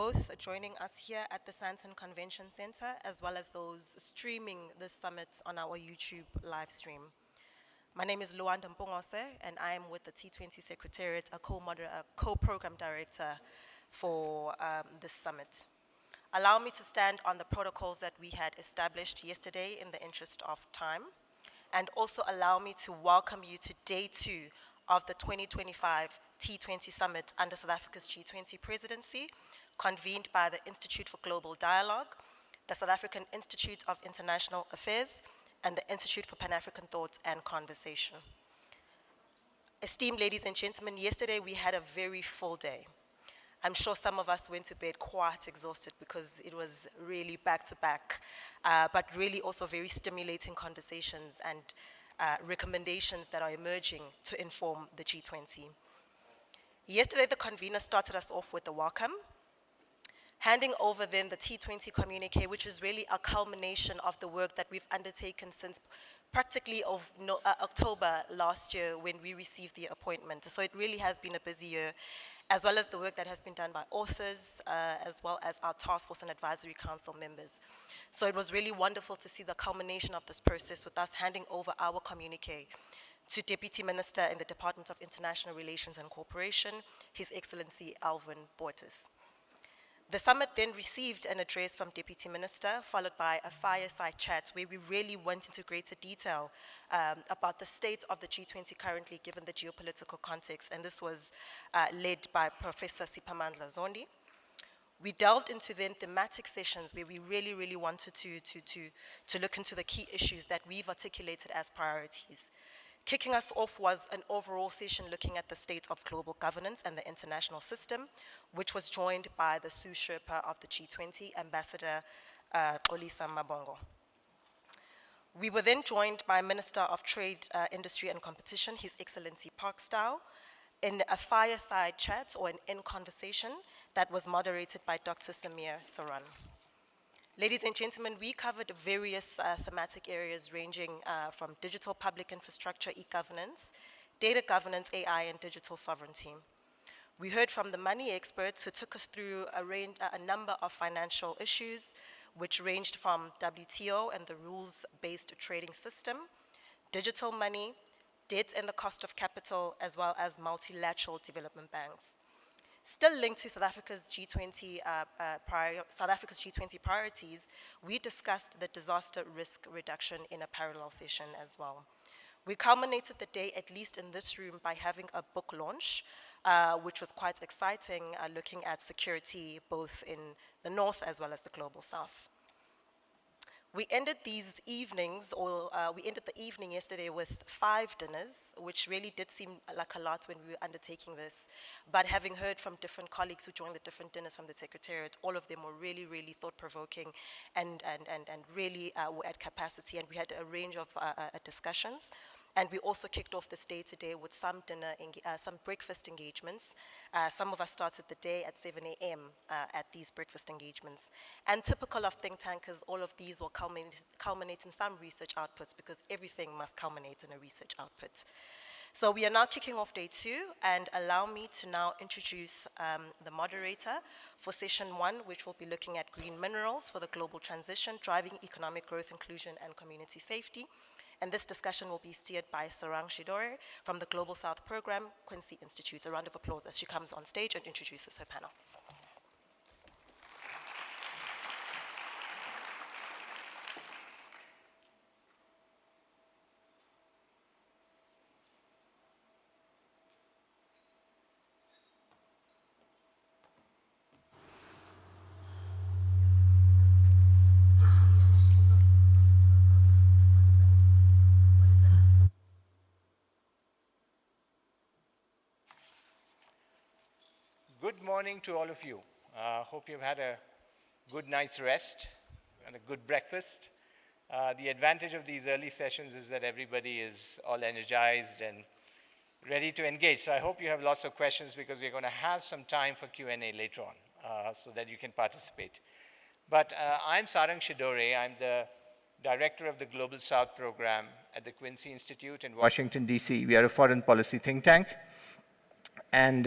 both joining us here at the Sandton Convention Center, as well as those streaming this summit on our YouTube live stream. My name is Luanda Mpongose, and I am with the T20 Secretariat, a co-program director for this summit. Allow me to stand on the protocols that we had established yesterday in the interest of time, and also allow me to welcome you to day 2 of the 2025 T20 Summit under South Africa's G20 presidency, convened by the Institute for Global Dialogue, the South African Institute of International Affairs, and the Institute for Pan-African Thought and Conversation. Esteemed ladies and gentlemen, yesterday we had a very full day. I'm sure some of us went to bed quite exhausted because it was really back-to-back, but really also very stimulating conversations and recommendations that are emerging to inform the G20. Yesterday, the convener started us off with the welcome, handing over then the T20 communique, which is really a culmination of the work that we've undertaken since practically October last year when we received the appointment. So it really has been a busy year, as well as the work that has been done by authors, as well as our task force and advisory council members. So it was really wonderful to see the culmination of this process with us handing over our communique to Deputy Minister in the Department of International Relations and Cooperation, His Excellency Alvin Bortis. The summit then received an address from Deputy Minister, followed by a fireside chat where we really went into greater detail about the state of the G20 currently, given the geopolitical context, and this was led by Professor Siphamandla Zondi. We delved into then thematic sessions where we really wanted to look into the key issues that we've articulated as priorities. Kicking us off was an overall session looking at the state of global governance and the international system, which was joined by the Sous Sherpa of the G20, Ambassador Xolisa Mabongo. We were then joined by Minister of Trade, Industry and Competition, His Excellency Parkstow, in a fireside chat or an in-conversation that was moderated by Dr. Samir Saran. Ladies and gentlemen, we covered various thematic areas ranging from digital public infrastructure, e-governance, data governance, AI, and digital sovereignty. We heard from the money experts who took us through a number of financial issues, which ranged from WTO and the rules-based trading system, digital money, debt and the cost of capital, as well as multilateral development banks. Still linked to South Africa's G20 priorities, we discussed the disaster risk reduction in a parallel session as well. We culminated the day, at least in this room, by having a book launch, which was quite exciting, looking at security both in the North as well as the Global South. We ended these evenings, we ended the evening yesterday with 5 dinners, which really did seem like a lot when we were undertaking this. But having heard from different colleagues who joined the different dinners from the Secretariat, all of them were really thought-provoking and really were at capacity, and we had a range of discussions. And we also kicked off this day today with some breakfast engagements. Some of us started the day at 7 a.m. At these breakfast engagements. And typical of think tankers, all of these will culminate in some research outputs, because everything must culminate in a research output. So we are now kicking off day 2, and allow me to now introduce the moderator for session 1, which will be looking at green minerals for the global transition, driving economic growth, inclusion, and community safety. And this discussion will be steered by Sarang Shidore from the Global South Program, Quincy Institute. A round of applause as she comes on stage and introduces her panel. Good morning to all of you. Hope you've had a good night's rest and a good breakfast. The advantage of these early sessions is that everybody is all energized and ready to engage. So I hope you have lots of questions, because we're going to have some time for Q&A later on so that you can participate. But I'm Sarang Shidore. I'm the director of the Global South Program at the Quincy Institute in Washington, D.C. We are a foreign policy think tank. And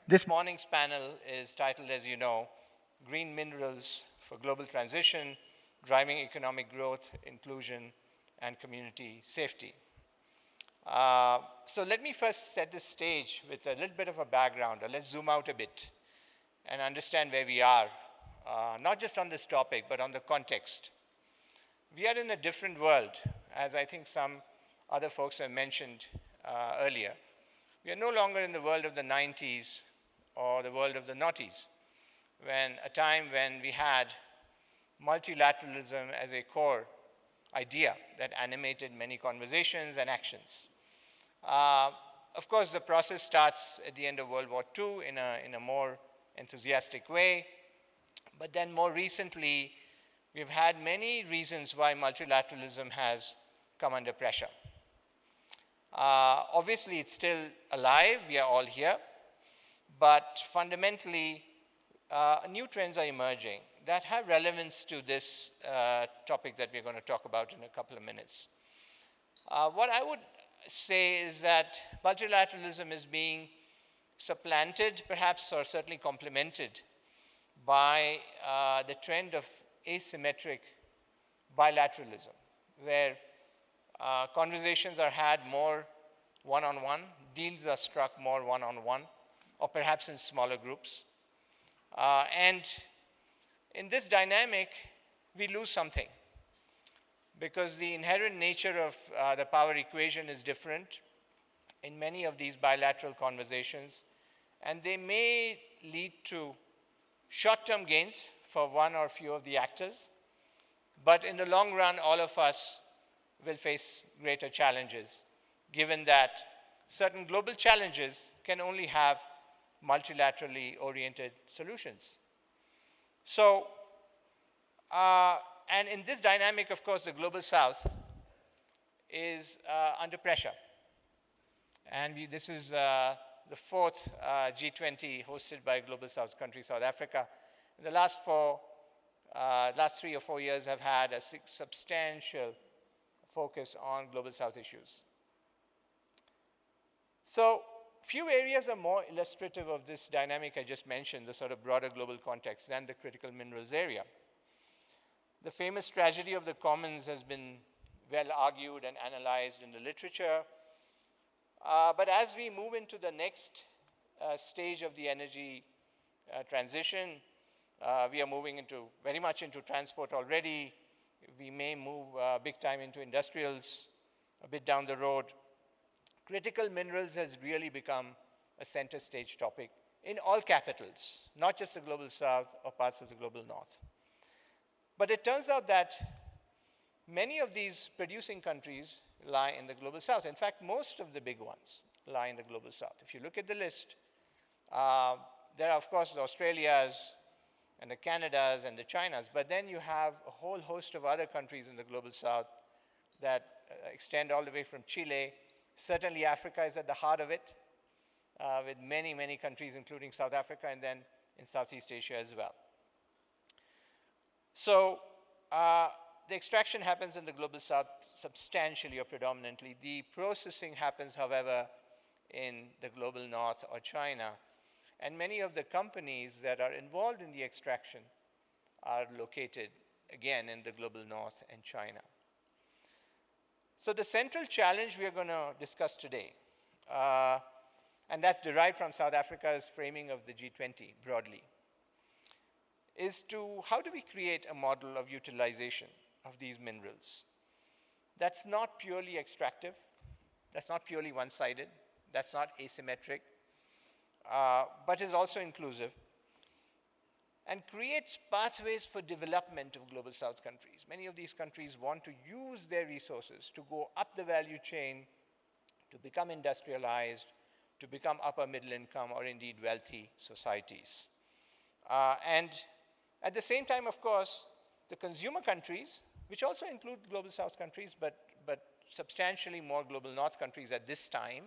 This morning's panel is titled, as you know, Green Minerals for Global Transition, Driving Economic Growth, Inclusion, and Community Safety. So let me first set the stage with a little bit of a background. Let's zoom out a bit and understand where we are, not just on this topic, but on the context. We are in a different world, as I think some other folks have mentioned earlier. We are no longer in the world of the 90s or the world of the noughties, a time when we had multilateralism as a core idea that animated many conversations and actions. Of course, the process starts at the end of World War II in a more enthusiastic way, but then more recently, we've had many reasons why multilateralism has come under pressure. Obviously, it's still alive, we are all here, but fundamentally, new trends are emerging that have relevance to this topic that we're going to talk about in a couple of minutes. What I would say is that multilateralism is being supplanted, perhaps, or certainly complemented by the trend of asymmetric bilateralism, where conversations are had more one-on-one, deals are struck more one-on-one, or perhaps in smaller groups. And in this dynamic, we lose something, because the inherent nature of the power equation is different in many of these bilateral conversations, and they may lead to short-term gains for one or few of the actors, but in the long run, all of us will face greater challenges, given that certain global challenges can only have multilaterally oriented solutions. So, and in this dynamic, of course, the Global South is under pressure. And this is the fourth G20 hosted by Global South country, South Africa. The last 3 or 4 years have had a substantial focus on Global South issues. So, few areas are more illustrative of this dynamic I just mentioned, the sort of broader global context, than the critical minerals area. The famous tragedy of the commons has been well argued and analyzed in the literature. But as we move into the next stage of the energy transition, we are moving very much into transport already. We may move big time into industrials a bit down the road. Critical minerals has really become a center stage topic in all capitals, not just the Global South or parts of the Global North. But it turns out that many of these producing countries lie in the Global South. In fact, most of the big ones lie in the Global South. If you look at the list, there are, of course, the Australias and the Canadas and the Chinas, but then you have a whole host of other countries in the Global South that extend all the way from Chile. Certainly, Africa is at the heart of it, with many, many countries, including South Africa, and then in Southeast Asia as well. So, the extraction happens in the Global South substantially or predominantly. The processing happens, however, in the Global North or China. And many of the companies that are involved in the extraction are located, again, in the Global North and China. So the central challenge we are going to discuss today, and that's derived from South Africa's framing of the G20 broadly, is how do we create a model of utilization of these minerals that's not purely extractive, that's not purely one-sided, that's not asymmetric, but is also inclusive, and creates pathways for development of Global South countries. Many of these countries want to use their resources to go up the value chain, to become industrialized, to become upper middle income or indeed wealthy societies. And at the same time, of course, the consumer countries, which also include Global South countries, but substantially more Global North countries at this time,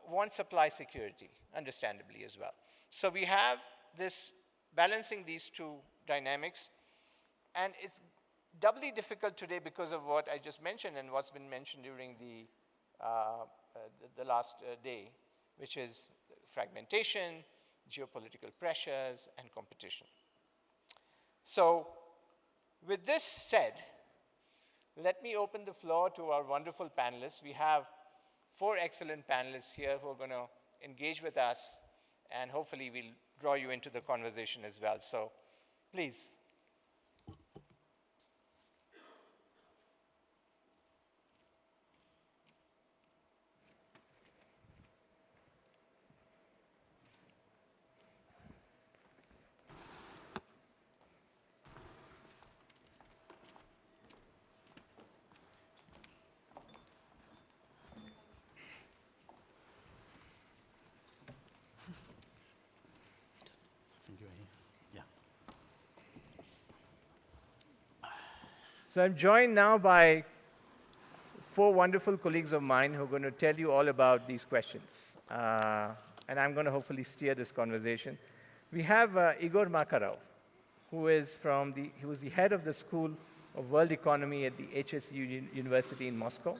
want supply security, understandably as well. So we have this balancing these two dynamics, and it's doubly difficult today because of what I just mentioned and what's been mentioned during the last day, which is fragmentation, geopolitical pressures, and competition. So with this said, let me open the floor to our wonderful panelists. We have 4 excellent panelists here who are going to engage with us, and hopefully we'll draw you into the conversation as well. So please. So I'm joined now by 4 wonderful colleagues of mine who are going to tell you all about these questions. And I'm going to hopefully steer this conversation. We have Igor Makarov, who was the head of the School of World Economy at the HSU University in Moscow.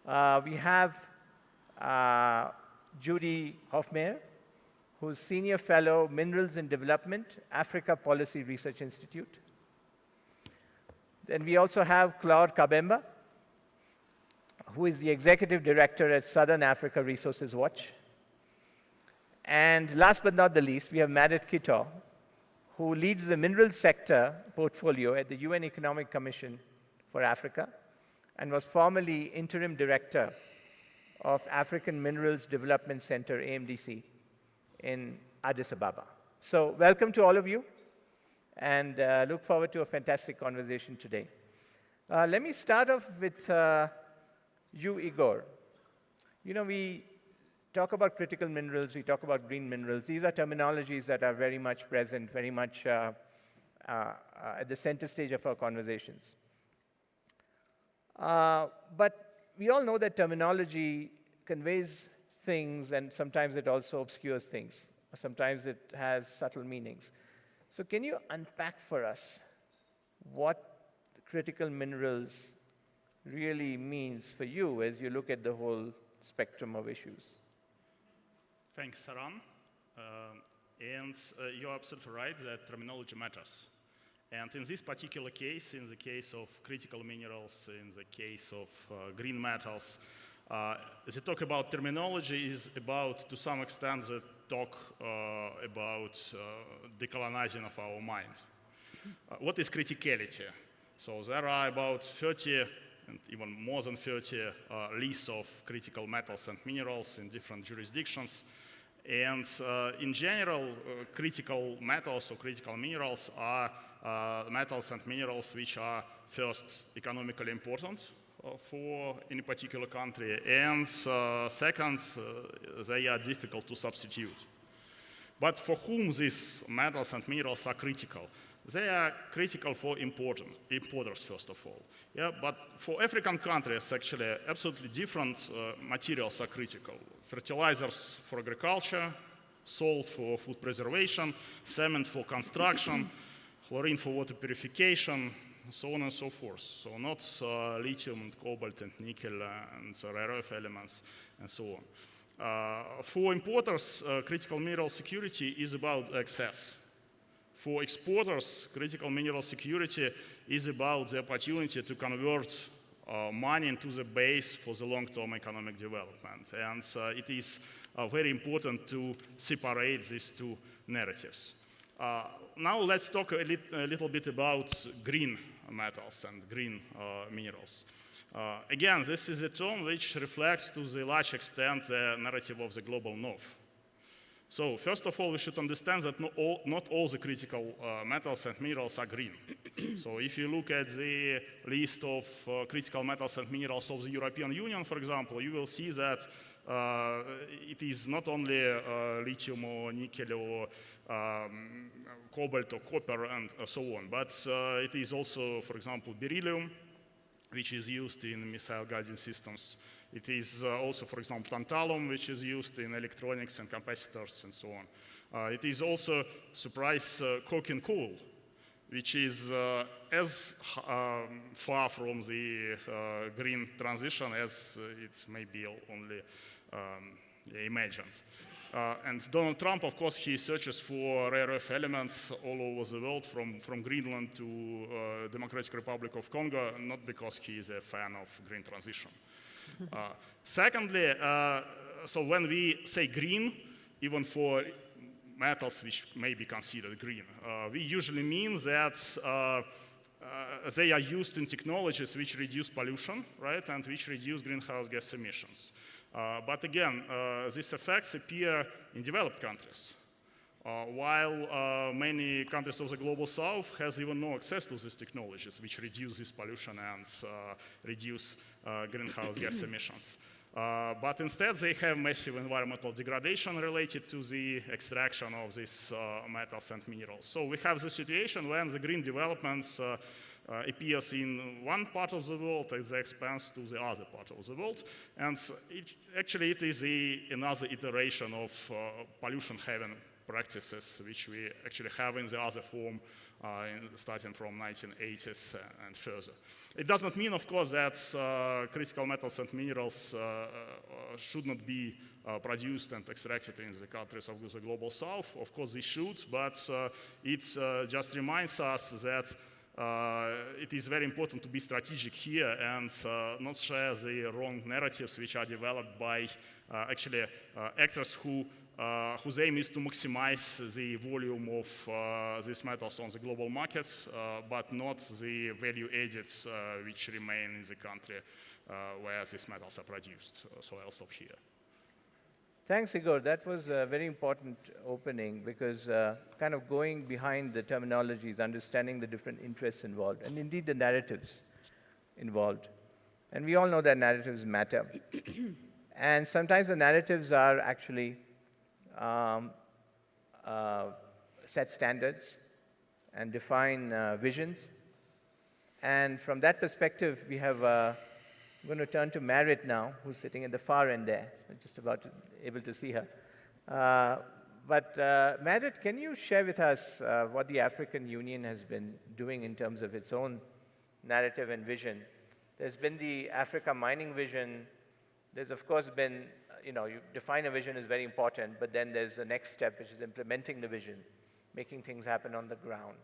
We have Judy Hofmeyr, who's Senior Fellow, Minerals and Development, Africa Policy Research Institute. Then we also have Claude Kabemba, who is the Executive Director at Southern Africa Resources Watch. And last but not the least, we have Madit Kittor, who leads the mineral sector portfolio at the UN Economic Commission for Africa and was formerly Interim Director of African Minerals Development Center, AMDC, in Addis Ababa. So welcome to all of you, and look forward to a fantastic conversation today. Let me start off with you, Igor. You know, we talk about critical minerals, we talk about green minerals. These are terminologies that are very much present, very much at the center stage of our conversations. But we all know that terminology conveys things, and sometimes it also obscures things. Sometimes it has subtle meanings. So can you unpack for us what critical minerals really means for you as you look at the whole spectrum of issues? Thanks, Saran. You're absolutely right that terminology matters. And in this particular case, in the case of critical minerals, in the case of green metals, the talk about terminology is about, to some extent, the talk about decolonizing of our mind. What is criticality? So there are about 30, and even more than 30 lists of critical metals and minerals in different jurisdictions. And in general, critical metals or critical minerals are metals and minerals which are first economically important for any particular country, and second, they are difficult to substitute. But for whom these metals and minerals are critical? They are critical for importers, first of all. Yeah, but for African countries, actually, absolutely different materials are critical. Fertilizers for agriculture, salt for food preservation, cement for construction, chlorine for water purification, so on and so forth. So not lithium and cobalt and nickel and rare earth elements and so on. For importers, critical mineral security is about access. For exporters, critical mineral security is about the opportunity to convert money into the base for the long-term economic development. And it is very important to separate these two narratives. Now let's talk a little bit about green metals and green minerals. Again, this is a term which reflects to the large extent the narrative of the global north. So first of all, we should understand that not all the critical metals and minerals are green. So if you look at the list of critical metals and minerals of the European Union, for example, you will see that it is not only lithium or nickel or cobalt or copper and so on, but it is also, for example, beryllium, which is used in missile guiding systems. It is also, for example, tantalum, which is used in electronics and capacitors and so on. It is also, surprise, coking coal, which is as far from the green transition as it may be only imagined. And Donald Trump, of course, he searches for rare earth elements all over the world, from Greenland to Democratic Republic of Congo, not because he is a fan of green transition. Secondly, so when we say green, even for metals which may be considered green, we usually mean that they are used in technologies which reduce pollution, right, and which reduce greenhouse gas emissions. But again, these effects appear in developed countries, while many countries of the Global South has even no access to these technologies which reduce this pollution and reduce greenhouse gas emissions. But instead, they have massive environmental degradation related to the extraction of these metals and minerals. So we have the situation when the green development appears in one part of the world at the expense to the other part of the world. And actually, it is another iteration of pollution-having practices, which we actually have in the other form starting from 1980s and further. It does not mean, of course, that critical metals and minerals should not be produced and extracted in the countries of the Global South. Of course, they should, but it just reminds us that it is very important to be strategic here and not share the wrong narratives which are developed by actually actors whose aim is to maximize the volume of these metals on the global market, but not the value added which remain in the country where these metals are produced. So I'll stop here. Thanks, Igor. That was a very important opening because kind of going behind the terminologies, understanding the different interests involved, and indeed the narratives involved. And we all know that narratives matter. And sometimes the narratives are actually set standards and define visions. And from that perspective, we have, I'm going to turn to Marit now, who's sitting at the far end there. So just about able to see her. But Marit, can you share with us what the African Union has been doing in terms of its own narrative and vision? There's been the Africa Mining Vision. There's, of course, been, you define a vision is very important, but then there's the next step, which is implementing the vision, making things happen on the ground.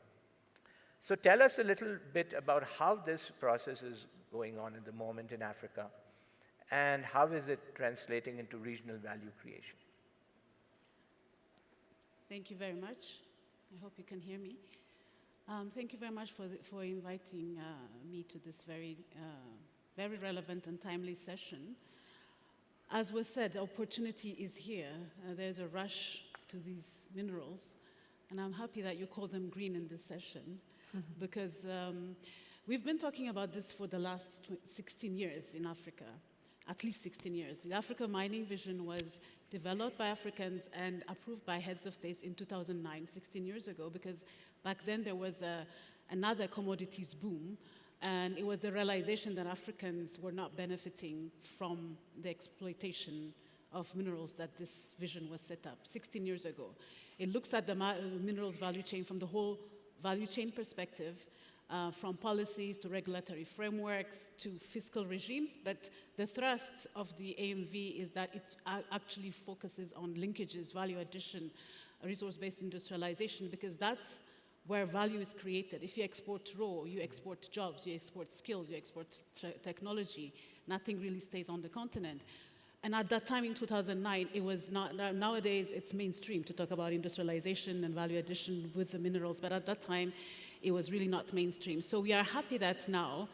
So tell us a little bit about how this process is going on at the moment in Africa, and how is it translating into regional value creation? Thank you very much. I hope you can hear me. Thank you very much for inviting me to this very relevant and timely session. As was said, the opportunity is here. There's a rush to these minerals, and I'm happy that you call them green in this session, because we've been talking about this for the last 16 years in Africa, at least 16 years. The Africa Mining Vision was developed by Africans and approved by heads of states in 2009, 16 years ago, because back then there was another commodities boom, and it was the realization that Africans were not benefiting from the exploitation of minerals that this vision was set up 16 years ago. It looks at the minerals value chain from the whole value chain perspective, from policies to regulatory frameworks to fiscal regimes, but the thrust of the AMV is that it actually focuses on linkages, value addition, resource-based industrialization, because that's where value is created. If you export raw, you export jobs, you export skills, you export technology, nothing really stays on the continent. And at that time in 2009, it was not, nowadays it's mainstream to talk about industrialization and value addition with the minerals, but at that time, it was really not mainstream. So we are happy that now,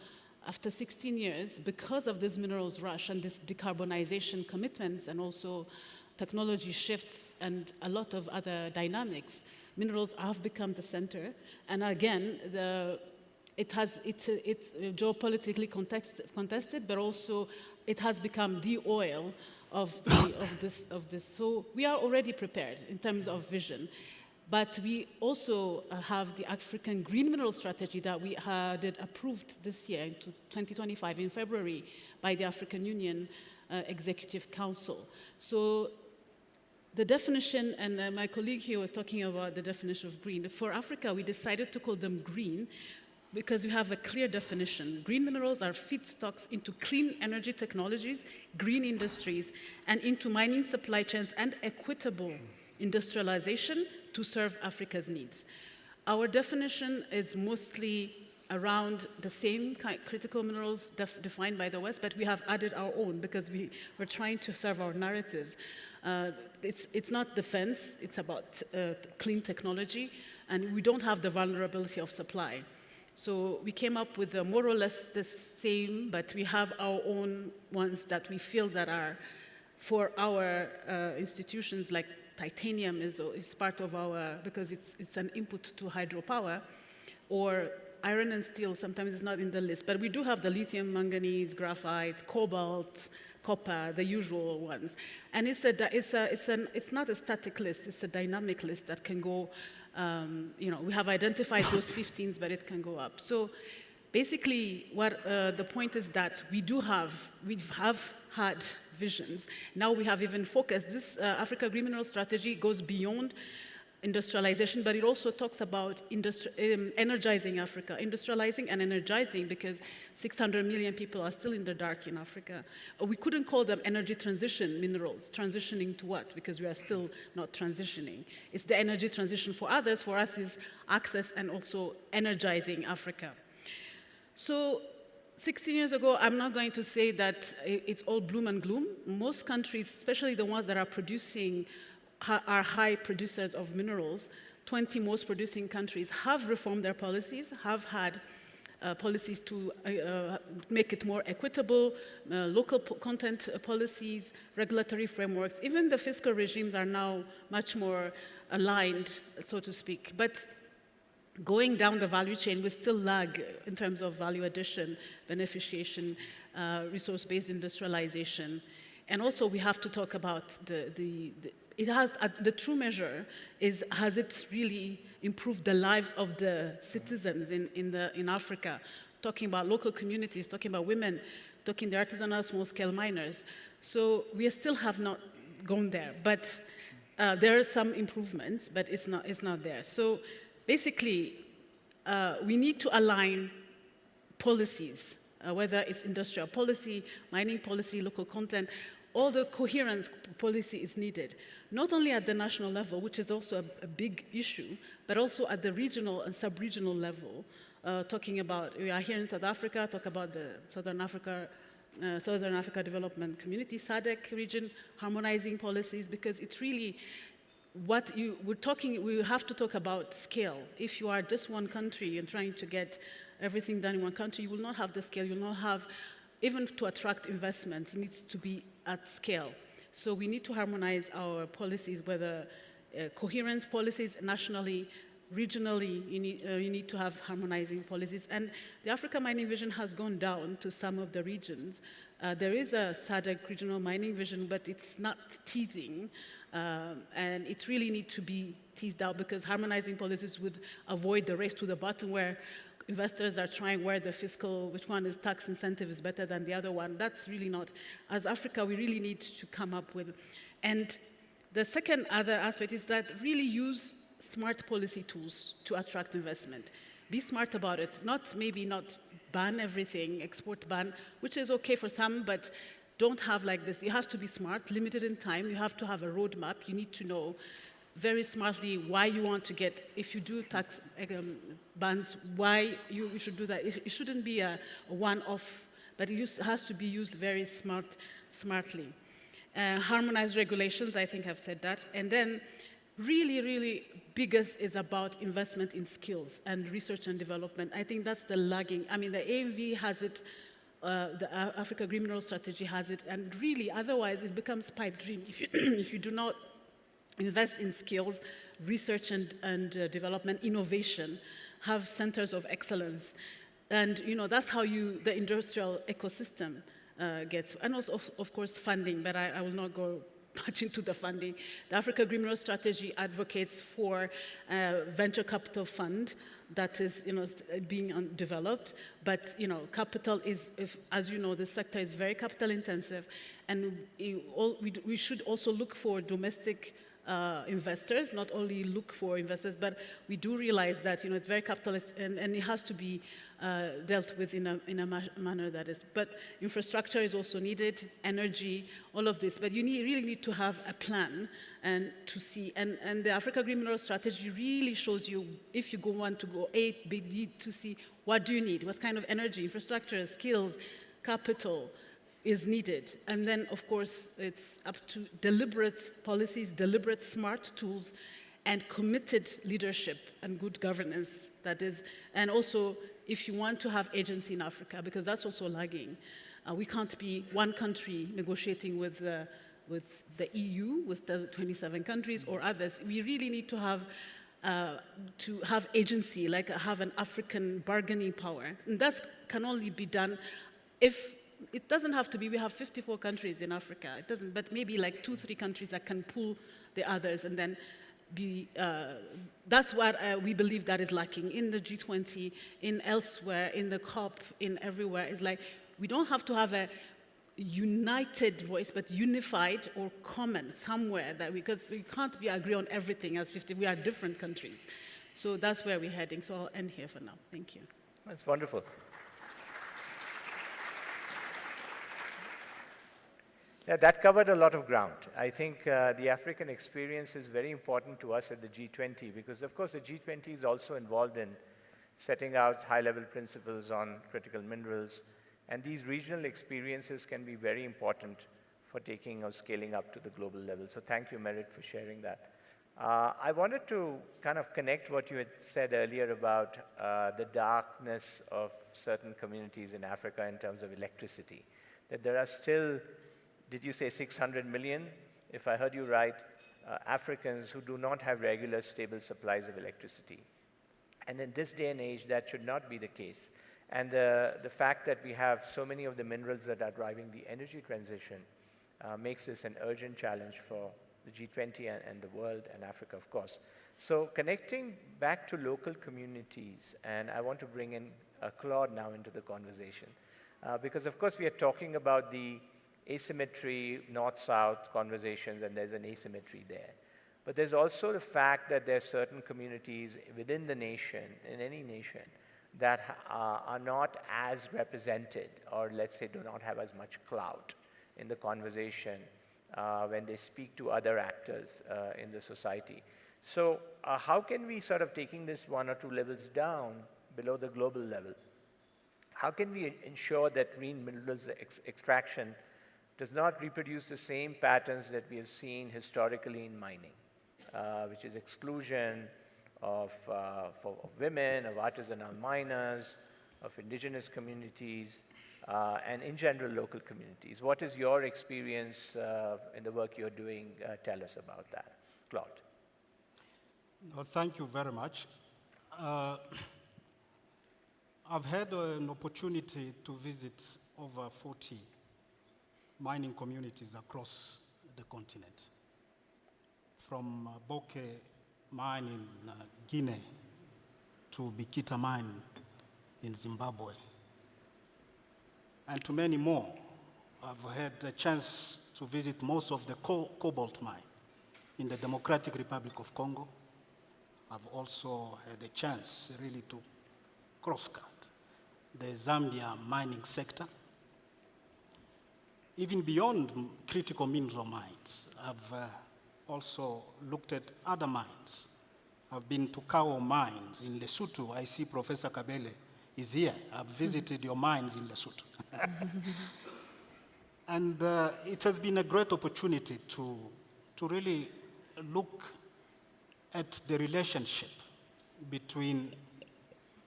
after 16 years, because of this minerals rush and this decarbonization commitments and also technology shifts and a lot of other dynamics, minerals have become the center. And again, it's geopolitically contested, but also it has become the oil of this. So we are already prepared in terms of vision. But we also have the African Green Mineral Strategy that we had approved this year in 2025 in February by the African Union Executive Council. So the definition, and my colleague here was talking about the definition of green. For Africa, we decided to call them green because we have a clear definition. Green minerals are feedstocks into clean energy technologies, green industries, and into mining supply chains and equitable industrialization to serve Africa's needs. Our definition is mostly around the same critical minerals defined by the West, but we have added our own because we're trying to serve our narratives. It's not defense, it's about clean technology, and we don't have the vulnerability of supply. So we came up with more or less the same, but we have our own ones that we feel that are for our institutions, like titanium is part of our, because it's an input to hydropower, or iron and steel sometimes is not in the list, but we do have the lithium, manganese, graphite, cobalt, copper, the usual ones. And it's not a static list, it's a dynamic list that can go, we have identified those 15s, but it can go up. So basically, what the point is that we have had visions. Now we have even focused. This Africa Green Mineral Strategy goes beyond industrialization, but it also talks about energizing Africa, industrializing and energizing, because 600 million people are still in the dark in Africa. We couldn't call them energy transition minerals. Transitioning to what? Because we are still not transitioning. It's the energy transition for others. For us is access and also energizing Africa. So 16 years ago, I'm not going to say that it's all bloom and gloom. Most countries, especially the ones that are producing are high producers of minerals, 20 most producing countries have reformed their policies, have had policies to make it more equitable, local content policies, regulatory frameworks. Even the fiscal regimes are now much more aligned, so to speak. But going down the value chain, we still lag in terms of value addition, beneficiation, resource-based industrialization. And also we have to talk about the true measure is, has it really improved the lives of the citizens in Africa? Talking about local communities, talking about women, talking the artisanal small-scale miners. So we still have not gone there, but there are some improvements, but it's not there. So basically, we need to align policies, whether it's industrial policy, mining policy, local content. All the coherence policy is needed, not only at the national level, which is also a big issue, but also at the regional and sub-regional level, talking about, we are here in South Africa, talk about the Southern Africa Development Community, SADC region, harmonizing policies, because it's really what we have to talk about scale. If you are just one country and trying to get everything done in one country, you will not have the scale, you will not have, even to attract investment, it needs to be at scale. So we need to harmonize our policies, whether coherence policies nationally, regionally, you need to have harmonizing policies. And the Africa Mining Vision has gone down to some of the regions. There is a SADC regional mining vision, but it's not teething. And it really needs to be teased out, because harmonizing policies would avoid the race to the bottom where investors are trying where the fiscal, which one is tax incentive is better than the other one. That's really not. As Africa, we really need to come up with. And the second other aspect is that really use smart policy tools to attract investment. Be smart about it. Maybe not ban everything, export ban, which is okay for some, but don't have like this. You have to be smart, limited in time. You have to have a roadmap. You need to know very smartly why you want to get, if you do tax bans, why you should do that. It shouldn't be a one-off, but it has to be used very smartly. Harmonized regulations, I think I've said that. And then really, really biggest is about investment in skills and research and development. I think that's the lagging. I mean, the AMV has it, the Africa Green Mineral Strategy has it, and really, otherwise it becomes pipe dream. If you do not invest in skills, research and development, innovation, have centers of excellence. And that's how the industrial ecosystem gets. And also, of course, funding, but I will not go much into the funding. The Africa Green Mineral Strategy advocates for a venture capital fund that is being developed. But capital is, as you know, this sector is very capital intensive. And we should also look for domestic investors, not only look for investors, but we do realize that it's very capitalist and it has to be dealt with in a manner that is. But infrastructure is also needed, energy, all of this. But you really need to have a plan and to see. And the Africa Green Mineral Strategy really shows you, if you want to go A, B, D, to see what do you need, what kind of energy, infrastructure, skills, capital is needed. And then, of course, it's up to deliberate policies, deliberate smart tools, and committed leadership and good governance, that is. And also, if you want to have agency in Africa, because that's also lagging, we can't be one country negotiating with the EU, with the 27 countries or others. We really need to have agency, like have an African bargaining power. And that can only be done if, it doesn't have to be, we have 54 countries in Africa, it doesn't, but maybe like 2-3 countries that can pull the others and then be, that's what we believe that is lacking in the G20, in elsewhere, in the COP, in everywhere. It's like, we don't have to have a united voice, but unified or common somewhere, that because we can't agree on everything as 50, we are different countries. So that's where we're heading, so I'll end here for now. Thank you. That's wonderful. Yeah, that covered a lot of ground. I think the African experience is very important to us at the G20 because, of course, the G20 is also involved in setting out high-level principles on critical minerals, and these regional experiences can be very important for taking or scaling up to the global level. So thank you, Merit, for sharing that. I wanted to kind of connect what you had said earlier about the darkness of certain communities in Africa in terms of electricity, that there are still, did you say 600 million, if I heard you right, Africans who do not have regular, stable supplies of electricity. And in this day and age, that should not be the case. And the fact that we have so many of the minerals that are driving the energy transition makes this an urgent challenge for the G20 and the world and Africa, of course. So connecting back to local communities, and I want to bring in Claude now into the conversation, because of course we are talking about the asymmetry, north-south conversations, and there's an asymmetry there. But there's also the fact that there are certain communities within the nation, in any nation, that are not as represented, or let's say do not have as much clout in the conversation when they speak to other actors in the society. So how can we sort of, taking this 1 or 2 levels down below the global level, how can we ensure that green minerals extraction does not reproduce the same patterns that we have seen historically in mining, which is exclusion of women, of artisanal miners, of indigenous communities, and in general local communities. What is your experience in the work you're doing? Tell us about that. Claude. Well, thank you very much. I've had an opportunity to visit over 40 mining communities across the continent, from Boke mine in Guinea to Bikita mine in Zimbabwe, and to many more. I've had a chance to visit most of the cobalt mine in the Democratic Republic of Congo. I've also had a chance really to cross-cut the Zambia mining sector. Even beyond critical mineral mines, I've also looked at other mines. I've been to Kao mines in Lesotho. I see Professor Kabele is here. I've visited your mines in Lesotho. And it has been a great opportunity to really look at the relationship between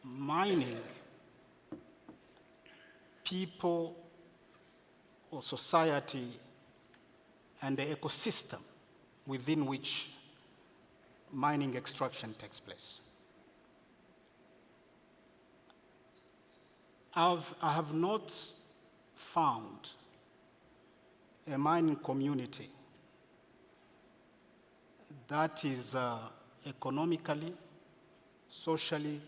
mining, people, or society, and the ecosystem within which mining extraction takes place. I have not found a mining community that is economically, socially,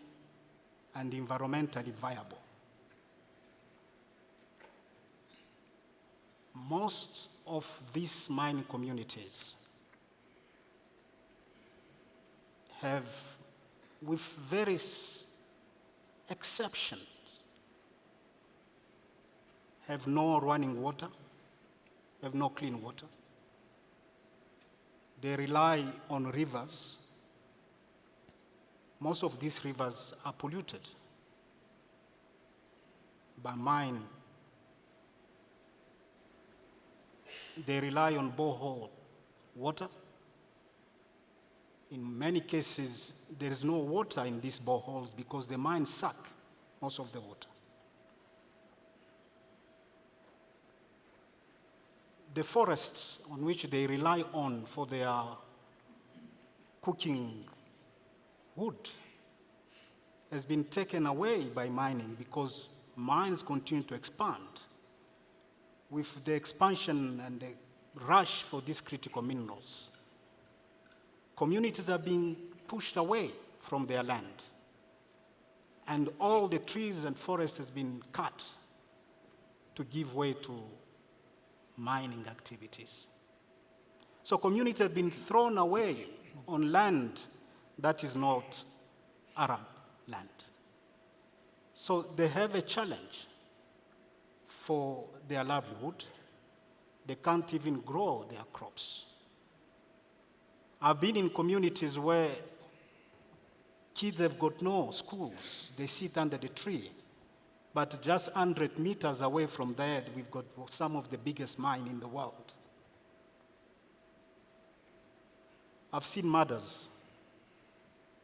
and environmentally viable. Most of these mining communities have, with various exceptions, have no running water, have no clean water. They rely on rivers. Most of these rivers are polluted by mine. They rely on borehole water. In many cases, there is no water in these boreholes because the mines suck most of the water. The forests on which they rely on for their cooking wood has been taken away by mining because mines continue to expand. With the expansion and the rush for these critical minerals, communities are being pushed away from their land. And all the trees and forests has been cut to give way to mining activities. So communities have been thrown away on land that is not Arab land. So they have a challenge for their livelihood. They can't even grow their crops. I've been in communities where kids have got no schools. They sit under the tree. But just 100 meters away from there, we've got some of the biggest mines in the world. I've seen mothers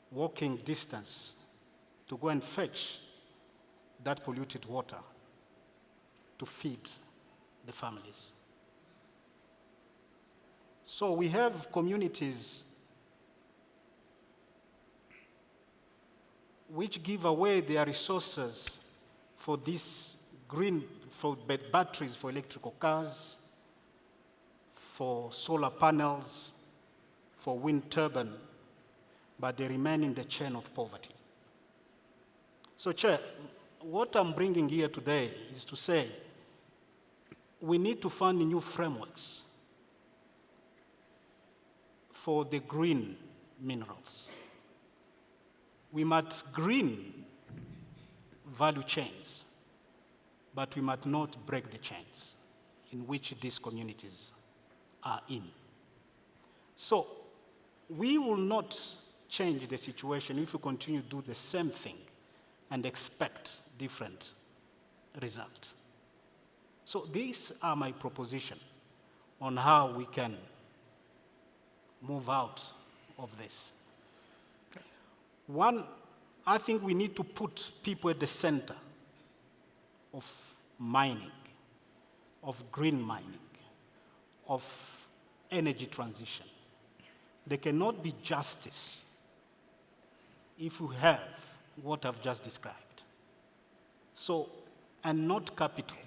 walking distance to go and fetch that polluted water to feed the families. So we have communities which give away their resources for for batteries for electrical cars, for solar panels, for wind turbine, but they remain in the chain of poverty. So, Chair, what I'm bringing here today is to say we need to find new frameworks for the green minerals. We must green value chains, but we must not break the chains in which these communities are in. So we will not change the situation if we continue to do the same thing and expect different results. So these are my proposition on how we can move out of this. One, I think we need to put people at the center of mining, of green mining, of energy transition. There cannot be justice if we have what I've just described. So, and not capital.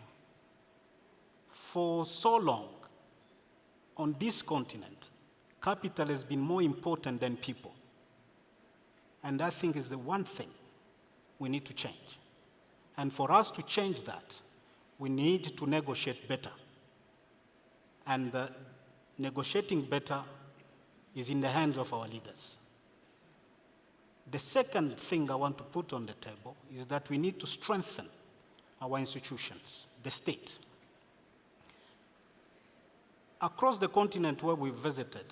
For so long, on this continent, capital has been more important than people. And I think is the one thing we need to change. And for us to change that, we need to negotiate better. And negotiating better is in the hands of our leaders. The second thing I want to put on the table is that we need to strengthen our institutions, the state. Across the continent where we've visited,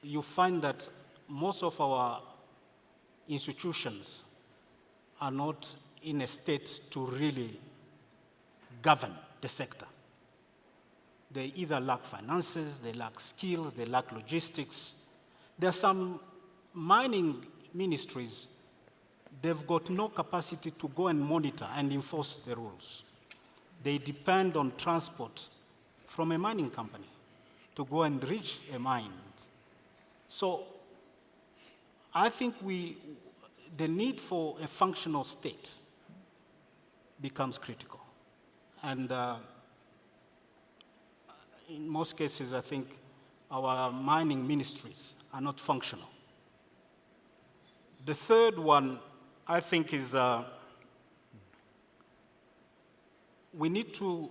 you find that most of our institutions are not in a state to really govern the sector. They either lack finances, they lack skills, they lack logistics. There are some mining ministries, they've got no capacity to go and monitor and enforce the rules. They depend on transport from a mining company to go and reach a mine. So I think the need for a functional state becomes critical. And in most cases, I think our mining ministries are not functional. The third one, I think, is we need to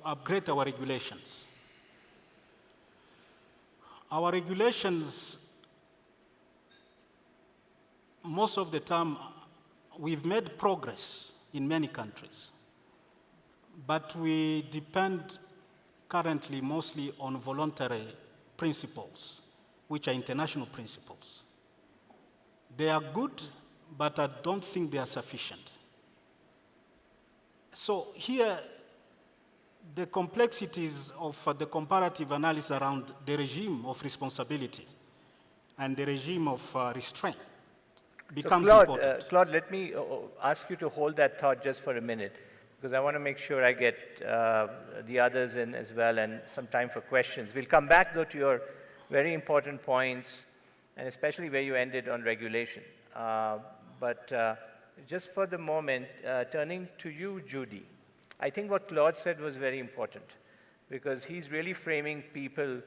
upgrade our regulations. our regulations, most of the time, we've made progress in many countries, but we depend currently mostly on voluntary principles, which are international principles. They are good, but I don't think they are sufficient. So here, the complexities of the comparative analysis around the regime of responsibility and the regime of restraint becomes important. Claude, let me ask you to hold that thought just for a minute, because I want to make sure I get the others in as well and some time for questions. We'll come back, though, to your very important points, and especially where you ended on regulation. Just for the moment, turning to you, Judy, I think what Claude said was very important, because he's really framing people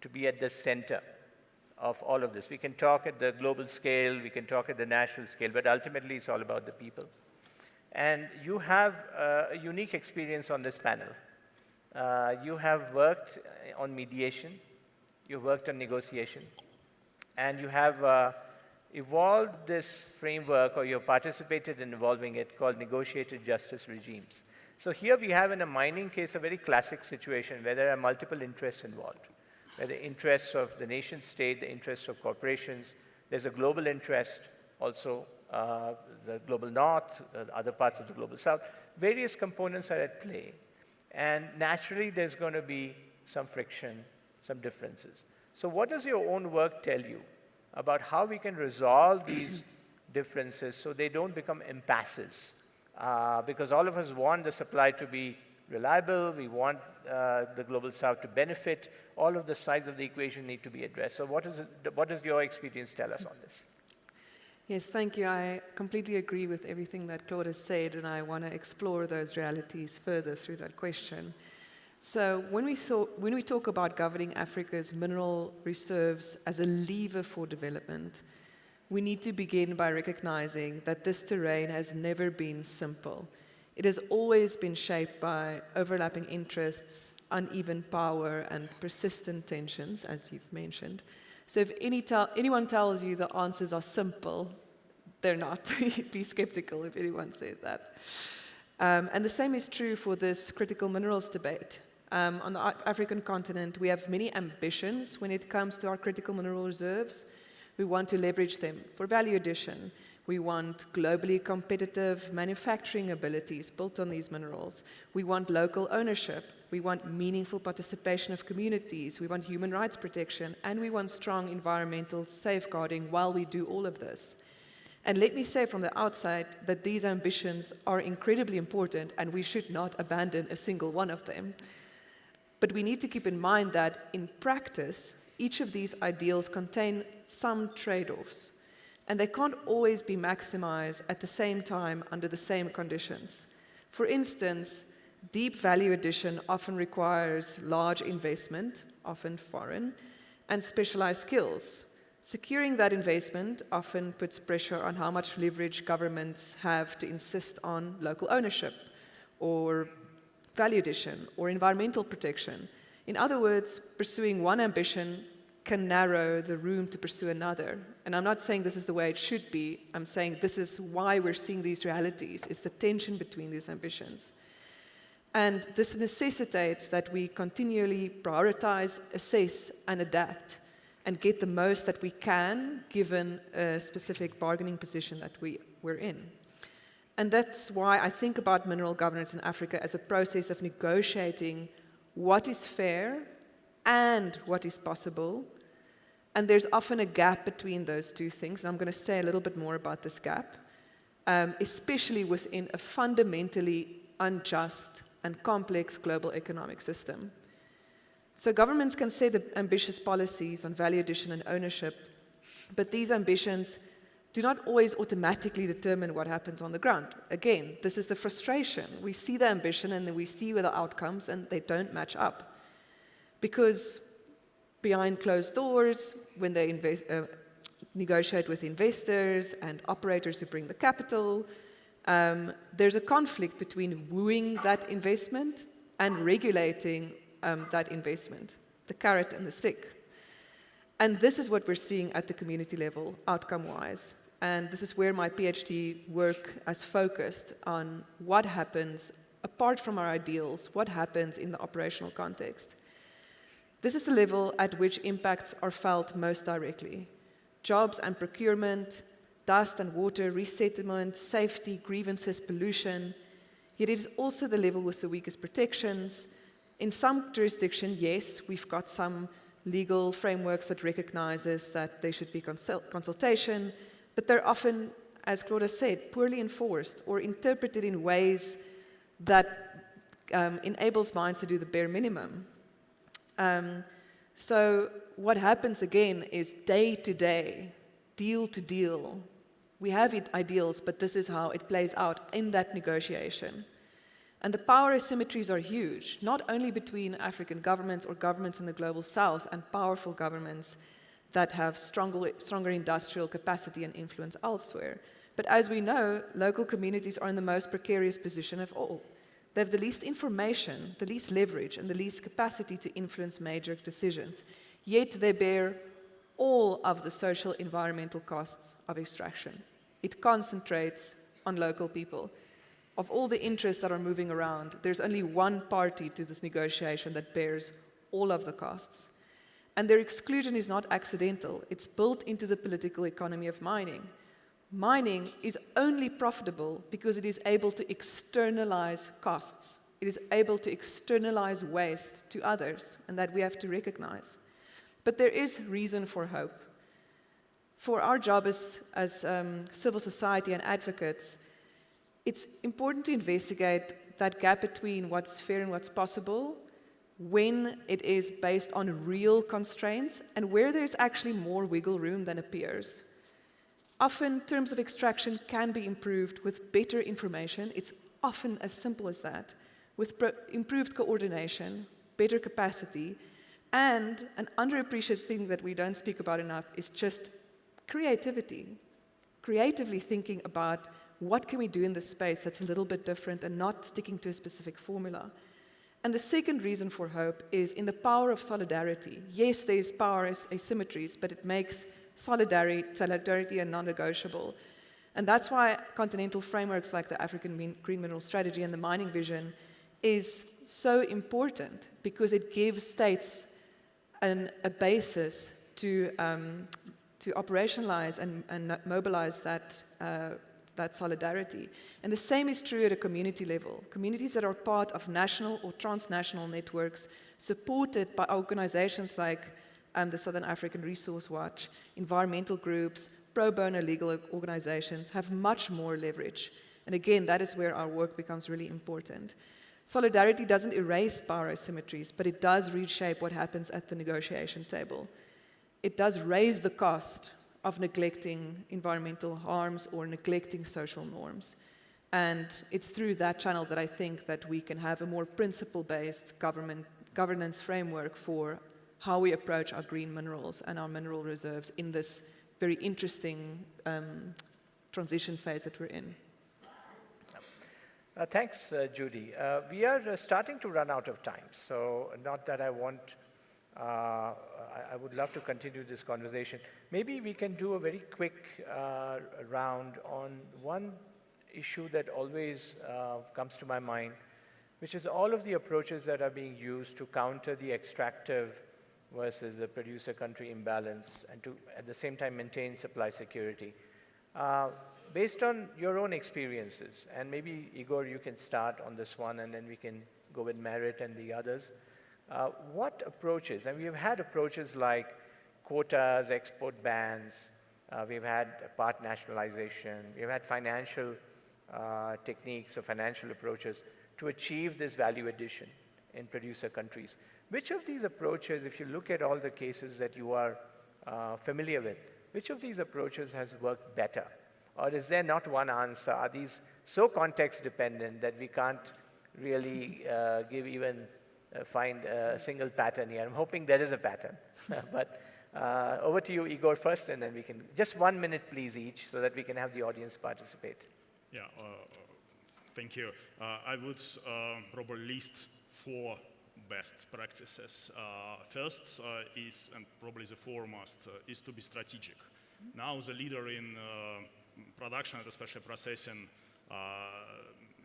to be at the center of all of this. We can talk at the global scale, we can talk at the national scale, but ultimately it's all about the people. And you have a unique experience on this panel. You have worked on mediation, you've worked on negotiation, and you have evolved this framework, or you've participated in evolving it, called negotiated justice regimes. So here we have, in a mining case, a very classic situation where there are multiple interests involved, where the interests of the nation state, the interests of corporations, there's a global interest also, the global north, other parts of the global south. Various components are at play. And naturally, there's going to be some friction, some differences. So what does your own work tell you about how we can resolve these differences so they don't become impasses? Because all of us want the supply to be reliable, we want the global south to benefit, all of the sides of the equation need to be addressed. So what does your experience tell us on this? Yes, thank you. I completely agree with everything that Claude has said, and I want to explore those realities further through that question. So when we talk about governing Africa's mineral reserves as a lever for development, we need to begin by recognizing that this terrain has never been simple. It has always been shaped by overlapping interests, uneven power, and persistent tensions, as you've mentioned. So if anyone tells you the answers are simple, they're not. Be skeptical if anyone says that. And the same is true for this critical minerals debate. On the African continent, we have many ambitions when it comes to our critical mineral reserves. We want to leverage them for value addition. We want globally competitive manufacturing abilities built on these minerals. We want local ownership. We want meaningful participation of communities. We want human rights protection. And we want strong environmental safeguarding while we do all of this. And let me say from the outside that these ambitions are incredibly important, and we should not abandon a single one of them. But we need to keep in mind that in practice, each of these ideals contain some trade-offs, and they can't always be maximized at the same time under the same conditions. For instance, deep value addition often requires large investment, often foreign, and specialized skills. Securing that investment often puts pressure on how much leverage governments have to insist on local ownership, or value addition, or environmental protection. In other words, pursuing one ambition can narrow the room to pursue another. And I'm not saying this is the way it should be. I'm saying this is why we're seeing these realities, is the tension between these ambitions. And this necessitates that we continually prioritize, assess, and adapt, and get the most that we can, given a specific bargaining position that we're in. And that's why I think about mineral governance in Africa as a process of negotiating what is fair and what is possible. And there's often a gap between those two things. And I'm going to say a little bit more about this gap, especially within a fundamentally unjust and complex global economic system. So governments can set ambitious policies on value addition and ownership, but these ambitions do not always automatically determine what happens on the ground. Again, this is the frustration. We see the ambition and then we see the outcomes, and they don't match up. Because behind closed doors, when they negotiate with investors and operators who bring the capital, there's a conflict between wooing that investment and regulating that investment, the carrot and the stick. And this is what we're seeing at the community level, outcome-wise. And this is where my PhD work has focused on what happens, apart from our ideals, what happens in the operational context. This is the level at which impacts are felt most directly. Jobs and procurement, dust and water, resettlement, safety, grievances, pollution. Yet it is also the level with the weakest protections. In some jurisdictions, yes, we've got some legal frameworks that recognizes that there should be consultation, but they're often, as Claude has said, poorly enforced or interpreted in ways that enables mines to do the bare minimum. So what happens again is day to day, deal to deal. We have ideals, but this is how it plays out in that negotiation. And the power asymmetries are huge, not only between African governments or governments in the global south and powerful governments that have stronger industrial capacity and influence elsewhere. But as we know, local communities are in the most precarious position of all. They have the least information, the least leverage, and the least capacity to influence major decisions. Yet they bear all of the social environmental costs of extraction. It concentrates on local people. Of all the interests that are moving around, there's only one party to this negotiation that bears all of the costs. And their exclusion is not accidental. It's built into the political economy of mining. Mining is only profitable because it is able to externalize costs. It is able to externalize waste to others, and that we have to recognize. But there is reason for hope. For our job as civil society and advocates, it's important to investigate that gap between what's fair and what's possible when it is based on real constraints and where there's actually more wiggle room than appears. Often, terms of extraction can be improved with better information. It's often as simple as that, with improved coordination, better capacity, and an underappreciated thing that we don't speak about enough is just creativity. Creatively thinking about what can we do in this space that's a little bit different and not sticking to a specific formula. And the second reason for hope is in the power of solidarity. Yes, there's power asymmetries, but it makes solidarity a non-negotiable. And that's why continental frameworks like the African Green Mineral Strategy and the Mining Vision is so important, because it gives states a basis to operationalize and mobilize that solidarity. And the same is true at a community level. Communities that are part of national or transnational networks supported by organizations like the Southern African Resource Watch, environmental groups, pro bono legal organizations have much more leverage. And again, that is where our work becomes really important. Solidarity doesn't erase power asymmetries, but it does reshape what happens at the negotiation table. It does raise the cost of neglecting environmental harms or neglecting social norms. And it's through that channel that I think that we can have a more principle-based governance framework for how we approach our green minerals and our mineral reserves in this very interesting transition phase that we're in. Thanks, Judy. We are starting to run out of time, so not that I want I would love to continue this conversation. Maybe we can do a very quick round on one issue that always comes to my mind, which is all of the approaches that are being used to counter the extractive versus the producer country imbalance and to, at the same time, maintain supply security. Based on your own experiences, and maybe, Igor, you can start on this one, and then we can go with Merit and the others. What approaches, and we've had approaches like quotas, export bans, we've had part nationalization, we've had financial techniques or financial approaches to achieve this value addition in producer countries. Which of these approaches, if you look at all the cases that you are familiar with, which of these approaches has worked better? Or is there not one answer? Are these so context dependent that we can't really find a single pattern here? I'm hoping there is a pattern. But over to you, Igor, first, and then we can, just 1 minute, please, each, so that we can have the audience participate. Yeah, thank you. I would probably list 4 best practices. First is, and probably the foremost, is to be strategic. Now the leader in production and especially processing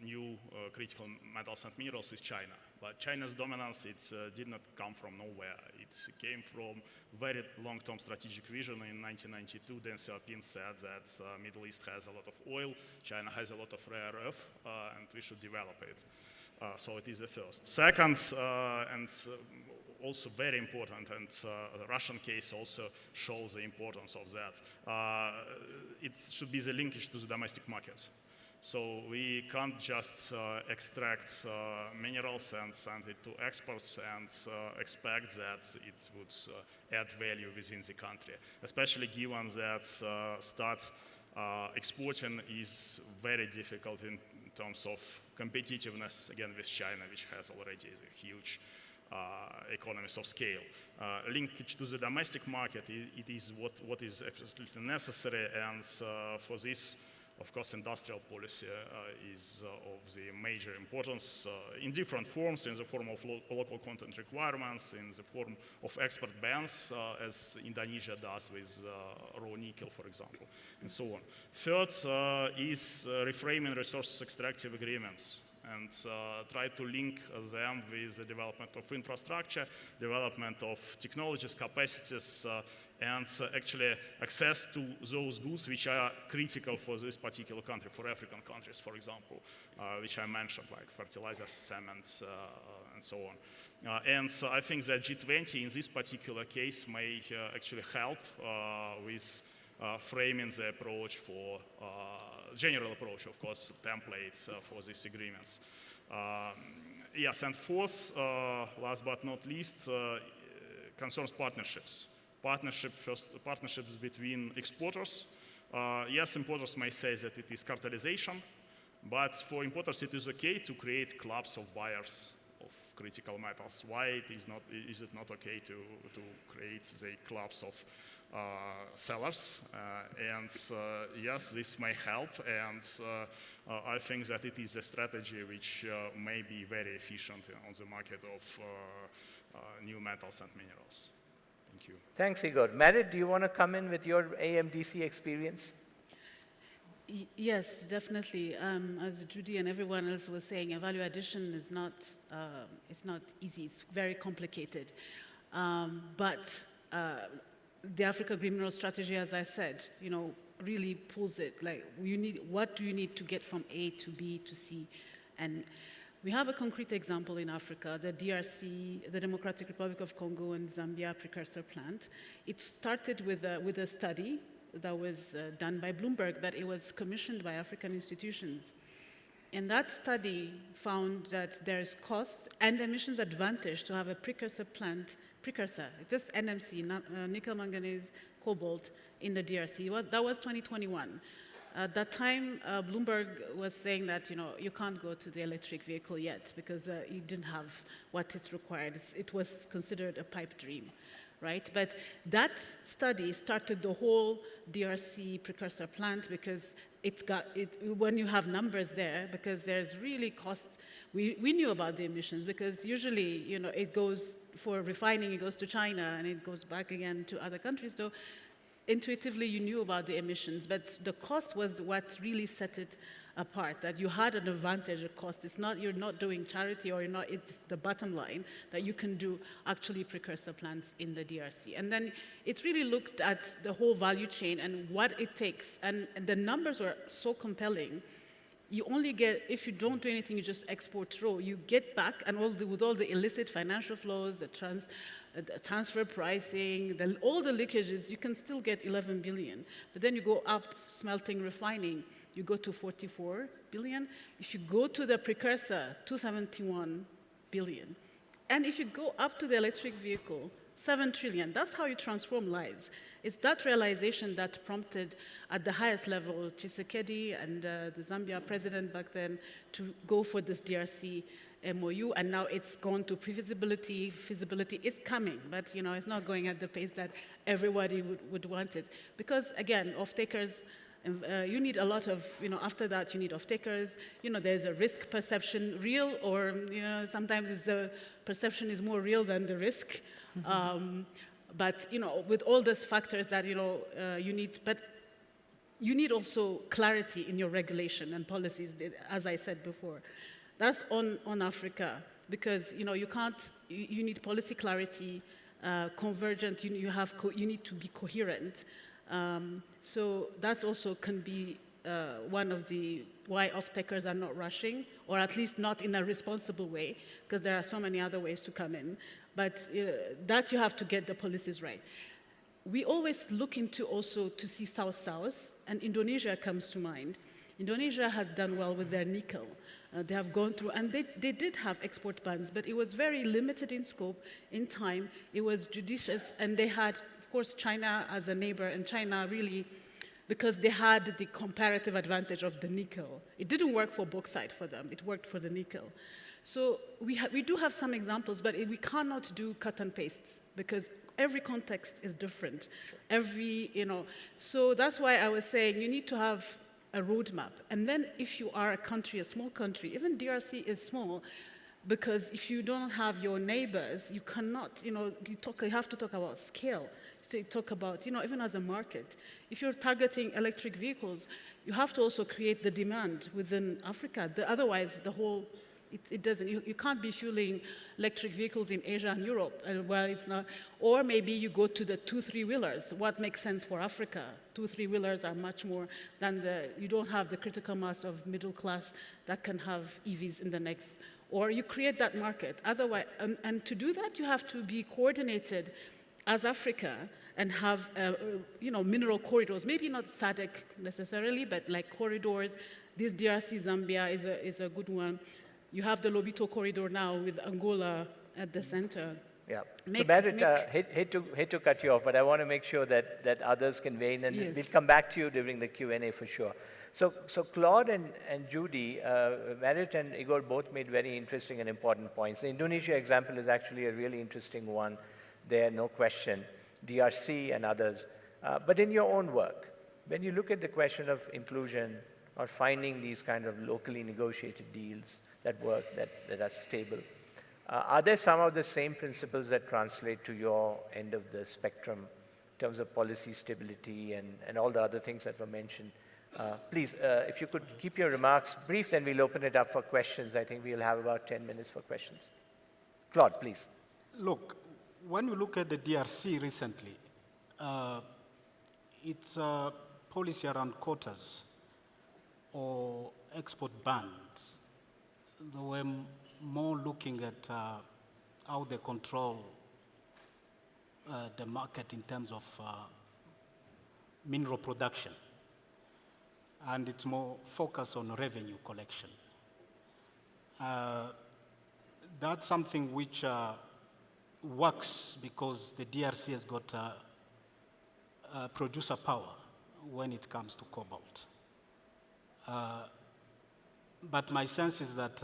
new critical metals and minerals is China. But China's dominance, it did not come from nowhere. It came from very long-term strategic vision. In 1992, Deng Xiaoping said that Middle East has a lot of oil, China has a lot of rare earth, and we should develop it. So it is the first. Second, and also very important, and the Russian case also shows the importance of that, it should be the linkage to the domestic market. So we can't just extract minerals and send it to exports and expect that it would add value within the country, especially given that start exporting is very difficult in terms of competitiveness, again, with China, which has already a huge economies of scale. Linkage to the domestic market, it is what is absolutely necessary, and for this, of course, industrial policy is of the major importance in different forms, in the form of local content requirements, in the form of export bans, as Indonesia does with raw nickel, for example, and so on. Third is reframing resources extractive agreements and try to link them with the development of infrastructure, development of technologies, capacities, and actually access to those goods which are critical for this particular country, for African countries, for example, which I mentioned, like fertilizers, cement, and so on. And so I think that G20 in this particular case may actually help with framing the approach for, general approach, of course, template for these agreements. Yes, and fourth, last but not least, concerns partnerships. Partnerships between exporters. Yes, importers may say that it is cartelization, but for importers it is okay to create clubs of buyers of critical metals. Why is it not okay to create the clubs of sellers? And yes, this may help, and I think that it is a strategy which may be very efficient on the market of new metals and minerals. Thank you. Thanks, Igor. Marit, do you want to come in with your AMDC experience? Yes, definitely. As Judy and everyone else was saying, value addition is not, it's not easy. It's very complicated. But the Africa Green Mineral Strategy, as I said, really pulls it. Like, what do you need to get from A to B to C? And we have a concrete example in Africa, the DRC, the Democratic Republic of Congo, and Zambia precursor plant. It started with a study that was done by Bloomberg, but it was commissioned by African institutions. And that study found that there is cost and emissions advantage to have a precursor plant, just NMC, nickel, manganese, cobalt, in the DRC. That was 2021. At that time, Bloomberg was saying that you can't go to the electric vehicle yet because you didn't have what is required. It was considered a pipe dream, right? But that study started the whole DRC precursor plant because when you have numbers there, because there's really costs. We knew about the emissions because usually it goes for refining, it goes to China and it goes back again to other countries. So intuitively, you knew about the emissions, but the cost was what really set it apart, that you had an advantage of cost. You're not doing charity, or it's the bottom line, that you can do actually precursor plants in the DRC. And then it really looked at the whole value chain and what it takes. And the numbers were so compelling. You only get, if you don't do anything, you just export raw, you get back, and with all the illicit financial flows, the transfer pricing, all the leakages, you can still get 11 billion. But then you go up smelting, refining, you go to 44 billion. If you go to the precursor, 271 billion. And if you go up to the electric vehicle, 7 trillion. That's how you transform lives. It's that realization that prompted, at the highest level, Tshisekedi and the Zambia president back then to go for this DRC MOU, and now it's gone to pre-feasibility. Feasibility is coming, but it's not going at the pace that everybody would want it. Because again, off-takers You need a lot of, after that you need off-takers. There's a risk perception, real, or sometimes the perception is more real than the risk. But with all those factors that you need, but you need also clarity in your regulation and policies, as I said before. That's on Africa, because you can't. You need policy clarity, convergent. You need to be coherent. So that's also can be one of the why off-takers are not rushing, or at least not in a responsible way, because there are so many other ways to come in. But that you have to get the policies right. We always look into also to see South-South, and Indonesia comes to mind. Indonesia has done well with their nickel. They have gone through, and they did have export bans, but it was very limited in scope, in time. It was judicious, and they had, of course, China as a neighbor, and China really, because they had the comparative advantage of the nickel. It didn't work for bauxite for them. It worked for the nickel. So we do have some examples, but we cannot do cut and pastes, because every context is different. Sure. So that's why I was saying you need to have a roadmap. And then if you are a country, a small country, even DRC is small, because if you don't have your neighbors, you cannot, you have to talk about scale. To talk about, even as a market. If you're targeting electric vehicles, you have to also create the demand within Africa. Otherwise, it doesn't. You can't be fueling electric vehicles in Asia and Europe. Well, it's not. Or maybe you go to the 2-3-wheelers. What makes sense for Africa? 2-3-wheelers are much more than you don't have the critical mass of middle class that can have EVs in the next. Or you create that market. Otherwise, and to do that, you have to be coordinated as Africa and have, mineral corridors. Maybe not SADC necessarily, but like corridors. This DRC Zambia is a good one. You have the Lobito corridor now with Angola at the center. Yeah. So Merit, hate to cut you off, but I want to make sure that others can weigh in, and yes, we'll come back to you during the Q&A for sure. So Claude and Judy, Merit and Igor both made very interesting and important points. The Indonesia example is actually a really interesting one there, no question. DRC and others. But in your own work, when you look at the question of inclusion or finding these kind of locally negotiated deals that work, that are stable, are there some of the same principles that translate to your end of the spectrum in terms of policy stability and all the other things that were mentioned? Please, if you could keep your remarks brief, then we'll open it up for questions. I think we'll have about 10 minutes for questions. Claude, please. Look, when you look at the DRC recently, its policy around quotas or export bans, they were more looking at how they control the market in terms of mineral production. And it's more focused on revenue collection. That's something which works because the DRC has got producer power when it comes to cobalt. But my sense is that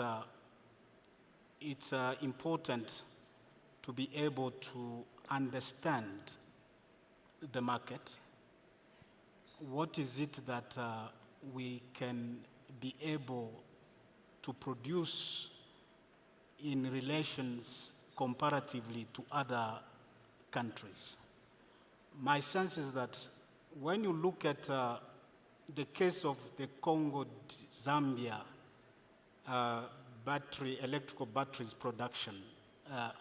it's important to be able to understand the market. What is it that we can be able to produce in relations comparatively to other countries? My sense is that when you look at the case of the Congo-Zambia electrical batteries production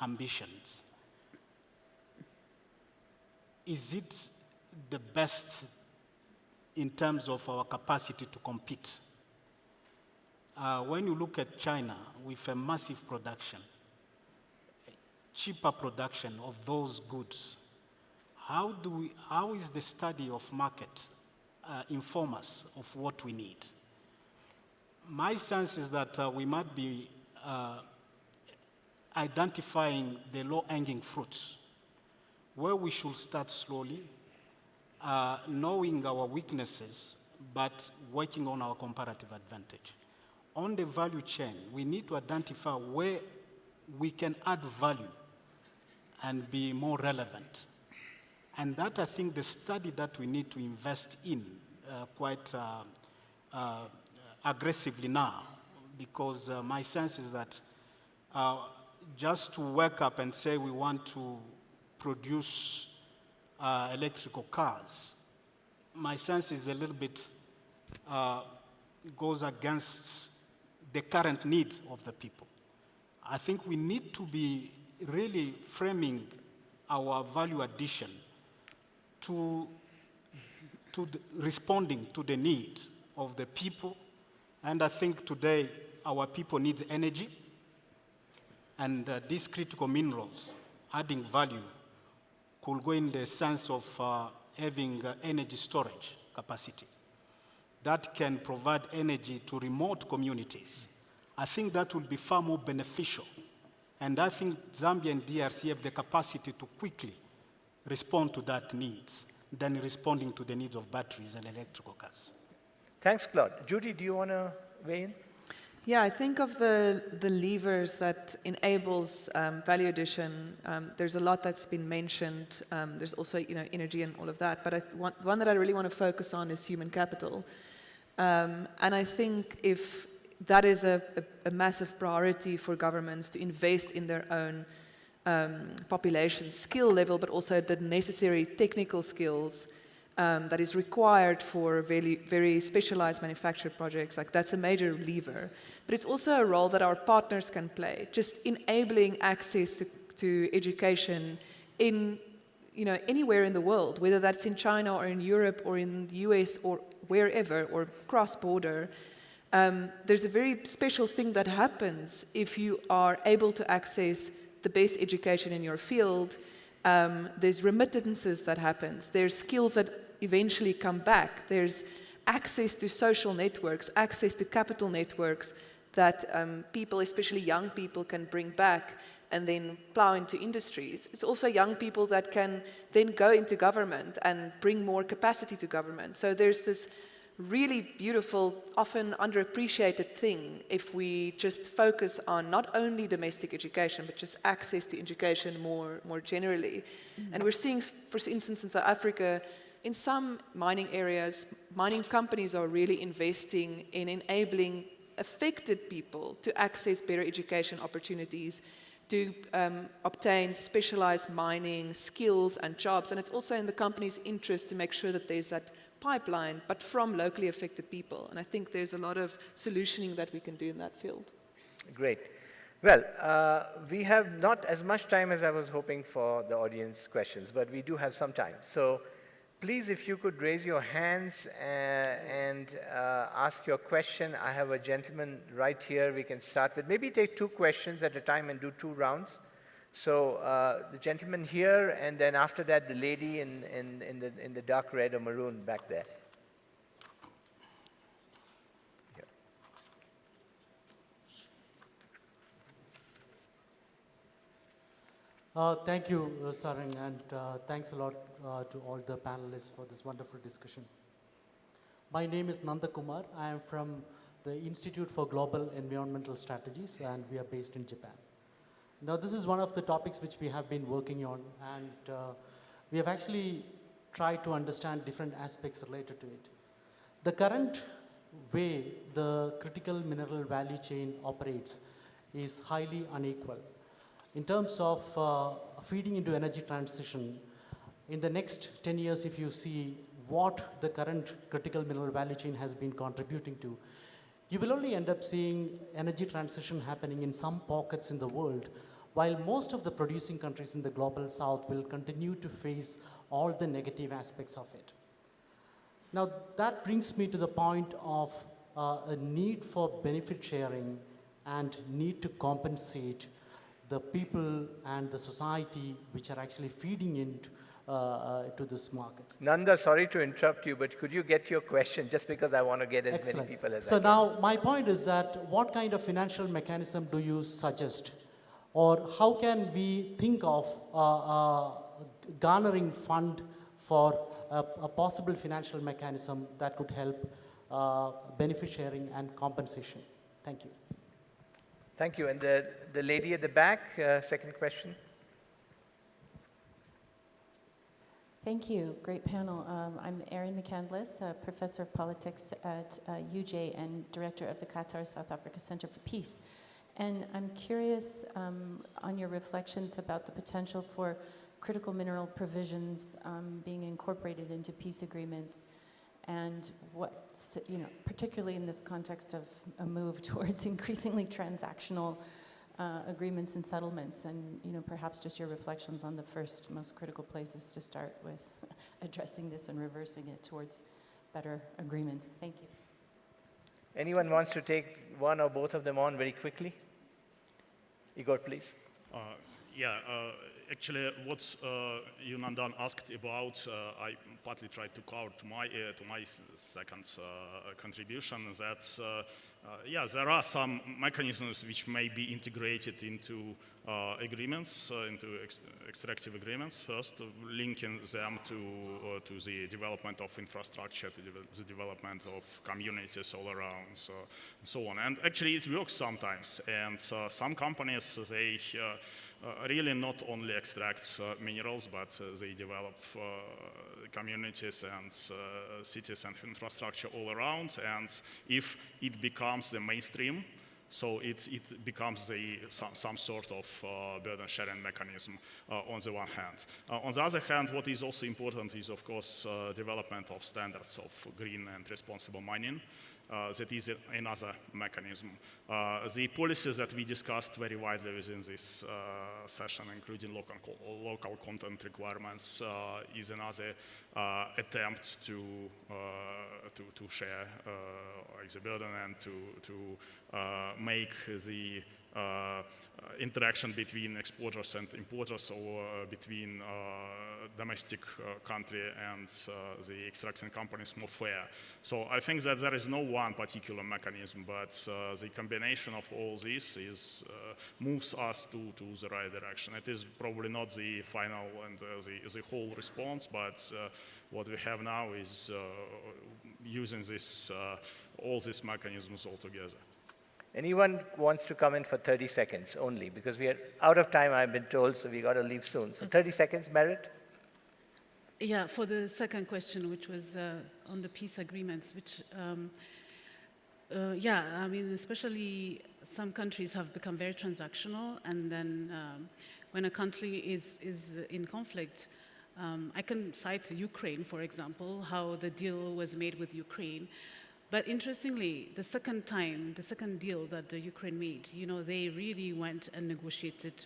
ambitions, is it the best in terms of our capacity to compete? When you look at China with a massive production, cheaper production of those goods, how is the study of market inform us of what we need? My sense is that we might be identifying the low-hanging fruits, where we should start slowly, knowing our weaknesses, but working on our comparative advantage. On the value chain, we need to identify where we can add value and be more relevant. And that, I think, the study that we need to invest in quite aggressively now, because my sense is that just to wake up and say we want to produce electrical cars, my sense is a little bit goes against the current need of the people. I think we need to be really framing our value addition to responding to the need of the people. And I think today our people need energy, and these critical minerals adding value could go in the sense of having energy storage capacity that can provide energy to remote communities. I think that will be far more beneficial. And I think Zambia and DRC have the capacity to quickly respond to that need than responding to the needs of batteries and electrical cars. Thanks, Claude. Judy, do you want to weigh in? Yeah, I think of the levers that enables value addition. There's a lot that's been mentioned. There's also, energy and all of that. But one that I really want to focus on is human capital. And I think if that is a massive priority for governments to invest in their own population skill level, but also the necessary technical skills that is required for very, very specialized manufactured projects. Like, that's a major lever. But it's also a role that our partners can play, just enabling access to education in, anywhere in the world, whether that's in China or in Europe or in the US or wherever, or cross-border. There's a very special thing that happens if you are able to access the best education in your field. There's remittances that happens. There's skills that eventually come back. There's access to social networks, access to capital networks that people, especially young people, can bring back and then plow into industries. It's also young people that can then go into government and bring more capacity to government. So there's this really beautiful, often underappreciated thing if we just focus on not only domestic education, but just access to education more generally. Mm-hmm. And we're seeing, for instance, in South Africa, in some mining areas, mining companies are really investing in enabling affected people to access better education opportunities, to obtain specialized mining skills and jobs. And it's also in the company's interest to make sure that there's that pipeline, but from locally affected people. And I think there's a lot of solutioning that we can do in that field. Great. Well, we have not as much time as I was hoping for the audience questions, but we do have some time. So please, if you could raise your hands and ask your question. I have a gentleman right here we can start with. Maybe take 2 questions at a time and do 2 rounds. So the gentleman here, and then after that, the lady in the dark red or maroon back there. Thank you, Sarang, and thanks a lot to all the panelists for this wonderful discussion. My name is Nanda Kumar. I am from the Institute for Global Environmental Strategies, and we are based in Japan. Now, this is one of the topics which we have been working on, and we have actually tried to understand different aspects related to it. The current way the critical mineral value chain operates is highly unequal. In terms of feeding into energy transition, in the next 10 years, if you see what the current critical mineral value chain has been contributing to, you will only end up seeing energy transition happening in some pockets in the world, while most of the producing countries in the global south will continue to face all the negative aspects of it. Now, that brings me to the point of a need for benefit sharing and need to compensate the people and the society which are actually feeding into to this market. Nanda, sorry to interrupt you, but could you get your question, just because I want to get as Excellent. many people as I So can. now my point is that what kind of financial mechanism do you suggest? Or how can we think of garnering fund for a possible financial mechanism that could help benefit sharing and compensation? Thank you. Thank you. And the lady at the back, second question. Thank you. Great panel. I'm Erin McCandless, a professor of politics at UJ and director of the Qatar South Africa Center for Peace. And I'm curious on your reflections about the potential for critical mineral provisions being incorporated into peace agreements, and what, particularly in this context of a move towards increasingly transactional agreements and settlements, and perhaps just your reflections on the first most critical places to start with addressing this and reversing it towards better agreements. Thank you. Anyone wants to take one or both of them on very quickly? Igor, please. Actually, what you, Nandan, asked about, I partly tried to cover to my second contribution, that there are some mechanisms which may be integrated into agreements, into extractive agreements. First, linking them to the development of infrastructure, to the development of communities all around, and so on. And actually, it works sometimes. And some companies, they really not only extract minerals, but they develop communities and cities and infrastructure all around. And if it becomes the mainstream, so it becomes some sort of burden sharing mechanism on the one hand. On the other hand, what is also important is, of course, development of standards of green and responsible mining. That is another mechanism. The policies that we discussed very widely within this session, including local content requirements, is another attempt to share the burden and to make the interaction between exporters and importers, or between domestic country and the extracting companies more fair. So I think that there is no one particular mechanism, but the combination of all this moves us to the right direction. It is probably not the final and the whole response, but what we have now is using all these mechanisms all together. Anyone wants to come in for 30 seconds only, because we are out of time, I've been told, so we got to leave soon. So 30 seconds, Merit? Yeah, for the second question, which was on the peace agreements, which, I mean, especially some countries have become very transactional, and then when a country is in conflict, I can cite Ukraine, for example, how the deal was made with Ukraine. But interestingly, the second deal that the Ukraine made, they really went and negotiated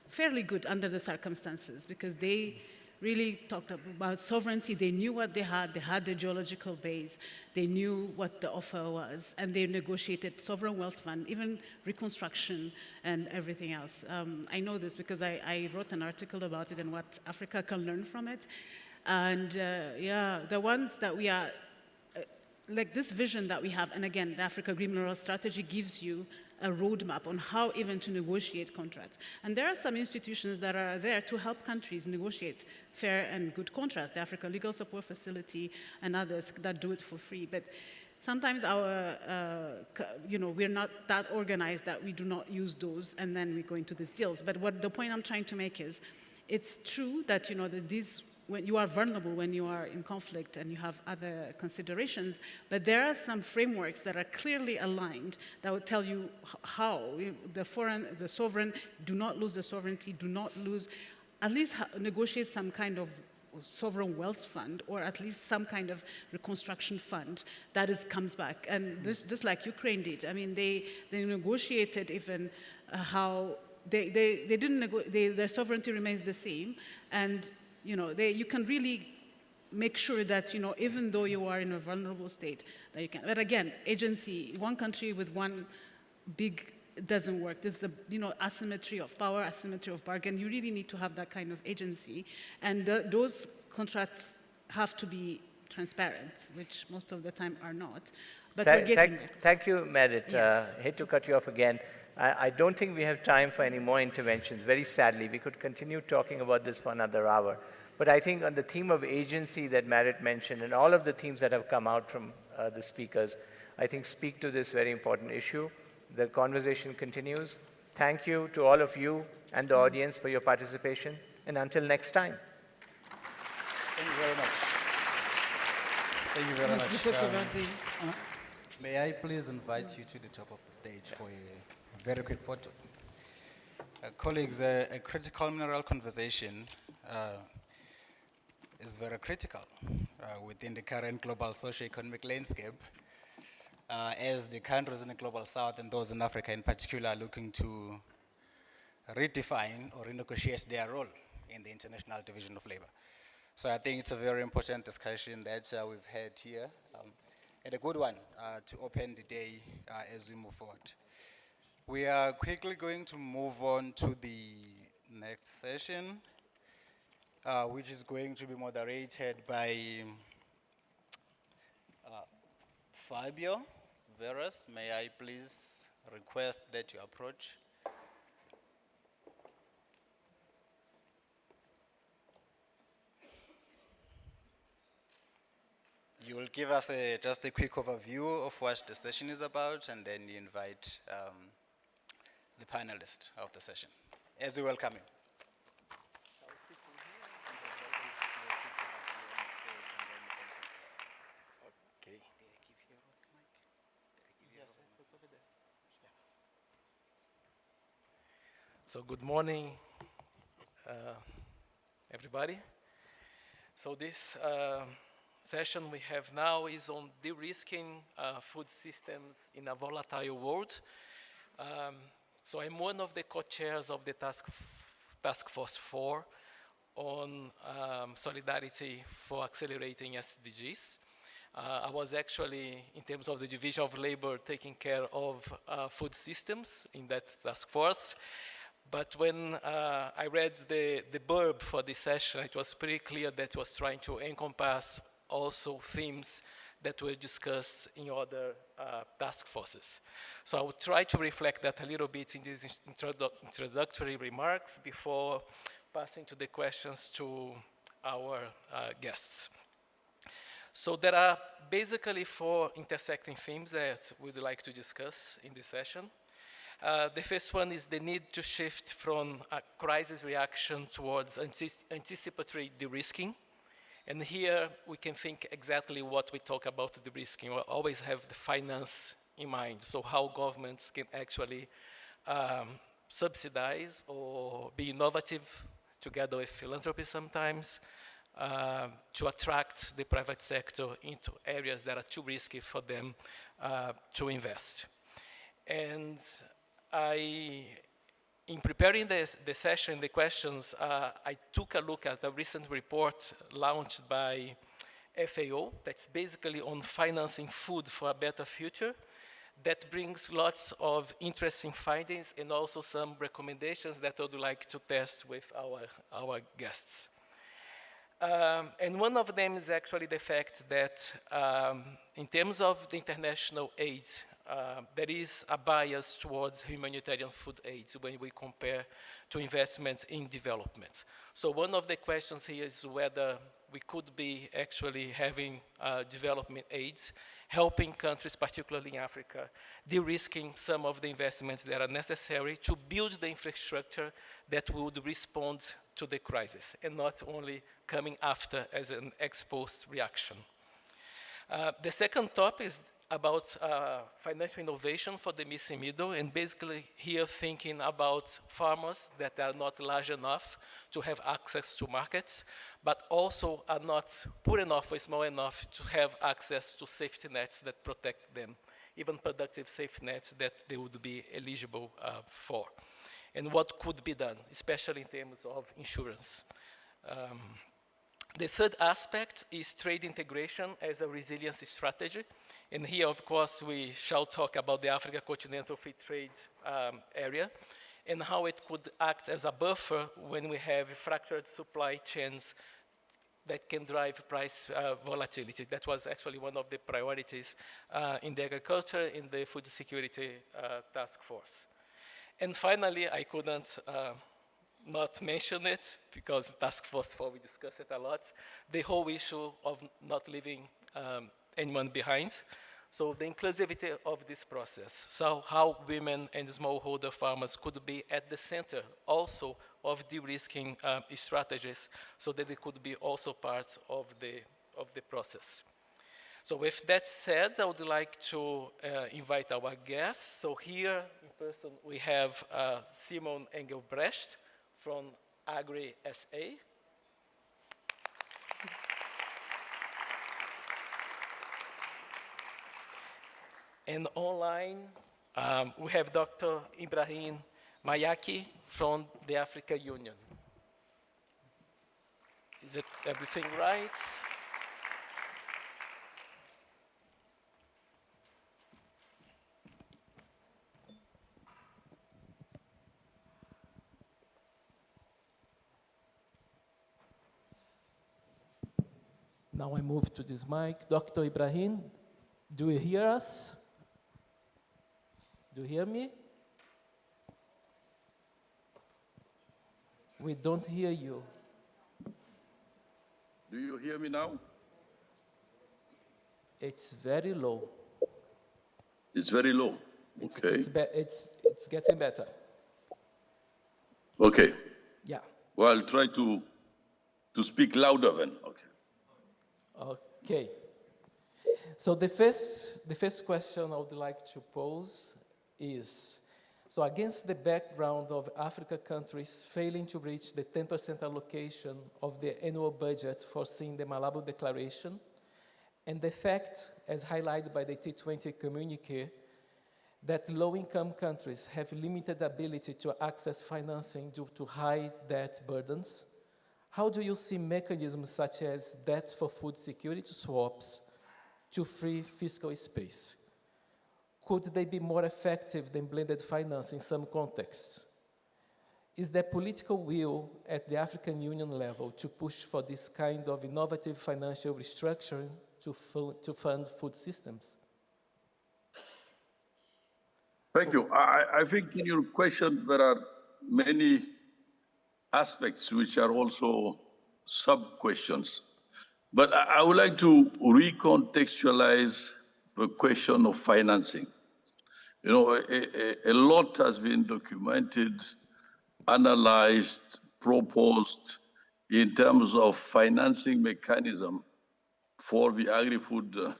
fairly good under the circumstances, because they really talked about sovereignty. They knew what they had the geological base, they knew what the offer was, and they negotiated sovereign wealth fund, even reconstruction and everything else. I know this because I wrote an article about it and what Africa can learn from it. And the ones that we are, like this vision that we have, and again, the Africa Green Mineral Strategy gives you a roadmap on how even to negotiate contracts. And there are some institutions that are there to help countries negotiate fair and good contracts, the Africa Legal Support Facility and others that do it for free. But sometimes we're not that organized that we do not use those, and then we go into these deals. But the point I'm trying to make is, it's true that, when you are vulnerable when you are in conflict and you have other considerations, but there are some frameworks that are clearly aligned that will tell you how the sovereign do not lose the sovereignty, do not lose, at least negotiate some kind of sovereign wealth fund, or at least some kind of reconstruction fund that comes back. And just like Ukraine did, I mean, they negotiated even how they didn't their sovereignty remains the same, and you can really make sure that, even though you are in a vulnerable state, that you can. But again, agency, one country with one big doesn't work. There's the, asymmetry of power, asymmetry of bargain. You really need to have that kind of agency. And those contracts have to be transparent, which most of the time are not. But we're getting there. Thank you, Merit. Yes. Hate to cut you off again. I don't think we have time for any more interventions, very sadly. We could continue talking about this for another hour. But I think on the theme of agency that Merit mentioned, and all of the themes that have come out from the speakers, I think speak to this very important issue. The conversation continues. Thank you to all of you and the audience for your participation. And until next time. Thank you very much. Thank you very much. May I please invite you to the top of the stage for a very quick photo. Colleagues, a critical mineral conversation is very critical within the current global socio-economic landscape, as the countries in the global south and those in Africa in particular are looking to redefine or renegotiate their role in the international division of labor. So I think it's a very important discussion that we've had here, and a good one to open the day as we move forward. We are quickly going to move on to the next session, which is going to be moderated by Fabio Veras. May I please request that you approach? You will give us just a quick overview of what the session is about, and then you invite the panelists of the session as we welcome you. Okay. So good morning, everybody. So this session we have now is on de-risking food systems in a volatile world. So I'm one of the co-chairs of the Task Force 4 on solidarity for accelerating SDGs. I was actually, in terms of the division of labor, taking care of food systems in that task force. But when I read the blurb for this session, it was pretty clear that it was trying to encompass also themes that were discussed in other task forces. So I will try to reflect that a little bit in these introductory remarks before passing to the questions to our guests. So there are basically 4 intersecting themes that we'd like to discuss in this session. The first one is the need to shift from a crisis reaction towards anticipatory de-risking. And here we can think exactly what we talk about de-risking. We always have the finance in mind, so how governments can actually subsidize or be innovative together with philanthropy sometimes to attract the private sector into areas that are too risky for them to invest. And in preparing the session, the questions, I took a look at a recent report launched by FAO that's basically on financing food for a better future. That brings lots of interesting findings and also some recommendations that I would like to test with our guests. And one of them is actually the fact that in terms of the international aid, there is a bias towards humanitarian food aid when we compare to investments in development. So one of the questions here is whether we could be actually having development aids, helping countries, particularly in Africa, de-risking some of the investments that are necessary to build the infrastructure that would respond to the crisis, and not only coming after as an ex-post reaction. The second topic is about financial innovation for the missing middle, and basically here thinking about farmers that are not large enough to have access to markets, but also are not poor enough or small enough to have access to safety nets that protect them, even productive safety nets that they would be eligible for. And what could be done, especially in terms of insurance. The third aspect is trade integration as a resilience strategy. And here, of course, we shall talk about the Africa Continental Free Trade area and how it could act as a buffer when we have fractured supply chains that can drive price volatility. That was actually one of the priorities in the agriculture, in the food security task force. And finally, I couldn't not mention it, because Task Force 4, we discussed it a lot, the whole issue of not leaving anyone behind. So the inclusivity of this process, so how women and smallholder farmers could be at the center also of de-risking strategies so that they could be also part of the process. So with that said, I would like to invite our guests. So here in person we have Simon Engelbrecht from Agri SA. And online, we have Dr. Ibrahim Mayaki from the Africa Union. Is it everything right? Now I move to this mic. Dr. Ibrahim, do you hear us? Do you hear me? We don't hear you. Do you hear me now? It's very low. It's very low. Okay. It's getting better. Okay. Yeah. Well, I'll try to speak louder then. Okay. Okay. So the first question I would like to pose is, so against the background of African countries failing to reach the 10% allocation of their annual budget foreseen in the Malabo Declaration, and the fact, as highlighted by the T20 communique, that low-income countries have limited ability to access financing due to high debt burdens, how do you see mechanisms such as debt for food security swaps to free fiscal space? Could they be more effective than blended finance in some contexts? Is there political will at the African Union level to push for this kind of innovative financial restructuring to fund food systems? Thank you. I think in your question there are many aspects which are also sub-questions. But I would like to recontextualize the question of financing. You know, a lot has been documented, analyzed, proposed in terms of financing mechanism for the agri-food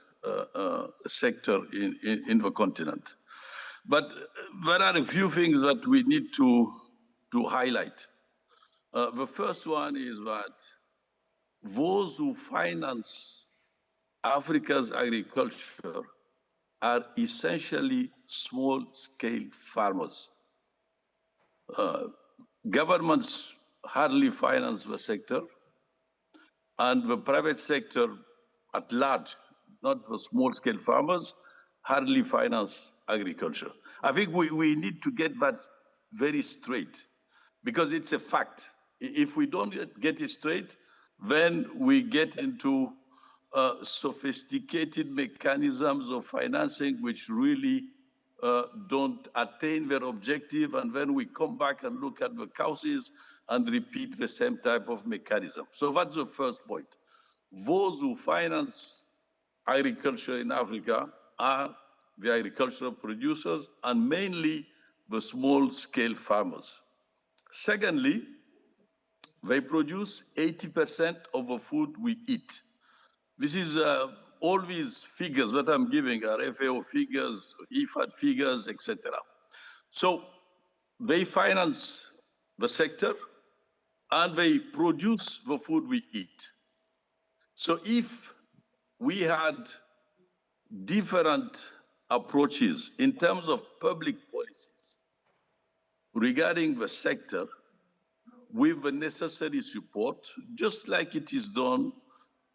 sector in the continent. But there are a few things that we need to highlight. The first one is that those who finance Africa's agriculture are essentially small-scale farmers. Governments hardly finance the sector, and the private sector at large, not the small-scale farmers, hardly finance agriculture. I think we need to get that very straight, because it's a fact. If we don't get it straight, then we get into sophisticated mechanisms of financing which really don't attain their objective, and then we come back and look at the causes and repeat the same type of mechanism. So that's the first point. Those who finance agriculture in Africa are the agricultural producers and mainly the small-scale farmers. Secondly, they produce 80% of the food we eat. This is all these figures that I'm giving are FAO figures, IFAD figures, etc. So they finance the sector and they produce the food we eat. So if we had different approaches in terms of public policies regarding the sector with the necessary support, just like it is done,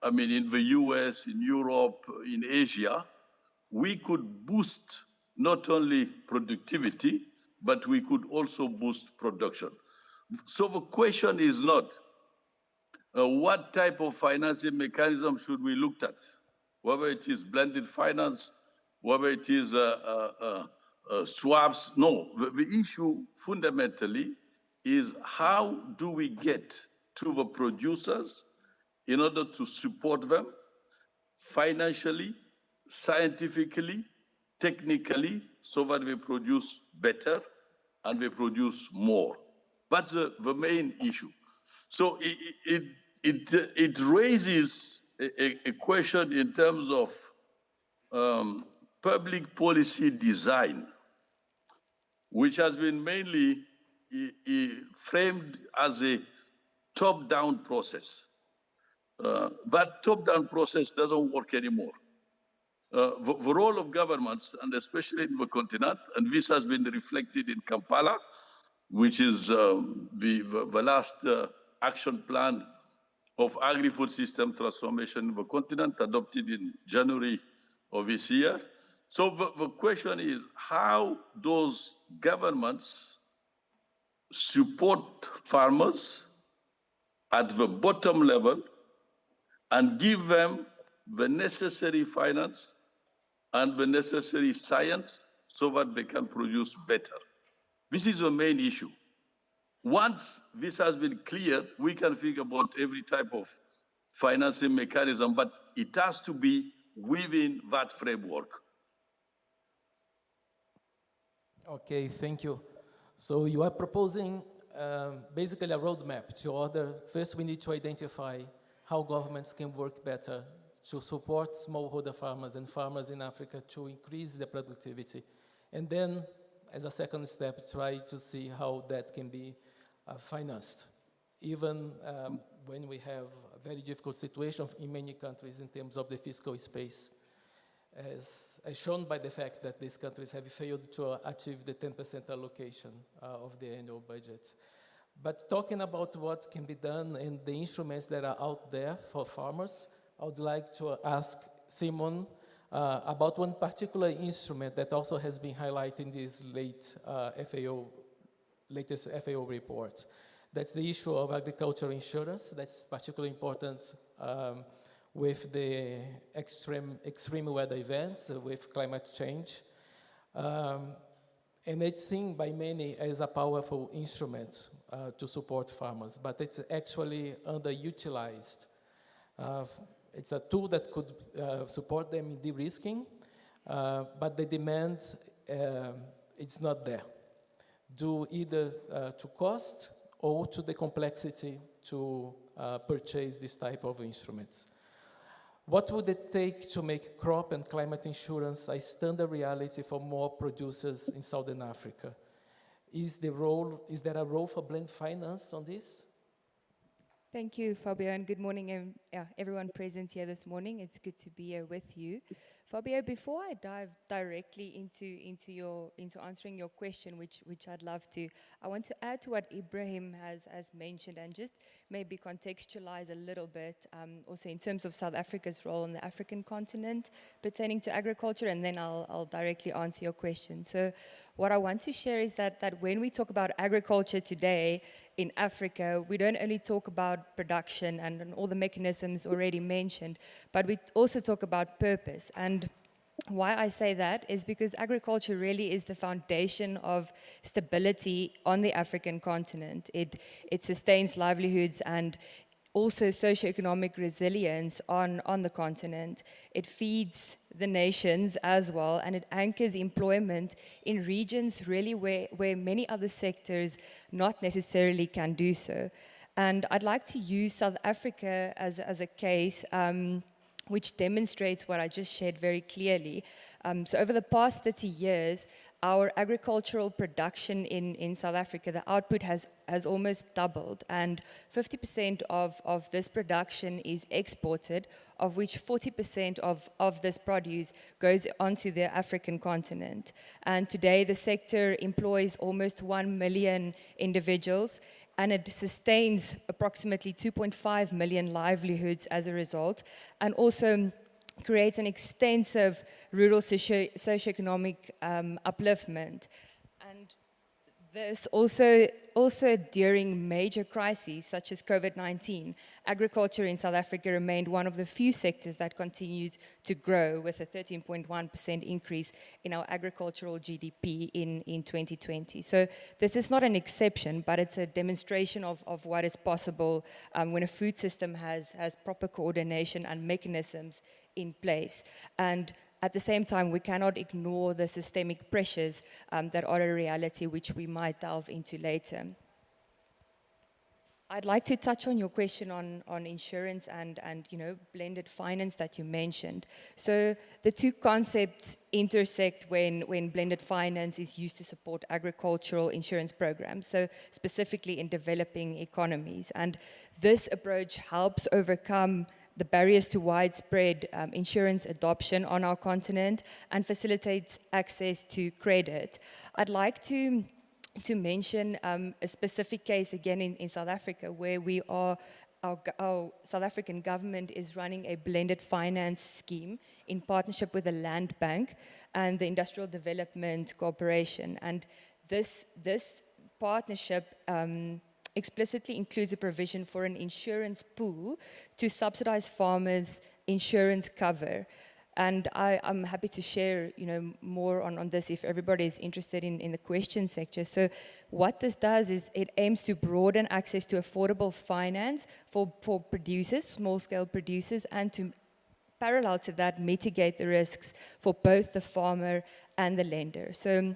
I mean, in the US, in Europe, in Asia, we could boost not only productivity, but we could also boost production. So the question is not what type of financing mechanism should we look at, whether it is blended finance, whether it is swaps. No, the issue fundamentally is how do we get to the producers in order to support them financially, scientifically, technically, so that we produce better and we produce more. That's the main issue. So it raises a question in terms of public policy design, which has been mainly framed as a top-down process. But top-down process doesn't work anymore. The role of governments, and especially in the continent, and this has been reflected in Kampala, which is the last action plan of agri-food system transformation in the continent, adopted in January of this year. So the question is, how those governments support farmers at the bottom level and give them the necessary finance and the necessary science so that they can produce better. This is the main issue. Once this has been cleared, we can think about every type of financing mechanism, but it has to be within that framework. Okay, thank you. So you are proposing basically a roadmap to order. First, we need to identify how governments can work better to support smallholder farmers and farmers in Africa to increase their productivity. And then, as a second step, try to see how that can be financed, even when we have a very difficult situation in many countries in terms of the fiscal space, as shown by the fact that these countries have failed to achieve the 10% allocation of the annual budget. But talking about what can be done and the instruments that are out there for farmers, I would like to ask Simon about one particular instrument that also has been highlighted in this latest FAO report. That's the issue of agricultural insurance. That's particularly important with the extreme weather events, with climate change. And it's seen by many as a powerful instrument to support farmers, but it's actually underutilized. It's a tool that could support them in de-risking, but the demand, it's not there, due either to cost or to the complexity to purchase this type of instruments. What would it take to make crop and climate insurance a standard reality for more producers in Southern Africa? Is there a role for blend finance on this? Thank you, Fabio, and good morning, everyone present here this morning. It's good to be here with you. Fabio, before I dive directly into answering your question, which I'd love to, I want to add to what Ibrahim has mentioned and just maybe contextualize a little bit, also in terms of South Africa's role on the African continent pertaining to agriculture, and then I'll directly answer your question. So what I want to share is that when we talk about agriculture today in Africa, we don't only talk about production and all the mechanisms already mentioned, but we also talk about purpose. And why I say that is because agriculture really is the foundation of stability on the African continent. It sustains livelihoods and also socioeconomic resilience on the continent. It feeds the nations as well, and it anchors employment in regions really where many other sectors not necessarily can do so. And I'd like to use South Africa as a case which demonstrates what I just shared very clearly. So over the past 30 years, our agricultural production in South Africa, the output has almost doubled, and 50% of this production is exported, of which 40% of this produce goes onto the African continent. And today the sector employs almost 1 million individuals, and it sustains approximately 2.5 million livelihoods as a result, and also creates an extensive rural socioeconomic upliftment. And this also during major crises such as COVID-19, agriculture in South Africa remained one of the few sectors that continued to grow, with a 13.1% increase in our agricultural GDP in 2020. So this is not an exception, but it's a demonstration of what is possible when a food system has proper coordination and mechanisms in place. And at the same time, we cannot ignore the systemic pressures that are a reality, which we might delve into later. I'd like to touch on your question on insurance and blended finance that you mentioned. So the two concepts intersect when blended finance is used to support agricultural insurance programs, so specifically in developing economies. And this approach helps overcome the barriers to widespread insurance adoption on our continent and facilitates access to credit. I'd like to mention a specific case again in South Africa where our South African government is running a blended finance scheme in partnership with the Land Bank and the Industrial Development Corporation. And this partnership explicitly includes a provision for an insurance pool to subsidize farmers' insurance cover. And I'm happy to share, more on this if everybody is interested in the question section. So what this does is it aims to broaden access to affordable finance for producers, small-scale producers, and to, parallel to that, mitigate the risks for both the farmer and the lender. So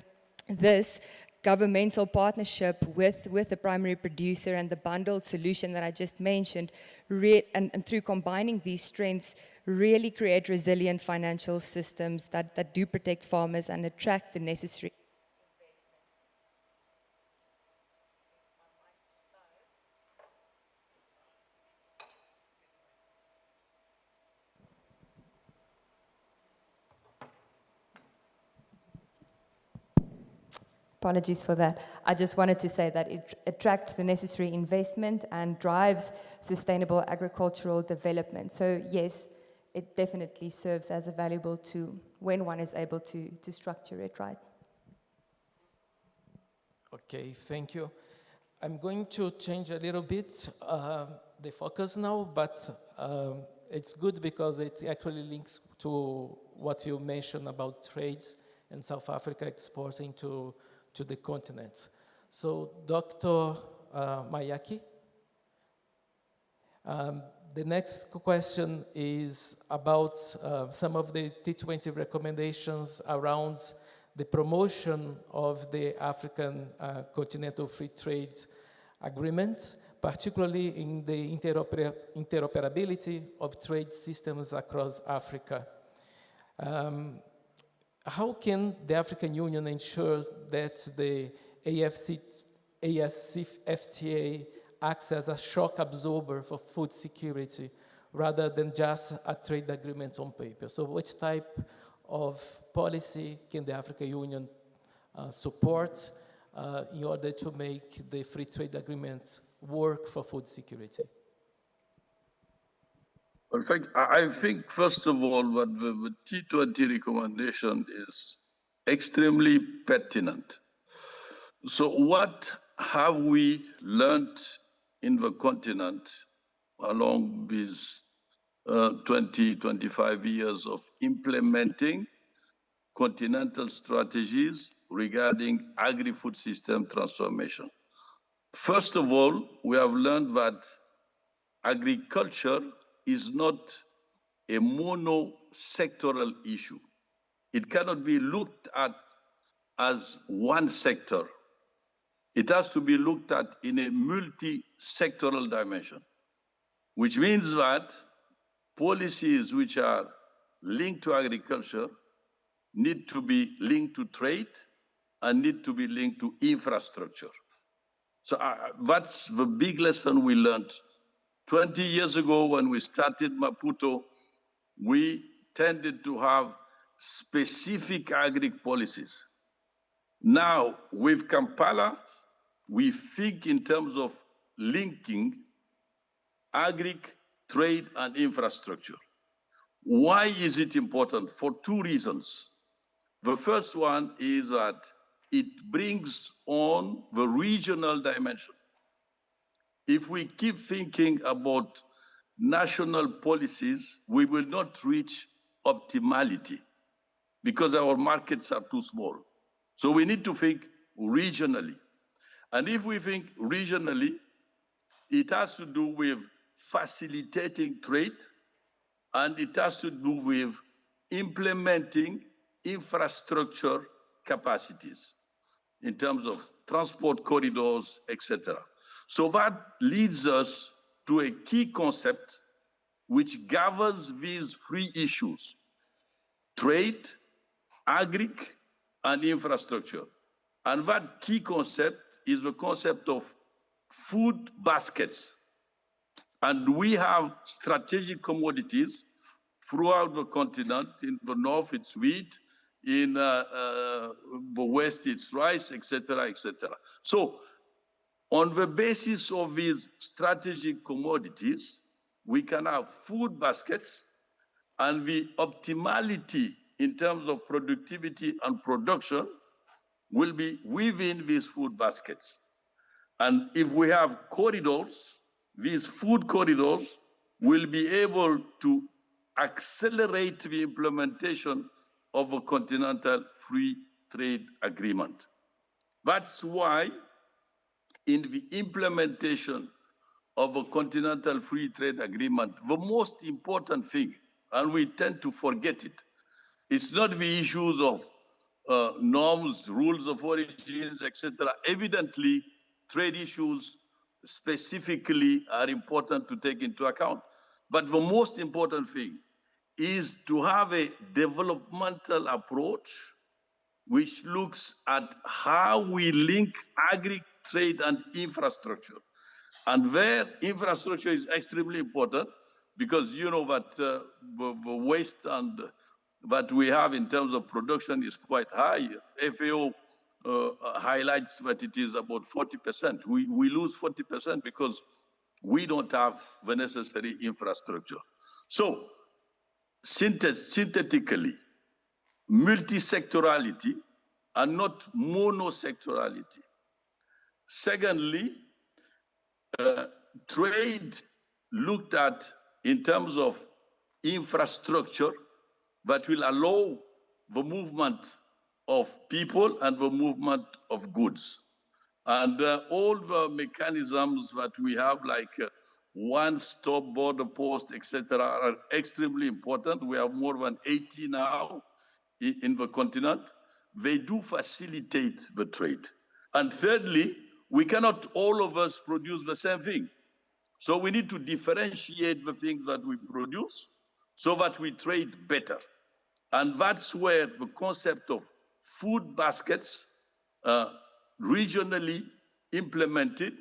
this governmental partnership with the primary producer and the bundled solution that I just mentioned, and through combining these strengths, really create resilient financial systems that do protect farmers and attract the necessary. Apologies for that. I just wanted to say that it attracts the necessary investment and drives sustainable agricultural development. So yes, it definitely serves as a valuable tool when one is able to structure it right. Okay, thank you. I'm going to change a little bit the focus now, but it's good because it actually links to what you mentioned about trades and South Africa exporting to the continent. So, Dr. Mayaki, the next question is about some of the T20 recommendations around the promotion of the African Continental Free Trade Agreement, particularly in the interoperability of trade systems across Africa. How can the African Union ensure that the AFCFTA acts as a shock absorber for food security rather than just a trade agreement on paper? So which type of policy can the African Union support in order to make the free trade agreement work for food security? In fact, I think, first of all, what the T20 recommendation is extremely pertinent. So what have we learned in the continent along these 20, 25 years of implementing continental strategies regarding agri-food system transformation? First of all, we have learned that agriculture is not a mono-sectoral issue. It cannot be looked at as one sector. It has to be looked at in a multi-sectoral dimension, which means that policies which are linked to agriculture need to be linked to trade and need to be linked to infrastructure. So that's the big lesson we learned. 20 years ago, when we started Maputo, we tended to have specific agri policies. Now, with Kampala, we think in terms of linking agri, trade, and infrastructure. Why is it important? For two reasons. The first one is that it brings on the regional dimension. If we keep thinking about national policies, we will not reach optimality because our markets are too small. So we need to think regionally. And if we think regionally, it has to do with facilitating trade, and it has to do with implementing infrastructure capacities in terms of transport corridors, etc. So that leads us to a key concept which governs these three issues: trade, agric, and infrastructure. And that key concept is the concept of food baskets. And we have strategic commodities throughout the continent. In the north, it's wheat. In the west, it's rice, etc., etc. So on the basis of these strategic commodities, we can have food baskets, and the optimality in terms of productivity and production will be within these food baskets. And if we have corridors, these food corridors will be able to accelerate the implementation of a continental free trade agreement. That's why in the implementation of a continental free trade agreement, the most important thing, and we tend to forget it, it's not the issues of norms, rules of origins, etc. Evidently, trade issues specifically are important to take into account. But the most important thing is to have a developmental approach which looks at how we link agri trade and infrastructure. And there, infrastructure is extremely important because you know that the waste and that we have in terms of production is quite high. FAO highlights that it is about 40%. We lose 40% because we don't have the necessary infrastructure. So, synthetically, multi-sectorality and not monosectorality. Secondly, trade looked at in terms of infrastructure that will allow the movement of people and the movement of goods. And all the mechanisms that we have, like one-stop border post, etc., are extremely important. We have more than 80 now in the continent. They do facilitate the trade. And thirdly, we cannot all of us produce the same thing. So we need to differentiate the things that we produce so that we trade better. And that's where the concept of food baskets regionally implemented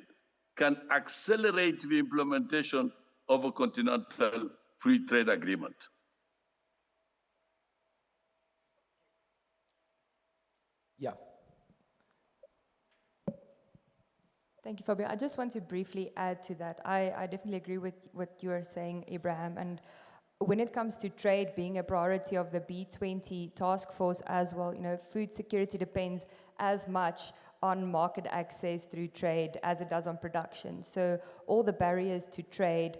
can accelerate the implementation of a continental free trade agreement. Yeah. Thank you, Fabio. I just want to briefly add to that. I definitely agree with what you are saying, Ibrahim. And when it comes to trade being a priority of the B20 task force as well, you know, food security depends as much on market access through trade as it does on production. So all the barriers to trade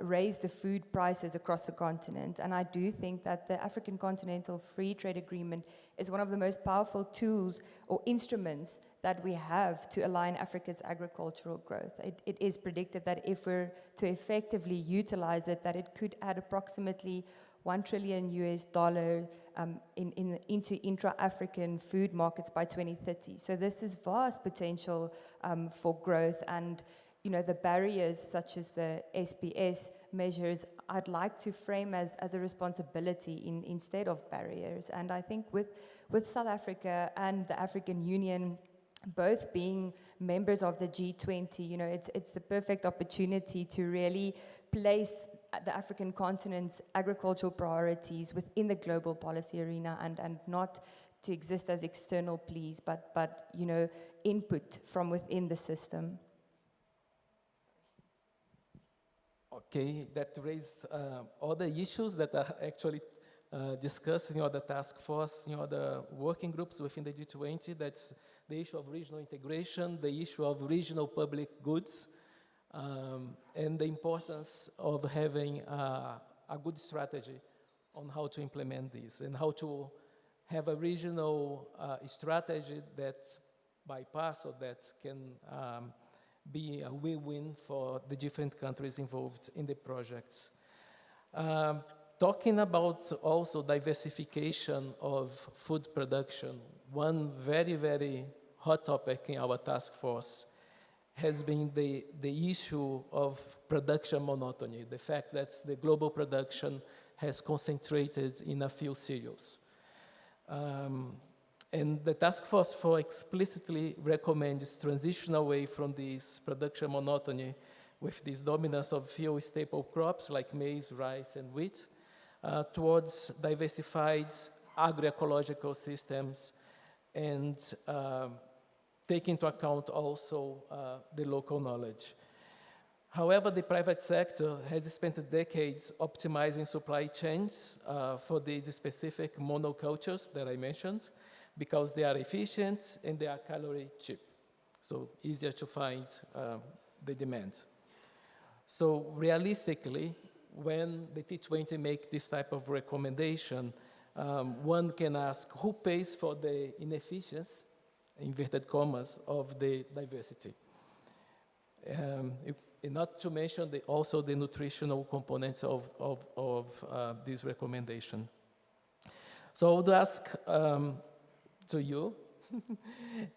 raise the food prices across the continent. And I do think that the African Continental Free Trade Agreement is one of the most powerful tools or instruments that we have to align Africa's agricultural growth. It is predicted that if we're to effectively utilize it, that it could add approximately $1 trillion into intra-African food markets by 2030. So this is vast potential for growth, and you know, the barriers such as the SPS measures, I'd like to frame as a responsibility instead of barriers. And I think with South Africa and the African Union both being members of the G20, you know, it's the perfect opportunity to really place the African continent's agricultural priorities within the global policy arena and not to exist as external pleas, but you know, input from within the system. Okay, that raised other issues that are actually discussed in other task force, in other working groups within the G20. That's the issue of regional integration, the issue of regional public goods, and the importance of having a good strategy on how to implement this and how to have a regional strategy that bypass or that can be a win-win for the different countries involved in the projects. Talking about also diversification of food production, one very, very hot topic in our task force has been the issue of production monotony, the fact that the global production has concentrated in a few cereals. And the task force explicitly recommends transition away from this production monotony with this dominance of few staple crops like maize, rice, and wheat towards diversified agroecological systems and take into account also the local knowledge. However, the private sector has spent decades optimizing supply chains for these specific monocultures that I mentioned because they are efficient and they are calorie cheap, so easier to find the demand. So realistically, when the T20 make this type of recommendation, one can ask who pays for the inefficiency, inverted commas, of the diversity. And not to mention also the nutritional components of this recommendation. So I would ask to you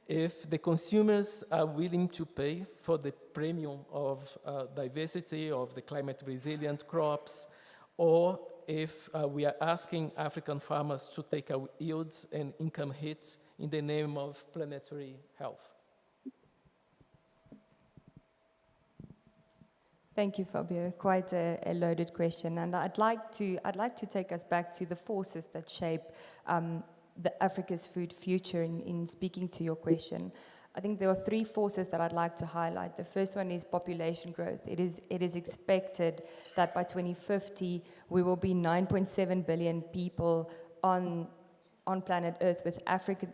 if the consumers are willing to pay for the premium of diversity of the climate resilient crops, or if we are asking African farmers to take yields and income hits in the name of planetary health. Thank you, Fabio. Quite a loaded question, and I'd like to take us back to the forces that shape the Africa's food future in speaking to your question. I think there are three forces that I'd like to highlight. The first one is population growth. It is expected that by 2050 we will be 9.7 billion people on planet Earth, with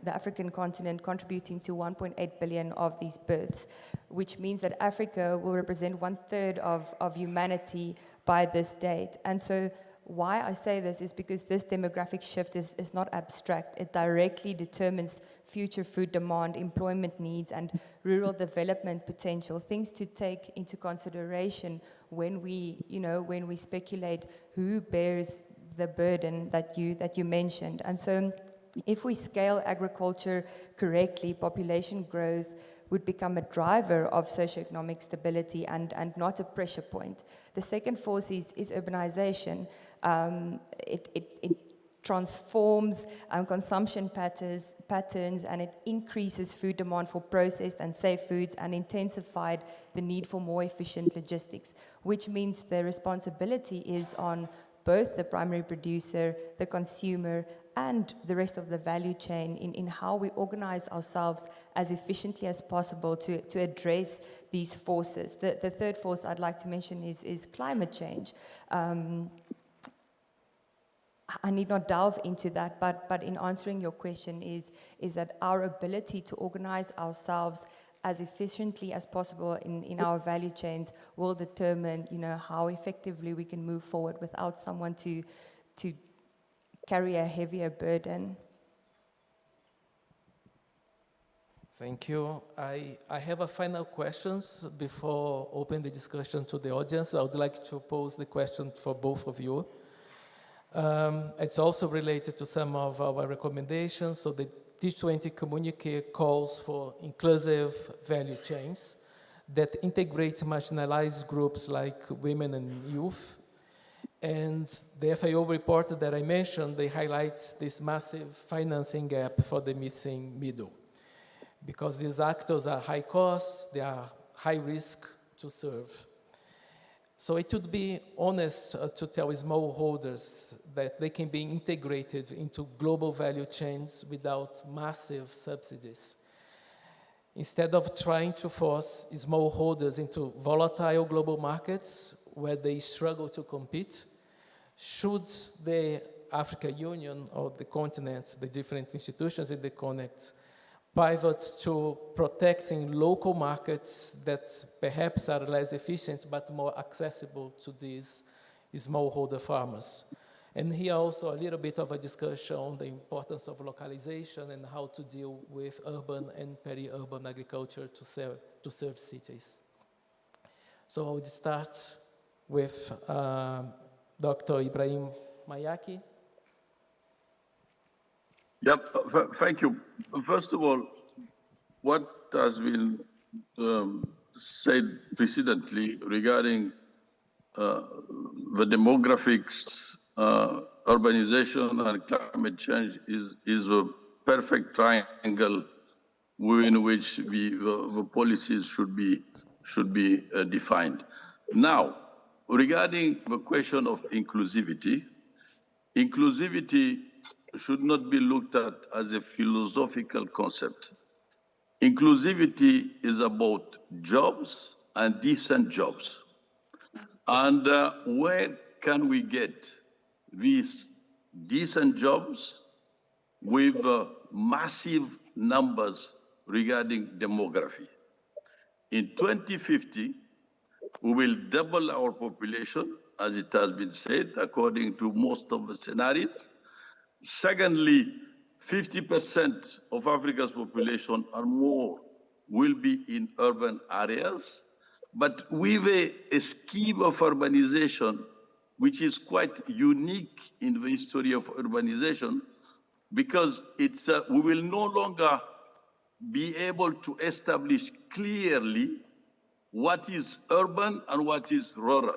the African continent contributing to 1.8 billion of these births, which means that Africa will represent 1/3 of humanity by this date. And so why I say this is because this demographic shift is not abstract. It directly determines future food demand, employment needs, and rural development potential, things to take into consideration when we speculate who bears the burden that you mentioned. And so if we scale agriculture correctly, population growth would become a driver of socioeconomic stability and not a pressure point. The second force is urbanization. It transforms consumption patterns, and it increases food demand for processed and safe foods and intensified the need for more efficient logistics, which means the responsibility is on both the primary producer, the consumer, and the rest of the value chain in how we organize ourselves as efficiently as possible to address these forces. The third force I'd like to mention is climate change. I need not delve into that, but in answering your question is that our ability to organize ourselves as efficiently as possible in our value chains will determine, how effectively we can move forward without someone to carry a heavier burden. Thank you. I have a final questions before opening the discussion to the audience. I would like to pose the question for both of you. It's also related to some of our recommendations. So the T20 communique calls for inclusive value chains that integrate marginalized groups like women and youth. And the FAO report that I mentioned, they highlight this massive financing gap for the missing middle, because these actors are high cost, they are high risk to serve. So it would be honest to tell smallholders that they can be integrated into global value chains without massive subsidies. Instead of trying to force smallholders into volatile global markets where they struggle to compete, should the African Union or the continent, the different institutions in the continent, pivot to protecting local markets that perhaps are less efficient but more accessible to these smallholder farmers. And here also a little bit of a discussion on the importance of localization and how to deal with urban and peri-urban agriculture to serve cities. So I would start with Dr. Ibrahim Mayaki. Yep, thank you. First of all, what has been said precedently regarding the demographics, urbanization, and climate change is a perfect triangle within which the policies should be defined. Now, regarding the question of inclusivity, inclusivity should not be looked at as a philosophical concept. Inclusivity is about jobs and decent jobs. And where can we get these decent jobs with massive numbers regarding demography? In 2050, we will double our population, as it has been said, according to most of the scenarios. Secondly, 50% of Africa's population or more will be in urban areas, but with a scheme of urbanization which is quite unique in the history of urbanization, because we will no longer be able to establish clearly what is urban and what is rural,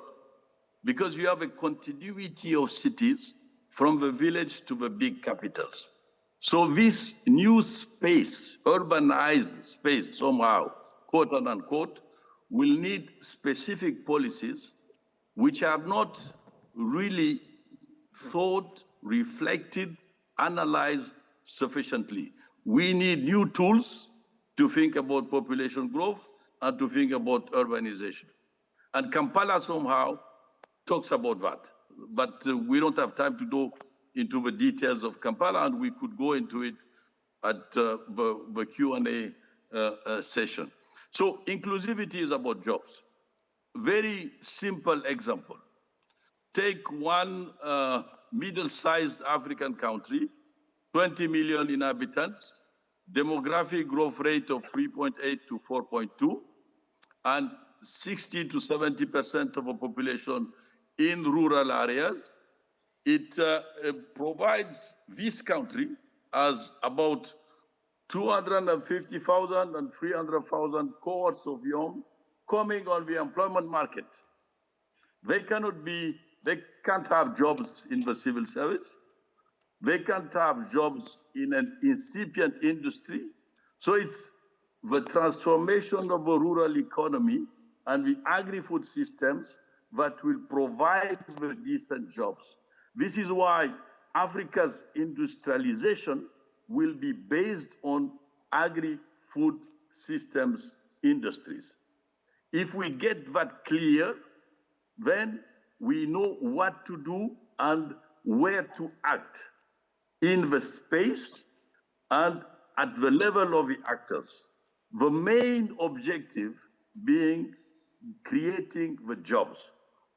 because you have a continuity of cities from the village to the big capitals. So this new space, urbanized space somehow, quote unquote, will need specific policies which are not really thought, reflected, analyzed sufficiently. We need new tools to think about population growth and to think about urbanization. And Kampala somehow talks about that. But we don't have time to go into the details of Kampala, and we could go into it at the Q&A session. So inclusivity is about jobs. Very simple example. Take one middle-sized African country, 20 million inhabitants, demographic growth rate of 3.8 to 4.2, and 60 to 70% of the population in rural areas. It provides this country as about 250,000 and 300,000 cohorts of young coming on the employment market. They can't have jobs in the civil service. They can't have jobs in an incipient industry. So it's the transformation of the rural economy and the agri-food systems that will provide the decent jobs. This is why Africa's industrialization will be based on agri-food systems industries. If we get that clear, then we know what to do and where to act in the space and at the level of the actors. The main objective being creating the jobs.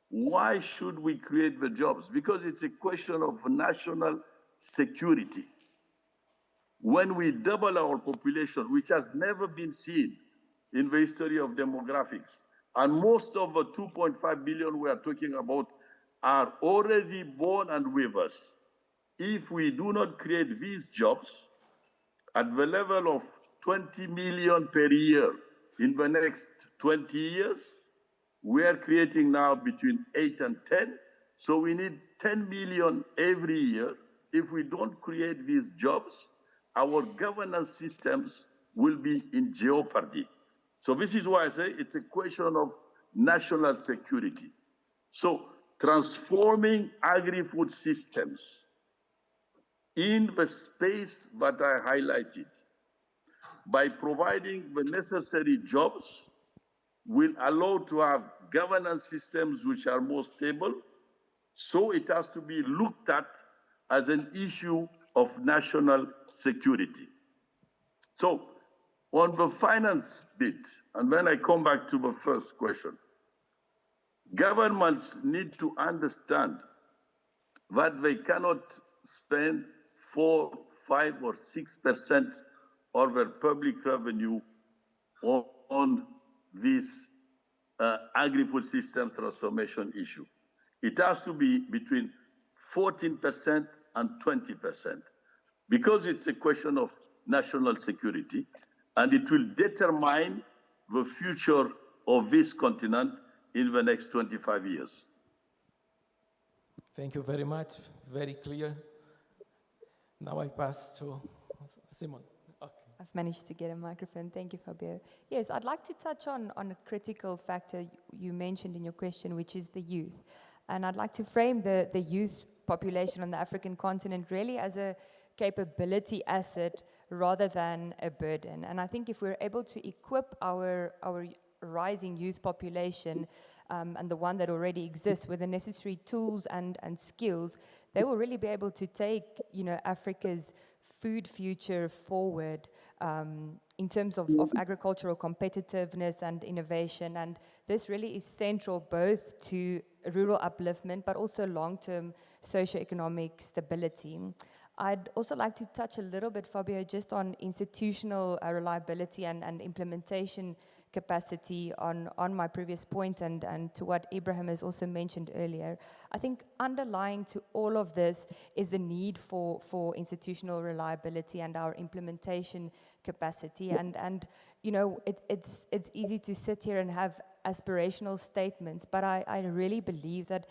Why should we create the jobs? Because it's a question of national security. When we double our population, which has never been seen in the history of demographics, and most of the 2.5 billion we are talking about are already born and with us. If we do not create these jobs at the level of 20 million per year in the next 20 years, we are creating now between 8 and 10. So we need 10 million every year. If we don't create these jobs, our governance systems will be in jeopardy. So this is why I say it's a question of national security. So transforming agri-food systems in the space that I highlighted by providing the necessary jobs will allow to have governance systems which are more stable. So it has to be looked at as an issue of national security. So on the finance bit, and then I come back to the first question, governments need to understand that they cannot spend 4, 5, or 6% of their public revenue on this agri-food system transformation issue. It has to be between 14%, and 20%, because it's a question of national security, and it will determine the future of this continent in the next 25 years. Thank you very much. Very clear. Now I pass to Simon. Okay. I've managed to get a microphone. Thank you, Fabio. Yes, I'd like to touch on a critical factor you mentioned in your question, which is the youth. And I'd like to frame the youth population on the African continent really as a capability asset rather than a burden. And I think if we're able to equip our rising youth population and the one that already exists with the necessary tools and skills, they will really be able to take, Africa's food future forward in terms of agricultural competitiveness and innovation. And this really is central both to rural upliftment, but also long-term socioeconomic stability. I'd also like to touch a little bit, Fabio, just on institutional reliability and implementation capacity on my previous point and to what Ibrahim has also mentioned earlier. I think underlying to all of this is the need for institutional reliability and our implementation capacity. And it's easy to sit here and have aspirational statements, but I really believe that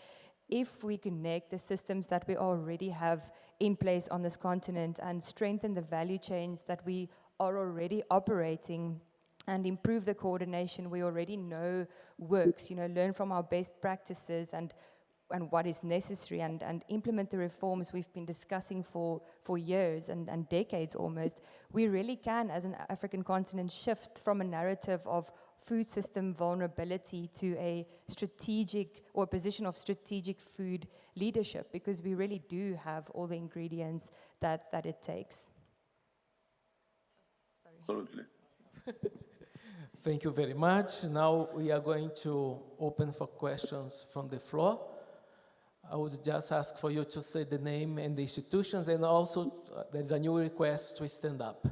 if we connect the systems that we already have in place on this continent and strengthen the value chains that we are already operating and improve the coordination we already know works, learn from our best practices and what is necessary and implement the reforms we've been discussing for years and decades almost, we really can, as an African continent, shift from a narrative of food system vulnerability to a strategic or position of strategic food leadership, because we really do have all the ingredients that it takes. Absolutely. Thank you very much. Now we are going to open for questions from the floor. I would just ask for you to say the name and the institutions, and also there's a new request to stand up.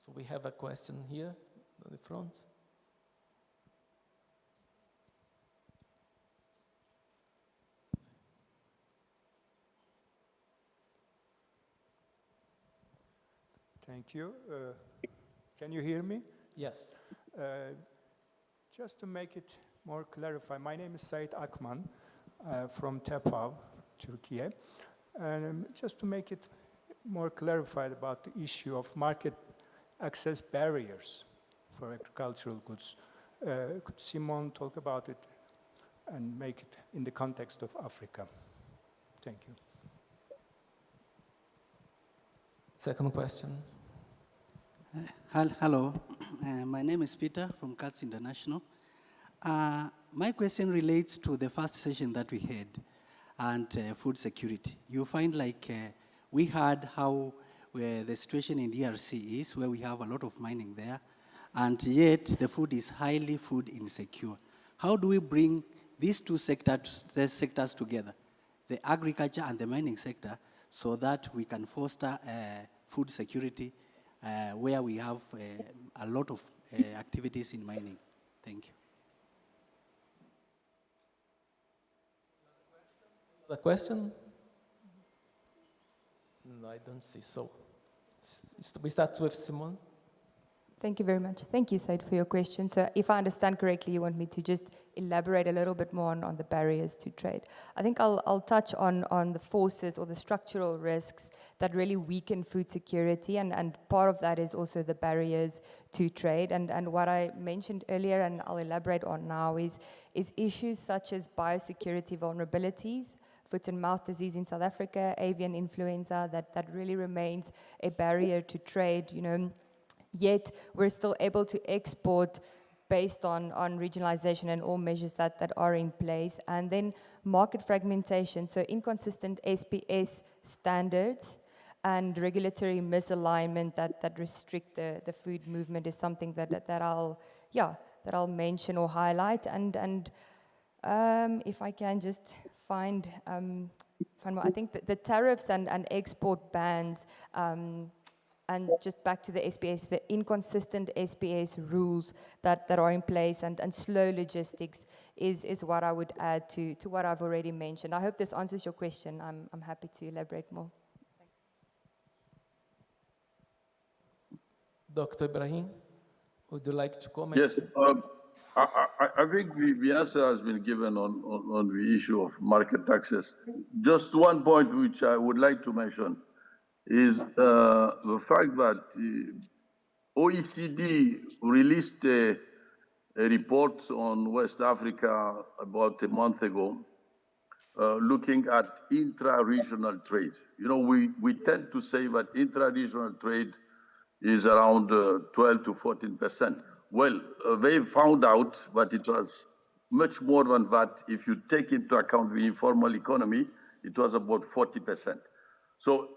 So we have a question here on the front. Thank you. Can you hear me? Yes. Just to make it more clarify, my name is Said Akman from Tepav, Turkey. And just to make it more clarified about the issue of market access barriers for agricultural goods, could Simon talk about it and make it in the context of Africa? Thank you. Second question. Hello, my name is Peter from CATS International. My question relates to the first session that we had and food security. You find like we heard how the situation in DRC is, where we have a lot of mining there, and yet the food is highly food insecure. How do we bring these two sectors together, the agriculture and the mining sector, so that we can foster food security where we have a lot of activities in mining? Thank you. The question? No, I don't see so. We start with Simon. Thank you very much. Thank you, Said, for your question. So if I understand correctly, you want me to just elaborate a little bit more on the barriers to trade. I think I'll touch on the forces or the structural risks that really weaken food security, and part of that is also the barriers to trade. And what I mentioned earlier, and I'll elaborate on now, is issues such as biosecurity vulnerabilities, foot and mouth disease in South Africa, avian influenza, that really remains a barrier to trade, Yet we're still able to export based on regionalization and all measures that are in place. And then market fragmentation, so inconsistent SPS standards and regulatory misalignment that restrict the food movement is something that I'll mention or highlight. And if I can just find more, I think the tariffs and export bans And just back to the SPS, the inconsistent SPS rules that are in place and slow logistics is what I would add to what I've already mentioned. I hope this answers your question. I'm happy to elaborate more. Dr. Ibrahim, would you like to comment? Yes, I think the answer has been given on the issue of market access. Just one point which I would like to mention is the fact that OECD released a report on West Africa about a month ago, looking at intra-regional trade. You know, we tend to say that intra-regional trade is around 12 to 14%. Well, they found out that it was much more than that. If you take into account the informal economy, it was about 40%. So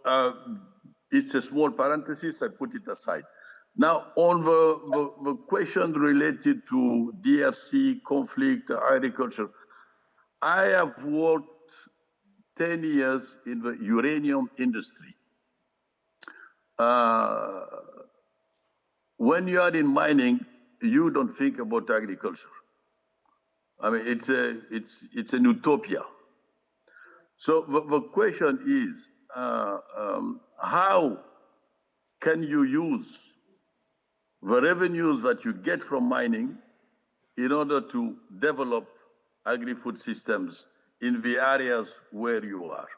it's a small parenthesis, I put it aside. Now, on the question related to DRC, conflict, agriculture, I have worked 10 years in the uranium industry. When you are in mining, you don't think about agriculture. I mean, it's an utopia. So the question is, how can you use the revenues that you get from mining in order to develop agri-food systems in the areas where you are?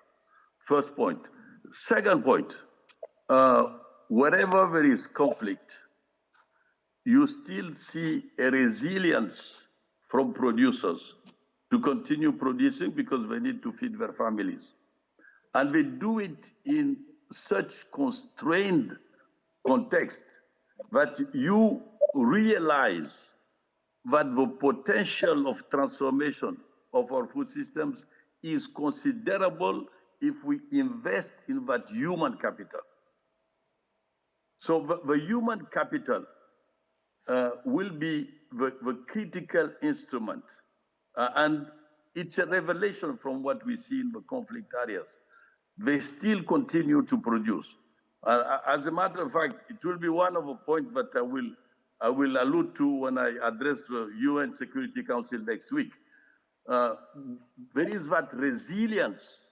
First point. Second point, wherever there is conflict, you still see a resilience from producers to continue producing because they need to feed their families. And they do it in such constrained context that you realize that the potential of transformation of our food systems is considerable if we invest in that human capital. So the human capital will be the critical instrument. And it's a revelation from what we see in the conflict areas. They still continue to produce. As a matter of fact, it will be one of the points that I will allude to when I address the UN Security Council next week. There is that resilience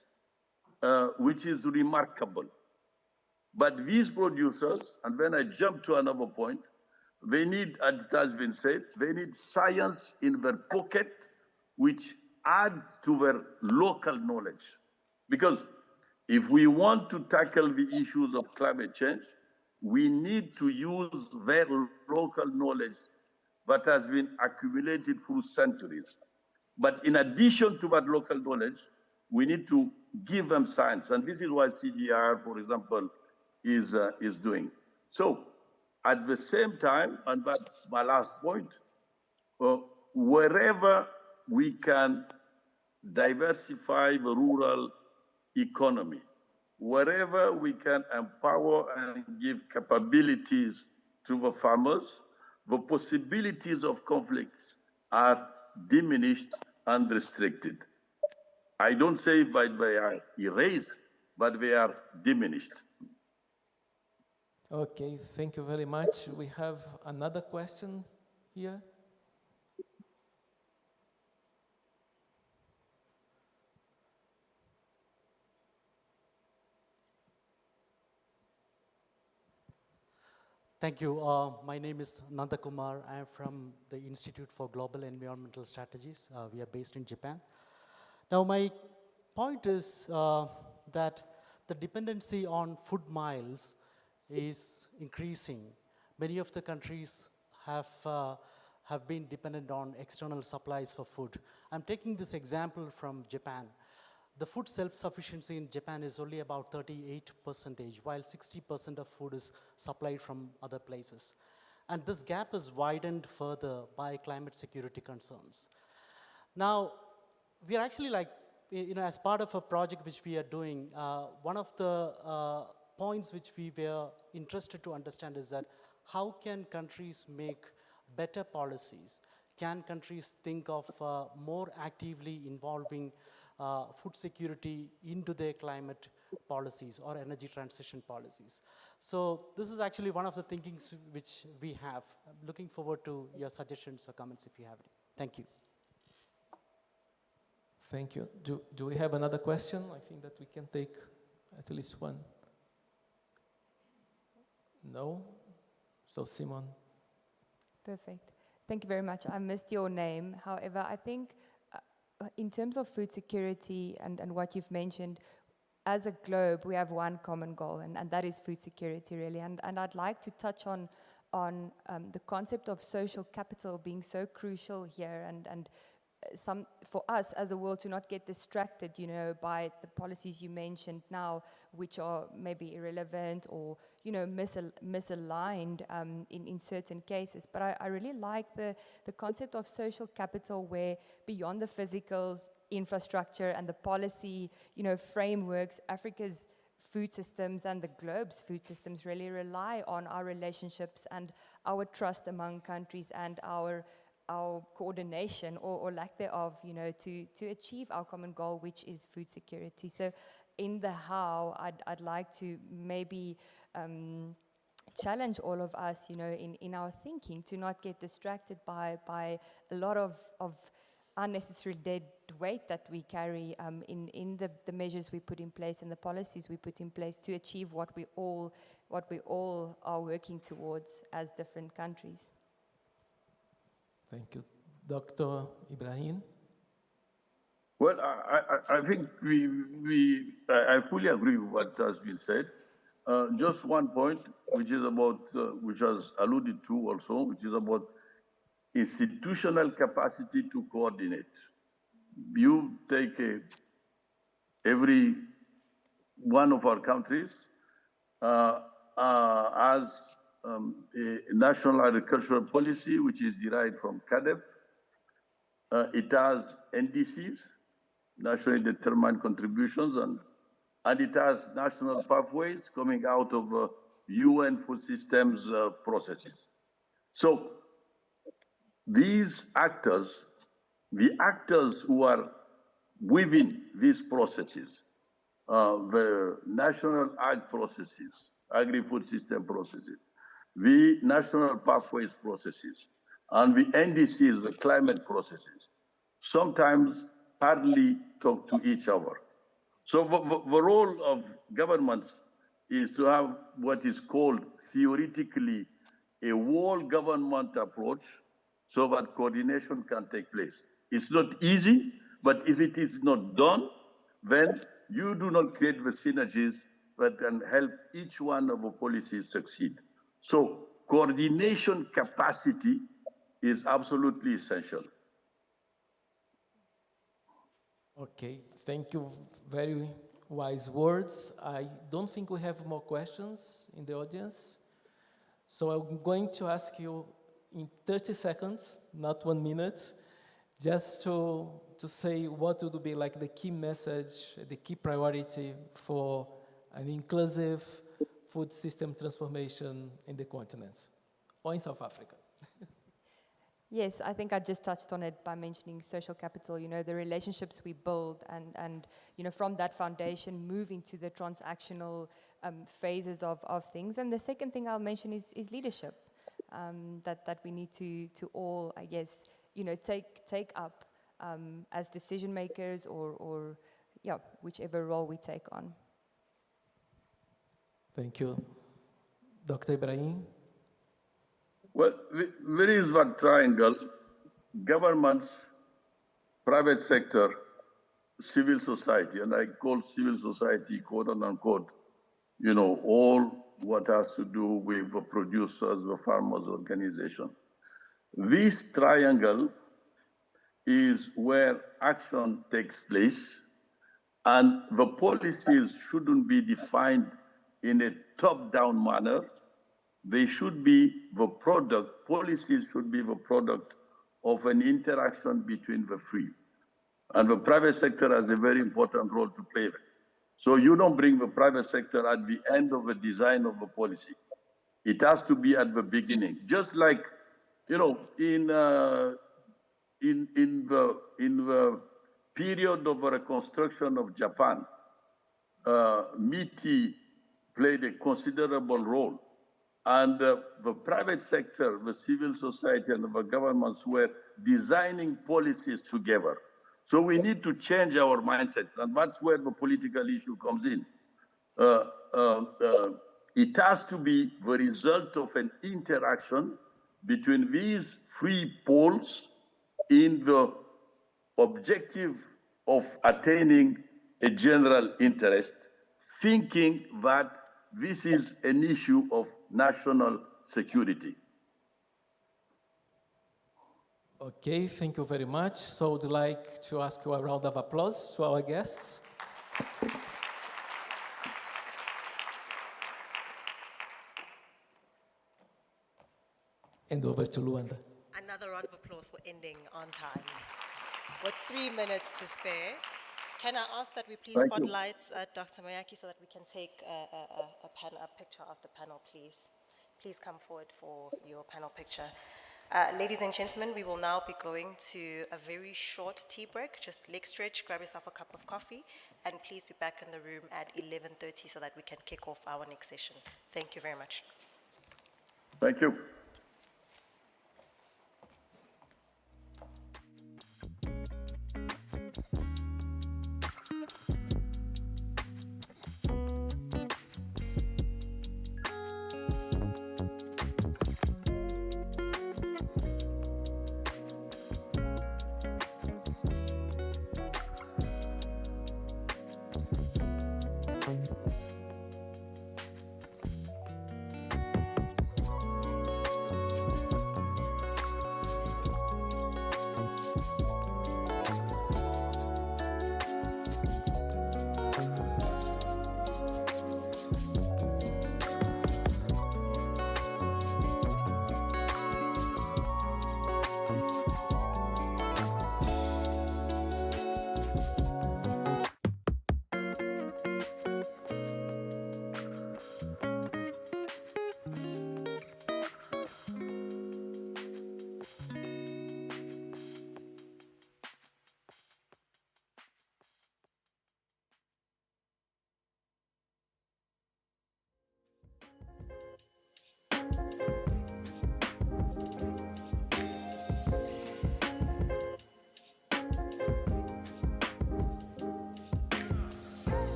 which is remarkable. But these producers, and then I jump to another point, they need, as it has been said, they need science in their pocket, which adds to their local knowledge. Because if we want to tackle the issues of climate change, we need to use their local knowledge that has been accumulated through centuries. But in addition to that local knowledge, we need to give them science. And this is what CGR, for example, is doing. So at the same time, and that's my last point, wherever we can diversify the rural economy, wherever we can empower and give capabilities to the farmers, the possibilities of conflicts are diminished and restricted. I don't say that they are erased, but they are diminished. Okay, thank you very much. We have another question here. Thank you. My name is Nanda Kumar. I am from the Institute for Global Environmental Strategies. We are based in Japan. Now, my point is that the dependency on food miles is increasing. Many of the countries have been dependent on external supplies for food. I'm taking this example from Japan. The food self-sufficiency in Japan is only about 38%, while 60% of food is supplied from other places. And this gap is widened further by climate security concerns. Now, we are actually as part of a project which we are doing, one of the points which we were interested to understand is that how can countries make better policies? Can countries think of more actively involving food security into their climate policies or energy transition policies. So this is actually one of the thinkings which we have. I'm looking forward to your suggestions or comments if you have any. Thank you. Thank you. Do we have another question? I think that we can take at least one. No? So Simon. Perfect. Thank you very much. I missed your name. However, I think in terms of food security and what you've mentioned, as a globe, we have one common goal, and that is food security, really. And I'd like to touch on the concept of social capital being so crucial here, and for us as a world to not get distracted, by the policies you mentioned now, which are maybe irrelevant or, misaligned in certain cases. But I really like the concept of social capital, where beyond the physical infrastructure and the policy, frameworks, Africa's food systems and the globe's food systems really rely on our relationships and our trust among countries and our coordination or lack thereof, to achieve our common goal, which is food security. So in the how, I'd like to maybe challenge all of us, in our thinking, to not get distracted by a lot of unnecessary dead weight that we carry in the measures we put in place and the policies we put in place to achieve what we all are working towards as different countries. Thank you. Dr. Ibrahim? Well, I think I fully agree with what has been said. Just one point, which is about, which was alluded to also, which is about institutional capacity to coordinate. You take every one of our countries as a national agricultural policy, which is derived from CADEP. It has NDCs, nationally determined contributions, and it has national pathways coming out of UN food systems processes. So these actors, the actors who are within these processes, the national ag processes, agri-food system processes, the national pathways processes, and the NDCs, the climate processes, sometimes hardly talk to each other. So the role of governments is to have what is called theoretically a whole government approach so that coordination can take place. It's not easy, but if it is not done, then you do not create the synergies that can help each one of the policies succeed. So coordination capacity is absolutely essential. Okay, thank you. Very wise words. I don't think we have more questions in the audience. So I'm going to ask you in 30 seconds, not 1 minute, just to say what would be like the key message, the key priority for an inclusive food system transformation in the continent or in South Africa. Yes, I think I just touched on it by mentioning social capital, the relationships we build and from that foundation moving to the transactional phases of things. And the second thing I'll mention is leadership, that we need to all, I guess, take up as decision makers or whichever role we take on. Thank you. Dr. Ibrahim? Well, there is that triangle: governments, private sector, civil society, and I call civil society, quote unquote, all what has to do with the producers, the farmers' organization. This triangle is where action takes place, and the policies shouldn't be defined in a top-down manner. They should be the product, policies should be the product of an interaction between the three. And the private sector has a very important role to play there. So you don't bring the private sector at the end of the design of the policy. It has to be at the beginning. Just like, in the period of reconstruction of Japan, MITI played a considerable role. And the private sector, the civil society, and the governments were designing policies together. So we need to change our mindsets, and that's where the political issue comes in. It has to be the result of an interaction between these three poles in the objective of attaining a general interest, thinking that this is an issue of national security. Okay, thank you very much. So I'd like to ask you a round of applause to our guests. And over to Luanda. Another round of applause for ending on time. With 3 minutes to spare, can I ask that we please spotlight Dr. Moyaki so that we can take a picture of the panel, please? Please come forward for your panel picture. Ladies and gentlemen, we will now be going to a very short tea break. Just leg stretch, grab yourself a cup of coffee, and please be back in the room at 11:30 so that we can kick off our next session. Thank you very much. Thank you.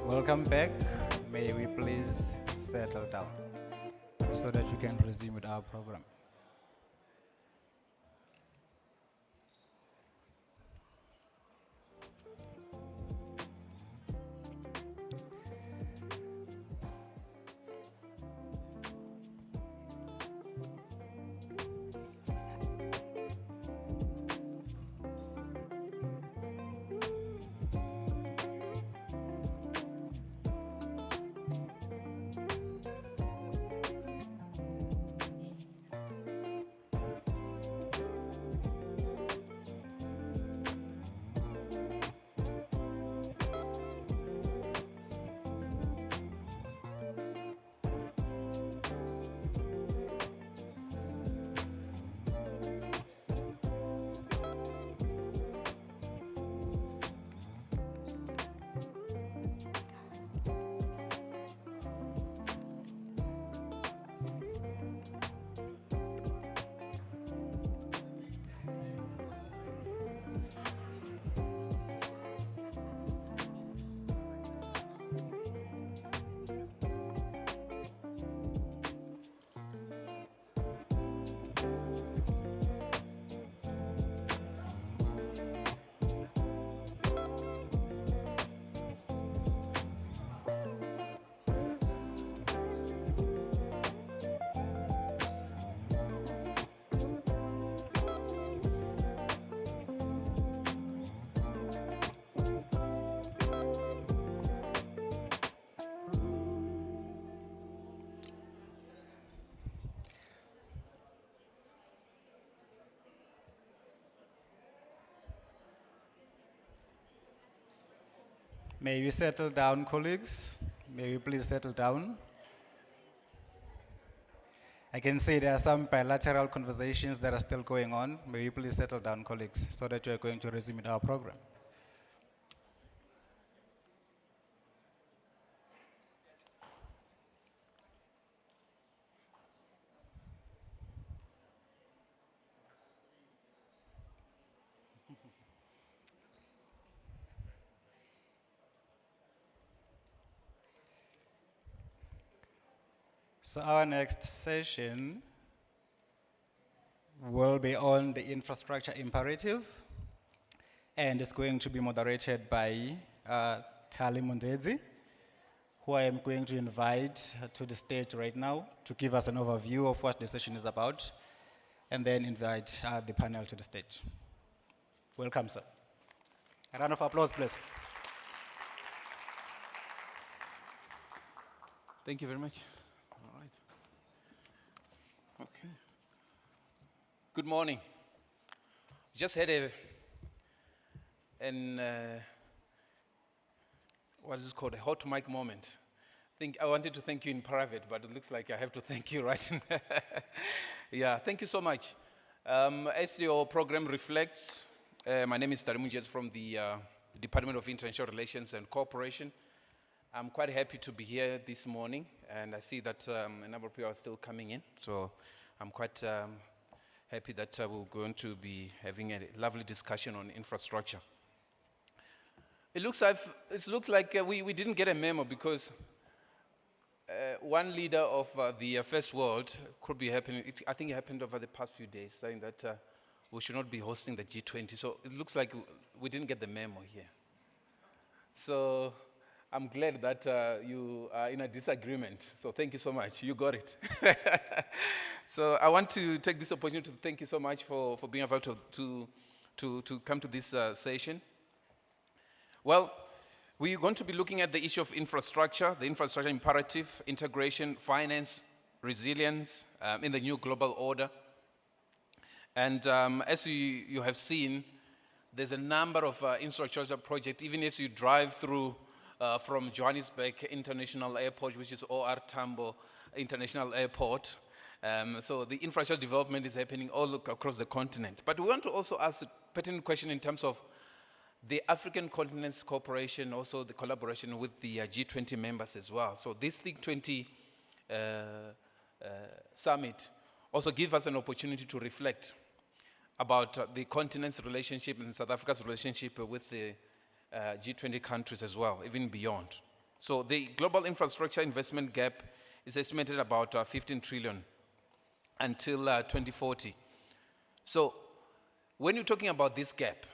Welcome back. May we please settle down so that we can resume with our program. May we settle down, colleagues? May we please settle down? I can see there are some bilateral conversations that are still going on. May we please settle down, colleagues, so that we are going to resume with our program. So our next session will be on the infrastructure imperative, and it's going to be moderated by Tali Mundezi, who I am going to invite to the stage right now to give us an overview of what the session is about, and then invite the panel to the stage. Welcome, sir. A round of applause, please. Thank you very much. All right. Okay. Good morning. Just had what is it called, a hot mic moment. I wanted to thank you in private, but it looks like I have to thank you right now. Yeah, thank you so much. As your program reflects, my name is Tarimunjes from the Department of International Relations and Cooperation. I'm quite happy to be here this morning, and I see that a number of people are still coming in, so I'm quite happy that we're going to be having a lovely discussion on infrastructure. It looks like we didn't get a memo because one leader of the First World could be happening, I think it happened over the past few days, saying that we should not be hosting the G20. So it looks like we didn't get the memo here. So I'm glad that you are in a disagreement. So thank you so much. You got it. So I want to take this opportunity to thank you so much for being able to come to this session. Well, we're going to be looking at the issue of infrastructure, the infrastructure imperative, integration, finance, resilience in the new global order. And as you have seen, there's a number of infrastructure projects, even as you drive through from Johannesburg International Airport, which is OR Tambo International Airport. So the infrastructure development is happening all across the continent. But we want to also ask a pertinent question in terms of the African continent's cooperation, also the collaboration with the G20 members as well. So this T20 Summit also gives us an opportunity to reflect about the continent's relationship and South Africa's relationship with the G20 countries as well, even beyond. So the global infrastructure investment gap is estimated about 15 trillion until 2040. So when you're talking about this gap,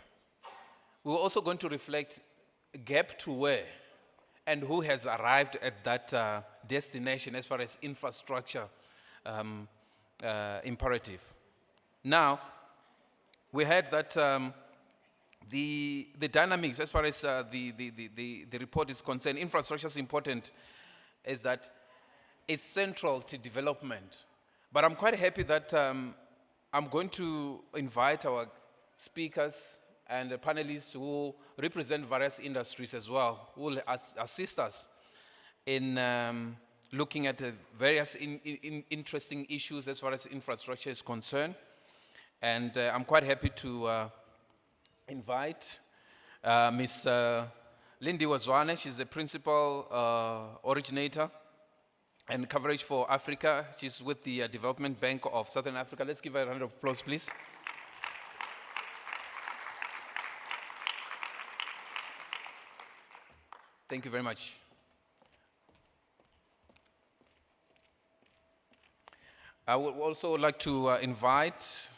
we're also going to reflect a gap to where and who has arrived at that destination as far as infrastructure imperative. Now, we heard that the dynamics as far as the report is concerned, infrastructure is important, is that it's central to development. But I'm quite happy that I'm going to invite our speakers and the panelists who represent various industries as well, who will assist us in looking at the various interesting issues as far as infrastructure is concerned. And I'm quite happy to invite Ms. Lindy Wazwane. She's the principal originator and coverage for Africa. She's with the Development Bank of Southern Africa. Let's give her a round of applause, please. Thank you very much. I would also like to invite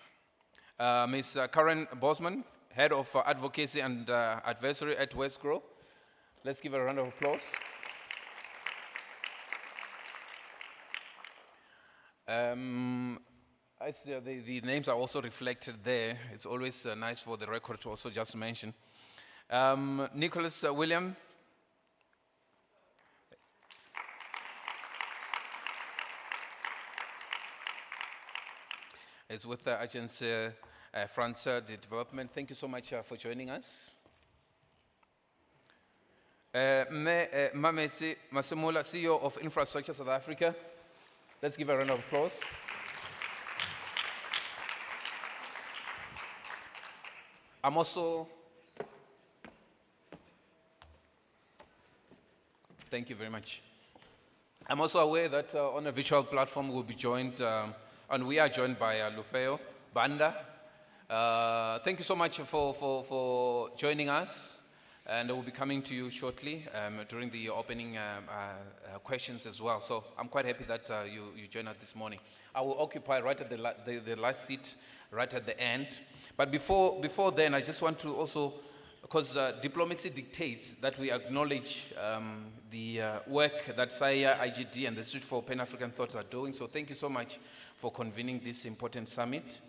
Ms. Karen Bosman, Head of Advocacy and Advisory at Westgrow. Let's give her a round of applause. I see the names are also reflected there. It's always nice for the record to also just mention. Nicholas William. It's with the Agency France de Development. Thank you so much for joining us. Mamesi Masemula, CEO of Infrastructure South Africa. Let's give a round of applause. I'm also, thank you very much. I'm also aware that on a virtual platform we'll be joined, and we are joined by Lufeo Banda. Thank you so much for joining us, and we'll be coming to you shortly during the opening questions as well. So I'm quite happy that you joined us this morning. I will occupy right at the last seat, right at the end. But before then, I just want to also, because diplomacy dictates that we acknowledge the work that SAIIA, IGD, and the Institute for Pan-African Thoughts are doing. So thank you so much for convening this important summit.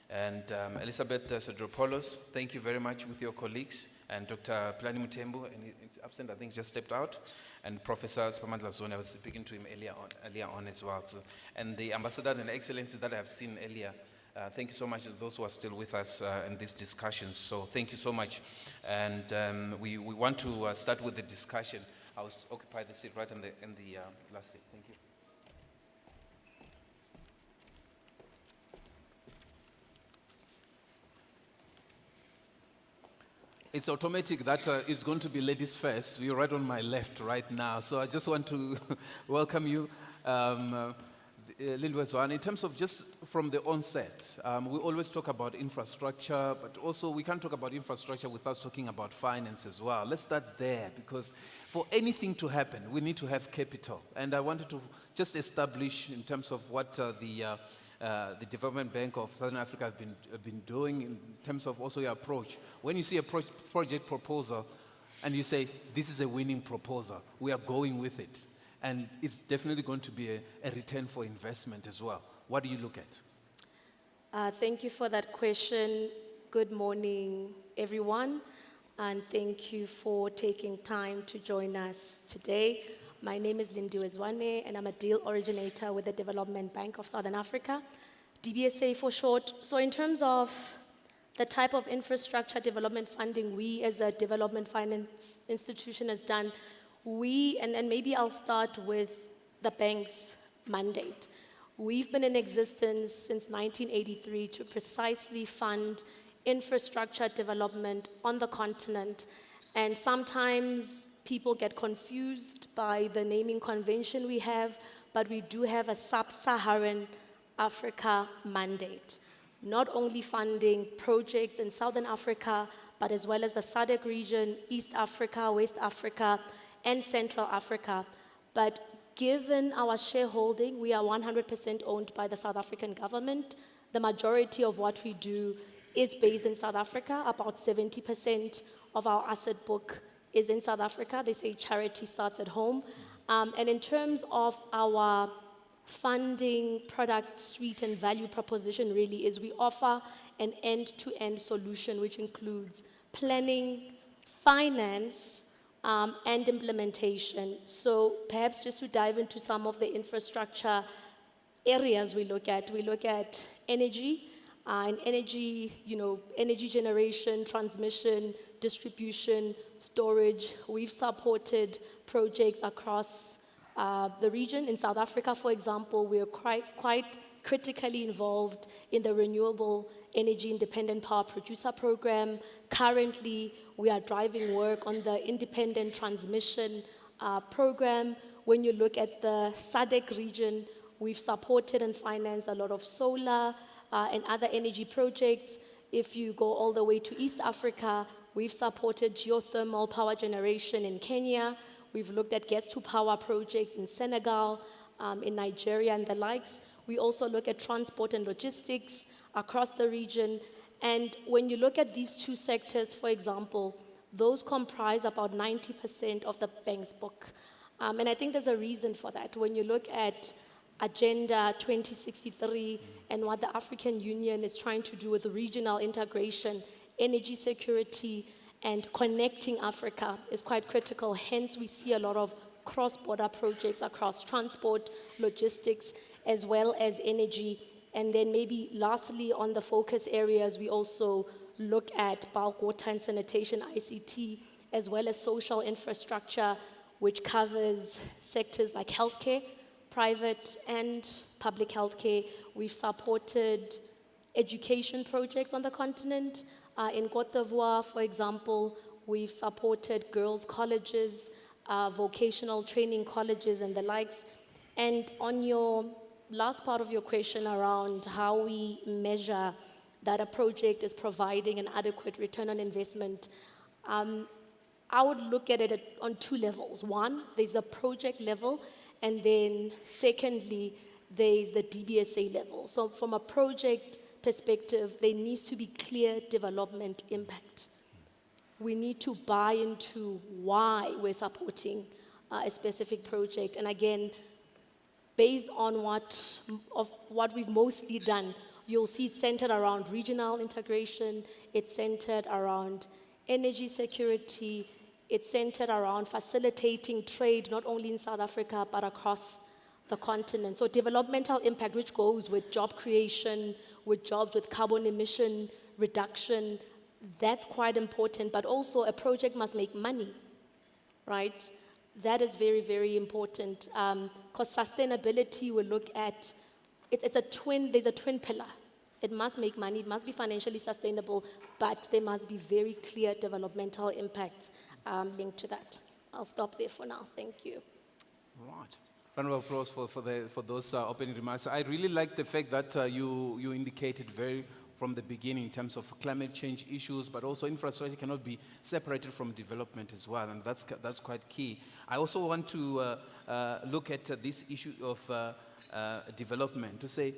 And Elizabeth Sodropoulos, thank you very much with your colleagues. And Dr. Plani Mutembu, and he's absent, I think just stepped out. And Professor Spamandla Zone, I was speaking to him earlier on as well. So, and the ambassadors and excellencies that I have seen earlier, thank you so much to those who are still with us in these discussions. So thank you so much. And we want to start with the discussion. I will occupy the seat right in the last seat. Thank you. It's automatic that it's going to be ladies first. You're right on my left right now. So I just want to welcome you, Lindwe Zwane. In terms of just from the onset, we always talk about infrastructure, but also we can't talk about infrastructure without talking about finance as well. Let's start there, because for anything to happen, we need to have capital. And I wanted to just establish in terms of what the Development Bank of Southern Africa have been doing in terms of also your approach. When you see a project proposal and you say, this is a winning proposal, we are going with it, and it's definitely going to be a return for investment as well. What do you look at? Thank you for that question. Good morning, everyone, and thank you for taking time to join us today. My name is Lindwe Zwane, and I'm a deal originator with the Development Bank of Southern Africa, DBSA for short. So in terms of the type of infrastructure development funding we as a development finance institution has done, and maybe I'll start with the bank's mandate. We've been in existence since 1983 to precisely fund infrastructure development on the continent, and sometimes people get confused by the naming convention we have, but we do have a sub-Saharan Africa mandate, not only funding projects in Southern Africa, but as well as the SADC region, East Africa, West Africa, and Central Africa. But given our shareholding, we are 100% owned by the South African government. The majority of what we do is based in South Africa. About 70% of our asset book is in South Africa. They say charity starts at home. And in terms of our funding product suite and value proposition really is we offer an end-to-end solution which includes planning, finance, and implementation. So perhaps just to dive into some of the infrastructure areas we look at energy, and energy, energy generation, transmission, distribution, storage. We've supported projects across the region. In South Africa, for example, we are quite critically involved in the Renewable Energy Independent Power Producer Program. Currently, we are driving work on the Independent Transmission Program. When you look at the SADC region, we've supported and financed a lot of solar and other energy projects. If you go all the way to East Africa, we've supported geothermal power generation in Kenya. We've looked at gas-to-power projects in Senegal, in Nigeria, and the likes. We also look at transport and logistics across the region. And when you look at these two sectors, for example, those comprise about 90% of the bank's book. And I think there's a reason for that. When you look at Agenda 2063 and what the African Union is trying to do with regional integration, energy security, and connecting Africa is quite critical. Hence, we see a lot of cross-border projects across transport, logistics, as well as energy. And then maybe lastly, on the focus areas, we also look at bulk water and sanitation, ICT, as well as social infrastructure, which covers sectors like healthcare, private and public healthcare. We've supported education projects on the continent. In Côte d'Ivoire, for example, we've supported girls' colleges, vocational training colleges, and the likes. And on your last part of your question around how we measure that a project is providing an adequate return on investment, I would look at it on two levels. One, there's the project level, and then secondly, there's the DBSA level. So from a project perspective, there needs to be clear development impact. We need to buy into why we're supporting a specific project. And again, based on what we've mostly done, you'll see it's centered around regional integration, it's centered around energy security, it's centered around facilitating trade, not only in South Africa, but across the continent. So developmental impact, which goes with job creation, with jobs with carbon emission reduction, that's quite important, but also a project must make money, right? That is very, very important, because sustainability will look at, there's a twin pillar. It must make money, it must be financially sustainable, but there must be very clear developmental impacts linked to that. I'll stop there for now, thank you. Right. Round of applause for those opening remarks. I really like the fact that you indicated from the beginning in terms of climate change issues, but also infrastructure cannot be separated from development as well, and that's quite key. I also want to look at this issue of development, to say,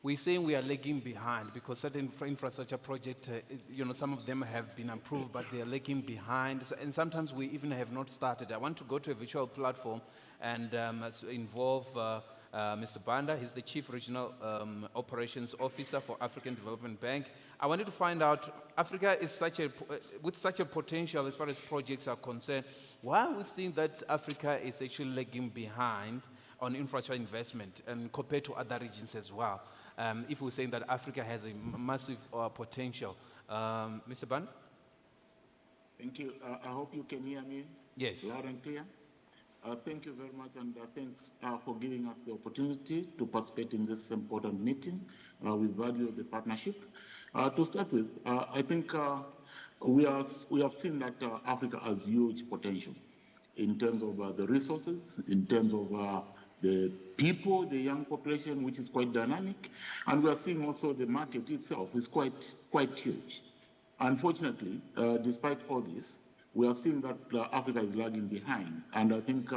we're saying we are lagging behind because certain infrastructure projects, some of them have been approved, but they are lagging behind, and sometimes we even have not started. I want to go to a virtual platform and involve Mr. Banda. He's the Chief Regional Operations Officer for African Development Bank. I wanted to find out, Africa is with such a potential as far as projects are concerned, why are we seeing that Africa is actually lagging behind on infrastructure investment and compared to other regions as well? If we're saying that Africa has a massive potential. Mr. Banda? Thank you. I hope you can hear me. Yes. Loud and clear. Thank you very much, and thanks for giving us the opportunity to participate in this important meeting. We value the partnership. To start with, I think we have seen that Africa has huge potential in terms of the resources, in terms of the people, the young population, which is quite dynamic, and we are seeing also the market itself is quite huge. Unfortunately, despite all this, we are seeing that Africa is lagging behind. And I think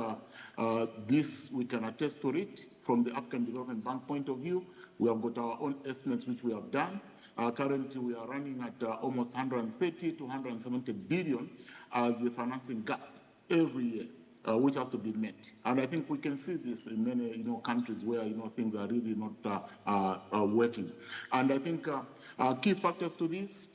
this, we can attest to it from the African Development Bank point of view. We have got our own estimates, which we have done. Currently, we are running at almost 130 to 170 billion as the financing gap every year, which has to be met. And I think we can see this in many countries where things are really not working. And I think key factors to this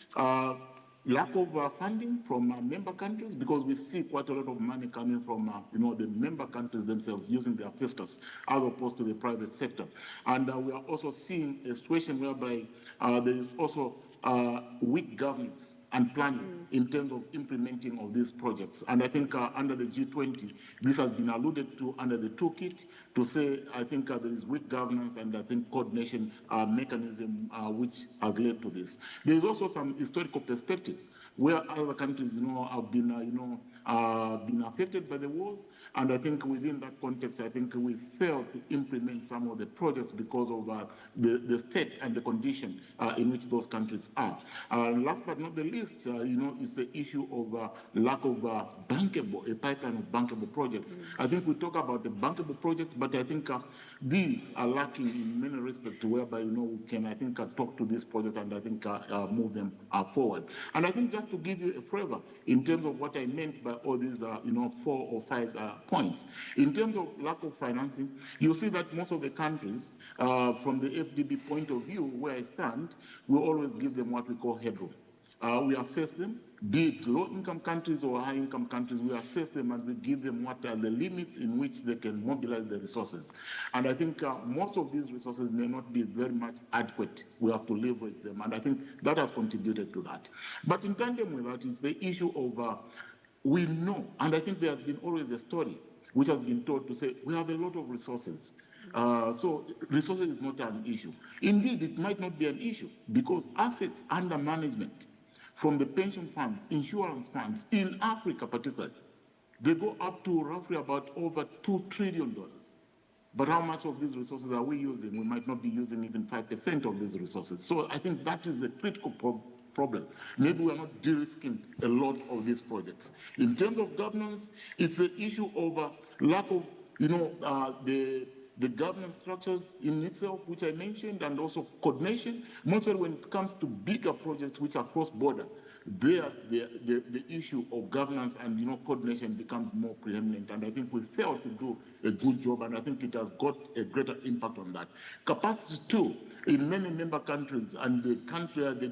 lack of funding from member countries, because we see quite a lot of money coming from the member countries themselves using their fiscus as opposed to the private sector. And we are also seeing a situation whereby there is also weak governance and planning in terms of implementing of these projects. And I think under the G20, this has been alluded to under the toolkit to say, I think there is weak governance and I think coordination mechanism which has led to this. There is also some historical perspective where other countries, have been, been affected by the wars. And I think within that context, I think we failed to implement some of the projects because of the state and the condition in which those countries are. Last but not the least, is the issue of lack of a pipeline of bankable projects. I think we talk about the bankable projects, but I think these are lacking in many respects, whereby we can, I think, talk to this project and I think move them forward. And I think just to give you a flavor in terms of what I meant by all these, 4 or 5 points. In terms of lack of financing, you see that most of the countries, from the FDB point of view, where I stand, we always give them what we call headroom. We assess them, be it low-income countries or high-income countries, we assess them and we give them what are the limits in which they can mobilize the resources. And I think most of these resources may not be very much adequate. We have to leverage them, and I think that has contributed to that. But in tandem with that is the issue of, we know, and I think there has been always a story which has been told to say, we have a lot of resources. So resources is not an issue. Indeed, it might not be an issue because assets under management from the pension funds, insurance funds, in Africa particularly, they go up to roughly about over $2 trillion. But how much of these resources are we using? We might not be using even 5% of these resources. So I think that is the critical problem. Maybe we are not de-risking a lot of these projects. In terms of governance, it's the issue of lack of, the the governance structures in itself, which I mentioned, and also coordination. Mostly when it comes to bigger projects which are cross-border, there the issue of governance and coordination becomes more preeminent. And I think we failed to do a good job, and I think it has got a greater impact on that. Capacity too, in many member countries and the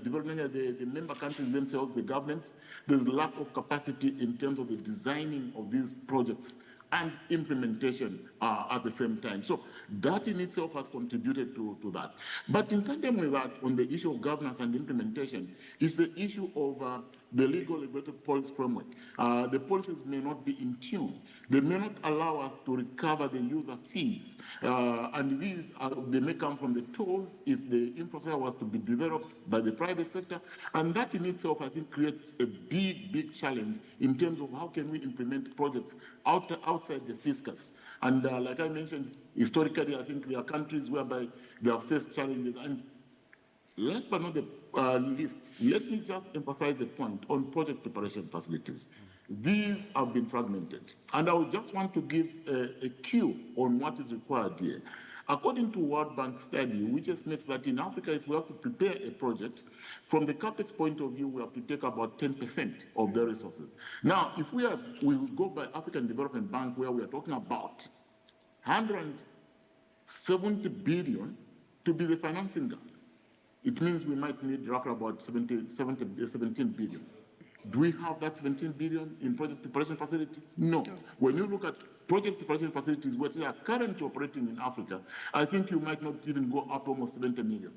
development of the member countries themselves, the governments, there's lack of capacity in terms of the designing of these projects and implementation at the same time. So that in itself has contributed to that. But in tandem with that, on the issue of governance and implementation, is the issue of the legal regulatory policy framework. The policies may not be in tune. They may not allow us to recover the user fees. And these they may come from the tolls if the infrastructure was to be developed by the private sector. And that in itself, I think, creates a big challenge in terms of how can we implement projects outside the fiscus. And like I mentioned, historically, I think there are countries whereby they have faced challenges. And last but not the least, let me just emphasize the point on project preparation facilities. These have been fragmented. And I would just want to give a cue on what is required here. According to World Bank study, which estimates that in Africa, if we have to prepare a project, from the capex point of view, we have to take about 10% of the resources. Now, if we go by African Development Bank, where we are talking about 170 billion to be the financing gap, it means we might need roughly about 17 billion. Do we have that 17 billion in project preparation facility? No. When you look at project preparation facilities which are currently operating in Africa, I think you might not even go up to almost 70 million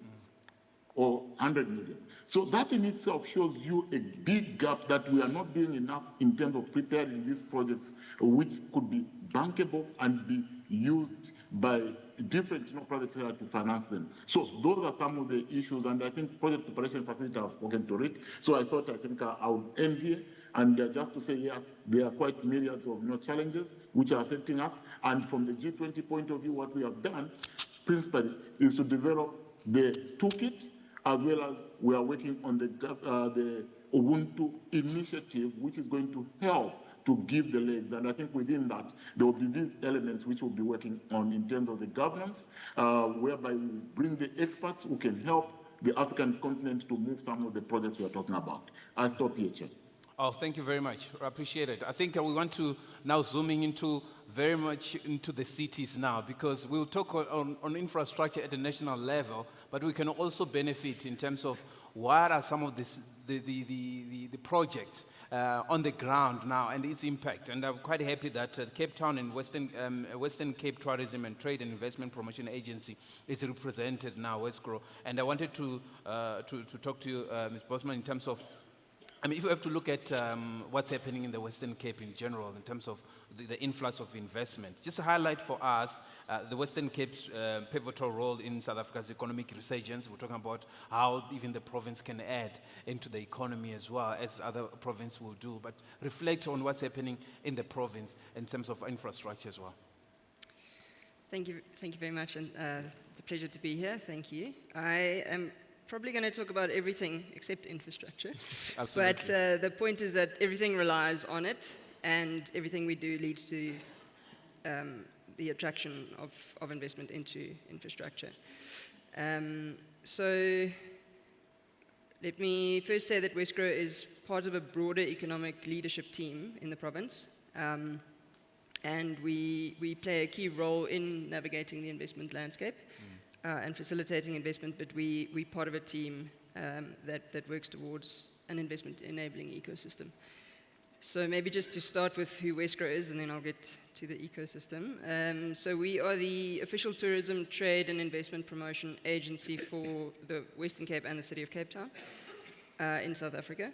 or 100 million. So that in itself shows you a big gap that we are not doing enough in terms of preparing these projects, which could be bankable and be used by different private sector to finance them. So those are some of the issues, and I think project preparation facility have spoken to it. So I think I would end here. And just to say, yes, there are quite myriads of challenges which are affecting us. And from the G20 point of view, what we have done, principally, is to develop the toolkit, as well as we are working on the Ubuntu initiative, which is going to help to give the legs. And I think within that, there will be these elements which we'll be working on in terms of the governance, whereby we bring the experts who can help the African continent to move some of the projects we are talking about. I stop here, Chair. Oh, thank you very much. I appreciate it. I think we want to now zooming into very much into the cities now, because we'll talk on infrastructure at the national level, but we can also benefit in terms of what are some of the projects on the ground now and its impact. And I'm quite happy that Cape Town and Western Cape Tourism and Trade and Investment Promotion Agency is represented now, Westgrow. And I wanted to talk to you, Ms. Bosman, in terms of, if you have to look at what's happening in the Western Cape in general, in terms of the influx of investment, just highlight for us the Western Cape's pivotal role in South Africa's economic resurgence. We're talking about how even the province can add into the economy as well as other provinces will do, but reflect on what's happening in the province in terms of infrastructure as well. Thank you very much, and it's a pleasure to be here. Thank you. I am probably going to talk about everything except infrastructure. Absolutely. But the point is that everything relies on it, and everything we do leads to the attraction of investment into infrastructure. So let me first say that Westgrow is part of a broader economic leadership team in the province, and we play a key role in navigating the investment landscape. And facilitating investment, but we're part of a team that works towards an investment-enabling ecosystem. So maybe just to start with who Westgrow is, and then I'll get to the ecosystem. So we are the official tourism, trade, and investment promotion agency for the Western Cape and the city of Cape Town in South Africa.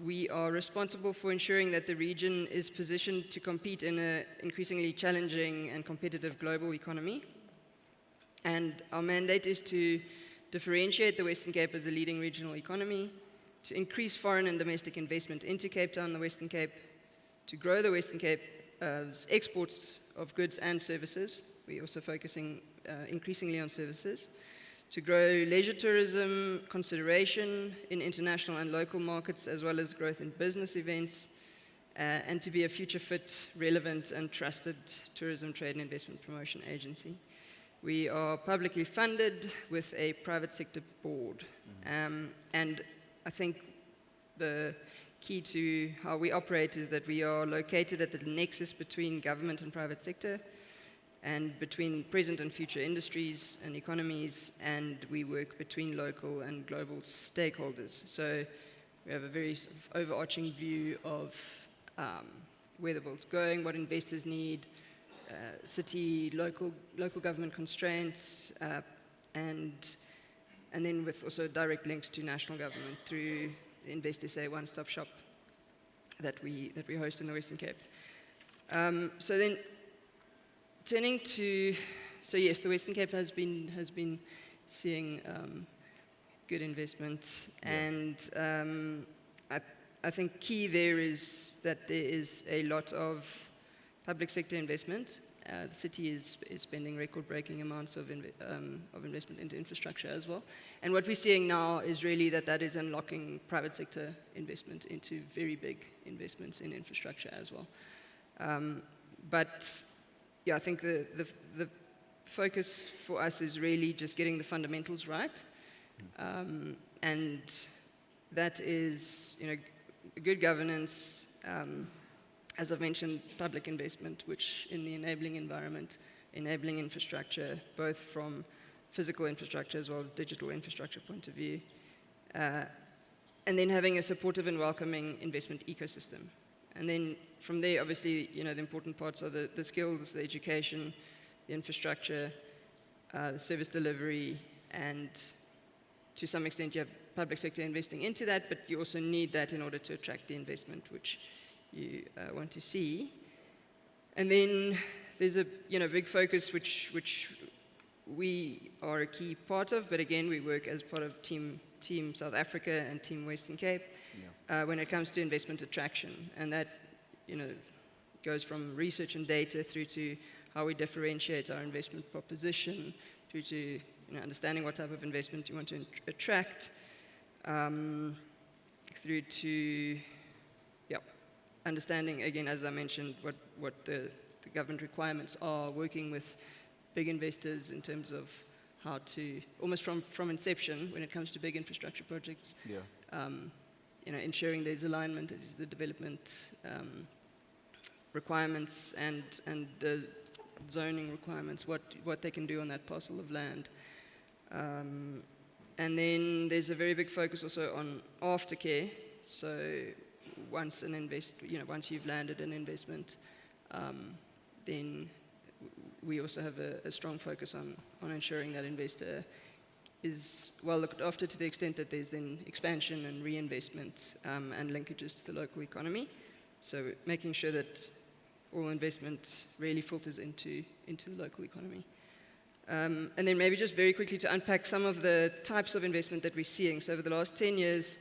We are responsible for ensuring that the region is positioned to compete in an increasingly challenging and competitive global economy. And our mandate is to differentiate the Western Cape as a leading regional economy, to increase foreign and domestic investment into Cape Town, the Western Cape, to grow the Western Cape's exports of goods and services. We're also focusing increasingly on services, to grow leisure tourism, consideration in international and local markets, as well as growth in business events, and to be a future-fit, relevant, and trusted tourism, trade, and investment promotion agency. We are publicly funded with a private sector board. And I think the key to how we operate is that we are located at the nexus between government and private sector, and between present and future industries and economies, and we work between local and global stakeholders. So we have a very sort of overarching view of where the world's going, what investors need, city, local government constraints, and then with also direct links to national government through the Invest SA one-stop shop that we host in the Western Cape. So then, turning to, so yes, the Western Cape has been seeing good investment, and I think key there is that there is a lot of public sector investment. The city is spending record-breaking amounts of investment into infrastructure as well. And what we're seeing now is really that is unlocking private sector investment into very big investments in infrastructure as well. But yeah, I think the focus for us is really just getting the fundamentals right. And that is, good governance, as I've mentioned, public investment, which in the enabling environment, enabling infrastructure, both from physical infrastructure as well as digital infrastructure point of view, and then having a supportive and welcoming investment ecosystem. And then from there, obviously, the important parts are the skills, the education, the infrastructure, the service delivery, and to some extent you have public sector investing into that, but you also need that in order to attract the investment which you want to see. And then there's a big focus which we are a key part of, but again we work as part of Team South Africa and Team Western Cape when it comes to investment attraction, and that goes from research and data through to how we differentiate our investment proposition, through to understanding what type of investment you want to attract, through to understanding, again, as I mentioned, what the government requirements are, working with big investors in terms of how to, almost from inception, when it comes to big infrastructure projects, ensuring there's alignment, the development requirements and the zoning requirements, what they can do on that parcel of land. And then there's a very big focus also on aftercare. So once you've landed an investment, then we also have a strong focus on ensuring that investor is well looked after, to the extent that there's then expansion and reinvestment and linkages to the local economy. So making sure that all investment really filters into the local economy. And then maybe just very quickly to unpack some of the types of investment that we're seeing. So over the last 10 years,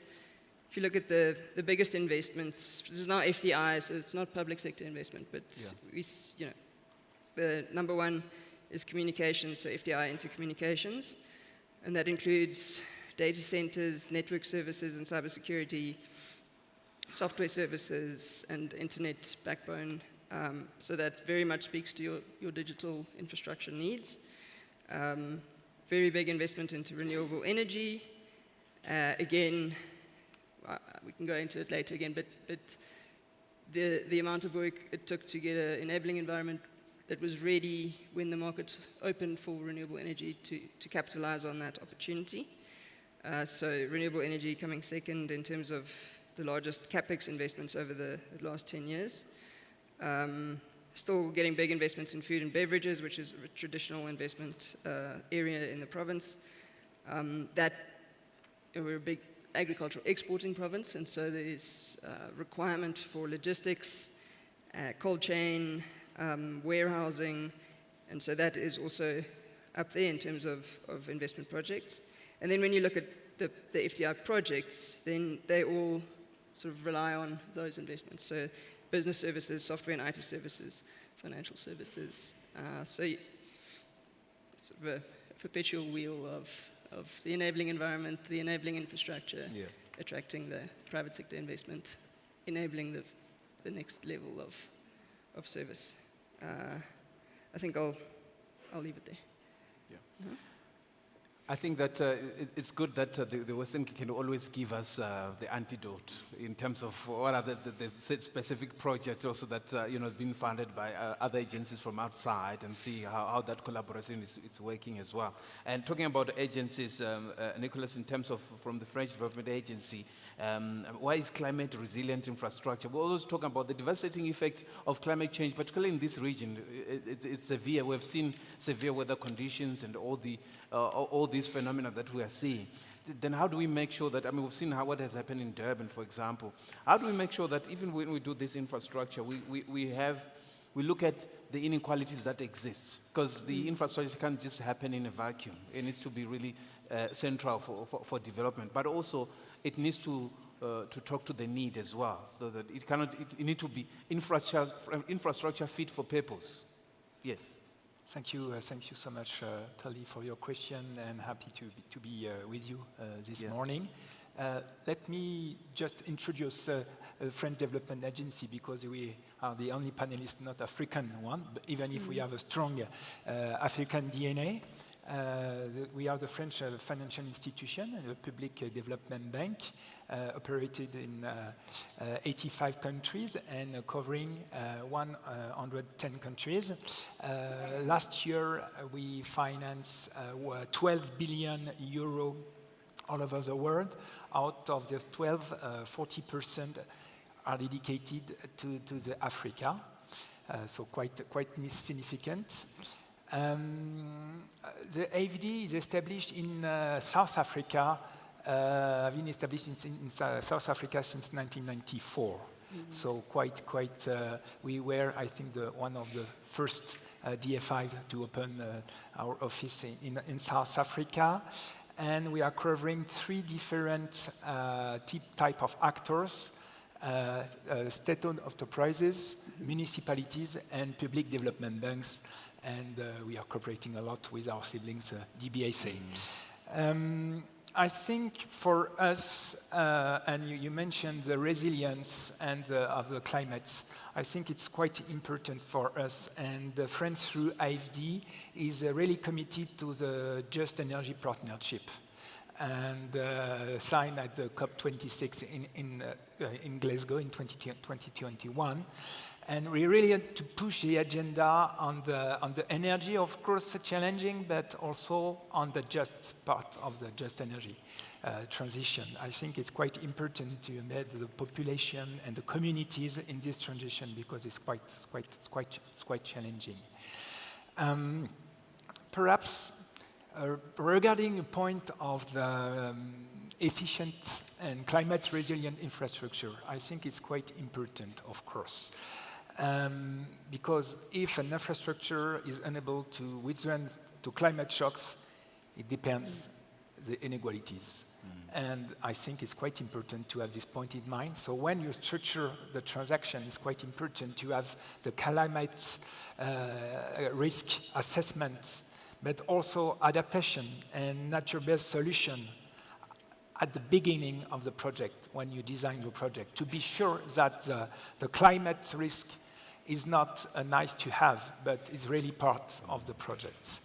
if you look at the biggest investments, this is now FDI, so it's not public sector investment, but the number one is communications, so FDI into communications, and that includes data centers, network services and cybersecurity, software services, and internet backbone. So that very much speaks to your digital infrastructure needs. Very big investment into renewable energy. Again, we can go into it later again, but the amount of work it took to get an enabling environment that was ready when the market opened for renewable energy to capitalize on that opportunity. So renewable energy coming second in terms of the largest capex investments over the last 10 years. Still getting big investments in food and beverages, which is a traditional investment area in the province. We're a big agricultural exporting province, and so there's requirement for logistics, cold chain, warehousing, and so that is also up there in terms of investment projects. And then when you look at the FDI projects, then they all sort of rely on those investments. So business services, software and IT services, financial services. So it's sort of a perpetual wheel of the enabling environment, the enabling infrastructure, attracting the private sector investment, enabling the the next level of service. I think I'll leave it there. Yeah. I think that it's good that the Western can always give us the antidote in terms of what are the specific projects also that you know been funded by other agencies from outside, and see how that collaboration is working as well. And talking about agencies, Nicholas, in terms of from the French Development Agency, why is climate resilient infrastructure? We're always talking about the devastating effect of climate change, particularly in this region. It's severe. We've seen severe weather conditions and all these phenomena that we are seeing. Then how do we make sure that, I mean, we've seen what has happened in Durban, for example. How do we make sure that even when we do this infrastructure, we look at the inequalities that exist? Because the infrastructure can't just happen in a vacuum. It needs to be really central for development. But also, it needs to talk to the need as well, so that it needs to be infrastructure fit for purpose. Yes. Thank you so much, Tali, for your question, and happy to be with you this morning. Let me just introduce the French Development Agency, because we are the only panelist, not African one, but even if we have a strong African DNA. We are the French financial institution, a public development bank, operated in 85 countries and covering 110 countries. Last year, we financed 12 billion euro all over the world. Out of the 12, 40% are dedicated to the Africa, so quite significant. The AFD is established in South Africa, been established in South Africa since 1994. So we were, I think, one of the first DFI to open our office in South Africa. And we are covering 3 different type of actors: state-owned enterprises, municipalities, and public development banks. And we are cooperating a lot with our siblings, DBAC. I think for us, and you mentioned the resilience and of the climate, I think it's quite important for us. And France, through IFD, is really committed to the Just Energy Partnership, and signed at the COP26 in Glasgow in 2021. And we really had to push the agenda on the energy, of course, challenging, but also on the just part of the just energy transition. I think it's quite important to embed the population and the communities in this transition, because it's quite challenging. Perhaps regarding the point of the efficient and climate resilient infrastructure, I think it's quite important, of course. Because if an infrastructure is unable to withstand to climate shocks, it depends the inequalities. And I think it's quite important to have this point in mind. So when you structure the transaction, it's quite important to have the climate risk assessment, but also adaptation and nature-based solution at the beginning of the project, when you design your project, to be sure that the climate risk is not a nice to have, but is really part of the project.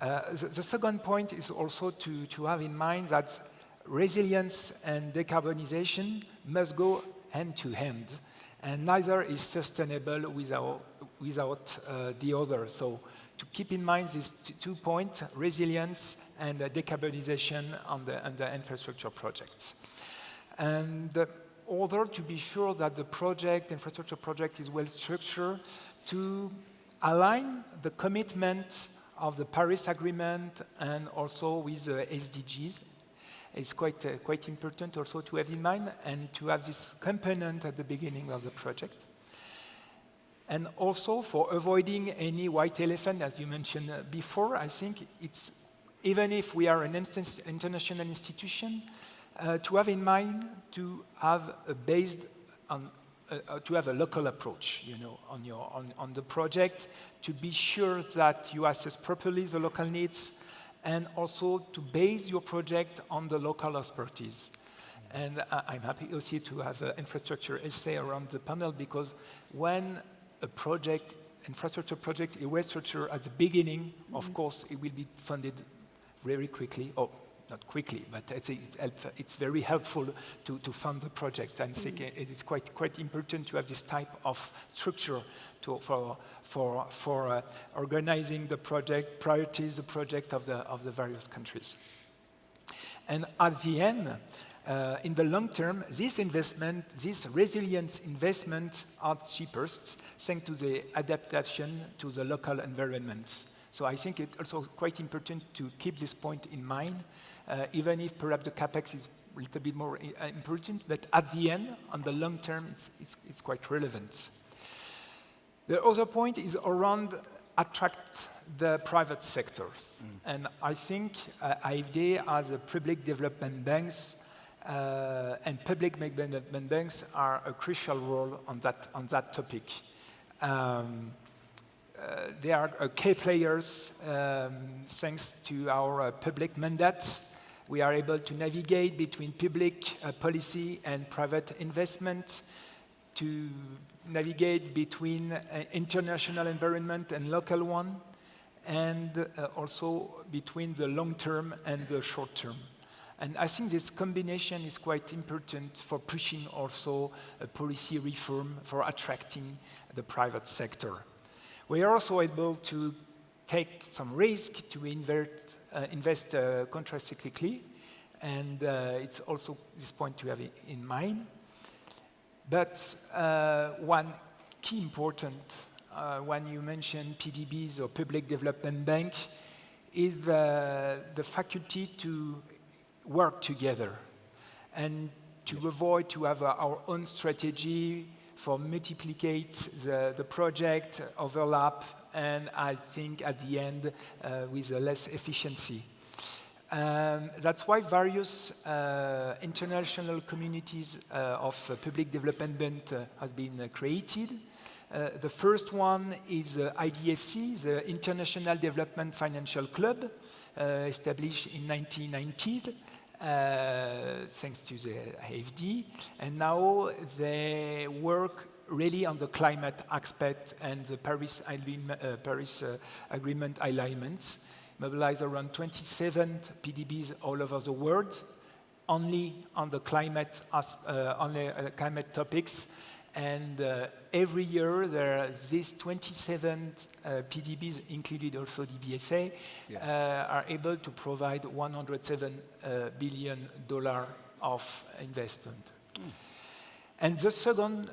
The second point is also to have in mind that resilience and decarbonization must go hand to hand, and neither is sustainable without the other. So to keep in mind these 2 points, resilience and decarbonization on the infrastructure projects. And order to be sure that the infrastructure project is well structured, to align the commitment of the Paris Agreement and also with the SDGs. It's quite important also to have in mind, and to have this component at the beginning of the project. And also for avoiding any white elephant, as you mentioned before, I think it's, even if we are an international institution, to have in mind to have a local approach, on the project, to be sure that you assess properly the local needs, and also to base your project on the local expertise. And I'm happy also to have an infrastructure essay around the panel, because when a project, infrastructure project, a waste structure at the beginning, of course, it will be funded very quickly, or not quickly, but it's very helpful to fund the project. And I think it is quite important to have this type of structure for organizing the project, prioritize the project of the various countries. And at the end, in the long term, this investment, this resilience investment are cheapest thanks to the adaptation to the local environment. So I think it's also quite important to keep this point in mind, even if perhaps the capex is a little bit more important, but at the end, on the long term, it's quite relevant. The other point is around attract the private sectors. And I think IFD as a public development banks and public development banks are a crucial role on that topic. They are key players thanks to our public mandate. We are able to navigate between public policy and private investment, to navigate between international environment and local one, and also between the long term and the short term. And I think this combination is quite important for pushing also a policy reform for attracting the private sector. We are also able to take some risk to invest contracyclically, and it's also this point to have in mind. But one key important, when you mention PDBs or public development bank, is the faculty to work together and to avoid to have our own strategy for multiplicate the project, overlap, and I think at the end with less efficiency. That's why various international communities of public development have been created. The first one is IDFC, the International Development Financial Club, established in 1990. Thanks to the AFD, and now they work really on the climate aspect and the Paris Agreement alignment, mobilize around 27 PDBs all over the world, only on the climate, climate topics. And every year there are these 27 PDBs, included also DBSA, are able to provide $107 billion of investment. And the second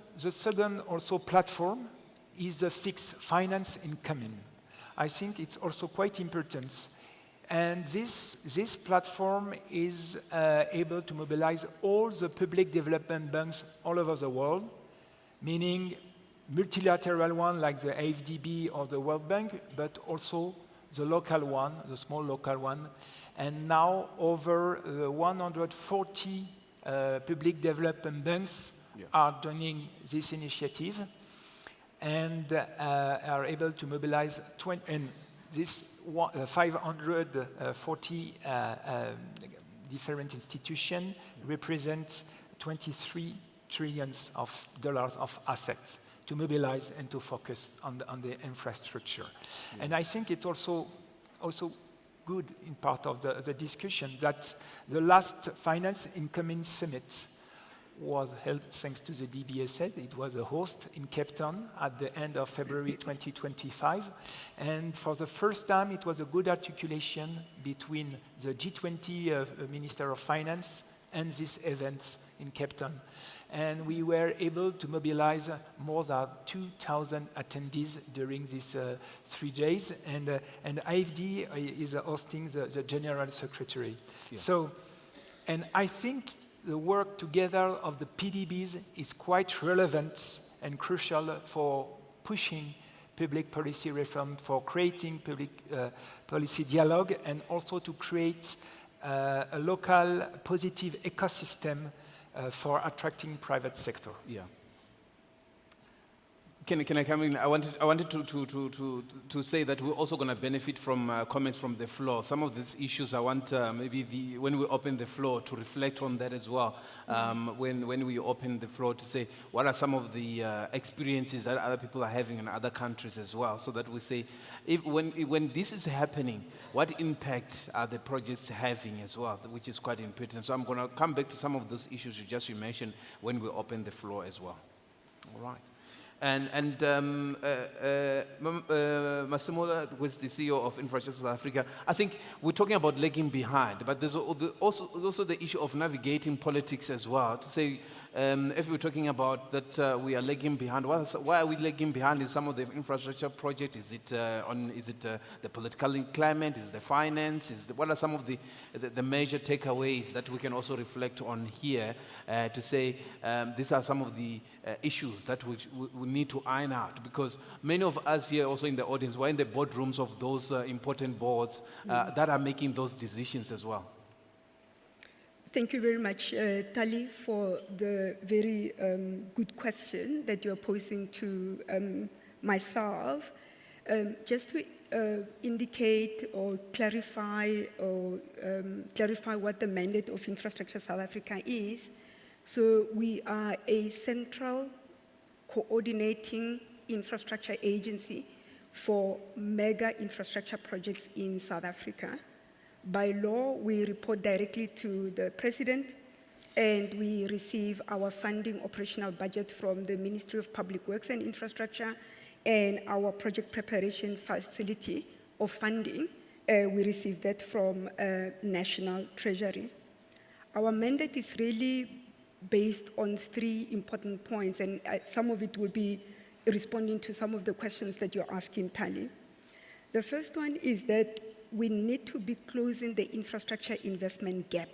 also platform is the fixed finance in common. I think it's also quite important. And this platform is able to mobilize all the public development banks all over the world, meaning multilateral one like the AFDB or the World Bank, but also the local one, the small local one. And now over 140 public development banks are joining this initiative and are able to mobilize 540 different institutions represent 23 trillions of dollars of assets to mobilize and to focus on the infrastructure. And I think it's also good in part of the discussion that the last Finance in Common Summit was held thanks to the DBSA. It was a host in Cape Town at the end of February 2025. And for the first time, it was a good articulation between the G20 Minister of Finance and these events in Cape Town. And we were able to mobilize more than 2,000 attendees during these 3 days. And IFD is hosting the General Secretary. Yes. So, and I think the work together of the PDBs is quite relevant and crucial for pushing public policy reform, for creating public policy dialogue, and also to create a local positive ecosystem for attracting private sector. Yeah. Can I come in? I wanted to say that we're also going to benefit from comments from the floor. Some of these issues I want when we open the floor to reflect on that as well. When we open the floor to say what are some of the experiences that other people are having in other countries as well, so that we say when this is happening, what impact are the projects having as well, which is quite important. So I'm going to come back to some of those issues you mentioned when we open the floor as well. All right. And Masimola, who is the CEO of Infrastructure South Africa, I think we're talking about lagging behind, but there's also the issue of navigating politics as well. To say, if we're talking about that we are lagging behind, why are we lagging behind in some of the infrastructure projects? Is it the political climate? Is it the finance? What are some of the major takeaways that we can also reflect on here to say these are some of the issues that we need to iron out, because many of us here also in the audience were in the boardrooms of those important boards that are making those decisions as well. Thank you very much, Tali, for the very good question that you're posing to myself. Just to indicate or clarify what the mandate of Infrastructure South Africa is. So we are a central coordinating infrastructure agency for mega infrastructure projects in South Africa. By law, we report directly to the President, and we receive our funding operational budget from the Ministry of Public Works and Infrastructure, and our project preparation facility of funding, we receive that from National Treasury. Our mandate is really based on 3 important points, and some of it will be responding to some of the questions that you're asking, Tali. The first one is that we need to be closing the infrastructure investment gap.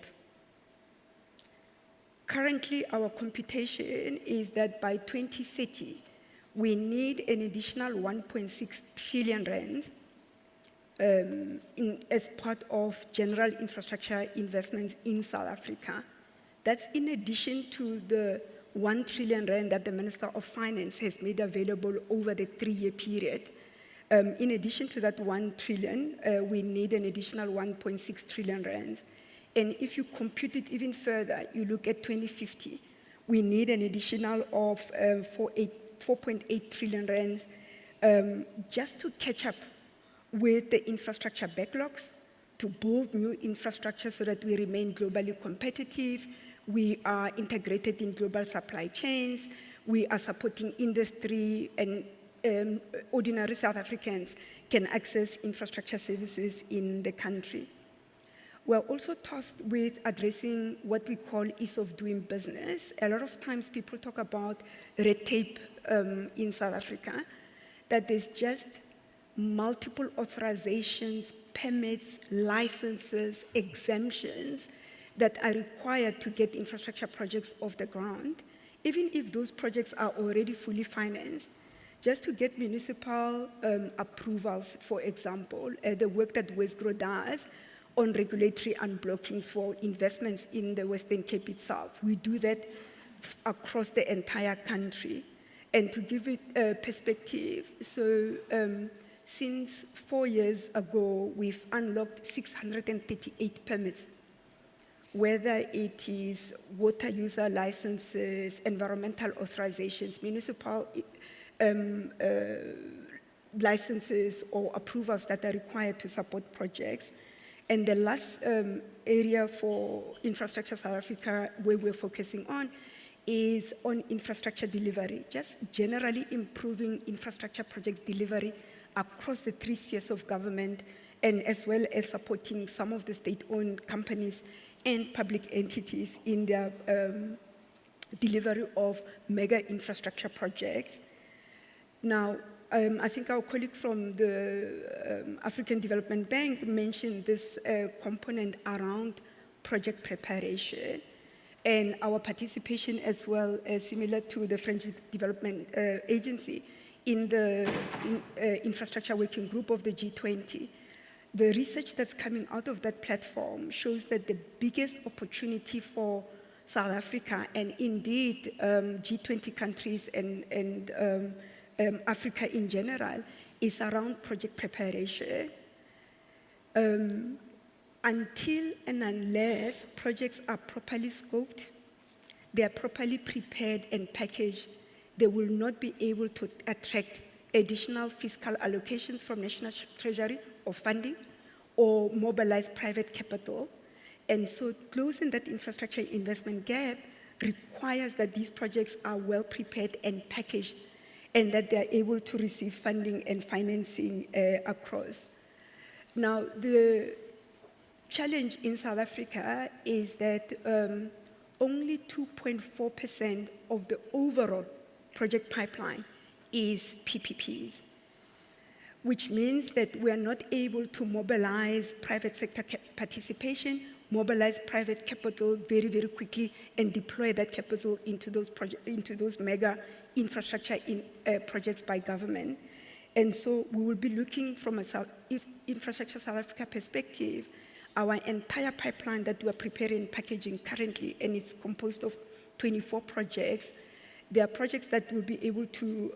Currently, our computation is that by 2030, we need an additional 1.6 trillion rand as part of general infrastructure investments in South Africa. That's in addition to the 1 trillion rand that the Minister of Finance has made available over the 3-year period. In addition to that 1 trillion, we need an additional 1.6 trillion rand. And if you compute it even further, you look at 2050, we need an additional of 4.8 trillion rand just to catch up with the infrastructure backlogs, to build new infrastructure so that we remain globally competitive. We are integrated in global supply chains. We are supporting industry, and ordinary South Africans can access infrastructure services in the country. We're also tasked with addressing what we call ease of doing business. A lot of times people talk about red tape in South Africa, that there's just multiple authorizations, permits, licenses, exemptions that are required to get infrastructure projects off the ground. Even if those projects are already fully financed, just to get municipal approvals, for example, the work that Wesgro does on regulatory unblockings for investments in the Western Cape itself. We do that across the entire country. And to give it a perspective, so since 4 years ago, we've unlocked 638 permits, whether it is water user licenses, environmental authorizations, municipal licenses or approvals that are required to support projects. And the last area for Infrastructure South Africa where we're focusing on is on infrastructure delivery, just generally improving infrastructure project delivery across the 3 spheres of government, and as well as supporting some of the state-owned companies and public entities in their delivery of mega infrastructure projects. Now, I think our colleague from the African Development Bank mentioned this component around project preparation, and our participation as well, similar to the French Development Agency in the infrastructure working group of the G20. The research that's coming out of that platform shows that the biggest opportunity for South Africa, and indeed G20 countries and Africa in general is around project preparation. Until and unless projects are properly scoped, they are properly prepared and packaged, they will not be able to attract additional fiscal allocations from National Treasury or funding or mobilize private capital. And so closing that infrastructure investment gap requires that these projects are well prepared and packaged and that they are able to receive funding and financing across. Now, the challenge in South Africa is that only 2.4% of the overall project pipeline is PPPs, which means that we are not able to mobilize private sector participation, mobilize private capital very, very quickly and deploy that capital into those mega infrastructure projects by government. And so we will be looking from a Infrastructure South Africa perspective, our entire pipeline that we are preparing and packaging currently, and it's composed of 24 projects. There are projects that will be able to,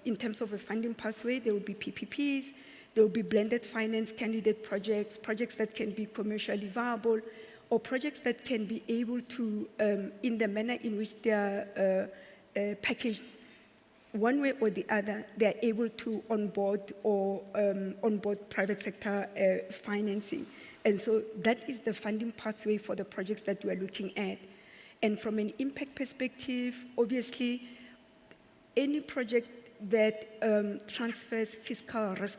in terms of a funding pathway, there will be PPPs, there will be blended finance candidate projects, projects that can be commercially viable, or projects that can be able to, in the manner in which they are packaged, one way or the other, they are able to onboard or onboard private sector financing. And so that is the funding pathway for the projects that we are looking at. And from an impact perspective, obviously, any project that transfers fiscal risk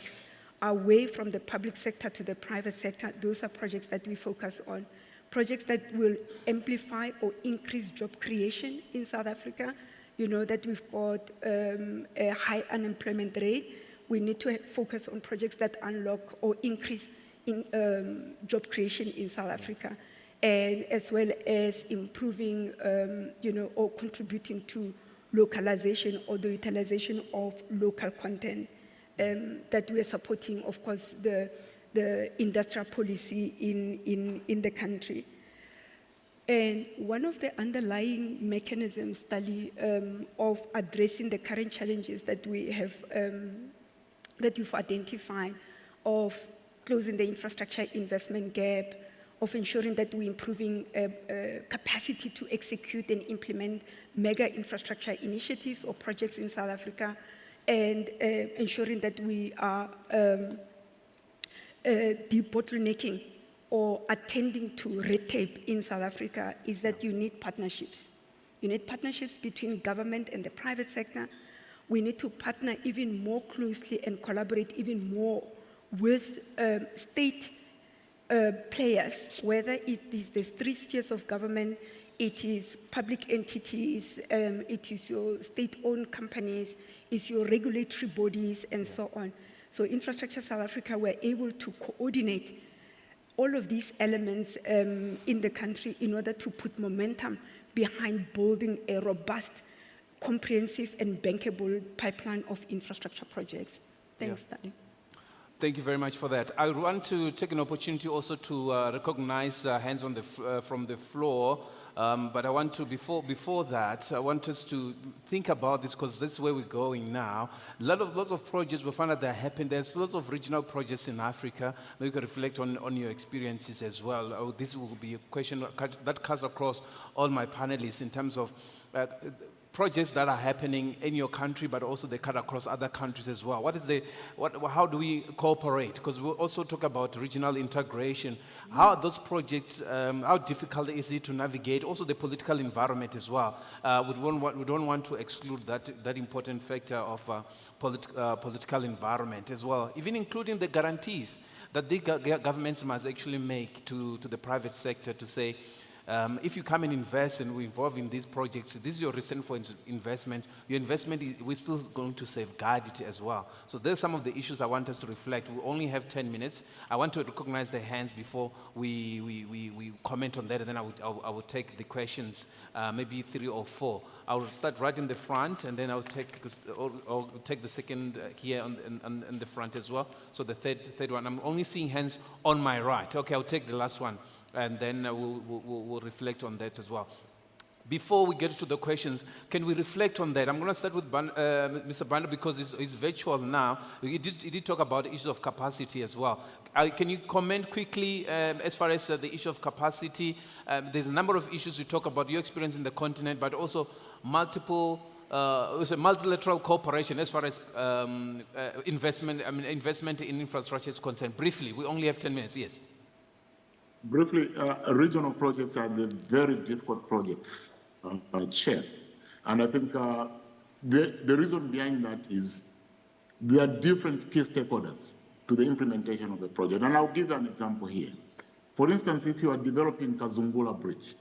away from the public sector to the private sector, those are projects that we focus on. Projects that will amplify or increase job creation in South Africa. You know that we've got a high unemployment rate. We need to focus on projects that unlock or increase in job creation in South Africa, and as well as improving, or contributing to localization or the utilization of local content that we are supporting, of course, the industrial policy in the country. And one of the underlying mechanisms, Tali, of addressing the current challenges that we have, that you've identified, of closing the infrastructure investment gap, of ensuring that we're improving capacity to execute and implement mega infrastructure initiatives or projects in South Africa, and ensuring that we are debottlenecking or attending to red tape in South Africa, is that you need partnerships. You need partnerships between government and the private sector. We need to partner even more closely and collaborate even more with state players, whether it is the three spheres of government, it is public entities, it is your state-owned companies, it's your regulatory bodies, and so on. So Infrastructure South Africa were able to coordinate all of these elements in the country in order to put momentum behind building a robust, comprehensive, and bankable pipeline of infrastructure projects. Thanks, Dali. Thank you very much for that. I want to take an opportunity also to recognize hands on from the floor. But I want to, before that, I want us to think about this, because that's where we're going now. Lots of projects, we find that they're happening. There's lots of regional projects in Africa. Maybe you can reflect on your experiences as well. This will be a question that cuts across all my panelists in terms of projects that are happening in your country, but also they cut across other countries as well. How do we cooperate? Because we also talk about regional integration. How are those projects, how difficult is it to navigate? Also the political environment as well. We don't want to exclude that important factor of political environment as well, even including the guarantees that the governments must actually make to the private sector to say, if you come and invest and we involve in these projects, this is your reason for investment. Your investment, we're still going to safeguard it as well. So there's some of the issues I want us to reflect. We only have 10 minutes. I want to recognize the hands before we comment on that, and then I will take the questions, maybe 3 or 4. I will start right in the front, and then I'll take the second here on the front as well. So the third one, I'm only seeing hands on my right. Okay, I'll take the last one, and then we'll reflect on that as well. Before we get to the questions, can we reflect on that? I'm going to start with Mr. Banda because he's virtual now. He did talk about the issue of capacity as well. Can you comment quickly as far as the issue of capacity? There's a number of issues you talk about, your experience in the continent, but also multilateral cooperation as far as investment in infrastructure is concerned. Briefly, we only have 10 minutes, yes. Briefly, regional projects are the very difficult projects, Chair. And I think the reason behind that is there are different key stakeholders to the implementation of a project. And I'll give you an example here. For instance, if you are developing Kazungula Bridge,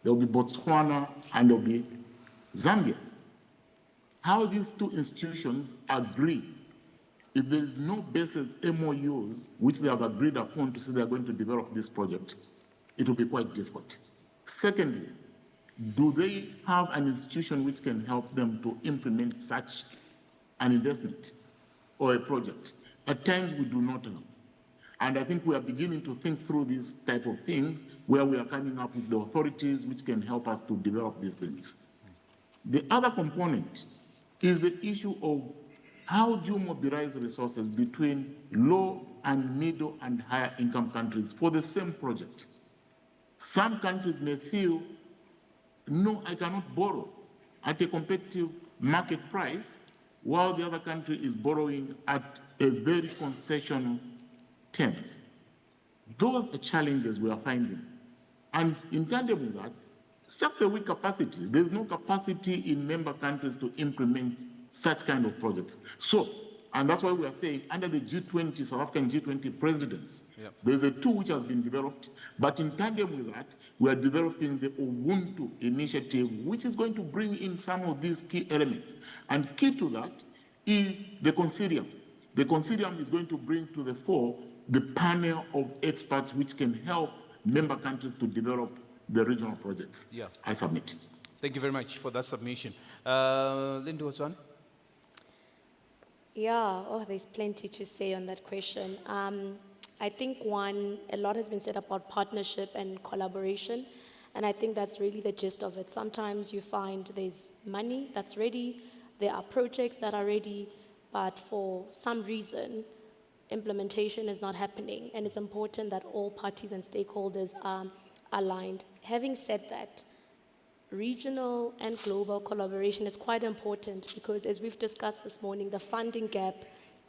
there will be Botswana and there will be Zambia. How these two institutions agree, if there is no basis MOUs which they have agreed upon to say they are going to develop this project, it will be quite difficult. Secondly, do they have an institution which can help them to implement such an investment or a project? At times we do not have. And I think we are beginning to think through these type of things where we are coming up with the authorities which can help us to develop these things. The other component is the issue of how do you mobilize resources between low and middle and higher income countries for the same project? Some countries may feel, no, I cannot borrow at a competitive market price, while the other country is borrowing at a very concessional terms. Those are challenges we are finding. And in tandem with that, it's just the weak capacity. There's no capacity in member countries to implement such kind of projects. So, and that's why we are saying under the G20, South African G20 presidents, there's a tool which has been developed, but in tandem with that, we are developing the Ubuntu initiative, which is going to bring in some of these key elements. And key to that is the consortium. The consortium is going to bring to the fore the panel of experts which can help member countries to develop the regional projects. I submit. Thank you very much for that submission. Linda Oswane? Yeah, there's plenty to say on that question. I think a lot has been said about partnership and collaboration, and I think that's really the gist of it. Sometimes you find there's money that's ready, there are projects that are ready, but for some reason, implementation is not happening, and it's important that all parties and stakeholders are aligned. Having said that, regional and global collaboration is quite important because, as we've discussed this morning, the funding gap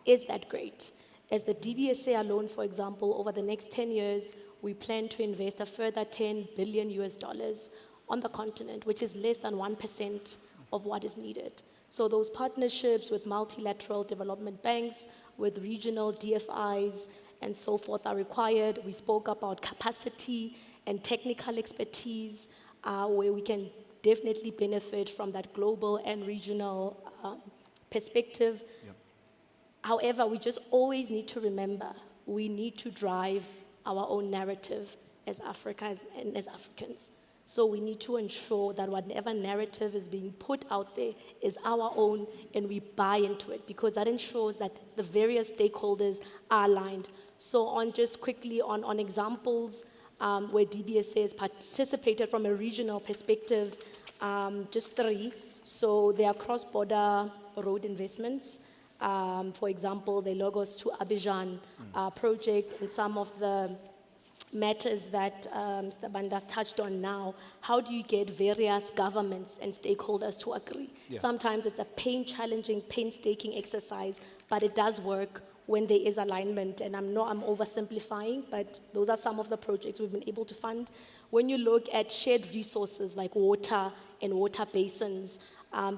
is that great. As the DBSA alone, for example, over the next 10 years, we plan to invest a further $10 billion on the continent, which is less than 1% of what is needed. So those partnerships with multilateral development banks, with regional DFIs, and so forth are required. We spoke about capacity and technical expertise, where we can definitely benefit from that global and regional perspective. However, we just always need to remember, we need to drive our own narrative as Africa and as Africans. So we need to ensure that whatever narrative is being put out there is our own and we buy into it, because that ensures that the various stakeholders are aligned. So just quickly on examples where DBSA has participated from a regional perspective, just 3. So there are cross-border road investments. For example, the Lagos to Abidjan project, and some of the matters that Mr. Banda touched on now. How do you get various governments and stakeholders to agree? Sometimes it's a challenging, painstaking exercise, but it does work when there is alignment. And I'm oversimplifying, but those are some of the projects we've been able to fund. When you look at shared resources like water and water basins,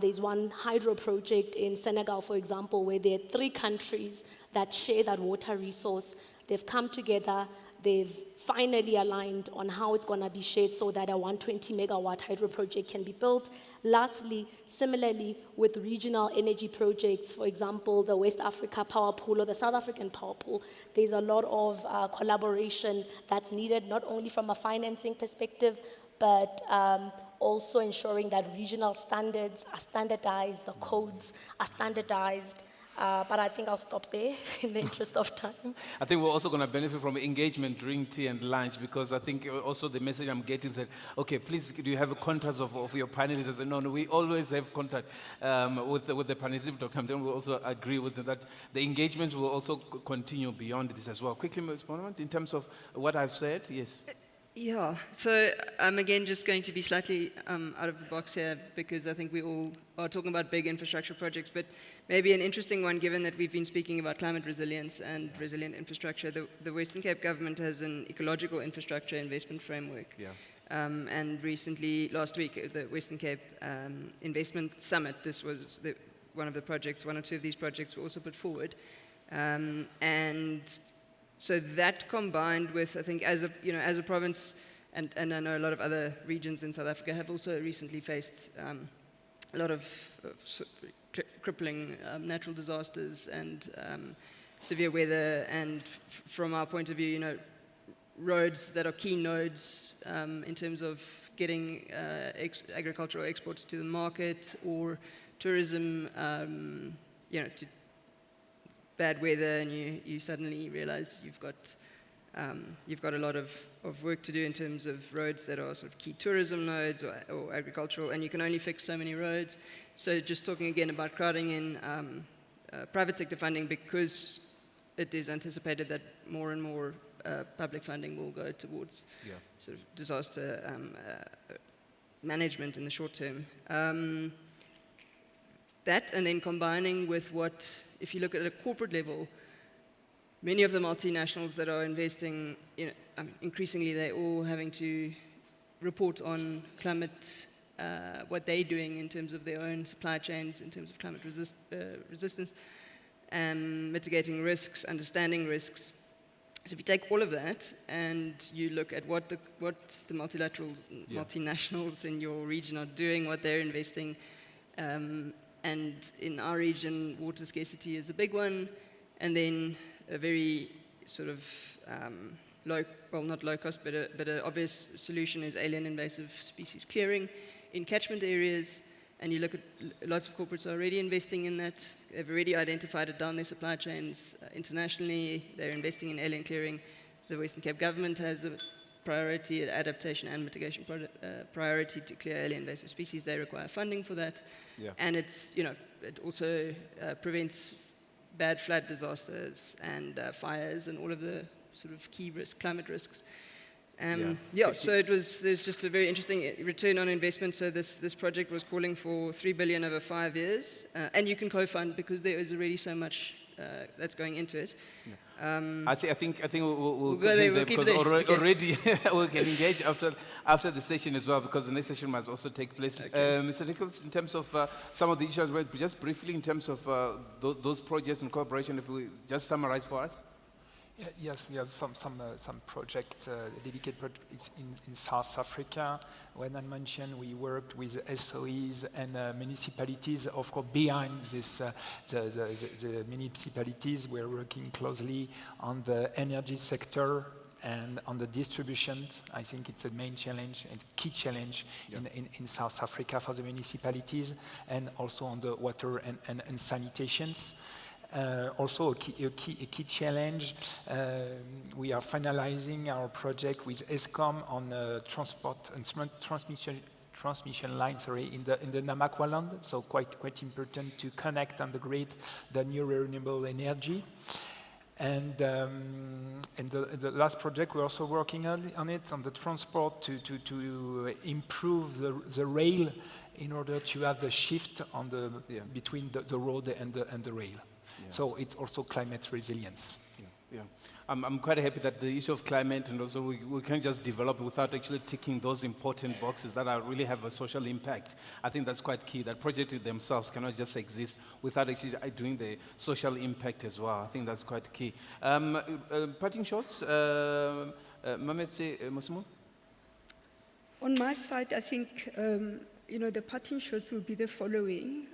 there's one hydro project in Senegal, for example, where there are 3 countries that share that water resource. They've come together, they've finally aligned on how it's going to be shared so that a 120 megawatt hydro project can be built. Lastly, similarly with regional energy projects, for example, the West Africa Power Pool or the South African Power Pool, there's a lot of collaboration that's needed, not only from a financing perspective, but also ensuring that regional standards are standardized, the codes are standardized, But I think I'll stop there in the interest of time. I think we're also going to benefit from engagement during tea and lunch, because I think also the message I'm getting is that, okay, please, do you have a contact of your panelists? I said, no, we always have contact with the panelists. Dr. Hamdan will also agree with that. The engagement will also continue beyond this as well. Quickly, Ms. Bonamant, in terms of what I've said, yes. Yeah, so I'm again just going to be slightly out of the box here, because I think we all are talking about big infrastructure projects, but maybe an interesting one, given that we've been speaking about climate resilience and resilient infrastructure. The Western Cape government has an ecological infrastructure investment framework. Yeah. And recently, last week, the Western Cape Investment Summit, this was one of the projects, one or two of these projects were also put forward. And so that combined with, I think, as a province, and I know a lot of other regions in South Africa have also recently faced a lot of crippling natural disasters and severe weather, and from our point of view, roads that are key nodes in terms of getting agricultural exports to the market, or tourism, to bad weather, and you suddenly realize you've got a lot of work to do in terms of roads that are sort of key tourism nodes or agricultural, and you can only fix so many roads. So just talking again about crowding in private sector funding, because it is anticipated that more and more public funding will go towards sort of disaster management in the short term. That, and then combining with what, if you look at a corporate level, many of the multinationals that are investing, increasingly they're all having to report on climate, what they're doing in terms of their own supply chains, in terms of climate resistance, mitigating risks, understanding risks. So if you take all of that and you look at what the multinationals in your region are doing, what they're investing, and in our region, water scarcity is a big one, and then a very sort of not low cost, but an obvious solution is alien invasive species clearing in catchment areas. And you look at lots of corporates are already investing in that. They've already identified it down their supply chains internationally. They're investing in alien clearing. The Western Cape government has a priority, adaptation and mitigation priority to clear alien invasive species. They require funding for that. Yeah. And it's, it also prevents bad flood disasters and fires and all of the sort of key climate risks. So there's just a very interesting return on investment. So this project was calling for 3 billion over 5 years, and you can co-fund because there is already so much that's going into it. Yeah. I think we'll continue there, because already we can engage after the session as well, because the next session must also take place. Okay. Mr. Nichols, in terms of some of the issues, just briefly in terms of those projects and cooperation, if we just summarize for us. Yes, we have some projects, dedicated projects in South Africa. When I mentioned we worked with SOEs and municipalities, of course, behind this, the municipalities, we're working closely on the energy sector and on the distribution. I think it's a main challenge and key challenge in South Africa for the municipalities, and also on the water and sanitations. Also a key challenge, we are finalizing our project with ESCOM on transport and transmission lines in the Namakwaland, so quite important to connect on the grid the new renewable energy. And the last project, we're also working on it, on the transport, to improve the rail in order to have the shift on between the road and the rail. Yeah. So it's also climate resilience. Yeah. I'm quite happy that the issue of climate, and also we can't just develop without actually ticking those important boxes that really have a social impact. I think that's quite key, that projects themselves cannot just exist without actually doing the social impact as well. I think that's quite key. Parting shots, Mametse Mosimo? On my side, I think, the parting shots will be the following.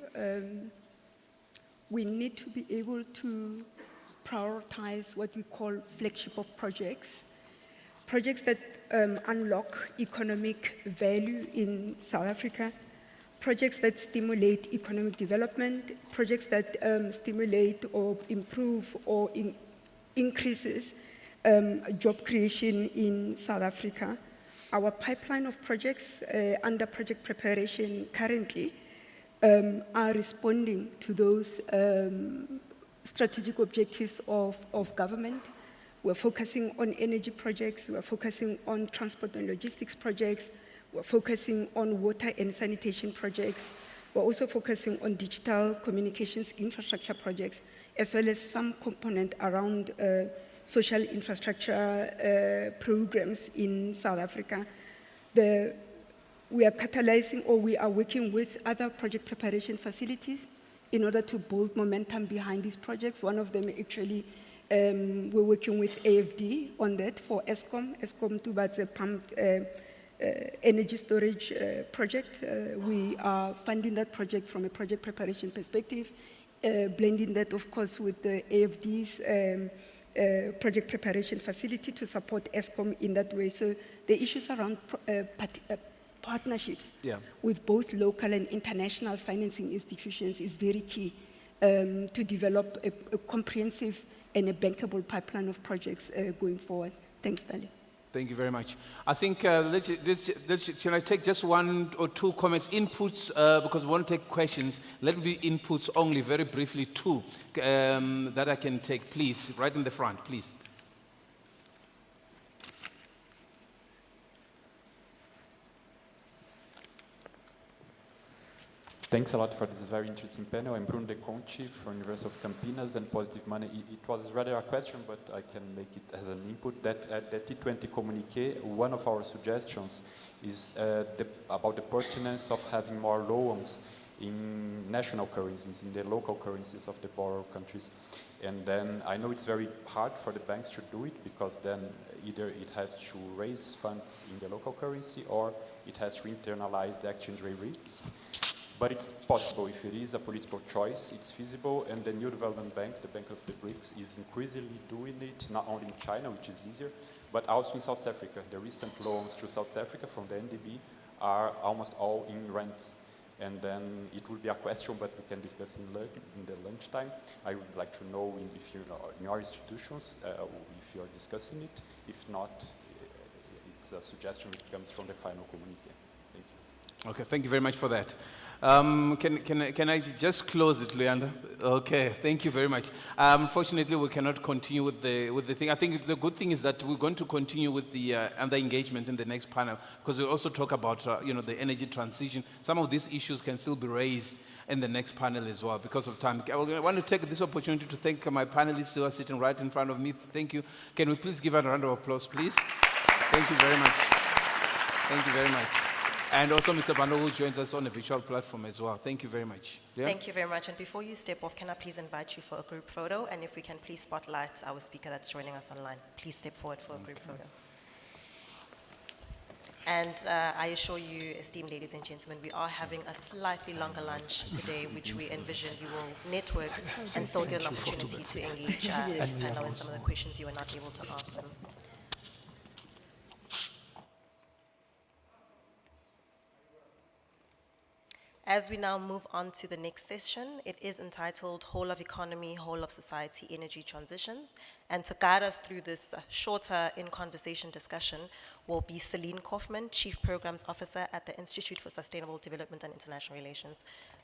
We need to be able to prioritize what we call flagship of projects that unlock economic value in South Africa, projects that stimulate economic development, projects that stimulate or improve or increases job creation in South Africa. Our pipeline of projects under project preparation currently are responding to those strategic objectives of government. We're focusing on energy projects, we're focusing on transport and logistics projects, we're focusing on water and sanitation projects, we're also focusing on digital communications infrastructure projects, as well as some component around social infrastructure programs in South Africa. We are catalyzing, or we are working with other project preparation facilities in order to build momentum behind these projects. One of them actually, we're working with AFD on that for Eskom towards a pumped energy storage project. We are funding that project from a project preparation perspective, blending that, of course, with the AFD's project preparation facility to support Eskom in that way. So the issues around partnerships with both local and international financing institutions is very key to develop a comprehensive and a bankable pipeline of projects going forward. Thanks, Dali. Thank you very much. I think, can I take just one or two comments, inputs, because we want to take questions. Let me be inputs only, very briefly, two that I can take, please, right in the front, please. Thanks a lot for this very interesting panel. I'm Bruno De Conti from University of Campinas and Positive Money. It was rather a question, but I can make it as an input that at the T20 communique, one of our suggestions is about the pertinence of having more loans in national currencies, in the local currencies of the borrower countries. And then I know it's very hard for the banks to do it because then either it has to raise funds in the local currency or it has to internalize the exchange rate risks. But it's possible. If it is a political choice, it's feasible, and the New Development Bank, the Bank of the BRICS, is increasingly doing it, not only in China, which is easier, but also in South Africa. The recent loans to South Africa from the NDB are almost all in rents. And then it will be a question, but we can discuss in the lunchtime. I would like to know if you in your institutions, if you are discussing it. If not, it's a suggestion that comes from the final communique. Thank you. Okay, thank you very much for that. Can I just close it, Leander? Okay, thank you very much. Unfortunately, we cannot continue with the thing. I think the good thing is that we're going to continue with the under engagement in the next panel because we also talk about the energy transition. Some of these issues can still be raised in the next panel as well because of time. I want to take this opportunity to thank my panelists who are sitting right in front of me. Thank you. Can we please give a round of applause, please? Thank you very much. Thank you very much. And also Mr. Bando, who joins us on the virtual platform as well. Thank you very much. Yeah? Thank you very much. And before you step off, can I please invite you for a group photo? And if we can please spotlight our speaker that's joining us online. Please step forward for a group photo. And I assure you, esteemed ladies and gentlemen, we are having a slightly longer lunch today, which we envision you will network and still get an opportunity to engage this panel in some of the questions you were not able to ask them. As we now move on to the next session, it is entitled Whole of Economy, Whole of Society, Energy Transitions. And to guide us through this shorter in-conversation discussion will be Celine Kaufman, Chief Programs Officer at the Institute for Sustainable Development and International Relations.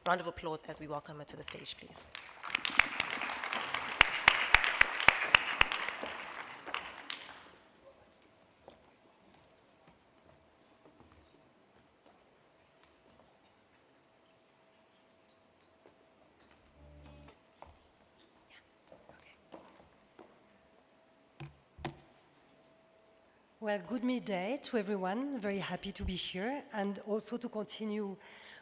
Round of applause as we welcome her to the stage, please. Well, good midday to everyone. Very happy to be here and also to continue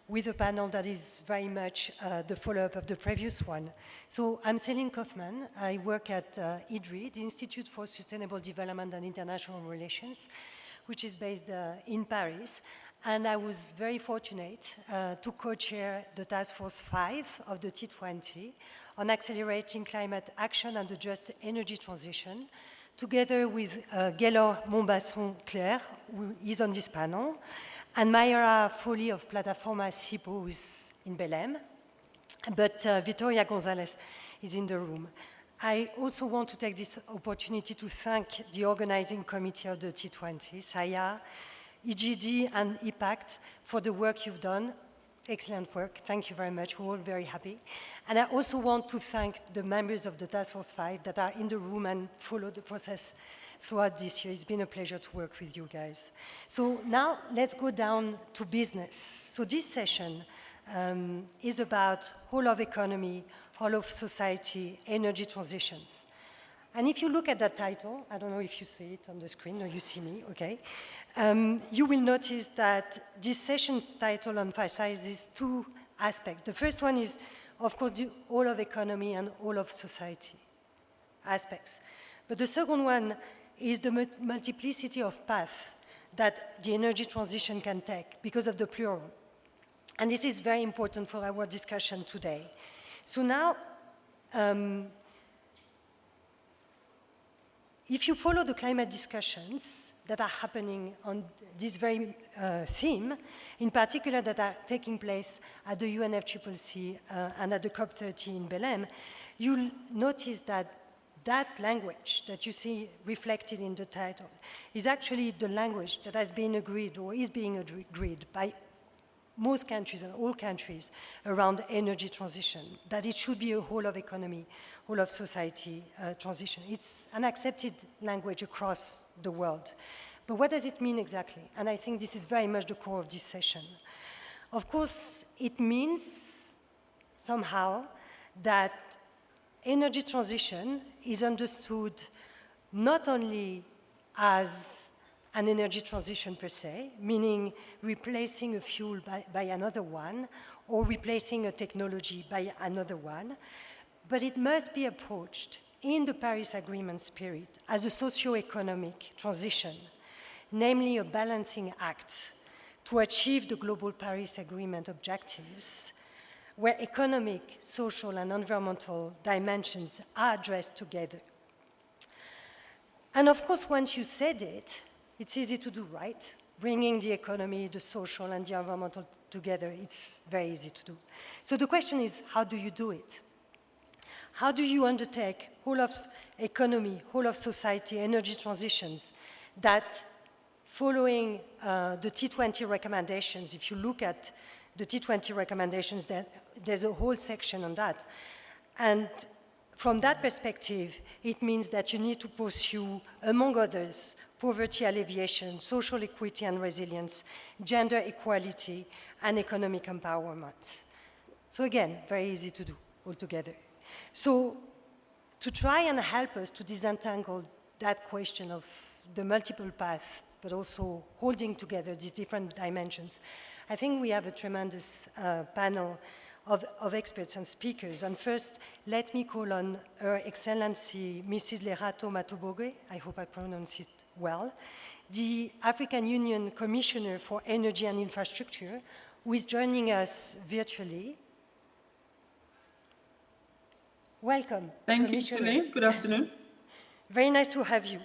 with a panel that is very much the follow-up of the previous one. So I'm Celine Kaufman. I work at IDRI, the Institute for Sustainable Development and International Relations, which is based in Paris. And I was very fortunate to co-chair the Task Force 5 of the T20 on accelerating climate action and the just energy transition, together with Gaylor Montbasson-Claire, who is on this panel, And Mayra Foley of Plataforma CIPO is in Belém, but Victoria Gonzalez is in the room. I also want to take this opportunity to thank the organizing committee of the T20, SAIIA, EGD, and IPATC for the work you've done. Excellent work. Thank you very much. We're all very happy. And I also want to thank the members of the Task Force 5 that are in the room and follow the process throughout this year. It's been a pleasure to work with you guys. So now let's go down to business. So this session is about whole of economy, whole of society, energy transitions. And if you look at that title, I don't know if you see it on the screen or you see me, okay? You will notice that this session's title emphasizes two aspects. The first one is, of course, the whole of economy and whole of society aspects. But the second one is the multiplicity of paths that the energy transition can take because of the plural. And this is very important for our discussion today. So now, if you follow the climate discussions that are happening on this very theme, in particular that are taking place at the UNFCCC and at the COP30 in Belém, you'll notice that that language that you see reflected in the title is actually the language that has been agreed or is being agreed by most countries and all countries around energy transition, that it should be a whole of economy, whole of society transition. It's an accepted language across the world. But what does it mean exactly? And I think this is very much the core of this session. Of course, it means somehow that energy transition is understood not only as an energy transition per se, meaning replacing a fuel by another one, or replacing a technology by another one, but it must be approached in the Paris Agreement spirit as a socio-economic transition, namely a balancing act to achieve the global Paris Agreement objectives, where economic, social, and environmental dimensions are addressed together. And of course, once you said it, it's easy to do, right? Bringing the economy, the social, and the environmental together, it's very easy to do. So the question is, how do you do it? How do you undertake whole of economy, whole of society, energy transitions that, following the T20 recommendations, if you look at the T20 recommendations, there's a whole section on that. And from that perspective, it means that you need to pursue, among others, poverty alleviation, social equity and resilience, gender equality, and economic empowerment. So again, very easy to do altogether. So to try and help us to disentangle that question of the multiple paths, but also holding together these different dimensions, I think we have a tremendous panel of experts and speakers. And first, let me call on Her Excellency Mrs. Lerato Matoboge, I hope I pronounce it well, the African Union Commissioner for Energy and Infrastructure, who is joining us virtually. Welcome. Thank you, Shelley. Good afternoon. Very nice to have you.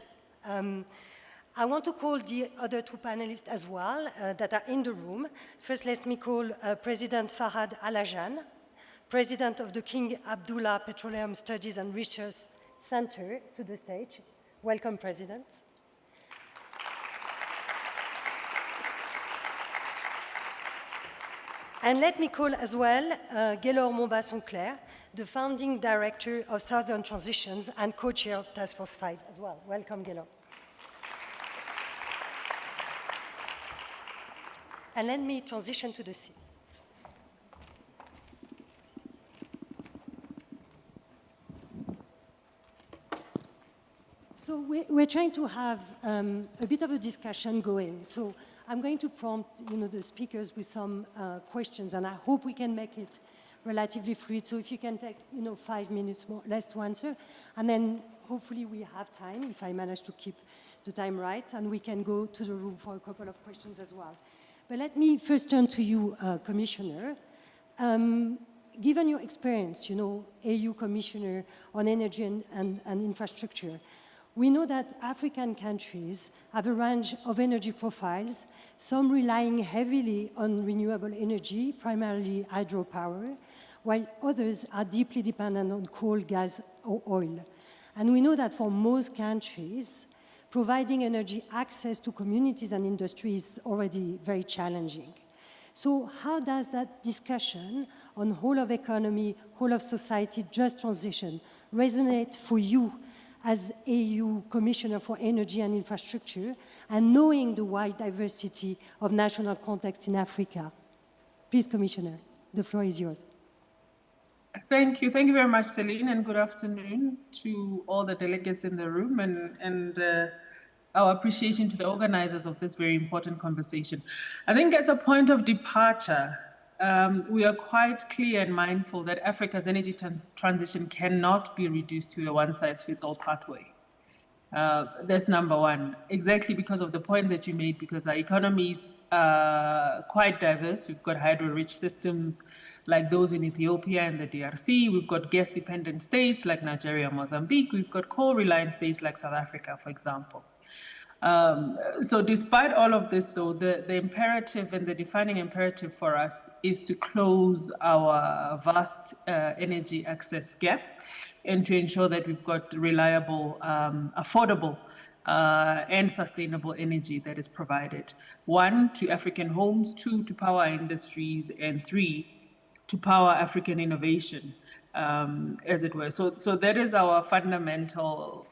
I want to call the other two panelists as well that are in the room. First, let me call President Farhad Alajan, President of the King Abdullah Petroleum Studies and Research Center, to the stage. Welcome, President. And let me call as well Gaylor Montbas-Sanclair, the founding director of Southern Transitions and co-chair of Task Force 5 as well. Welcome, Gaylor. And let me transition to the sea. So we're trying to have a bit of a discussion going. So I'm going to prompt the speakers with some questions, and I hope we can make it relatively fluid. So if you can take 5 minutes more, less to answer, and then hopefully we have time, if I manage to keep the time right, and we can go to the room for a couple of questions as well. But let me first turn to you, Commissioner. Given your experience, AU Commissioner on Energy and Infrastructure, We know that African countries have a range of energy profiles, some relying heavily on renewable energy, primarily hydropower, while others are deeply dependent on coal, gas, or oil. And we know that for most countries, providing energy access to communities and industries is already very challenging. So how does that discussion on whole of economy, whole of society, just transition resonate for you as AU Commissioner for Energy and Infrastructure, and knowing the wide diversity of national context in Africa? Please, Commissioner, the floor is yours. Thank you. Thank you very much, Celine, and good afternoon to all the delegates in the room, and our appreciation to the organizers of this very important conversation. I think as a point of departure, we are quite clear and mindful that Africa's energy transition cannot be reduced to a one-size-fits-all pathway. That's number one, exactly because of the point that you made, because our economy is quite diverse. We've got hydro-rich systems like those in Ethiopia and the DRC. We've got gas-dependent states like Nigeria, Mozambique. We've got coal-reliant states like South Africa, for example. So despite all of this, though, the imperative and the defining imperative for us is to close our vast energy access gap and to ensure that we've got reliable, affordable, and sustainable energy that is provided. One, to African homes, two, to power industries, and three, to power African innovation. As it were. So that is our fundamental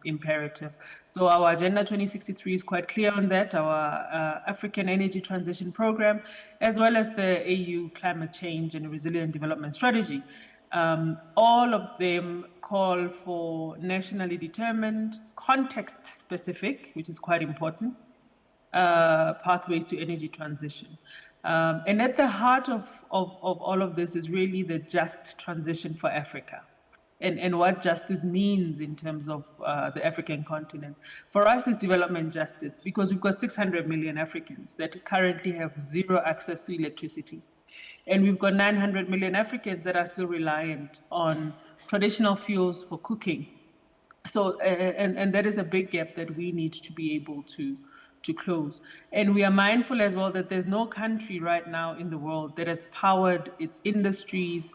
imperative. So our Agenda 2063 is quite clear on that, our African Energy Transition Program, as well as the AU Climate Change and Resilient Development Strategy. All of them call for nationally determined, context-specific, which is quite important, pathways to energy transition. And at the heart of all of this is really the just transition for Africa and what justice means in terms of the African continent. For us, it's development justice because we've got 600 million Africans that currently have zero access to electricity. And we've got 900 million Africans that are still reliant on traditional fuels for cooking. So, and that is a big gap that we need to be able to close. And we are mindful as well that there's no country right now in the world that has powered its industries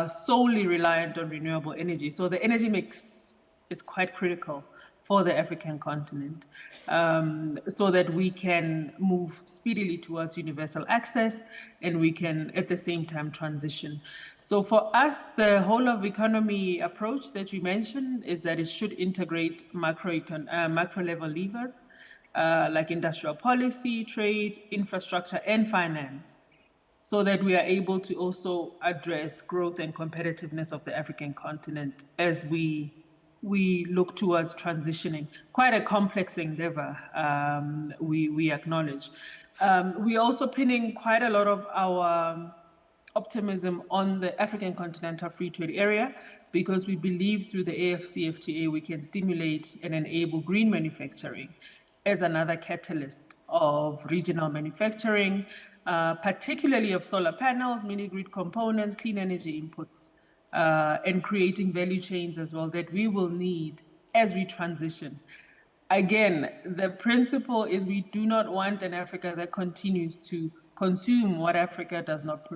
solely reliant on renewable energy. So the energy mix is quite critical for the African continent so that we can move speedily towards universal access and we can at the same time transition. So for us, the whole of economy approach that you mentioned is that it should integrate macro level levers like industrial policy, trade, infrastructure, and finance, so that we are able to also address growth and competitiveness of the African continent as we look towards transitioning. Quite a complex endeavor, we acknowledge. We're also pinning quite a lot of our optimism on the African Continental Free Trade Area because we believe through the AFCFTA we can stimulate and enable green manufacturing as another catalyst of regional manufacturing, particularly of solar panels, mini-grid components, clean energy inputs, and creating value chains as well that we will need as we transition. Again, the principle is we do not want an Africa that continues to consume what Africa does not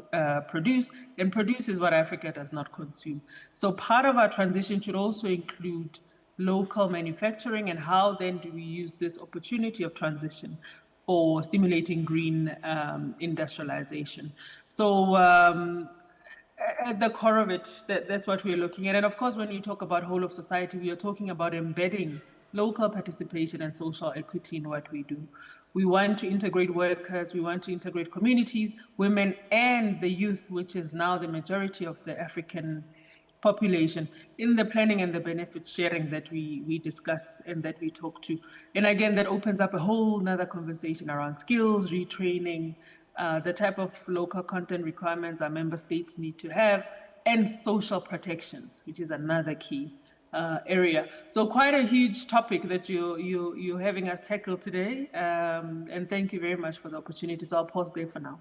produce and produces what Africa does not consume. So part of our transition should also include local manufacturing and how then do we use this opportunity of transition for stimulating green industrialization. So at the core of it, that's what we're looking at. And of course, when we talk about whole of society, we are talking about embedding local participation and social equity in what we do. We want to integrate workers, we want to integrate communities, women, and the youth, which is now the majority of the African population, in the planning and the benefit sharing that we discuss and that we talk to. And again, that opens up a whole nother conversation around skills, retraining, the type of local content requirements our member states need to have, and social protections, which is another key area. So quite a huge topic that you're having us tackle today. And thank you very much for the opportunity. So I'll pause there for now.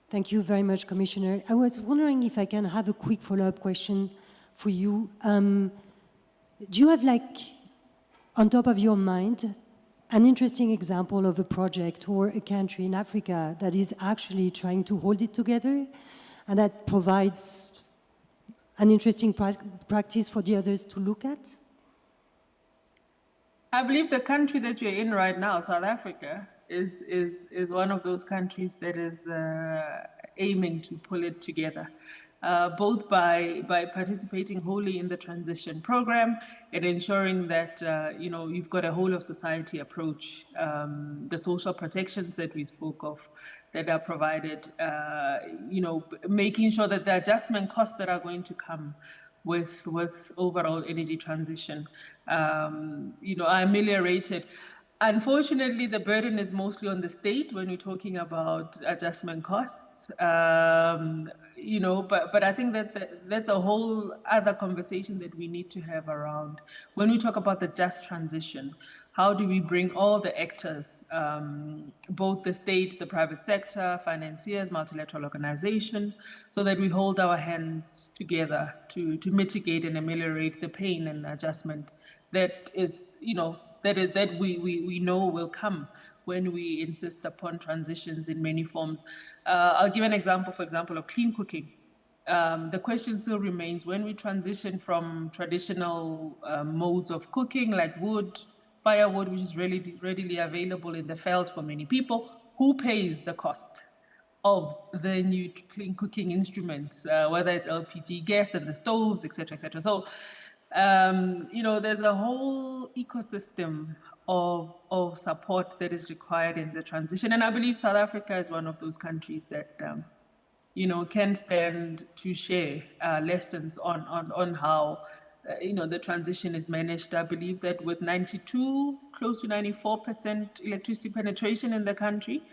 Thank you very much, Commissioner. I was wondering if I can have a quick follow-up question for you. Do you have like on top of your mind an interesting example of a project or a country in Africa that is actually trying to hold it together and that provides an interesting practice for the others to look at? I believe the country that you're in right now, South Africa, is one of those countries that is aiming to pull it together, both by participating wholly in the transition program and ensuring that you've got a whole of society approach, the social protections that we spoke of that are provided, making sure that the adjustment costs that are going to come with overall energy transition, are ameliorated. Unfortunately, the burden is mostly on the state when we're talking about adjustment costs, but I think that's a whole other conversation that we need to have around. When we talk about the just transition, how do we bring all the actors, both the state, the private sector, financiers, multilateral organizations, so that we hold our hands together to mitigate and ameliorate the pain and adjustment that is, that we know will come when we insist upon transitions in many forms. I'll give an example, for example, of clean cooking. The question still remains, when we transition from traditional modes of cooking like wood, firewood, which is readily available in the veld for many people, who pays the cost of the new clean cooking instruments, whether it's LPG gas and the stoves, et cetera, et cetera. So, there's a whole ecosystem of support that is required in the transition. And I believe South Africa is one of those countries that, can stand to share lessons on how the transition is managed. I believe that with 92, close to 94% electricity penetration in the country,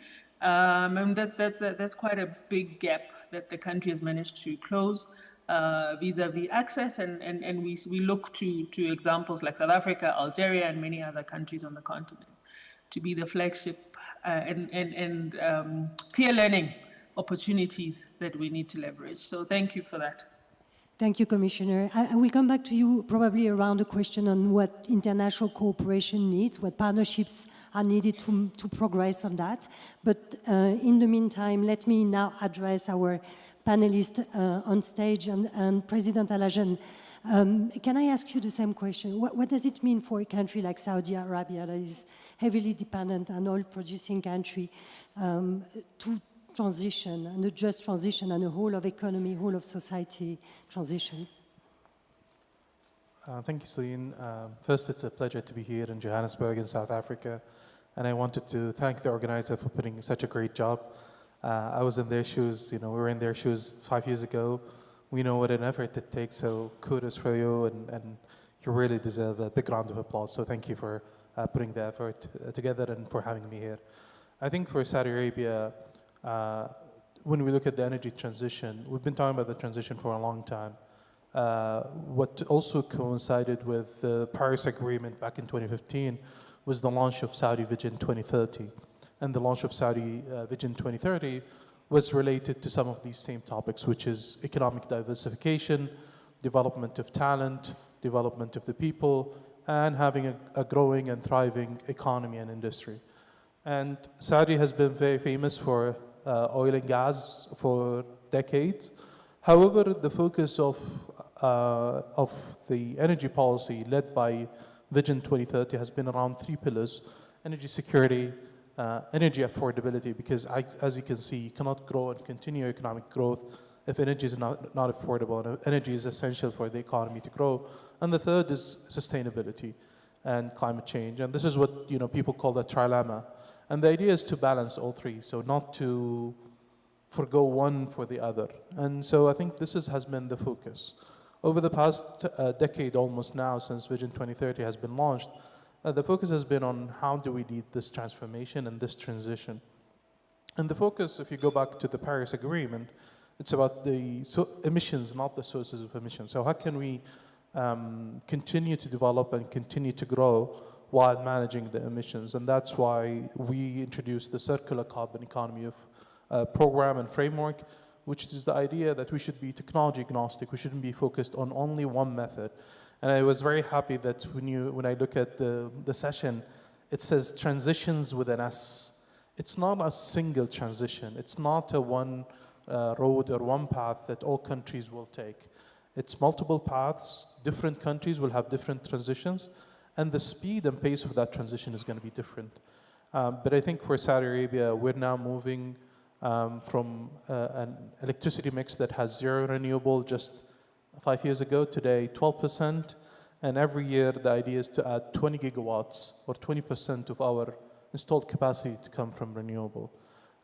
and that's quite a big gap that the country has managed to close vis-a-vis access, and we look to examples like South Africa, Algeria, and many other countries on the continent to be the flagship and peer learning opportunities that we need to leverage. So thank you for that. Thank you, Commissioner. I will come back to you probably around the question on what international cooperation needs, what partnerships are needed to progress on that. But in the meantime, let me now address our panelists on stage, and President Alajan, can I ask you the same question? What does it mean for a country like Saudi Arabia that is heavily dependent on oil-producing country to transition, and a just transition, and a whole of economy, whole of society transition? Thank you, Celine. First, it's a pleasure to be here in Johannesburg in South Africa, and I wanted to thank the organizer for putting such a great job. I was in their shoes, we were in their shoes 5 years ago. We know what an effort it takes, so kudos for you, and you really deserve a big round of applause. So thank you for putting the effort together and for having me here. I think for Saudi Arabia, when we look at the energy transition, we've been talking about the transition for a long time. What also coincided with the Paris Agreement back in 2015 was the launch of Saudi Vision 2030. And the launch of Saudi Vision 2030 was related to some of these same topics, which is economic diversification, development of talent, development of the people, and having a growing and thriving economy and industry. And Saudi has been very famous for oil and gas for decades. However, the focus of the energy policy led by Vision 2030 has been around 3 pillars: energy security, energy affordability, because as you can see, you cannot grow and continue economic growth if energy is not affordable, and energy is essential for the economy to grow. And the third is sustainability and climate change. And this is what people call the trilemma. And the idea is to balance all three, so not to forgo one for the other. And so I think this has been the focus. Over the past decade almost now, since Vision 2030 has been launched, the focus has been on how do we lead this transformation and this transition. And the focus, if you go back to the Paris Agreement, it's about the emissions, not the sources of emissions. So how can we continue to develop and continue to grow while managing the emissions? And that's why we introduced the Circular Carbon Economy program and framework, which is the idea that we should be technology agnostic. We shouldn't be focused on only one method. And I was very happy that when I look at the session, it says transitions with an S. It's not a single transition. It's not a one road or one path that all countries will take. It's multiple paths. Different countries will have different transitions, and the speed and pace of that transition is going to be different. But I think for Saudi Arabia, we're now moving from an electricity mix that has 0 renewable just 5 years ago, today 12%, and every year the idea is to add 20 gigawatts or 20% of our installed capacity to come from renewable.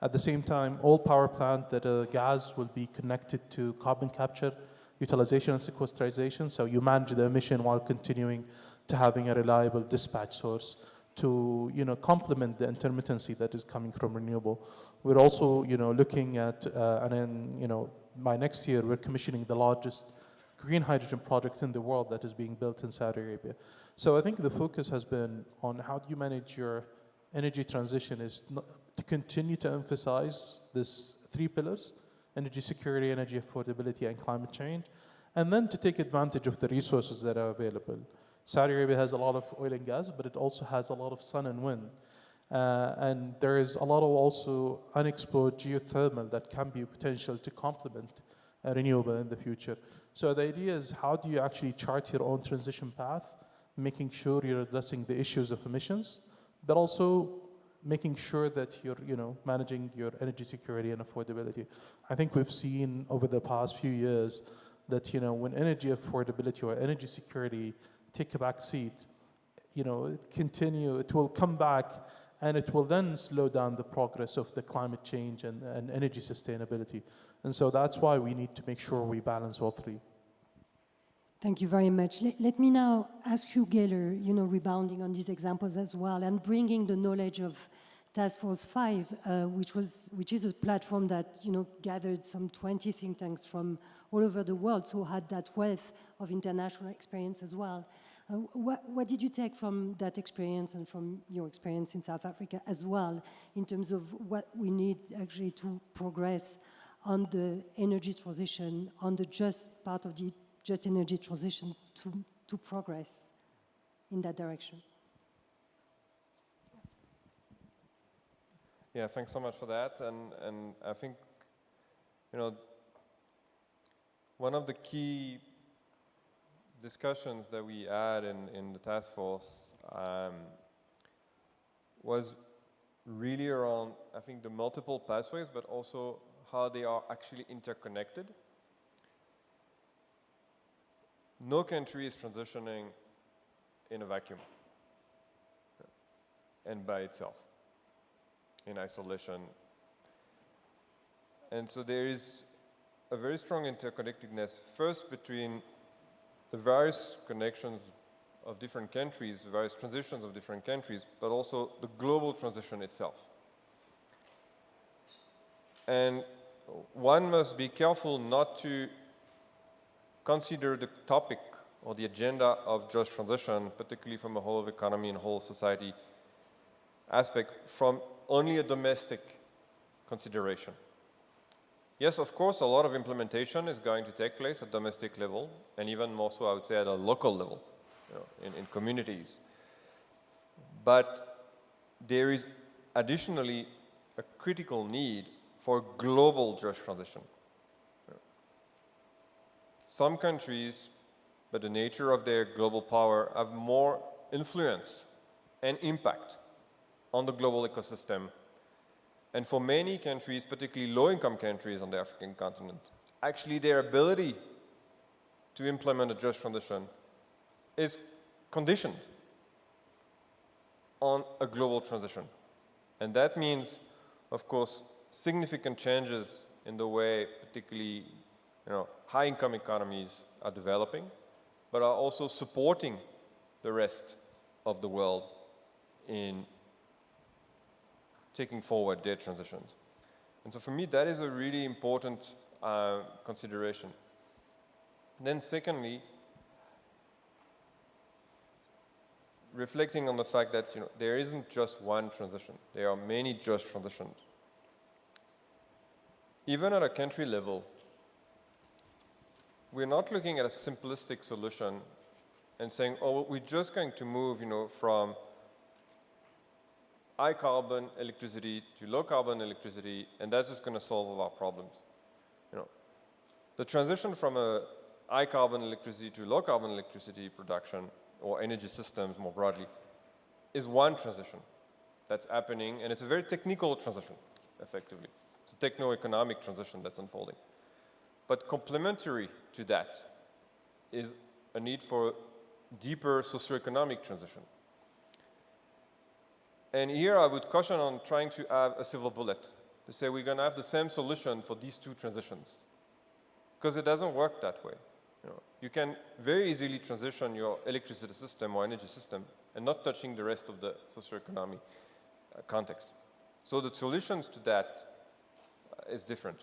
At the same time, all power plant that gas will be connected to carbon capture, utilization and sequestration, so you manage the emission while continuing to having a reliable dispatch source to complement the intermittency that is coming from renewable. We're also looking at, and then by next year, we're commissioning the largest green hydrogen project in the world that is being built in Saudi Arabia. So I think the focus has been on how do you manage your energy transition is to continue to emphasize these 3 pillars: energy security, energy affordability, and climate change, and then to take advantage of the resources that are available. Saudi Arabia has a lot of oil and gas, but it also has a lot of sun and wind. And there is a lot of also unexplored geothermal that can be potential to complement renewable in the future. So the idea is, how do you actually chart your own transition path, making sure you're addressing the issues of emissions, but also making sure that you're managing your energy security and affordability. I think we've seen over the past few years that when energy affordability or energy security take a back seat, it will come back, and it will then slow down the progress of the climate change and energy sustainability. And so that's why we need to make sure we balance all 3. Thank you very much. Let me now ask you, Gaylor, rebounding on these examples as well, and bringing the knowledge of Task Force 5, which is a platform that gathered some 20 think tanks from all over the world, so had that wealth of international experience as well. What did you take from that experience and from your experience in South Africa as well, in terms of what we need actually to progress on the energy transition, on the just part of the just energy transition to progress in that direction? Yeah, thanks so much for that. And I think, one of the key discussions that we had in the task force was really around, I think, the multiple pathways, but also how they are actually interconnected. No country is transitioning in a vacuum and by itself, in isolation. And so there is a very strong interconnectedness, first between the various connections of different countries, the various transitions of different countries, but also the global transition itself. And one must be careful not to consider the topic or the agenda of just transition, particularly from a whole of economy and whole of society aspect, from only a domestic consideration. Yes, of course, a lot of implementation is going to take place at domestic level, and even more so, I would say, at a local level, in communities. But there is additionally a critical need for global just transition. Some countries, by the nature of their global power, have more influence and impact on the global ecosystem. And for many countries, particularly low-income countries on the African continent, actually their ability to implement a just transition is conditioned on a global transition. And that means, of course, significant changes in the way particularly high-income economies are developing, but are also supporting the rest of the world in taking forward their transitions. And so for me, that is a really important consideration. Then secondly, reflecting on the fact that there isn't just one transition. There are many just transitions. Even at a country level, we're not looking at a simplistic solution and saying, oh, we're just going to move, from high carbon electricity to low carbon electricity, and that's just going to solve all our problems. The transition from a high carbon electricity to low carbon electricity production, or energy systems more broadly, is one transition that's happening, and it's a very technical transition, effectively. It's a techno-economic transition that's unfolding. But complementary to that is a need for deeper socioeconomic transition. And here I would caution on trying to have a silver bullet, to say we're going to have the same solution for these two transitions, because it doesn't work that way. You can very easily transition your electricity system or energy system and not touching the rest of the socioeconomic context. So the solutions to that is different.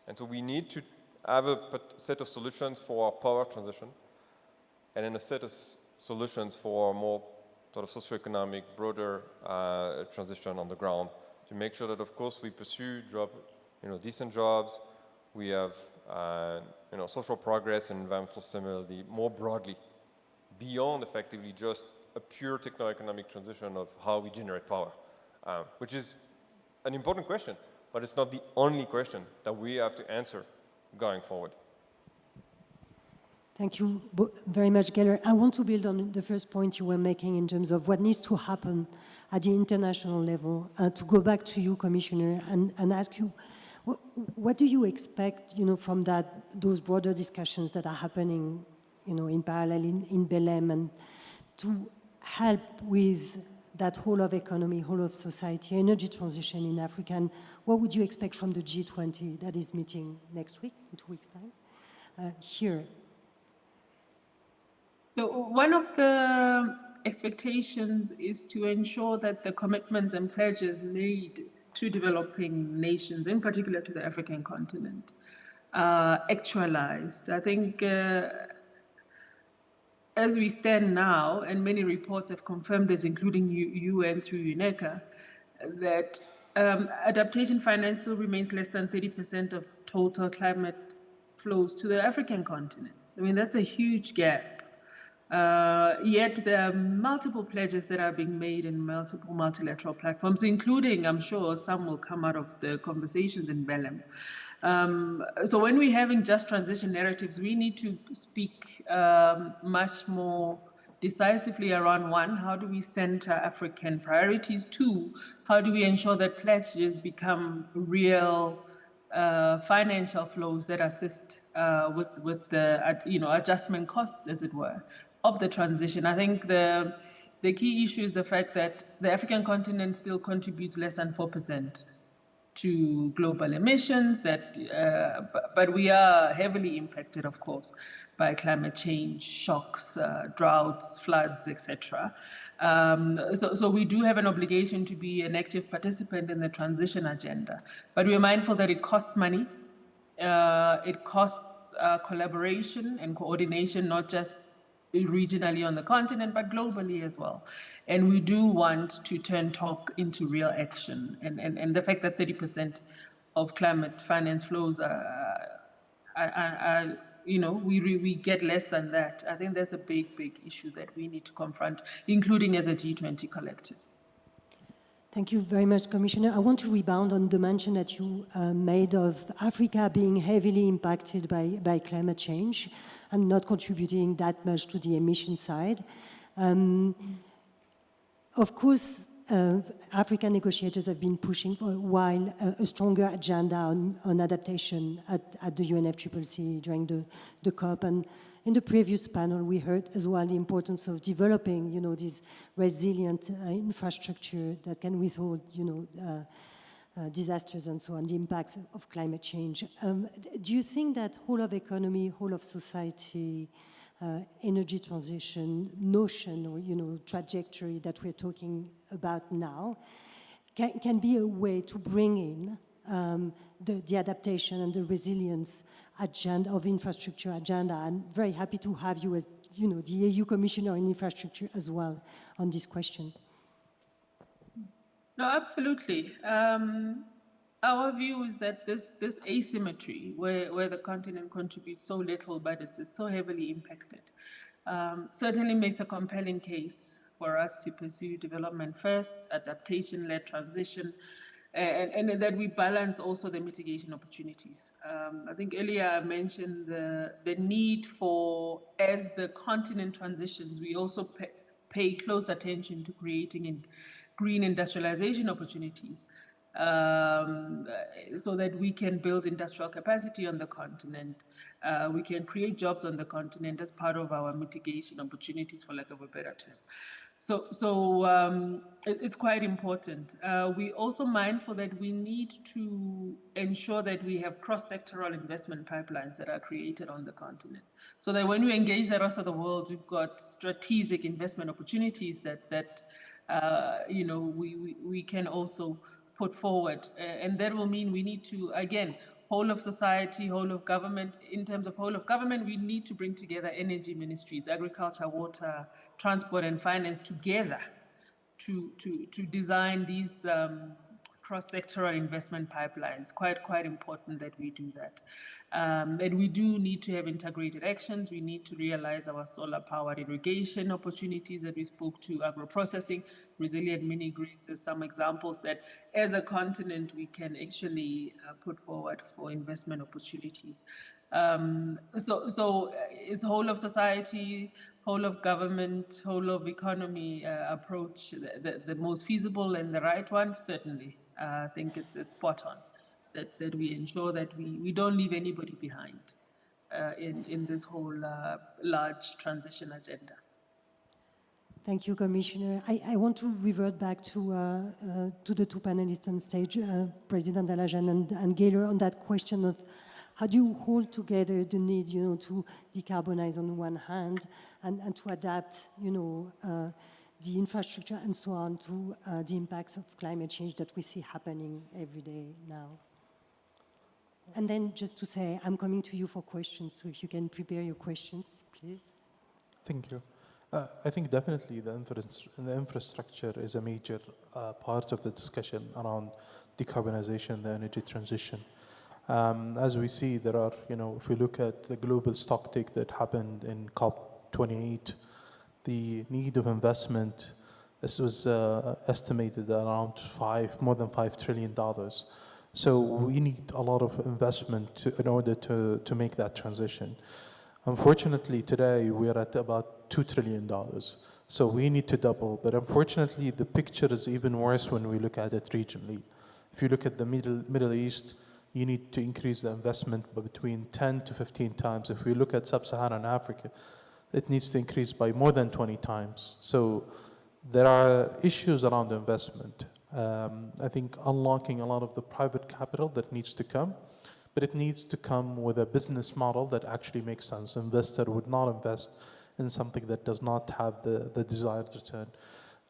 And so we need to have a set of solutions for our power transition, and then a set of solutions for more sort of socioeconomic, broader transition on the ground, to make sure that, of course, we pursue decent jobs, we have social progress and environmental stability more broadly, beyond effectively just a pure techno-economic transition of how we generate power, which is an important question, but it's not the only question that we have to answer going forward. Thank you very much, Geller. I want to build on the first point you were making in terms of what needs to happen at the international level. To go back to you, Commissioner, and ask you, what do you expect, from those broader discussions that are happening, in parallel in Belém, and to help with that whole of economy, whole of society, energy transition in Africa? And what would you expect from the G20 that is meeting next week, in 2 weeks' time, here? One of the expectations is to ensure that the commitments and pledges made to developing nations, in particular to the African continent, are actualized. I think as we stand now, and many reports have confirmed this, including UN through UNECA, that adaptation finance still remains less than 30% of total climate flows to the African continent. I mean, that's a huge gap. Yet there are multiple pledges that are being made in multiple multilateral platforms, including, I'm sure, some will come out of the conversations in Belém. So when we're having just transition narratives, we need to speak much more decisively around, one, how do we center African priorities? Two, how do we ensure that pledges become real financial flows that assist with the adjustment costs, as it were, of the transition? I think the key issue is the fact that the African continent still contributes less than 4% to global emissions, but we are heavily impacted, of course, by climate change, shocks, droughts, floods, etc. So we do have an obligation to be an active participant in the transition agenda, but we're mindful that it costs money, it costs collaboration and coordination, not just regionally on the continent, but globally as well. And we do want to turn talk into real action. And the fact that 30% of climate finance flows we get less than that. I think there's a big issue that we need to confront, including as a G20 collective. Thank you very much, Commissioner. I want to rebound on the mention that you made of Africa being heavily impacted by climate change and not contributing that much to the emission side. Of course, African negotiators have been pushing for a while a stronger agenda on adaptation at the UNFCCC during the COP. And in the previous panel, we heard as well the importance of developing, this resilient infrastructure that can withhold, disasters and so on, the impacts of climate change. Do you think that whole of economy, whole of society, energy transition notion or, trajectory that we're talking about now can be a way to bring in the adaptation and the resilience agenda of infrastructure agenda? I'm very happy to have you as, the EU Commissioner on Infrastructure as well on this question. No, absolutely. Our view is that this asymmetry, where the continent contributes so little, but it's so heavily impacted, certainly makes a compelling case for us to pursue development first, adaptation-led transition, and that we balance also the mitigation opportunities. I think earlier I mentioned the need for, as the continent transitions, we also pay close attention to creating green industrialization opportunities, so that we can build industrial capacity on the continent. We can create jobs on the continent as part of our mitigation opportunities, for lack of a better term. So it's quite important. We're also mindful that we need to ensure that we have cross-sectoral investment pipelines that are created on the continent, so that when we engage the rest of the world, we've got strategic investment opportunities that you know, we can also put forward. And that will mean we need to, again, whole of society, whole of government. In terms of whole of government, we need to bring together energy ministries, agriculture, water, transport, and finance together to design these cross-sectoral investment pipelines. Quite important that we do that. And we do need to have integrated actions. We need to realize our solar-powered irrigation opportunities that we spoke to, agro-processing, resilient mini-grids as some examples that as a continent we can actually put forward for investment opportunities. So it's whole of society, whole of government, whole of economy approach the most feasible and the right one? Certainly. I think it's spot on that we ensure that we don't leave anybody behind in this whole large transition agenda. Thank you, Commissioner. I want to revert back to the two panelists on stage, President Alajan and Gaylor, on that question of how do you hold together the need, you know, to decarbonize on one hand and to adapt, you know, the infrastructure and so on to the impacts of climate change that we see happening every day now. And then just to say, I'm coming to you for questions, so if you can prepare your questions, please. Thank you. I think definitely the infrastructure is a major part of the discussion around decarbonization, the energy transition. As we see, there are, you know, if we look at the global stocktake that happened in COP28, the need of investment, this was estimated around more than $5 trillion. So we need a lot of investment in order to make that transition. Unfortunately, today we are at about $2 trillion. So we need to double. But unfortunately, the picture is even worse when we look at it regionally. If you look at the Middle East, you need to increase the investment by between 10 to 15 times. If we look at Sub-Saharan Africa, it needs to increase by more than 20 times. So there are issues around investment. I think unlocking a lot of the private capital that needs to come, but it needs to come with a business model that actually makes sense. Investor would not invest in something that does not have the desired return.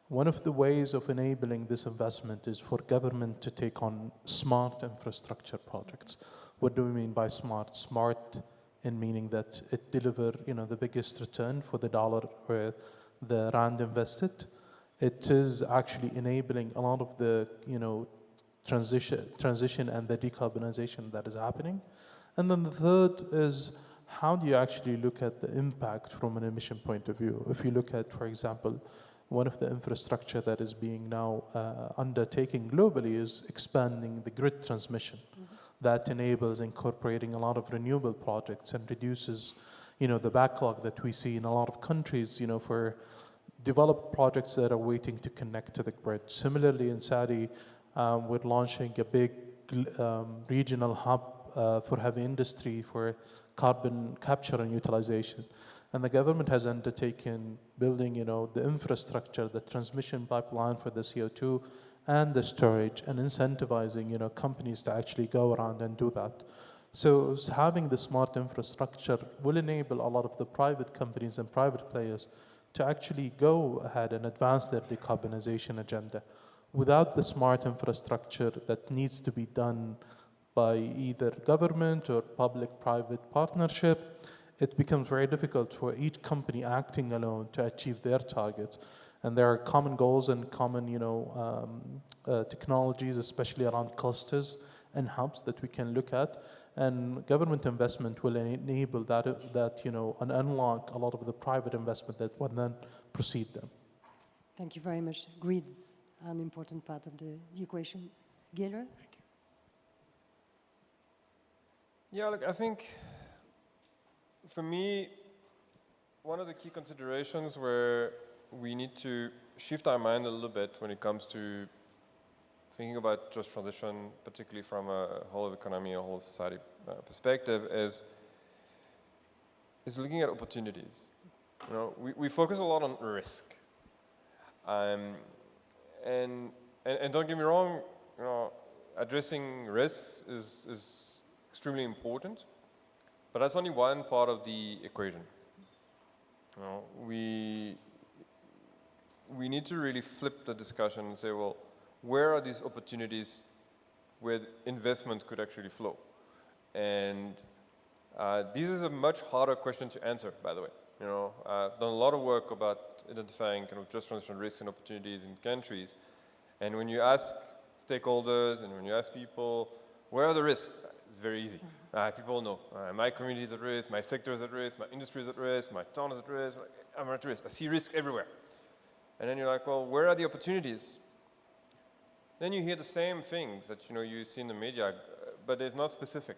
One of the ways of enabling this investment is for government to take on smart infrastructure projects. What do we mean by smart? Smart in meaning that it deliver, you know, the biggest return for the dollar or the rand invested. It is actually enabling a lot of the, you know, transition and the decarbonization that is happening. And then the third is, how do you actually look at the impact from an emission point of view? If you look at, for example, one of the infrastructure that is being now undertaken globally is expanding the grid transmission. That enables incorporating a lot of renewable projects and reduces, you know, the backlog that we see in a lot of countries, you know, for developed projects that are waiting to connect to the grid. Similarly, in Saudi, we're launching a big regional hub for heavy industry for carbon capture and utilization. And the government has undertaken building, you know, the infrastructure, the transmission pipeline for the CO2 and the storage, and incentivizing, you know, companies to actually go around and do that. So having the smart infrastructure will enable a lot of the private companies and private players to actually go ahead and advance their decarbonization agenda. Without the smart infrastructure that needs to be done by either government or public-private partnership, it becomes very difficult for each company acting alone to achieve their targets. And there are common goals and common, you know, technologies, especially around clusters and hubs that we can look at. And government investment will enable that and unlock a lot of the private investment that will then proceed them. Thank you very much. Grid's an important part of the equation. Gaylor? Yeah, look, I think for me, one of the key considerations where we need to shift our mind a little bit when it comes to thinking about just transition, particularly from a whole of economy or whole society perspective, is looking at opportunities. You know, we focus a lot on risk, and don't get me wrong, you know, addressing risks is extremely important, but that's only one part of the equation. You know, we need to really flip the discussion and say, well, where are these opportunities where investment could actually flow? And this is a much harder question to answer, by the way. You know, I've done a lot of work about identifying kind of just transition risks and opportunities in countries. And when you ask stakeholders and when you ask people, where are the risks? It's very easy. People know. My community is at risk, my sector is at risk, my industry is at risk, my town is at risk, I'm at risk. I see risk everywhere. And then you're like, well, where are the opportunities? Then you hear the same things that you see in the media, but it's not specific.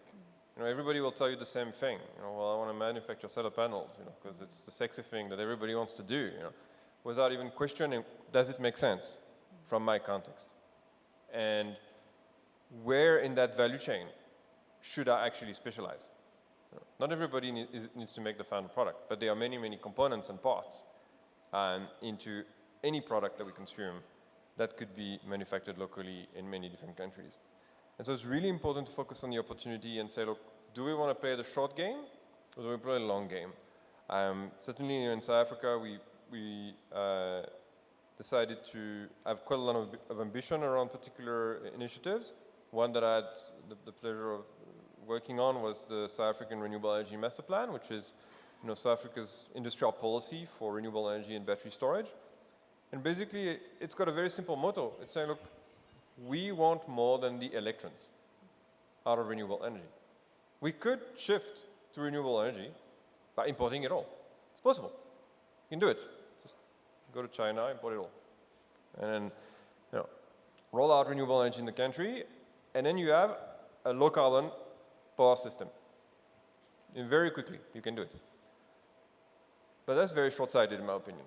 You know, everybody will tell you the same thing. You know, well, I want to manufacture solar panels, because it's the sexy thing that everybody wants to do, without even questioning, does it make sense from my context? And where in that value chain should I actually specialize? Not everybody needs to make the final product, but there are many, many components and parts into any product that we consume that could be manufactured locally in many different countries. And so it's really important to focus on the opportunity and say, look, do we want to play the short game or do we play the long game? Certainly in South Africa, we decided to have quite a lot of ambition around particular initiatives. One that I had the pleasure of working on was the South African Renewable Energy Master Plan, which is South Africa's industrial policy for renewable energy and battery storage. And basically, it's got a very simple motto. It's saying, look, we want more than the electrons out of renewable energy. We could shift to renewable energy by importing it all. It's possible. You can do it. Just go to China, import it all. And then, roll out renewable energy in the country, and then you have a low carbon power system. And very quickly, you can do it. But that's very short-sighted in my opinion.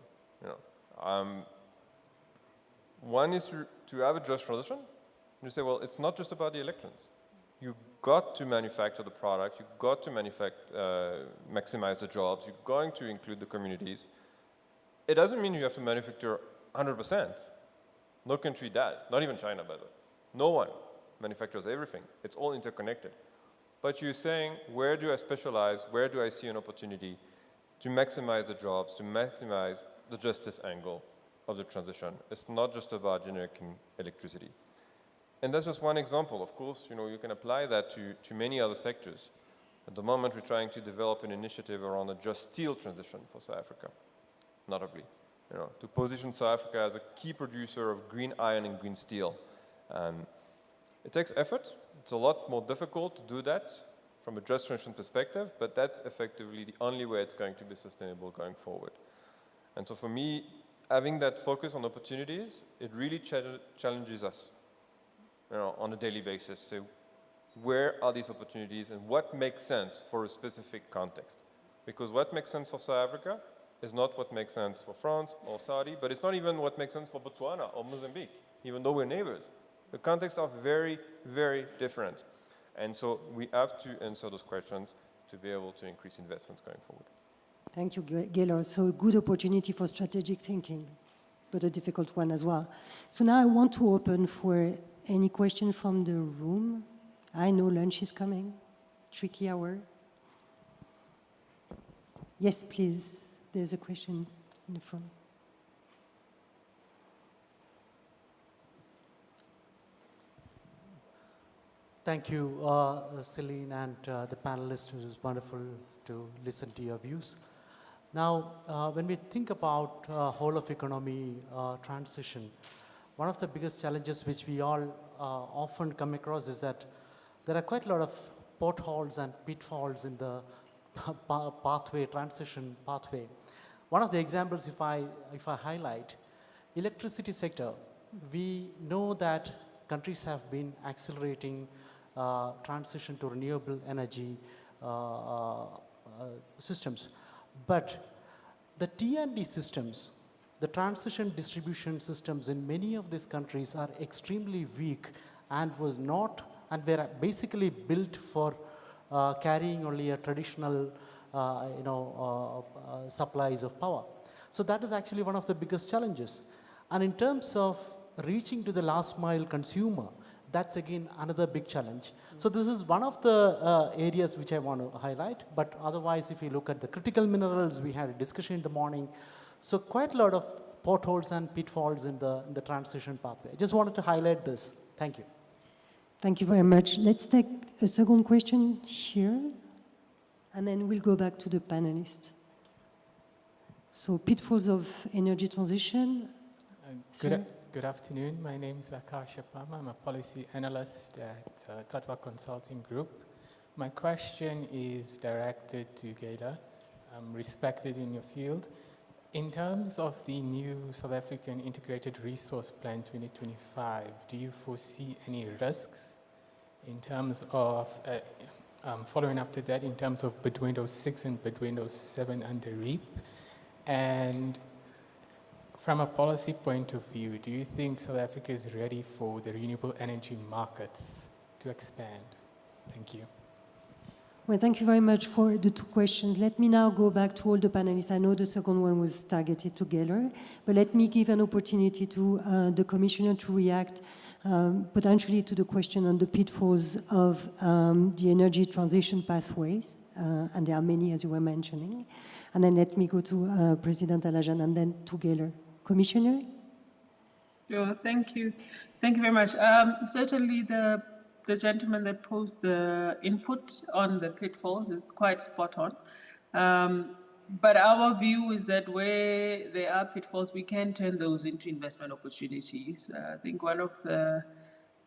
One is to have a just transition. You say, well, it's not just about the electrons. You've got to manufacture the product. You've got to maximize the jobs. You're going to include the communities. It doesn't mean you have to manufacture 100%. No country does. Not even China, by the way. No one manufactures everything. It's all interconnected. But you're saying, where do I specialize? Where do I see an opportunity to maximize the jobs, to maximize the justice angle of the transition? It's not just about generating electricity. And that's just one example. Of course, you can apply that to many other sectors. At the moment, we're trying to develop an initiative around a just steel transition for South Africa, notably, to position South Africa as a key producer of green iron and green steel. It takes effort. It's a lot more difficult to do that from a just transition perspective, but that's effectively the only way it's going to be sustainable going forward. And so for me, having that focus on opportunities, it really challenges us, on a daily basis. So where are these opportunities and what makes sense for a specific context? Because what makes sense for South Africa is not what makes sense for France or Saudi, but it's not even what makes sense for Botswana or Mozambique, even though we're neighbors. The contexts are very, very different. And so we have to answer those questions to be able to increase investments going forward. Thank you, Gaylor. So a good opportunity for strategic thinking, but a difficult one as well. So now I want to open for any question from the room. I know lunch is coming, tricky hour. Yes, please. There's a question in the front. Thank you, Celine, and the panelists. It was wonderful to listen to your views. Now, when we think about whole of economy transition, one of the biggest challenges which we all often come across is that there are quite a lot of potholes and pitfalls in the transition pathway. One of the examples, if I highlight, electricity sector, we know that countries have been accelerating transition to renewable energy systems. But the T&D systems, the transition distribution systems in many of these countries are extremely weak and were basically built for carrying only a traditional supplies of power. So that is actually one of the biggest challenges. And in terms of reaching to the last mile consumer, that's again another big challenge. So this is one of the areas which I want to highlight, but otherwise if you look at the critical minerals, we had a discussion in the morning. So quite a lot of potholes and pitfalls in the transition pathway. I just wanted to highlight this. Thank you. Thank you very much. Let's take a second question here, and then we'll go back to the panelists. So pitfalls of energy transition. Good afternoon. My name is Akash Apama. I'm a policy analyst at Tatwa Consulting Group. My question is directed to Gela, respected in your field. In terms of the new South African Integrated Resource Plan 2025, do you foresee any risks in terms of, following up to that, in terms of bid window 6 and bid window 7 under REAP? And from a policy point of view, do you think South Africa is ready for the renewable energy markets to expand? Thank you. Well, thank you very much for the two questions. Let me now go back to all the panelists. I know the second one was targeted to Geller, but let me give an opportunity to the Commissioner to react potentially to the question on the pitfalls of the energy transition pathways, and there are many, as you were mentioning. And then let me go to President Alajan and then to Geller. Commissioner? Sure, thank you. Thank you very much. Certainly the gentleman that posed the input on the pitfalls is quite spot on. But our view is that where there are pitfalls, we can turn those into investment opportunities. I think one of the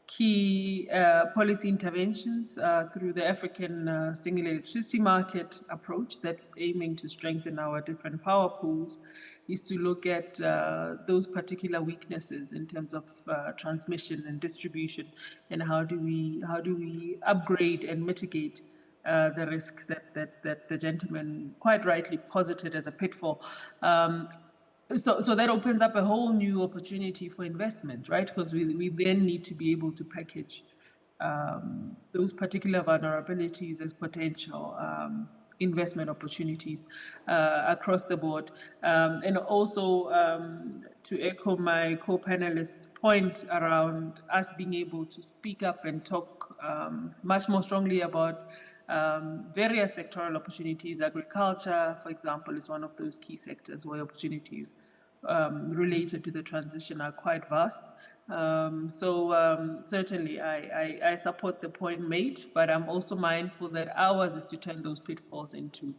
key policy interventions through the African single electricity market approach that's aiming to strengthen our different power pools is to look at those particular weaknesses in terms of transmission and distribution, and how do we upgrade and mitigate the risk that the gentleman quite rightly posited as a pitfall. So that opens up a whole new opportunity for investment, right? Because we then need to be able to package those particular vulnerabilities as potential investment opportunities across the board. And also to echo my co-panelist's point around us being able to speak up and talk much more strongly about various sectoral opportunities. Agriculture, for example, is one of those key sectors where opportunities related to the transition are quite vast. So certainly I support the point made, but I'm also mindful that ours is to turn those pitfalls into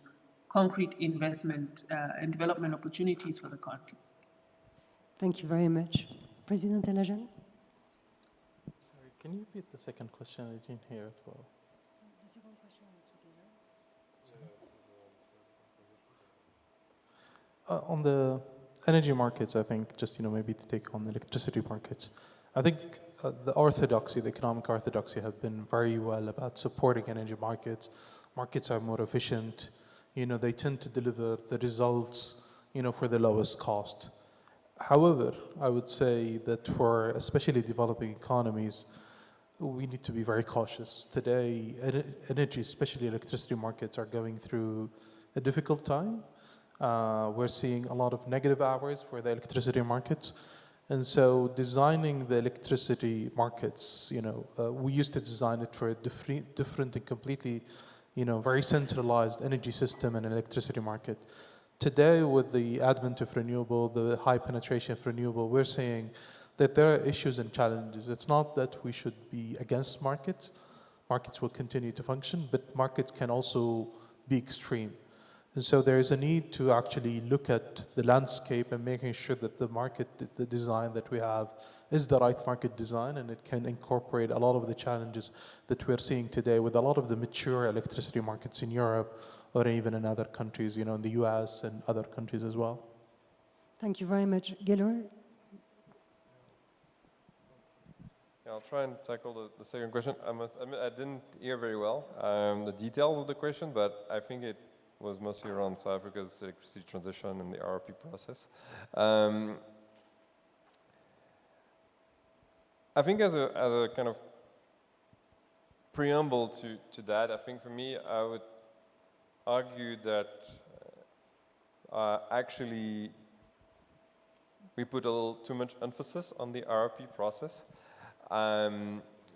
concrete investment and development opportunities for the country. Thank you very much. President Alajan? Sorry, can you repeat the second question? I didn't hear it well. So the second question was together. On the energy markets, I think, just maybe to take on the electricity markets, I think the economic orthodoxy have been very well about supporting energy markets. Markets are more efficient. They tend to deliver the results, for the lowest cost. However, I would say that for especially developing economies, we need to be very cautious. Today, energy, especially electricity markets, are going through a difficult time. We're seeing a lot of negative hours for the electricity markets. And so designing the electricity markets, we used to design it for a different and completely, very centralized energy system and electricity market. Today, with the advent of renewable, the high penetration of renewable, we're seeing that there are issues and challenges. It's not that we should be against markets. Markets will continue to function, but markets can also be extreme. And so there is a need to actually look at the landscape and making sure that the market, the design that we have is the right market design, and it can incorporate a lot of the challenges that we're seeing today with a lot of the mature electricity markets in Europe or even in other countries, in the US and other countries as well. Thank you very much. Gaylor? Yeah, I'll try and tackle the second question. I must admit, I didn't hear very well the details of the question, but I think it was mostly around South Africa's electricity transition and the RRP process. I think as a kind of preamble to that, I think for me, I would argue that actually we put a little too much emphasis on the RRP process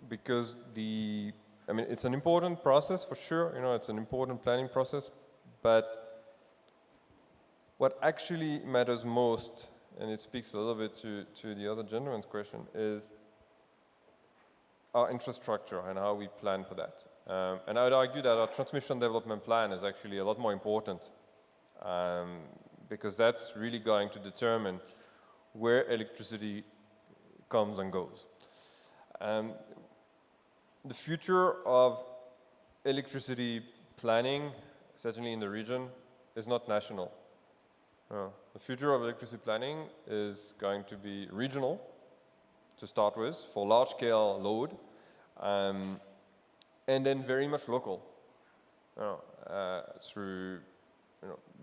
because it's an important process for sure, it's an important planning process, but what actually matters most, and it speaks a little bit to the other gentleman's question, is our infrastructure and how we plan for that. And I would argue that our transmission development plan is actually a lot more important because that's really going to determine where electricity comes and goes. The future of electricity planning, certainly in the region, is not national. The future of electricity planning is going to be regional, to start with, for large-scale load, and then very much local, through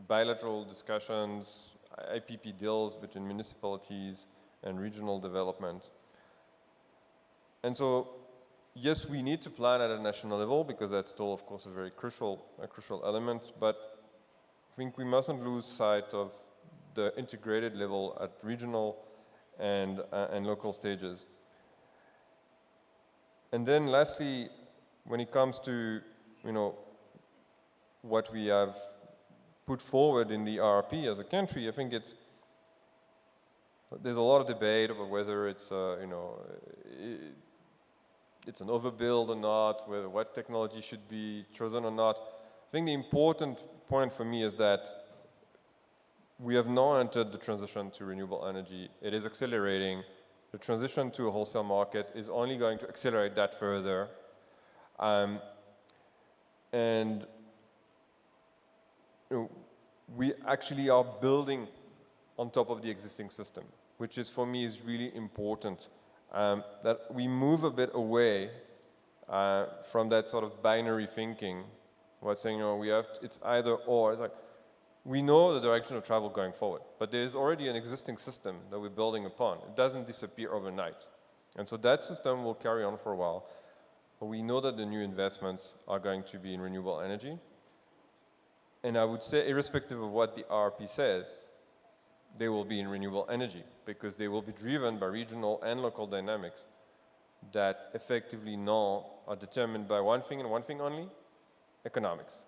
bilateral discussions, IPP deals between municipalities and regional development. And so, yes, we need to plan at a national level because that's still, of course, a very crucial element, but I think we mustn't lose sight of the integrated level at regional and local stages. And then lastly, when it comes to, what we have put forward in the RRP as a country, I think there's a lot of debate about whether it's, it's an overbuild or not, whether what technology should be chosen or not. I think the important point for me is that we have now entered the transition to renewable energy. It is accelerating. The transition to a wholesale market is only going to accelerate that further. And we actually are building on top of the existing system, which is, for me, is really important. That we move a bit away from that sort of binary thinking, what's saying, it's either or. It's like, we know the direction of travel going forward, but there's already an existing system that we're building upon. It doesn't disappear overnight. And so that system will carry on for a while. But we know that the new investments are going to be in renewable energy. And I would say, irrespective of what the RRP says, they will be in renewable energy because they will be driven by regional and local dynamics that effectively now are determined by one thing and one thing only, economics.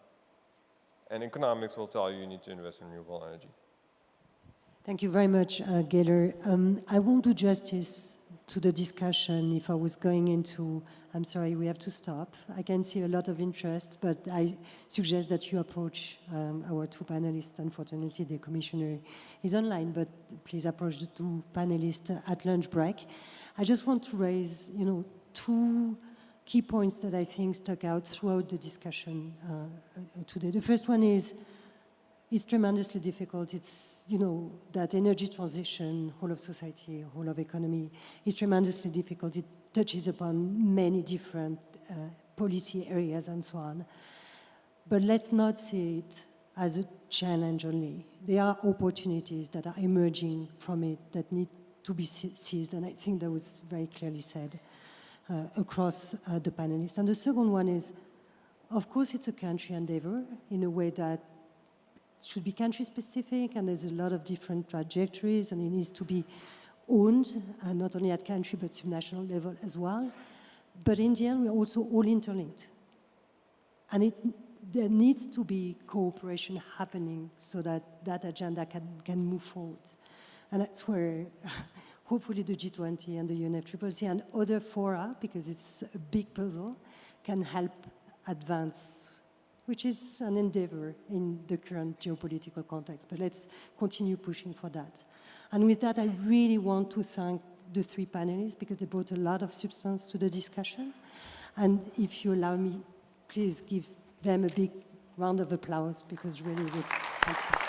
And economics will tell you need to invest in renewable energy. Thank you very much, Gaylor. I won't do justice to the discussion if I was going into, I'm sorry, we have to stop. I can see a lot of interest, but I suggest that you approach our two panelists. Unfortunately, the commissioner is online, but please approach the two panelists at lunch break. I just want to raise, two key points that I think stuck out throughout the discussion today. The first one is, it's tremendously difficult. It's, that energy transition, whole of society, whole of economy, is tremendously difficult. It touches upon many different policy areas and so on. But let's not see it as a challenge only. There are opportunities that are emerging from it that need to be seized, and I think that was very clearly said across the panelists. And the second one is, of course, it's a country endeavor in a way that should be country-specific, and there's a lot of different trajectories, and it needs to be owned, not only at country, but subnational level as well. But in the end, we're also all interlinked. And there needs to be cooperation happening so that that agenda can move forward. And that's where hopefully the G20 and the UNFCCC and other fora, because it's a big puzzle, can help advance which is an endeavor in the current geopolitical context, but let's continue pushing for that. And with that, I really want to thank the three panelists because they brought a lot of substance to the discussion. And if you allow me, please give them a big round of applause because really it was helpful.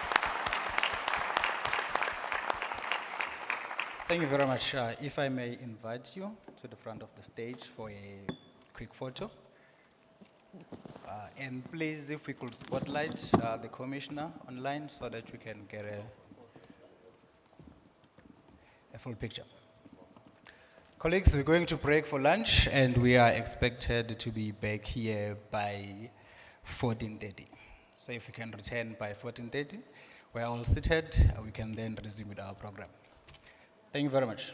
Thank you very much. If I may invite you to the front of the stage for a quick photo. And please, if we could spotlight the commissioner online so that we can get a full picture. Colleagues, we're going to break for lunch and we are expected to be back here by 14:30. So if we can return by 14:30, we're all seated, we can then resume with our program. Thank you very much.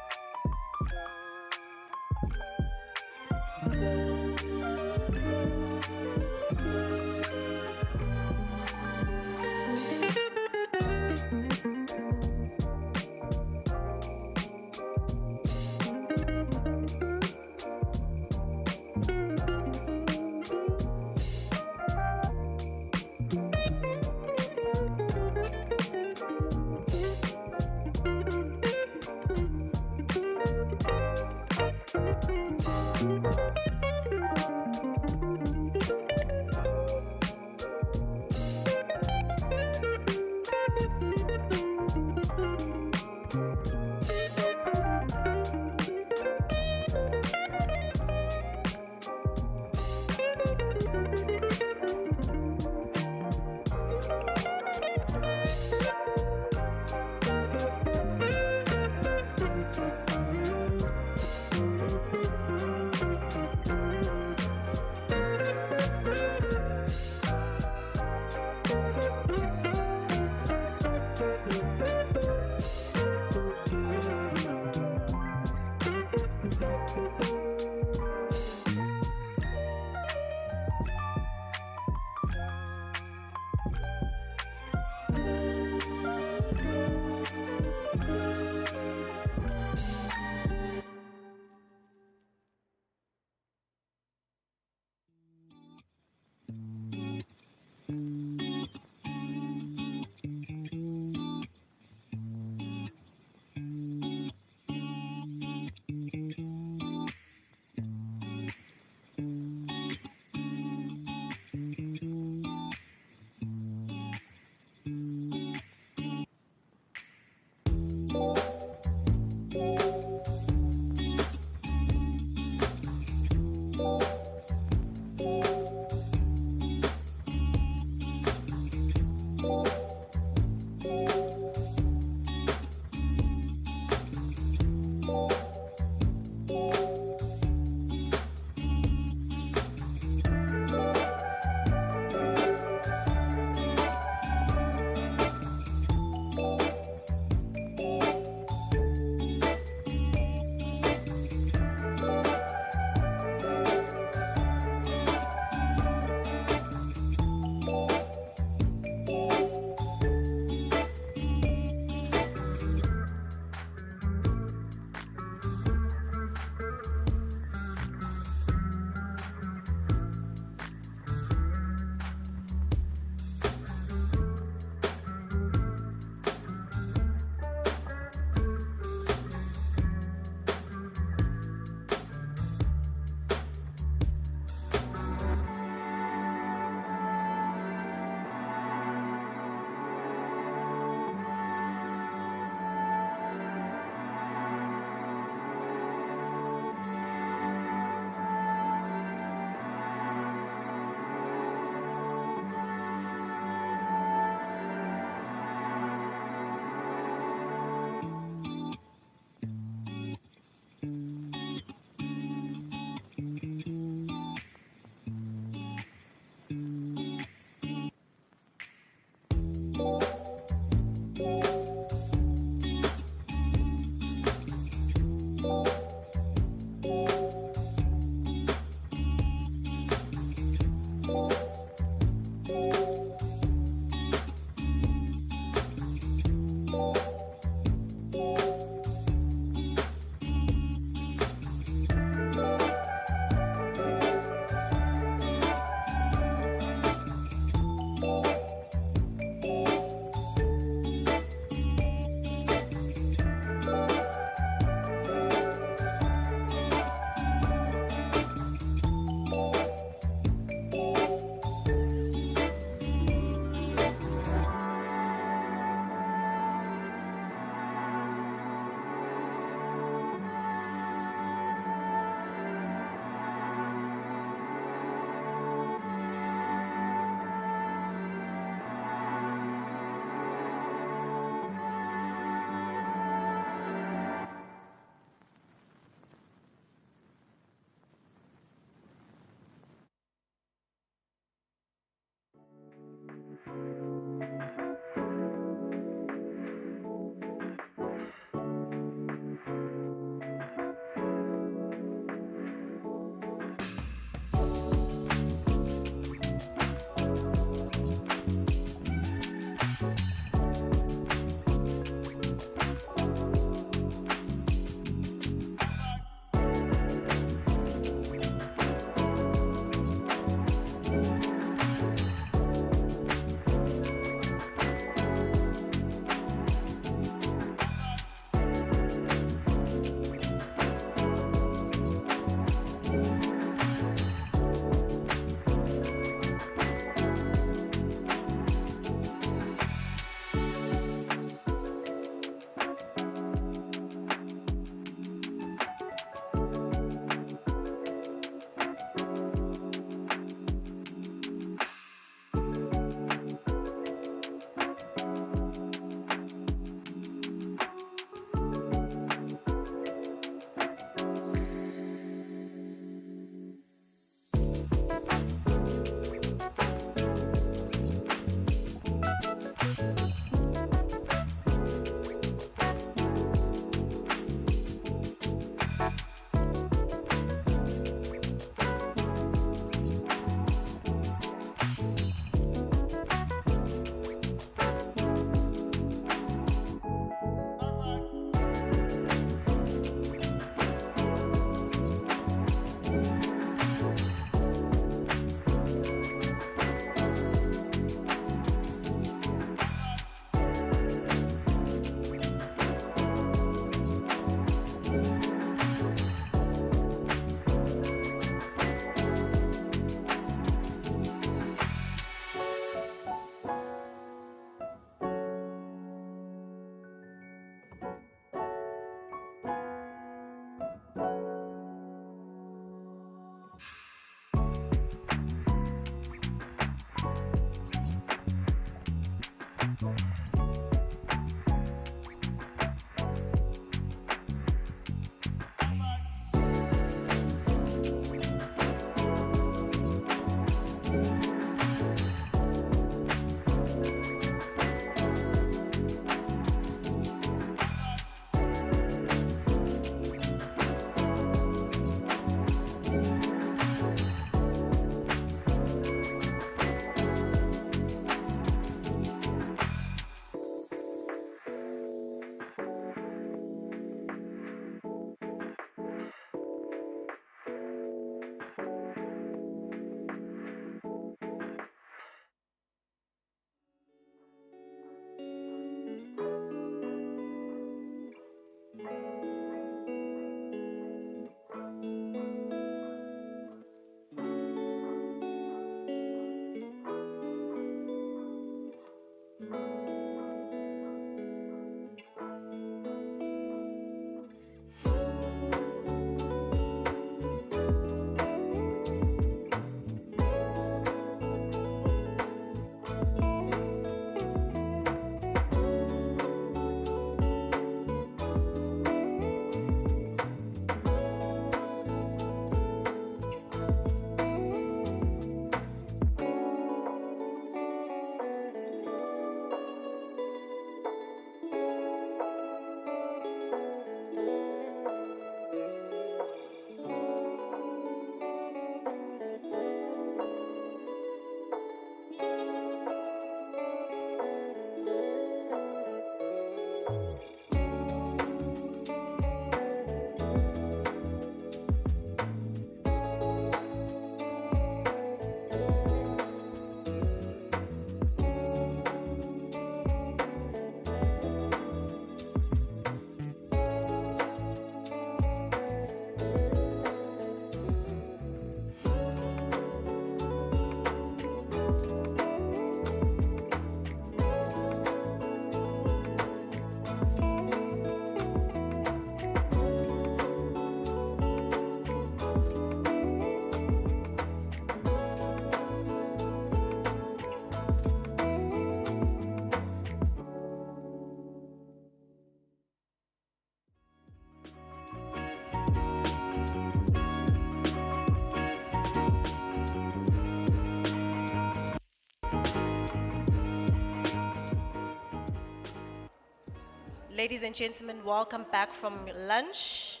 Ladies and gentlemen, welcome back from lunch.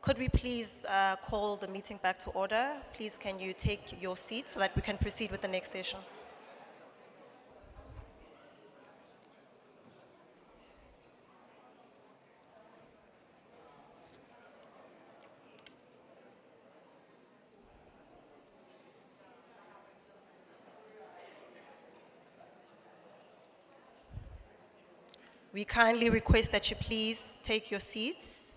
Could we please call the meeting back to order? Please, can you take your seats so that we can proceed with the next session? We kindly request that you please take your seats.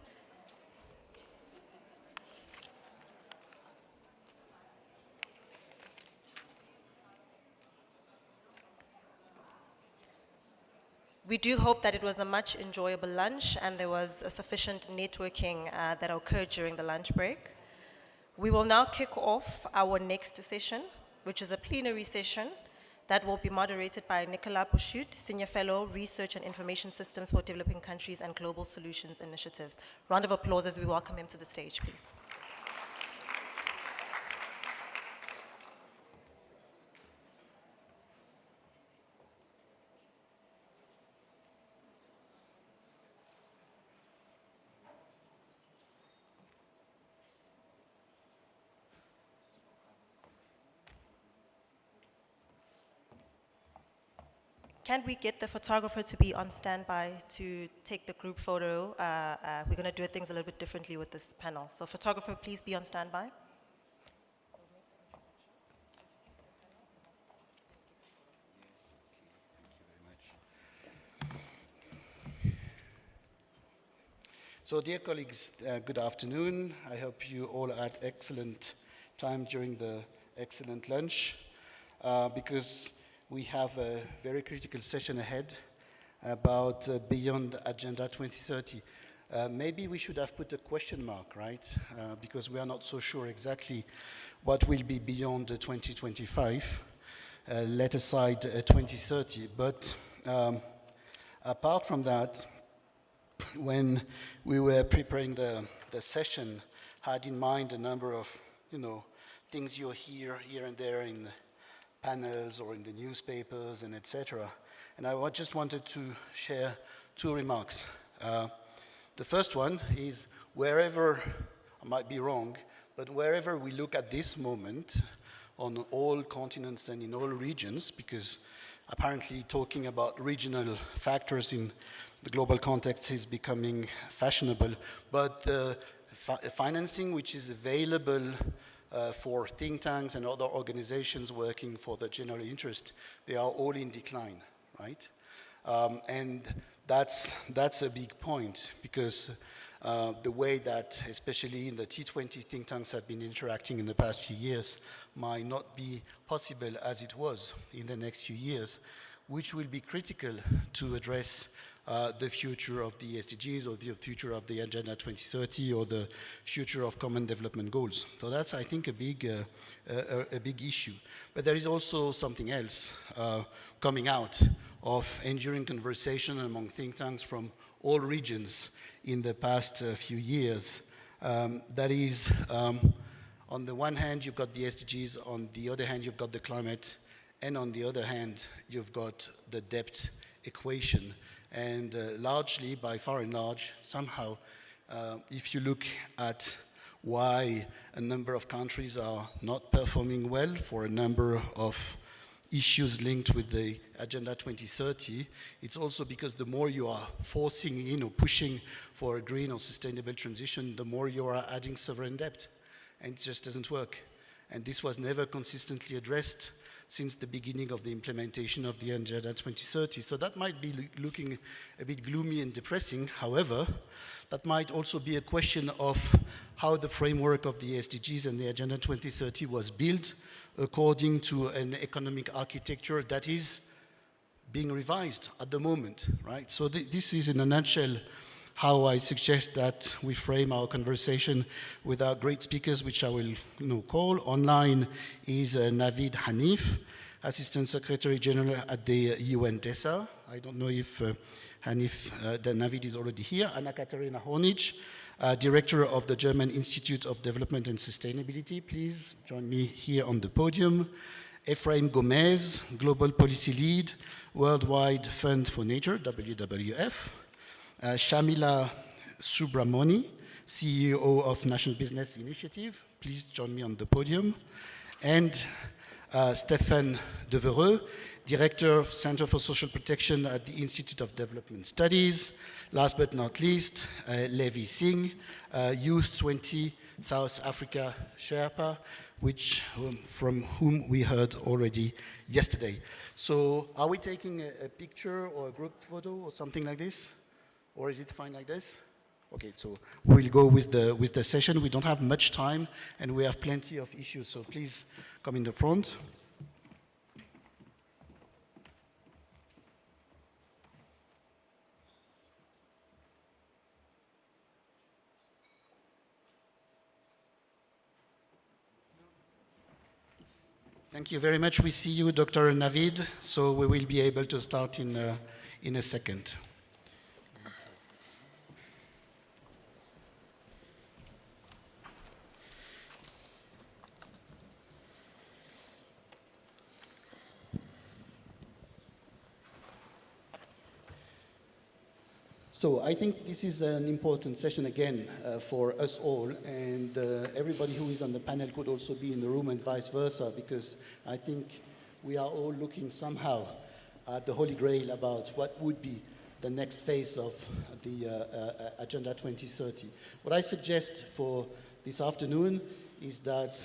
We do hope that it was a much enjoyable lunch and there was a sufficient networking that occurred during the lunch break. We will now kick off our next session, which is a plenary session that will be moderated by Nicolas Pouchut, Senior Fellow, Research and Information Systems for Developing Countries and Global Solutions Initiative. Round of applause as we welcome him to the stage, please. Can we get the photographer to be on standby to take the group photo? We're going to do things a little bit differently with this panel. So photographer, please be on standby. So dear colleagues, good afternoon. I hope you all had excellent time during the excellent lunch because we have a very critical session ahead about beyond Agenda 2030. Maybe we should have put a question mark, right? Because we are not so sure exactly what will be beyond 2025, let aside 2030. But apart from that, when we were preparing the session, I had in mind a number of, things you hear here and there in panels or in the newspapers and etc. And I just wanted to share two remarks. The first one is wherever, I might be wrong, but wherever we look at this moment on all continents and in all regions, because apparently talking about regional factors in the global context is becoming fashionable, but the financing which is available for think tanks and other organizations working for the general interest, they are all in decline, right? And that's a big point because the way that, especially in the T20 think tanks have been interacting in the past few years might not be possible as it was in the next few years, which will be critical to address the future of the SDGs or the future of the Agenda 2030 or the future of Common Development Goals. So that's, I think, a big issue. But there is also something else coming out of enduring conversation among think tanks from all regions in the past few years. That is, on the one hand, you've got the SDGs, on the other hand, you've got the climate, and on the other hand, you've got the debt equation. And largely, by far and large, somehow, if you look at why a number of countries are not performing well for a number of issues linked with the Agenda 2030, it's also because the more you are forcing or pushing for a green or sustainable transition, the more you are adding sovereign debt. And it just doesn't work. And this was never consistently addressed since the beginning of the implementation of the Agenda 2030. So that might be looking a bit gloomy and depressing. However, that might also be a question of how the framework of the SDGs and the Agenda 2030 was built according to an economic architecture that is being revised at the moment, right? So this is in a nutshell how I suggest that we frame our conversation with our great speakers, which I will call. Online is Navid Hanif, Assistant Secretary General at the UN TESA. I don't know if Navid is already here. Anna Katerina Hornich, Director of the German Institute of Development and Sustainability. Please join me here on the podium. Ephraim Gomez, Global Policy Lead, Worldwide Fund for Nature, WWF. Shamila Subramani, CEO of National Business Initiative. Please join me on the podium. And Stéphane Devereux, Director of Center for Social Protection at the Institute of Development Studies. Last but not least, Levi Singh, Youth 20 South Africa Sherpa, from whom we heard already yesterday. So are we taking a picture or a group photo or something like this? Or is it fine like this? Okay, so we'll go with the session. We don't have much time and we have plenty of issues, so please come in the front. Thank you very much. We see you, Dr. Navid, so we will be able to start in a second. So I think this is an important session again for us all, and everybody who is on the panel could also be in the room and vice versa, because I think we are all looking somehow at the Holy Grail about what would be the next phase of the Agenda 2030. What I suggest for this afternoon is that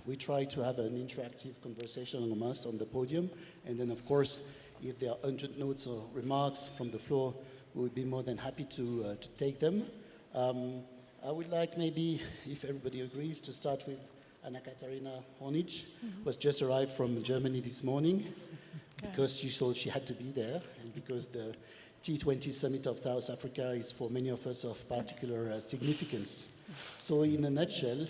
we try to have an interactive conversation among us on the podium, and then of course, if there are 100 notes or remarks from the floor, we would be more than happy to take them. I would like maybe, if everybody agrees, to start with Anna-Katharina Hornich, who has just arrived from Germany this morning, because she thought she had to be there, and because the T20 Summit of South Africa is for many of us of particular significance. So in a nutshell,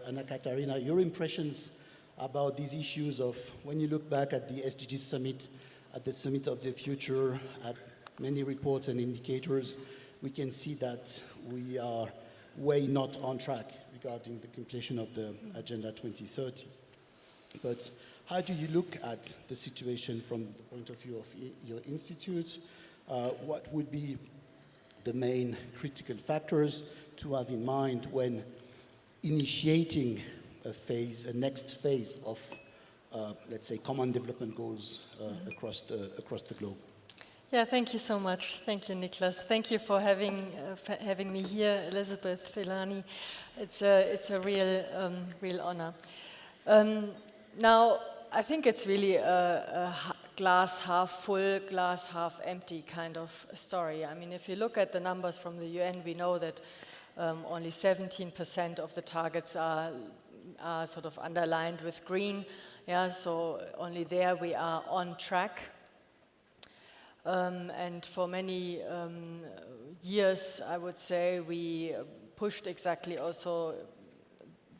Anna-Katharina, your impressions about these issues of when you look back at the SDG Summit, at the Summit of the Future, at many reports and indicators, we can see that we are way not on track regarding the completion of the Agenda 2030. But how do you look at the situation from the point of view of your institute? What would be the main critical factors to have in mind when initiating a next phase of, let's say, common development goals across the globe? Yeah, thank you so much. Thank you, Niklas. Thank you for having me here, Elizabeth Filani. It's a real honor. Now, I think it's really a glass half full, glass half empty kind of story. I mean, if you look at the numbers from the UN, we know that only 17% of the targets are sort of underlined with green. Yeah, so only there we are on track. And for many years, I would say, we pushed exactly also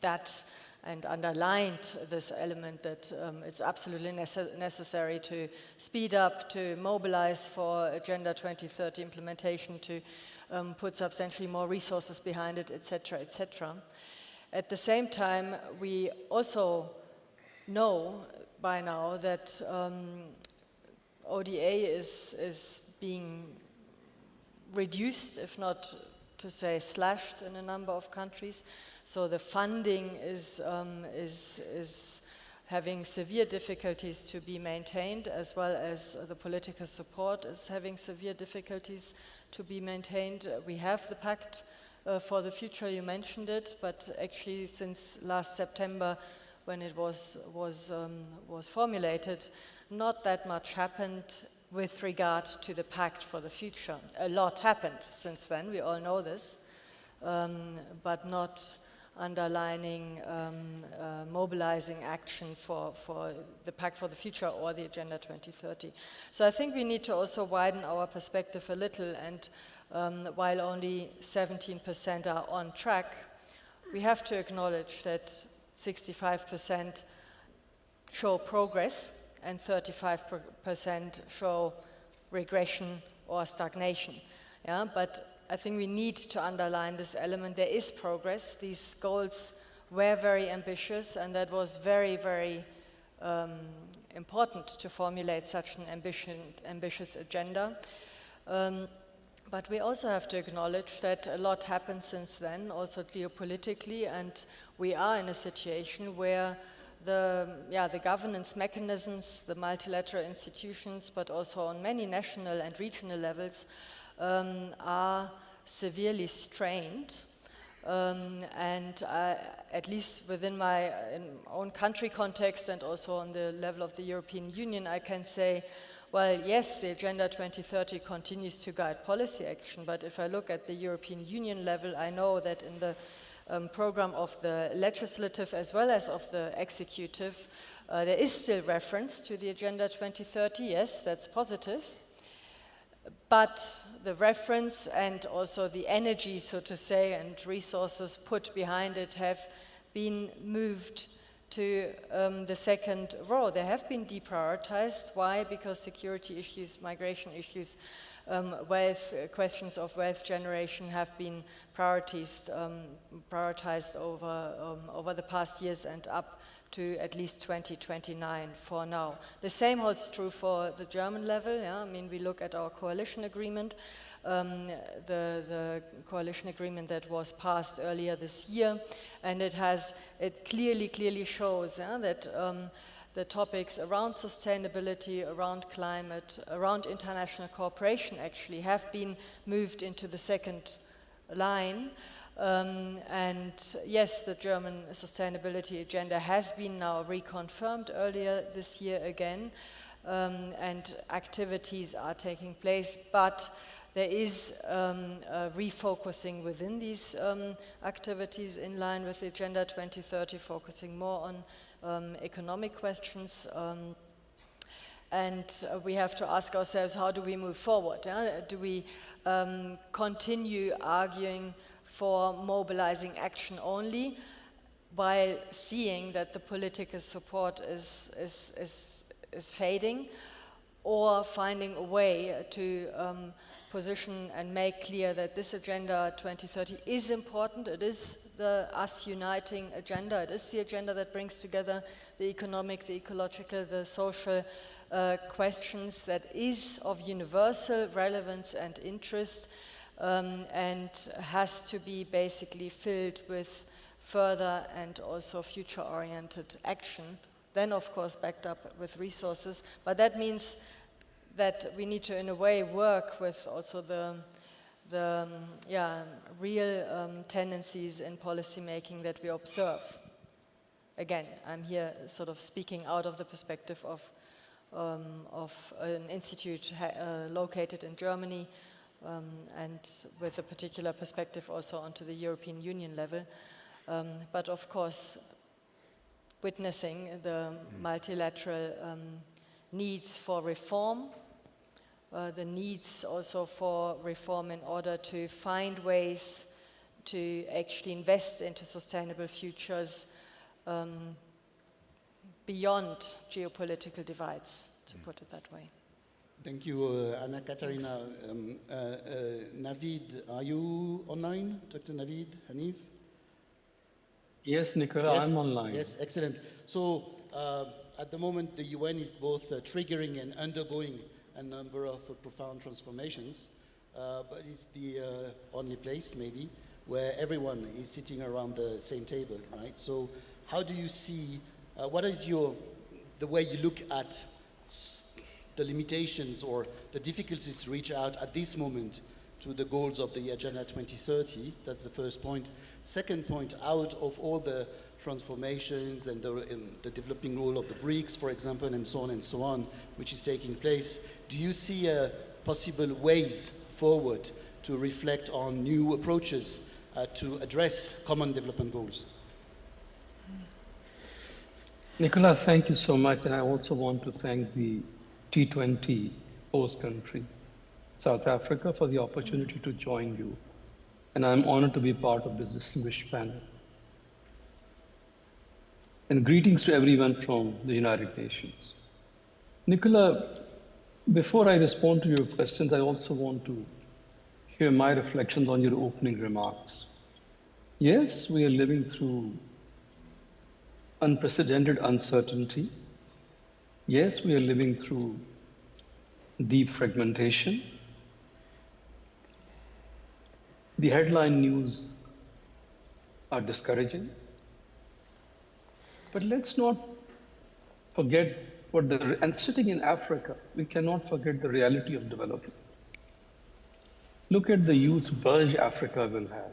that and underlined this element that it's absolutely necessary to speed up, to mobilize for Agenda 2030 implementation, to put substantially more resources behind it, etc., etc. At the same time, we also know by now that ODA is being reduced, if not to say slashed, in a number of countries. So the funding is having severe difficulties to be maintained, as well as the political support is having severe difficulties to be maintained. We have the Pact for the Future, you mentioned it, but actually since last September, when it was formulated, not that much happened with regard to the Pact for the Future. A lot happened since then, we all know this, but not underlining, mobilizing action for the Pact for the Future or the Agenda 2030. So I think we need to also widen our perspective a little, and while only 17% are on track, we have to acknowledge that 65% show progress and 35% show regression or stagnation. Yeah, but I think we need to underline this element. There is progress. These goals were very ambitious, and that was very, very important to formulate such an ambitious agenda. But we also have to acknowledge that a lot happened since then, also geopolitically, and we are in a situation where the governance mechanisms, the multilateral institutions, but also on many national and regional levels, are severely strained. At least within my own country context and also on the level of the European Union, I can say, well, yes, the Agenda 2030 continues to guide policy action, but if I look at the European Union level, I know that in the program of the legislative as well as of the executive, there is still reference to the Agenda 2030. Yes, that's positive. But the reference and also the energy, so to say, and resources put behind it have been moved to the second row. They have been deprioritized. Why? Because security issues, migration issues, questions of wealth generation have been prioritized over the past years and up to at least 2029 for now. The same holds true for the German level. Yeah? I mean, we look at our coalition agreement, the coalition agreement that was passed earlier this year, and it clearly shows that the topics around sustainability, around climate, around international cooperation actually have been moved into the second line. And yes, the German sustainability agenda has been now reconfirmed earlier this year again, and activities are taking place, but there is refocusing within these activities in line with the Agenda 2030, focusing more on economic questions. And we have to ask ourselves, how do we move forward? Do we continue arguing for mobilizing action only, while seeing that the political support is fading, or finding a way to position and make clear that this Agenda 2030 is important? It is the us uniting agenda. It is the agenda that brings together the economic, the ecological, the social questions, that is of universal relevance and interest, and has to be basically filled with further and also future-oriented action, then of course backed up with resources. But that means that we need to, in a way, work with also the real tendencies in policy making that we observe. Again, I'm here sort of speaking out of the perspective of an institute located in Germany, and with a particular perspective also onto the European Union level. But of course, witnessing the multilateral needs for reform, the needs also for reform in order to find ways to actually invest into sustainable futures beyond geopolitical divides, to put it that way. Thank you, Anna Katarina. Navid, are you online? Dr. Navid, Hanif? Yes, Nicola, Yes? I'm online. Yes, excellent. So, at the moment, the UN is both triggering and undergoing a number of profound transformations, but it's the only place, maybe, where everyone is sitting around the same table, right? So, how do you see, what is the way you look at the limitations or the difficulties to reach out at this moment to the goals of the Agenda 2030? That's the first point. Second point, out of all the transformations and the developing role of the BRICS, for example, and so on, which is taking place, do you see possible ways forward to reflect on new approaches to address common development goals? Nicola, thank you so much, and I also want to thank the T20 host country, South Africa, for the opportunity to join you. And I'm honored to be part of this distinguished panel. And greetings to everyone from the United Nations. Nicola, before I respond to your questions, I also want to share my reflections on your opening remarks. Yes, we are living through unprecedented uncertainty. Yes, we are living through deep fragmentation. The headline news are discouraging. But let's not forget and sitting in Africa, we cannot forget the reality of development. Look at the youth bulge Africa will have.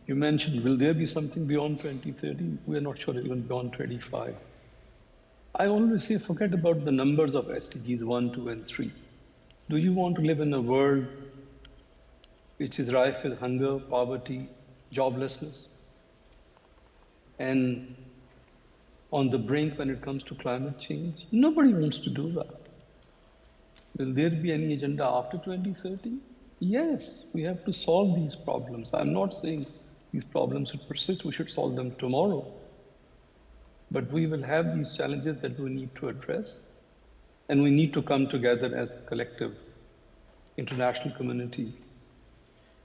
You mentioned, will there be something beyond 2030? We're not sure even beyond 25. I always say, forget about the numbers of SDGs 1, 2, and 3. Do you want to live in a world which is rife with hunger, poverty, joblessness, and on the brink when it comes to climate change? Nobody wants to do that. Will there be any agenda after 2030? Yes, we have to solve these problems. I'm not saying these problems should persist, we should solve them tomorrow. But we will have these challenges that we need to address, and we need to come together as a collective international community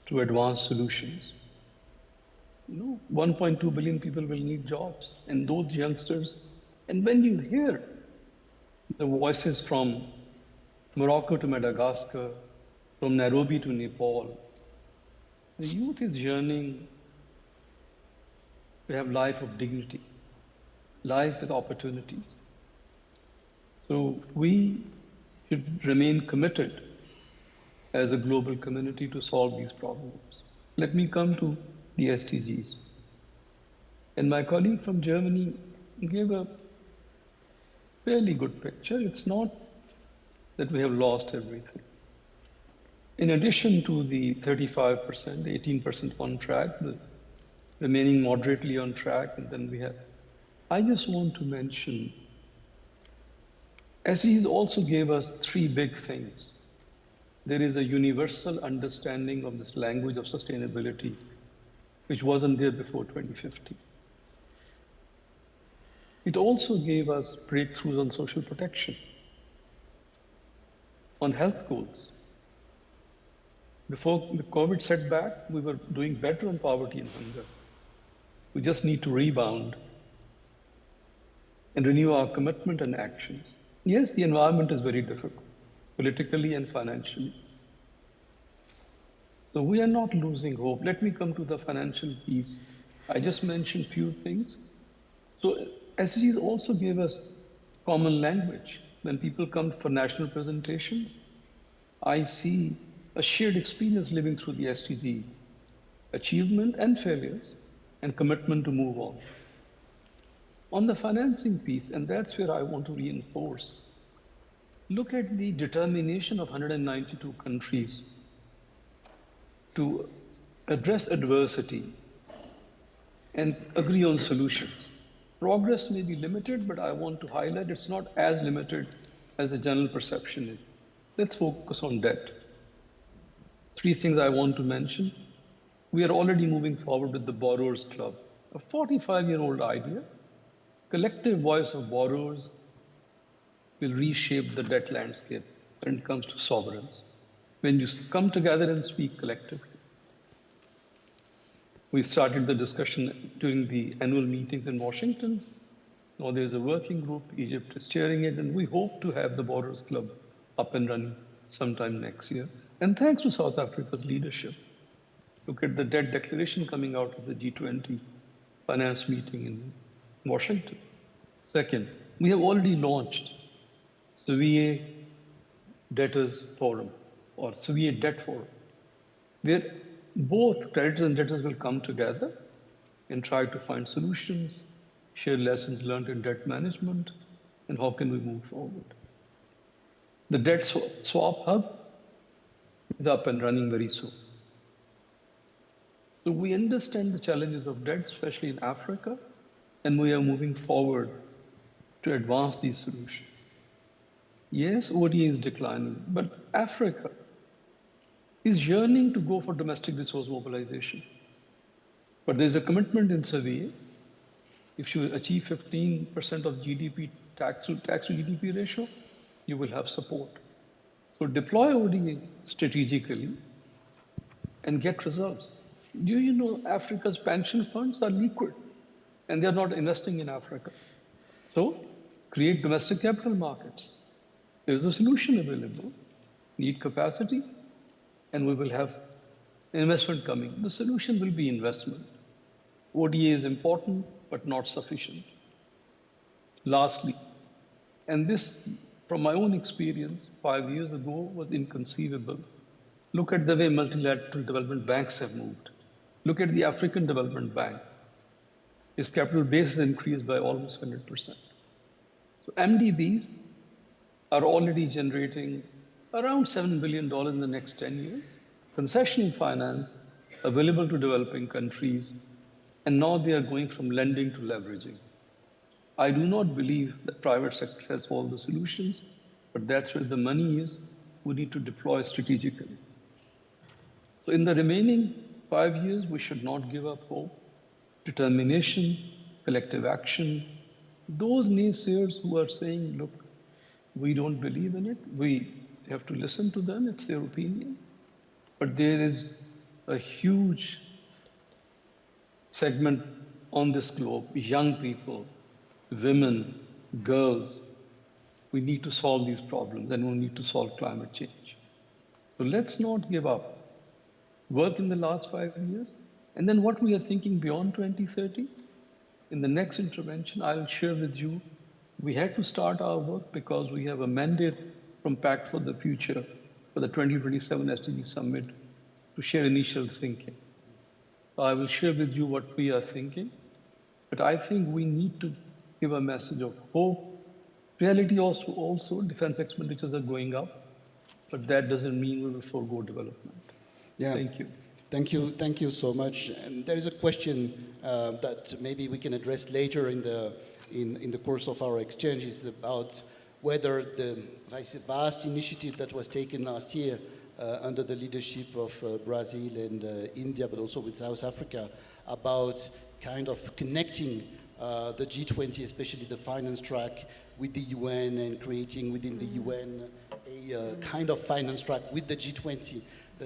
to advance solutions. 1.2 billion people will need jobs, and those youngsters, and when you hear the voices from Morocco to Madagascar, from Nairobi to Nepal, the youth is yearning to have life of dignity, life with opportunities. So we should remain committed as a global community to solve these problems. Let me come to the SDGs. And my colleague from Germany gave a fairly good picture. It's not that we have lost everything. In addition to the 35%, 18% on track, the remaining moderately on track, and then we have, I just want to mention, SDGs also gave us 3 big things. There is a universal understanding of this language of sustainability, which wasn't there before 2050. It also gave us breakthroughs on social protection, on health goals. Before the COVID setback, we were doing better on poverty and hunger. We just need to rebound and renew our commitment and actions. Yes, the environment is very difficult, politically and financially. So we are not losing hope. Let me come to the financial piece. I just mentioned few things. So SDGs also gave us common language. When people come for national presentations, I see a shared experience living through the SDG, achievement and failures, and commitment to move on. On the financing piece, and that's where I want to reinforce, look at the determination of 192 countries to address adversity and agree on solutions. Progress may be limited, but I want to highlight it's not as limited as the general perception is. Let's focus on debt. 3 things I want to mention. We are already moving forward with the Borrowers Club, a 45-year-old idea. Collective voice of borrowers will reshape the debt landscape when it comes to sovereigns. When you come together and speak collectively. We started the discussion during the annual meetings in Washington. Now there's a working group, Egypt is chairing it, and we hope to have the Borrowers Club up and running sometime next year. And thanks to South Africa's leadership. Look at the debt declaration coming out of the G20 finance meeting in Washington. Second, we have already launched SAIIA Debtors Forum, or SAIIA Debt Forum, where both creditors and debtors will come together and try to find solutions, share lessons learned in debt management, and how can we move forward. The Debt Swap Hub is up and running very soon. So we understand the challenges of debt, especially in Africa, and we are moving forward to advance these solutions. Yes, ODA is declining, but Africa is yearning to go for domestic resource mobilization. But there's a commitment in SAIIA. If you achieve 15% of GDP tax to GDP ratio, you will have support. So deploy ODA strategically and get results. Do you know Africa's pension funds are liquid and they're not investing in Africa? So create domestic capital markets. There's a solution available. Need capacity, and we will have investment coming. The solution will be investment. ODA is important, but not sufficient. Lastly, and this, from my own experience, 5 years ago was inconceivable. Look at the way multilateral development banks have moved. Look at the African Development Bank. Its capital base has increased by almost 100%. So MDBs are already generating around $7 billion in the next 10 years. Concessional finance available to developing countries, and now they are going from lending to leveraging. I do not believe that private sector has all the solutions, but that's where the money is. We need to deploy strategically. So in the remaining 5 years, we should not give up hope. Determination, collective action. Those naysayers who are saying, look, we don't believe in it, we have to listen to them, it's their opinion. But there is a huge segment on this globe, young people, women, girls. We need to solve these problems, and we need to solve climate change. So let's not give up. Work in the last 5 years, and then what we are thinking beyond 2030. In the next intervention, I'll share with you, we had to start our work because we have a mandate from Pact for the Future for the 2027 SDG Summit to share initial thinking. I will share with you what we are thinking, but I think we need to give a message of hope. Reality also defense expenditures are going up, but that doesn't mean we will forego development. Yeah. Thank you. Thank you so much. And there is a question that maybe we can address later in the course of our exchange, is about whether the vast initiative that was taken last year under the leadership of Brazil and India, but also with South Africa, about kind of connecting the G20, especially the finance track, with the UN, and creating within the UN a kind of finance track with the G20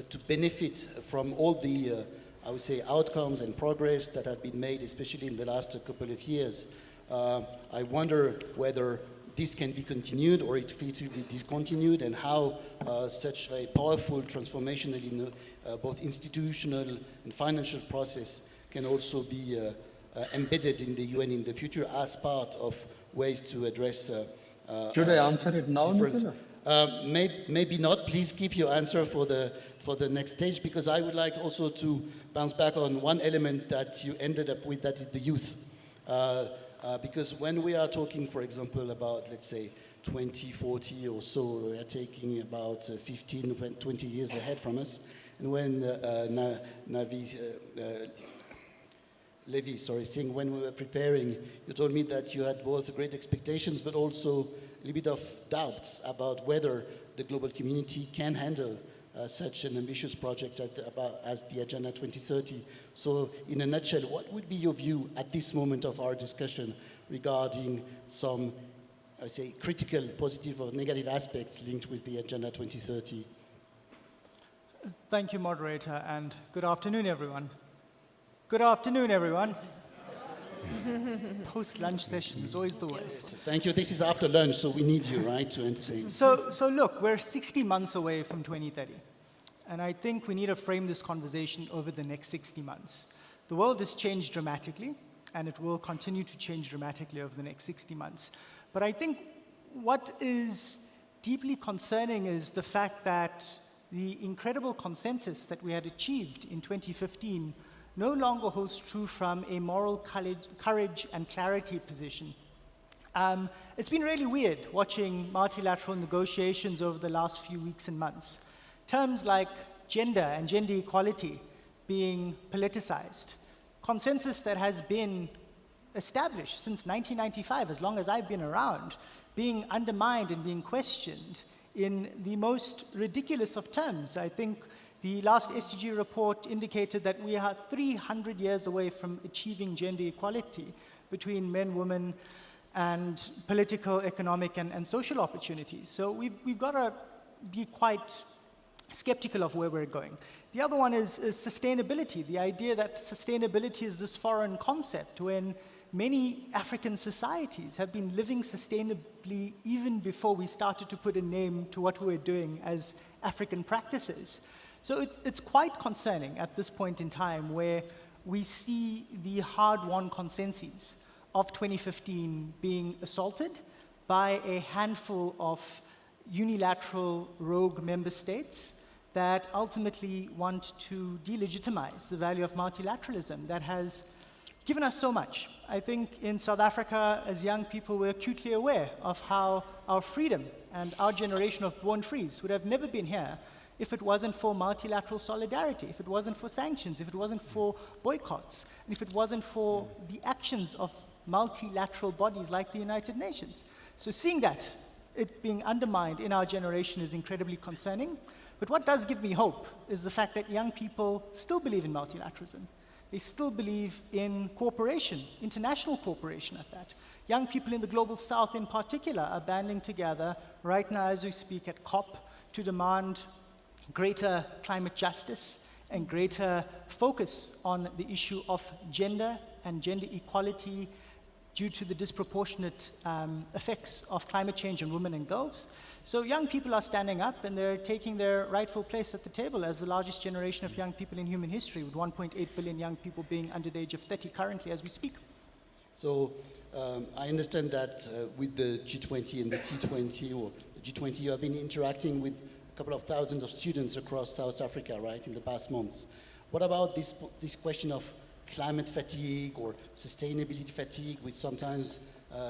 to benefit from all the, I would say, outcomes and progress that have been made, especially in the last couple of years. I wonder whether this can be continued or if it will be discontinued, and how such a powerful transformational in both institutional and financial process can also be embedded in the UN in the future as part of ways to address Should I answer it now, Nicola? Maybe not. Please keep your answer for the next stage, because I would like also to bounce back on one element that you ended up with, that is the youth. Because when we are talking, for example, about, let's say, 2040 or so, we are taking about 15, 20 years ahead from us. And when Levi, saying when we were preparing, you told me that you had both great expectations, but also a little bit of doubts about whether the global community can handle such an ambitious project as the Agenda 2030. So in a nutshell, what would be your view at this moment of our discussion regarding some, I say, critical, positive or negative aspects linked with the Agenda 2030? Thank you, moderator, and good afternoon, everyone. Good afternoon, everyone. Post-lunch session is always the worst. Thank you. This is after lunch, so we need you, right, to entertain. So look, we're 60 months away from 2030. And I think we need to frame this conversation over the next 60 months. The world has changed dramatically, and it will continue to change dramatically over the next 60 months. But I think what is deeply concerning is the fact that the incredible consensus that we had achieved in 2015 no longer holds true from a moral courage and clarity position. It's been really weird watching multilateral negotiations over the last few weeks and months. Terms like gender and gender equality being politicized. Consensus that has been established since 1995, as long as I've been around, being undermined and being questioned in the most ridiculous of terms. I think the last SDG report indicated that we are 300 years away from achieving gender equality between men, women, and political, economic, and social opportunities. So we've got to be quite skeptical of where we're going. The other one is sustainability, the idea that sustainability is this foreign concept when many African societies have been living sustainably even before we started to put a name to what we were doing as African practices. So it's quite concerning at this point in time where we see the hard-won consensus of 2015 being assaulted by a handful of unilateral rogue member states that ultimately want to delegitimize the value of multilateralism that has given us so much. I think in South Africa, as young people, we're acutely aware of how our freedom and our generation of born frees would have never been here if it wasn't for multilateral solidarity, if it wasn't for sanctions, if it wasn't for boycotts, and if it wasn't for the actions of multilateral bodies like the United Nations. So seeing that, it being undermined in our generation is incredibly concerning. But what does give me hope is the fact that young people still believe in multilateralism. They still believe in cooperation, international cooperation at that. Young people in the Global South in particular are banding together right now as we speak at COP to demand greater climate justice and greater focus on the issue of gender and gender equality due to the disproportionate effects of climate change on women and girls. So young people are standing up and they're taking their rightful place at the table as the largest generation of young people in human history, with 1.8 billion young people being under the age of 30 currently as we speak. So I understand that with the G20 and the T20, or the G20, you have been interacting with a couple of thousands of students across South Africa, right, in the past months. What about this question of climate fatigue or sustainability fatigue, which sometimes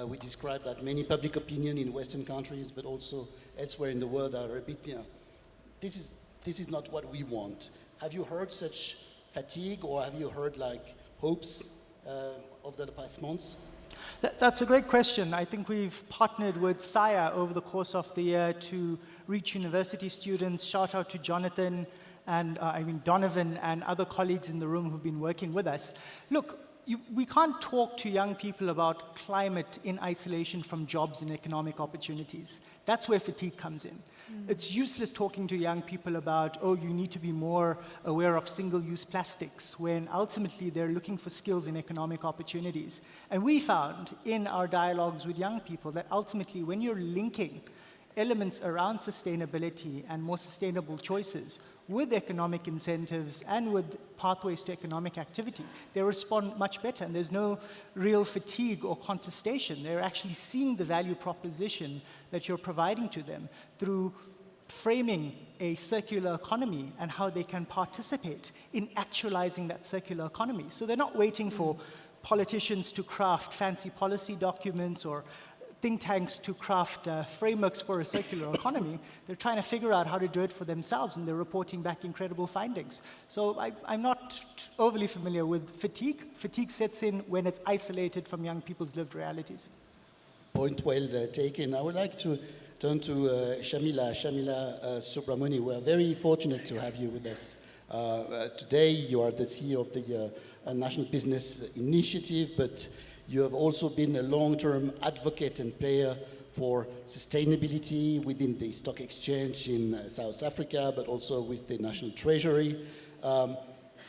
we describe that many public opinion in Western countries, but also elsewhere in the world are a bit, this is not what we want. Have you heard such fatigue, or have you heard like hopes over the past months? That's a great question. I think we've partnered with SAIIA over the course of the year to reach university students. Shout out to Jonathan and Donovan and other colleagues in the room who've been working with us. Look, we can't talk to young people about climate in isolation from jobs and economic opportunities. That's where fatigue comes in. It's useless talking to young people about, oh, you need to be more aware of single-use plastics, when ultimately they're looking for skills in economic opportunities. And we found in our dialogues with young people that ultimately when you're linking elements around sustainability and more sustainable choices with economic incentives and with pathways to economic activity, they respond much better, and there's no real fatigue or contestation. They're actually seeing the value proposition that you're providing to them through framing a circular economy and how they can participate in actualizing that circular economy. So they're not waiting for politicians to craft fancy policy documents or think tanks to craft frameworks for a circular economy. They're trying to figure out how to do it for themselves, and they're reporting back incredible findings. So I'm not overly familiar with fatigue. Fatigue sets in when it's isolated from young people's lived realities. Point well taken. I would like to turn to Shamila Subramani. We are very fortunate to have you with us. Today, you are the CEO of the National Business Initiative, but you have also been a long-term advocate and player for sustainability within the stock exchange in South Africa, but also with the National Treasury.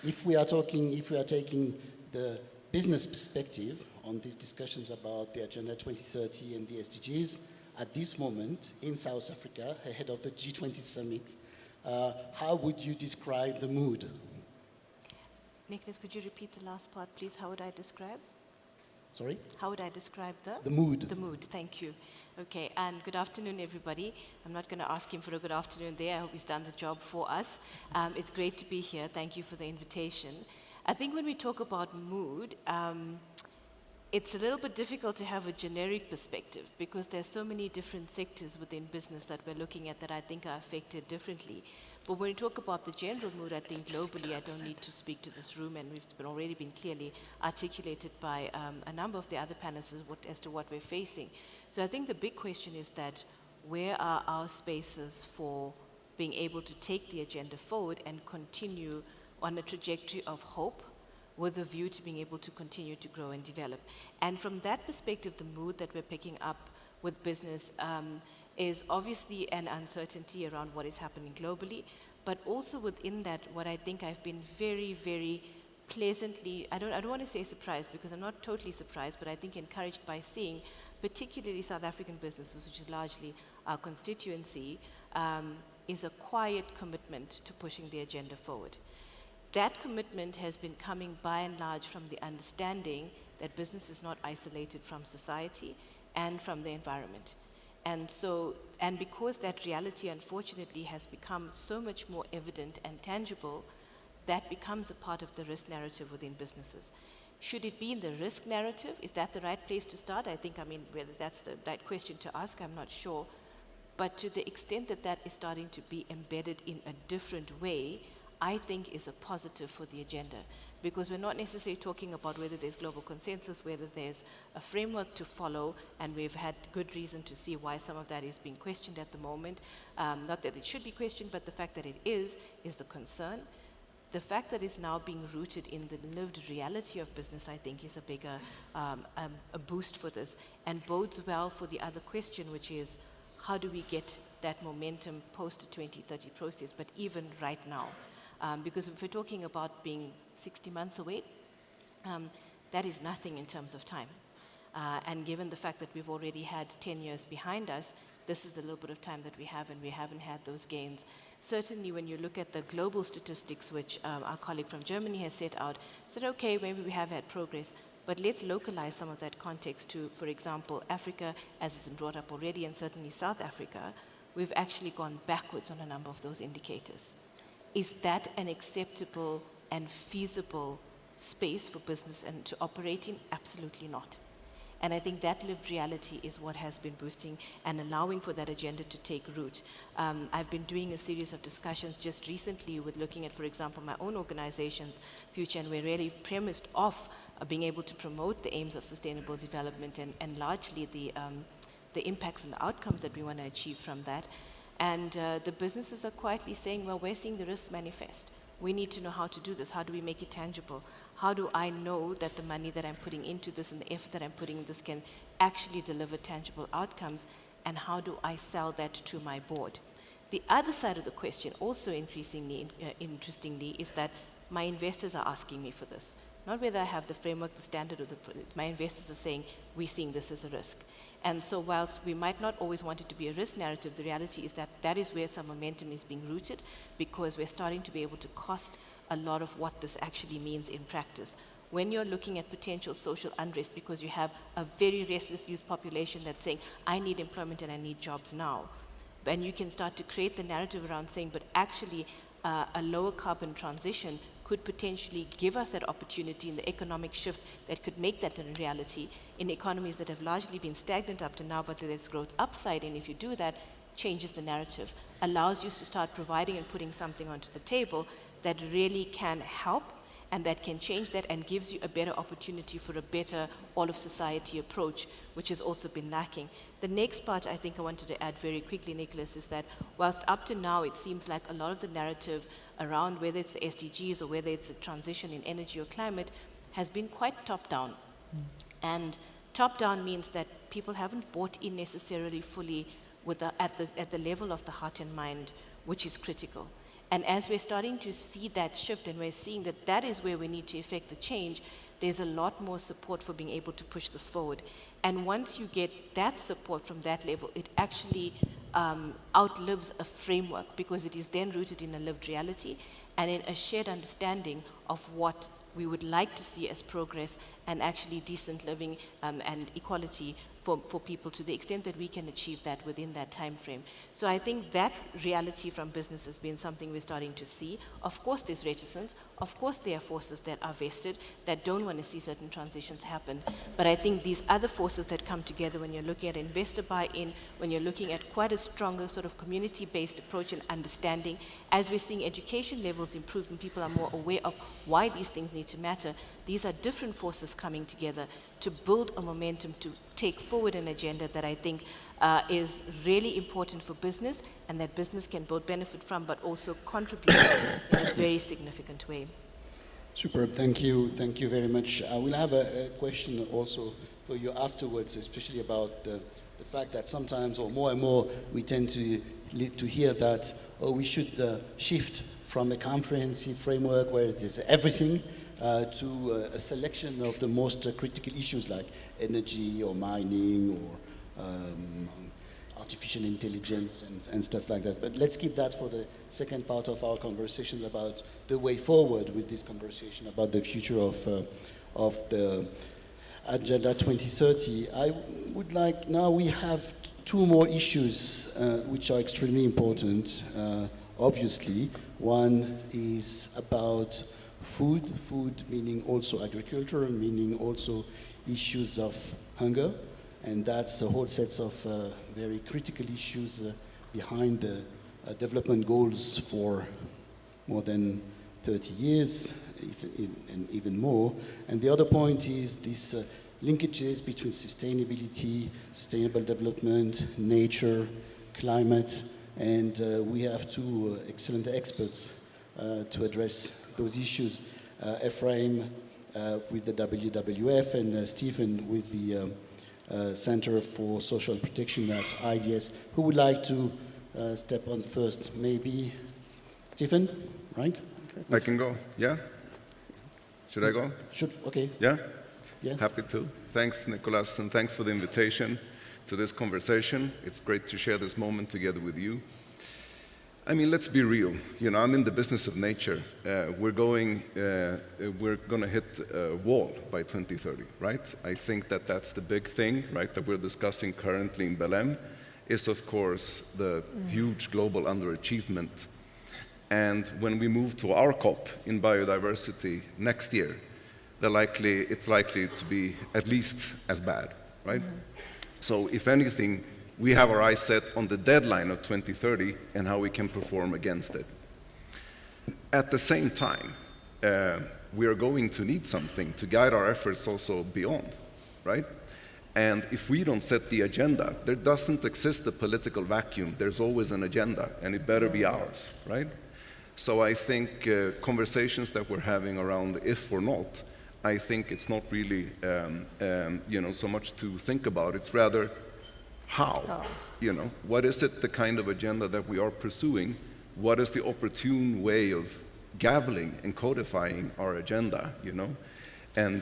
If we are taking the business perspective on these discussions about the Agenda 2030 and the SDGs, at this moment in South Africa, ahead of the G20 Summit, how would you describe the mood? Nicholas, could you repeat the last part, please? How would I describe? Sorry? How would I describe the mood? The mood, thank you. Okay, and good afternoon, everybody. I'm not going to ask him for a good afternoon there. I hope he's done the job for us. It's great to be here. Thank you for the invitation. I think when we talk about mood, it's a little bit difficult to have a generic perspective because there's so many different sectors within business that we're looking at that I think are affected differently. But when we talk about the general mood, I think globally, I don't need to speak to this room, and we've already been clearly articulated by a number of the other panelists as to what we're facing. So I think the big question is that where are our spaces for being able to take the agenda forward and continue on a trajectory of hope with a view to being able to continue to grow and develop. And from that perspective, the mood that we're picking up with business is obviously an uncertainty around what is happening globally, but also within that, what I think I've been very, very pleasantly, I don't want to say surprised because I'm not totally surprised, but I think encouraged by seeing particularly South African businesses, which is largely our constituency, is a quiet commitment to pushing the agenda forward. That commitment has been coming by and large from the understanding that business is not isolated from society and from the environment. And so, and because that reality unfortunately has become so much more evident and tangible, that becomes a part of the risk narrative within businesses. Should it be in the risk narrative? Is that the right place to start? I think, I mean, whether that's the right question to ask, I'm not sure. But to the extent that that is starting to be embedded in a different way, I think is a positive for the agenda. Because we're not necessarily talking about whether there's global consensus, whether there's a framework to follow, and we've had good reason to see why some of that is being questioned at the moment. Not that it should be questioned, but the fact that it is the concern. The fact that it's now being rooted in the lived reality of business, I think, is a bigger a boost for this, and bodes well for the other question, which is, how do we get that momentum post the 2030 process, but even right now? Because if we're talking about being 60 months away, that is nothing in terms of time. And given the fact that we've already had 10 years behind us, this is the little bit of time that we have, and we haven't had those gains. Certainly when you look at the global statistics, which our colleague from Germany has set out, said, okay, maybe we have had progress, but let's localize some of that context to, for example, Africa, as it's been brought up already, and certainly South Africa. We've actually gone backwards on a number of those indicators. Is that an acceptable and feasible space for business and to operate in? Absolutely not. And I think that lived reality is what has been boosting and allowing for that agenda to take root. I've been doing a series of discussions just recently with looking at, for example, my own organization's future, and we're really premised off being able to promote the aims of sustainable development and largely the impacts and the outcomes that we want to achieve from that. And the businesses are quietly saying, well, we're seeing the risks manifest. We need to know how to do this. How do we make it tangible? How do I know that the money that I'm putting into this and the effort that I'm putting in this can actually deliver tangible outcomes? And how do I sell that to my board? The other side of the question, also increasingly interestingly, is that my investors are asking me for this. Not whether I have the framework, the standard, or my investors are saying, we're seeing this as a risk. And so whilst we might not always want it to be a risk narrative, the reality is that that is where some momentum is being rooted, because we're starting to be able to cost a lot of what this actually means in practice. When you're looking at potential social unrest because you have a very restless youth population that's saying, I need employment and I need jobs now, and you can start to create the narrative around saying, but actually a lower carbon transition could potentially give us that opportunity in the economic shift that could make that a reality in economies that have largely been stagnant up to now, but there's growth upside, and if you do that, changes the narrative, allows you to start providing and putting something onto the table that really can help and that can change that and gives you a better opportunity for a better all-of-society approach, which has also been lacking. The next part I think I wanted to add very quickly, Nicholas, is that whilst up to now it seems like a lot of the narrative around whether it's the SDGs or whether it's a transition in energy or climate has been quite top-down. And top-down means that people haven't bought in necessarily fully with at the level of the heart and mind, which is critical. And as we're starting to see that shift and we're seeing that that is where we need to effect the change, there's a lot more support for being able to push this forward. And once you get that support from that level, it actually outlives a framework, because it is then rooted in a lived reality and in a shared understanding of what we would like to see as progress and actually decent living and equality for people, to the extent that we can achieve that within that time frame. So I think that reality from business has been something we're starting to see. Of course there's reticence, of course there are forces that are vested that don't want to see certain transitions happen, but I think these other forces that come together when you're looking at investor buy-in, when you're looking at quite a stronger sort of community-based approach and understanding, as we're seeing education levels improve and people are more aware of why these things need to matter, these are different forces coming together to build a momentum to take forward an agenda that I think is really important for business and that business can both benefit from but also contribute in a very significant way. Superb, thank you very much. We'll have a question also for you afterwards, especially about the fact that sometimes, or more and more, we tend to hear that, we should shift from a comprehensive framework where it is everything to a selection of the most critical issues like energy or mining or artificial intelligence and stuff like that. But let's keep that for the second part of our conversation about the way forward with this conversation about the future of the Agenda 2030. I would like, now we have two more issues which are extremely important, obviously. One is about food meaning also agriculture, meaning also issues of hunger, and that's a whole set of very critical issues behind the development goals for more than 30 years, and even more. And the other point is this linkages between sustainability, sustainable development, nature, climate, and we have two excellent experts to address those issues. Ephraim with the WWF and Stephen with the Center for Social Protection at IDS. Who would like to step on first? Maybe Stephen, right? I can go, yeah? Should I go? Okay. Yeah? Yes. Happy to. Thanks, Nicolas, and thanks for the invitation to this conversation. It's great to share this moment together with you. I mean, let's be real. You know, I'm in the business of nature. We're going to hit a wall by 2030, right? I think that that's the big thing, right, that we're discussing currently in Belém, is of course the huge global underachievement. And when we move to our COP in biodiversity next year, it's likely to be at least as bad, right? So if anything, we have our eyes set on the deadline of 2030 and how we can perform against it. At the same time, we are going to need something to guide our efforts also beyond, right? And if we don't set the agenda, there doesn't exist a political vacuum. There's always an agenda, and it better be ours, right? So I think conversations that we're having around if or not, I think it's not really so much to think about. It's rather how, what is it, the kind of agenda that we are pursuing? What is the opportune way of gaveling and codifying our agenda, And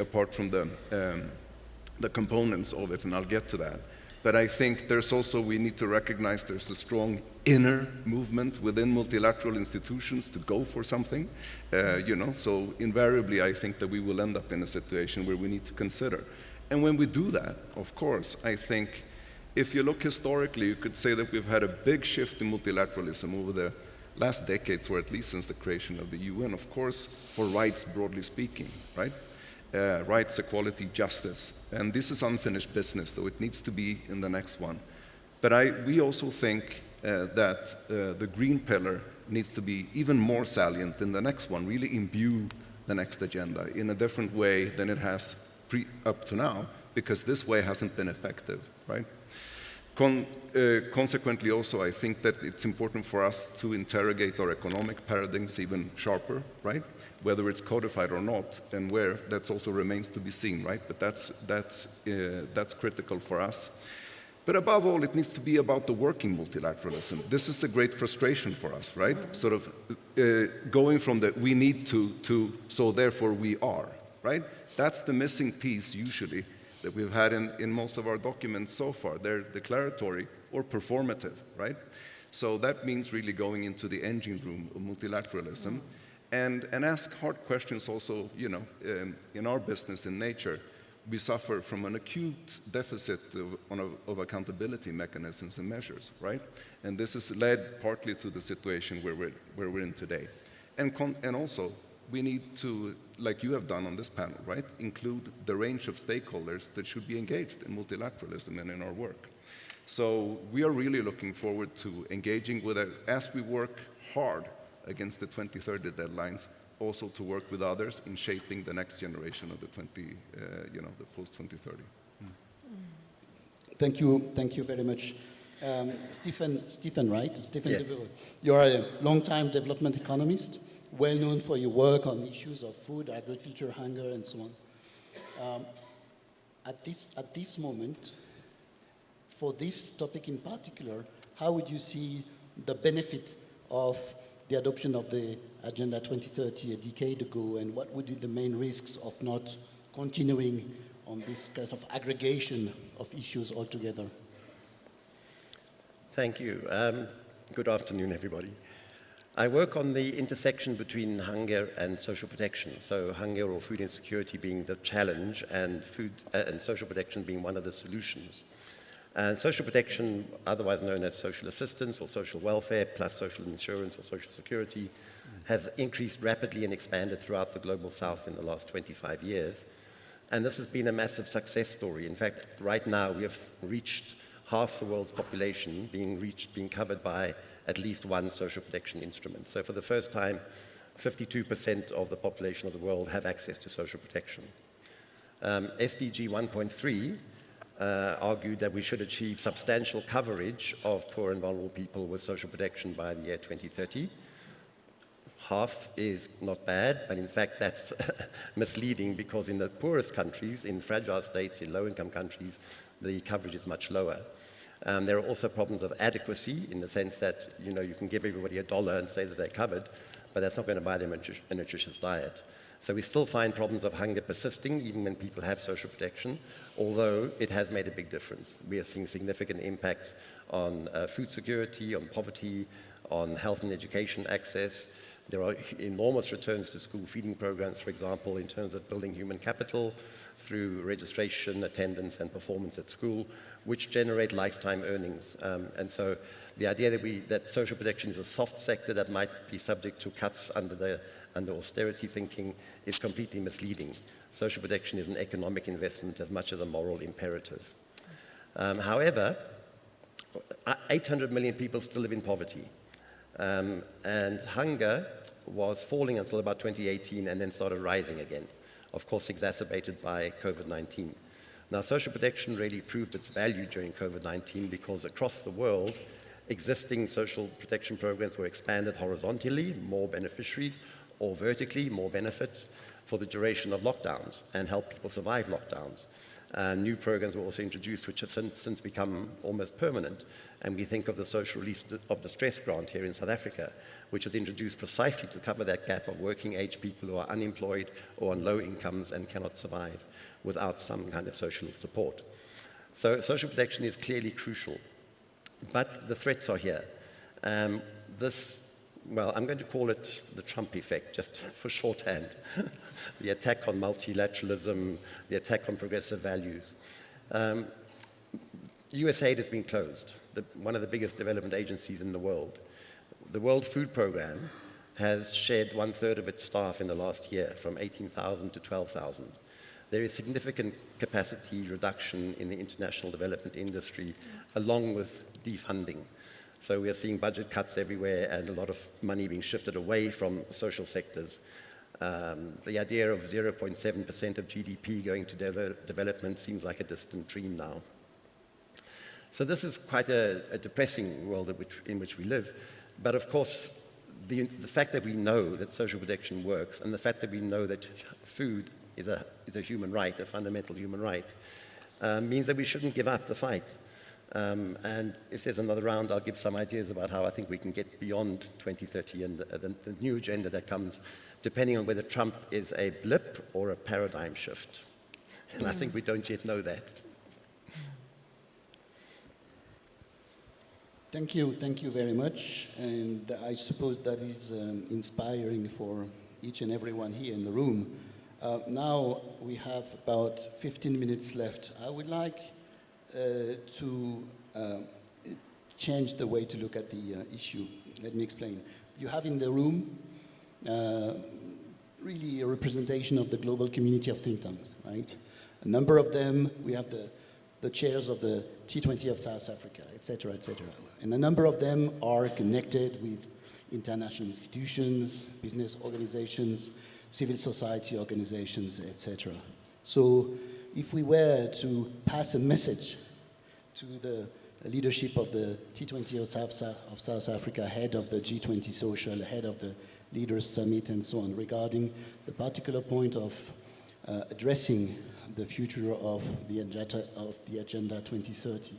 apart from the components of it, and I'll get to that. But I think we need to recognize there's a strong inner movement within multilateral institutions to go for something, so invariably I think that we will end up in a situation where we need to consider. And when we do that, of course, I think if you look historically, you could say that we've had a big shift in multilateralism over the last decades, or at least since the creation of the UN, of course, for rights broadly speaking, right? Rights, equality, justice. And this is unfinished business, though it needs to be in the next one. But we also think that the green pillar needs to be even more salient in the next one, really imbue the next agenda in a different way than it has up to now, because this way hasn't been effective, right? Consequently, also, I think that it's important for us to interrogate our economic paradigms even sharper, right? Whether it's codified or not, and where, that also remains to be seen, right? But that's critical for us. But above all, it needs to be about the working multilateralism. This is the great frustration for us, right? Sort of going from the we need to so therefore we are, right? That's the missing piece usually that we've had in most of our documents so far. They're declaratory or performative, right? So that means really going into the engine room of multilateralism and ask hard questions also, in our business in nature. We suffer from an acute deficit of accountability mechanisms and measures, right? And this has led partly to the situation where we're in today. And also, we need to, like you have done on this panel, right, include the range of stakeholders that should be engaged in multilateralism and in our work. So we are really looking forward to engaging with it as we work hard against the 2030 deadlines, also to work with others in shaping the next generation of the post-2030. Thank you very much. Stephen, right? Stephen Yes. DeVille. You are a long-time development economist, well known for your work on issues of food, agriculture, hunger, and so on. At this moment, for this topic in particular, how would you see the benefit of the adoption of the Agenda 2030 a decade ago, and what would be the main risks of not continuing on this kind of aggregation of issues altogether? Thank you. Good afternoon, everybody. I work on the intersection between hunger and social protection. So hunger or food insecurity being the challenge and food and social protection being one of the solutions. And social protection, otherwise known as social assistance or social welfare plus social insurance or social security, has increased rapidly and expanded throughout the global south in the last 25 years. And this has been a massive success story. In fact, right now we have reached half the world's population being covered by at least one social protection instrument. So for the first time, 52% of the population of the world have access to social protection. SDG 1.3 argued that we should achieve substantial coverage of poor and vulnerable people with social protection by the year 2030. Half is not bad, but in fact that's misleading because in the poorest countries, in fragile states, in low-income countries, the coverage is much lower. There are also problems of adequacy in the sense that you can give everybody $1 and say that they're covered, but that's not going to buy them a nutritious diet. So we still find problems of hunger persisting even when people have social protection, although it has made a big difference. We are seeing significant impacts on food security, on poverty, on health and education access. There are enormous returns to school feeding programs, for example, in terms of building human capital through registration, attendance, and performance at school, which generate lifetime earnings. And so the idea that social protection is a soft sector that might be subject to cuts under austerity thinking is completely misleading. Social protection is an economic investment as much as a moral imperative. However, 800 million people still live in poverty. And hunger was falling until about 2018 and then started rising again, of course exacerbated by COVID-19. Now, social protection really proved its value during COVID-19 because across the world, existing social protection programs were expanded horizontally, more beneficiaries, or vertically, more benefits for the duration of lockdowns and help people survive lockdowns. New programs were also introduced which have since become almost permanent. And we think of the Social Relief of Distress grant here in South Africa, which was introduced precisely to cover that gap of working age people who are unemployed or on low incomes and cannot survive without some kind of social support. So social protection is clearly crucial, but the threats are here. Well, I'm going to call it the Trump effect, just for shorthand. The attack on multilateralism, the attack on progressive values. USAID has been closed, one of the biggest development agencies in the world. The World Food Programme has shed 1/3 of its staff in the last year, from 18,000 to 12,000. There is significant capacity reduction in the international development industry, along with defunding. So we are seeing budget cuts everywhere and a lot of money being shifted away from social sectors. The idea of 0.7% of GDP going to development seems like a distant dream now. So this is quite a depressing world in which we live. But of course, the fact that we know that social protection works and the fact that we know that food is a human right, a fundamental human right, means that we shouldn't give up the fight. And if there's another round, I'll give some ideas about how I think we can get beyond 2030 and the new agenda that comes, depending on whether Trump is a blip or a paradigm shift. And I think we don't yet know that. Thank you very much. And I suppose that is inspiring for each and everyone here in the room. Now we have about 15 minutes left. I would like to change the way to look at the issue. Let me explain. You have in the room really a representation of the global community of think tanks, right? A number of them, we have the chairs of the T20 of South Africa, et cetera, et cetera. And a number of them are connected with international institutions, business organizations, civil society organizations, et cetera. So if we were to pass a message to the leadership of the T20 of South Africa, head of the G20 Social, head of the Leaders Summit, and so on, regarding the particular point of addressing the future of the Agenda 2030,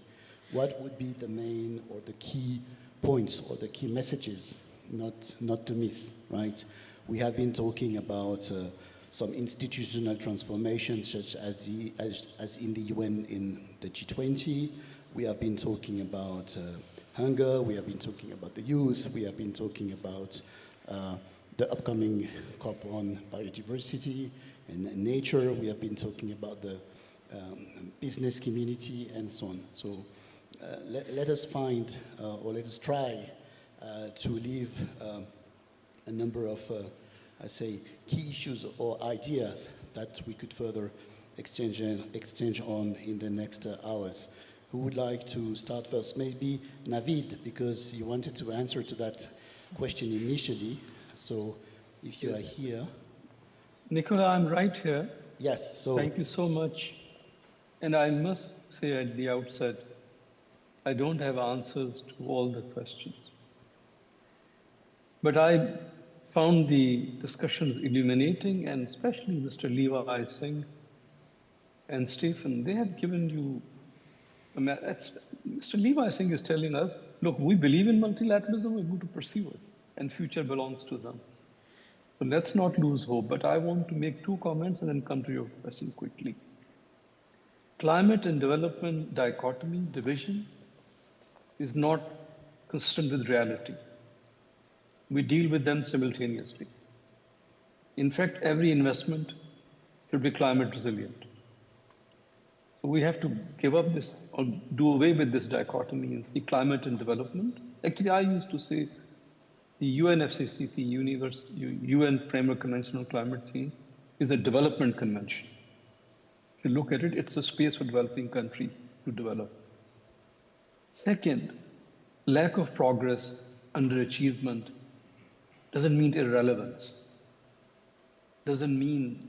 what would be the main or the key points or the key messages not to miss, right? We have been talking about some institutional transformations, such as in the UN in the G20. We have been talking about hunger, we have been talking about the youth, we have been talking about the upcoming COP on biodiversity and nature, we have been talking about the business community and so on. So let us find, or let us try to leave a number of, I say, key issues or ideas that we could further exchange on in the next hours. Who would like to start first? Maybe Navid, because you wanted to answer to that question initially. So if you are here. Nicola, I'm right here. Yes, so. Thank you so much. And I must say at the outset, I don't have answers to all the questions. But I found the discussions illuminating, and especially Mr. Levi Singh and Stephen, they have given you, Mr. Levi Singh is telling us, look, we believe in multilateralism, we're going to pursue it, and future belongs to them. So let's not lose hope, but I want to make two comments and then come to your question quickly. Climate and development dichotomy, division, is not consistent with reality. We deal with them simultaneously. In fact, every investment should be climate resilient. So we have to give up this, or do away with this dichotomy and see climate and development. Actually, I used to say the UNFCCC, UN Framework Convention on Climate Change, is a development convention. If you look at it, it's a space for developing countries to develop. Second, lack of progress, underachievement, doesn't mean irrelevance. Doesn't mean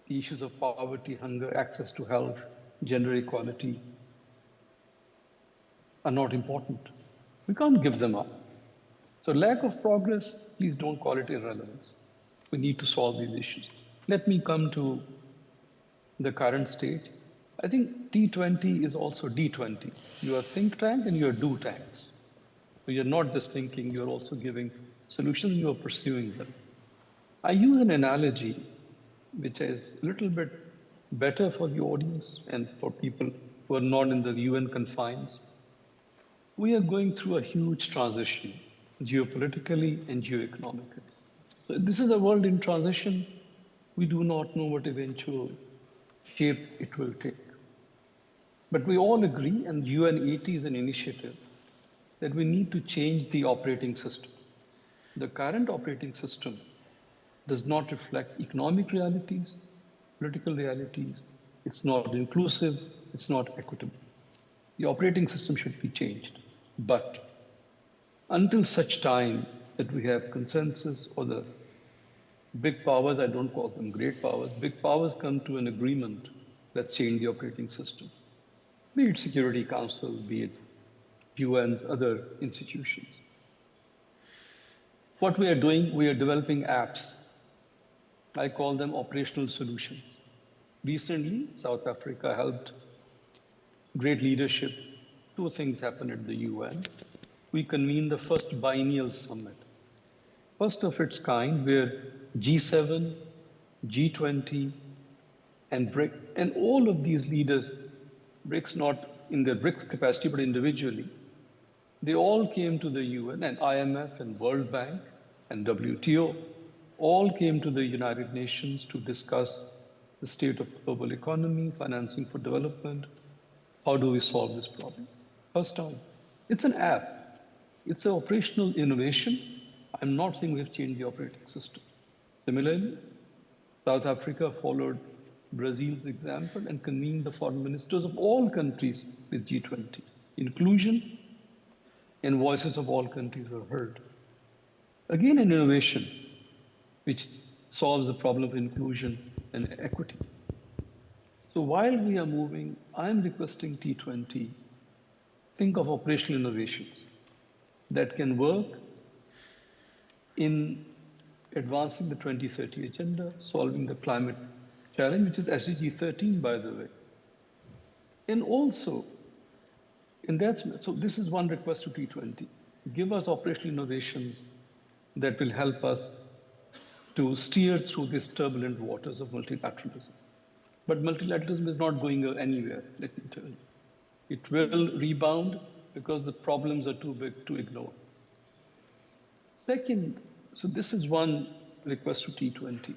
the issues of poverty, hunger, access to health, gender equality are not important. We can't give them up. So lack of progress, please don't call it irrelevance. We need to solve these issues. Let me come to the current stage. I think T20 is also D20. You are think tank and you are do tanks. So you're not just thinking, you're also giving solutions, you're pursuing them. I use an analogy which is a little bit better for the audience and for people who are not in the UN confines. We are going through a huge transition, geopolitically and geoeconomically. So this is a world in transition. We do not know what eventual shape it will take. But we all agree, and UN80 is an initiative, that we need to change the operating system. The current operating system does not reflect economic realities, political realities. It's not inclusive, it's not equitable. The operating system should be changed. But until such time that we have consensus, or the big powers, I don't call them great powers, big powers come to an agreement, let's change the operating system. Be it Security Council, be it UN's other institutions. What we are doing, we are developing apps. I call them operational solutions. Recently, South Africa helped great leadership. Two things happened at the UN. We convened the first biennial summit, first of its kind, where G7, G20, and BRIC, and all of these leaders, BRICS not in their BRICS capacity, but individually, they all came to the UN, and IMF and World Bank and WTO, all came to the United Nations to discuss the state of global economy, financing for development. How do we solve this problem? First time. It's an app. It's an operational innovation. I'm not saying we've changed the operating system. Similarly, South Africa followed Brazil's example and convened the foreign ministers of all countries with G20. Inclusion and voices of all countries were heard. Again, an innovation which solves the problem of inclusion and equity. So while we are moving, I'm requesting T20, think of operational innovations that can work in advancing the 2030 agenda, solving the climate challenge, which is SDG 13, by the way. And also, so this is one request to T20. Give us operational innovations that will help us to steer through these turbulent waters of multilateralism. But multilateralism is not going anywhere, let me tell you. It will rebound because the problems are too big to ignore. Second, so this is one request to T20.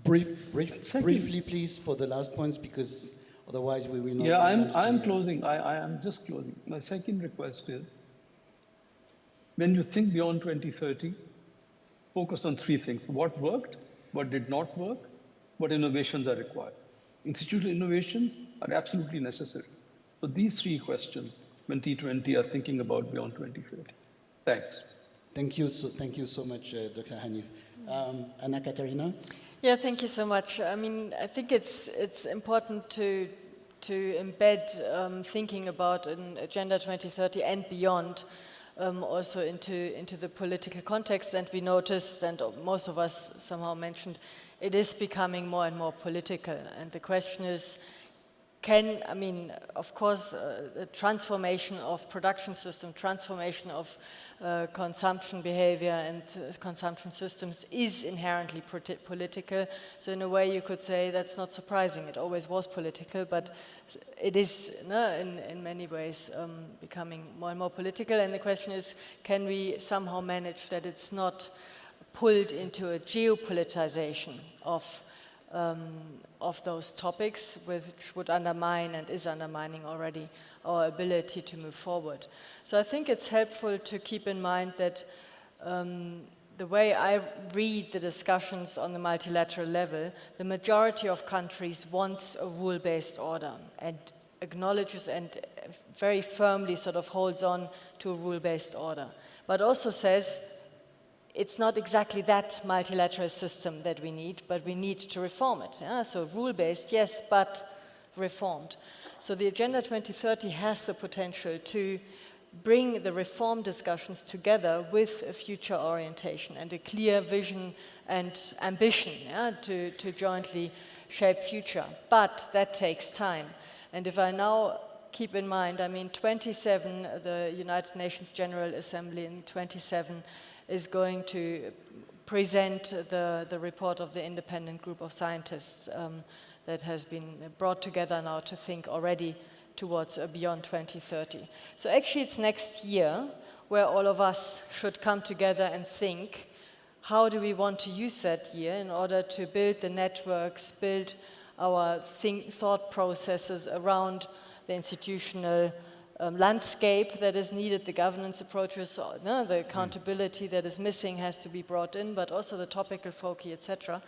Briefly, please, for the last points, because otherwise we will not. Yeah, I'm closing. I am just closing. My second request is, when you think beyond 2030, focus on three things: what worked, what did not work, what innovations are required. Institutional innovations are absolutely necessary. So these three questions, when T20 are thinking about beyond 2030. Thanks. Thank you so much, Dr. Hanif. Anna Katarina? Yeah, thank you so much. I mean, I think it's important to embed thinking about an Agenda 2030 and beyond also into the political context. And we noticed, and most of us somehow mentioned, it is becoming more and more political. And the question is, of course, the transformation of production system, transformation of consumption behavior and consumption systems is inherently political. So in a way you could say that's not surprising. It always was political, but it is in many ways becoming more and more political. And the question is, can we somehow manage that it's not pulled into a geopolitization of those topics, which would undermine and is undermining already our ability to move forward. So I think it's helpful to keep in mind that the way I read the discussions on the multilateral level, the majority of countries wants a rule-based order and acknowledges and very firmly sort of holds on to a rule-based order, but also says it's not exactly that multilateral system that we need, but we need to reform it. Yeah? So rule-based, yes, but reformed. So the Agenda 2030 has the potential to bring the reform discussions together with a future orientation and a clear vision and ambition, yeah, to jointly shape future. But that takes time. And if I now keep in mind, I mean, 27, the United Nations General Assembly in 27 is going to present the report of the independent group of scientists that has been brought together now to think already towards beyond 2030. So actually it's next year where all of us should come together and think, how do we want to use that year in order to build the networks, build our thought processes around the institutional landscape that is needed, the governance approaches, the accountability that is missing has to be brought in, but also the topical foci, etc.,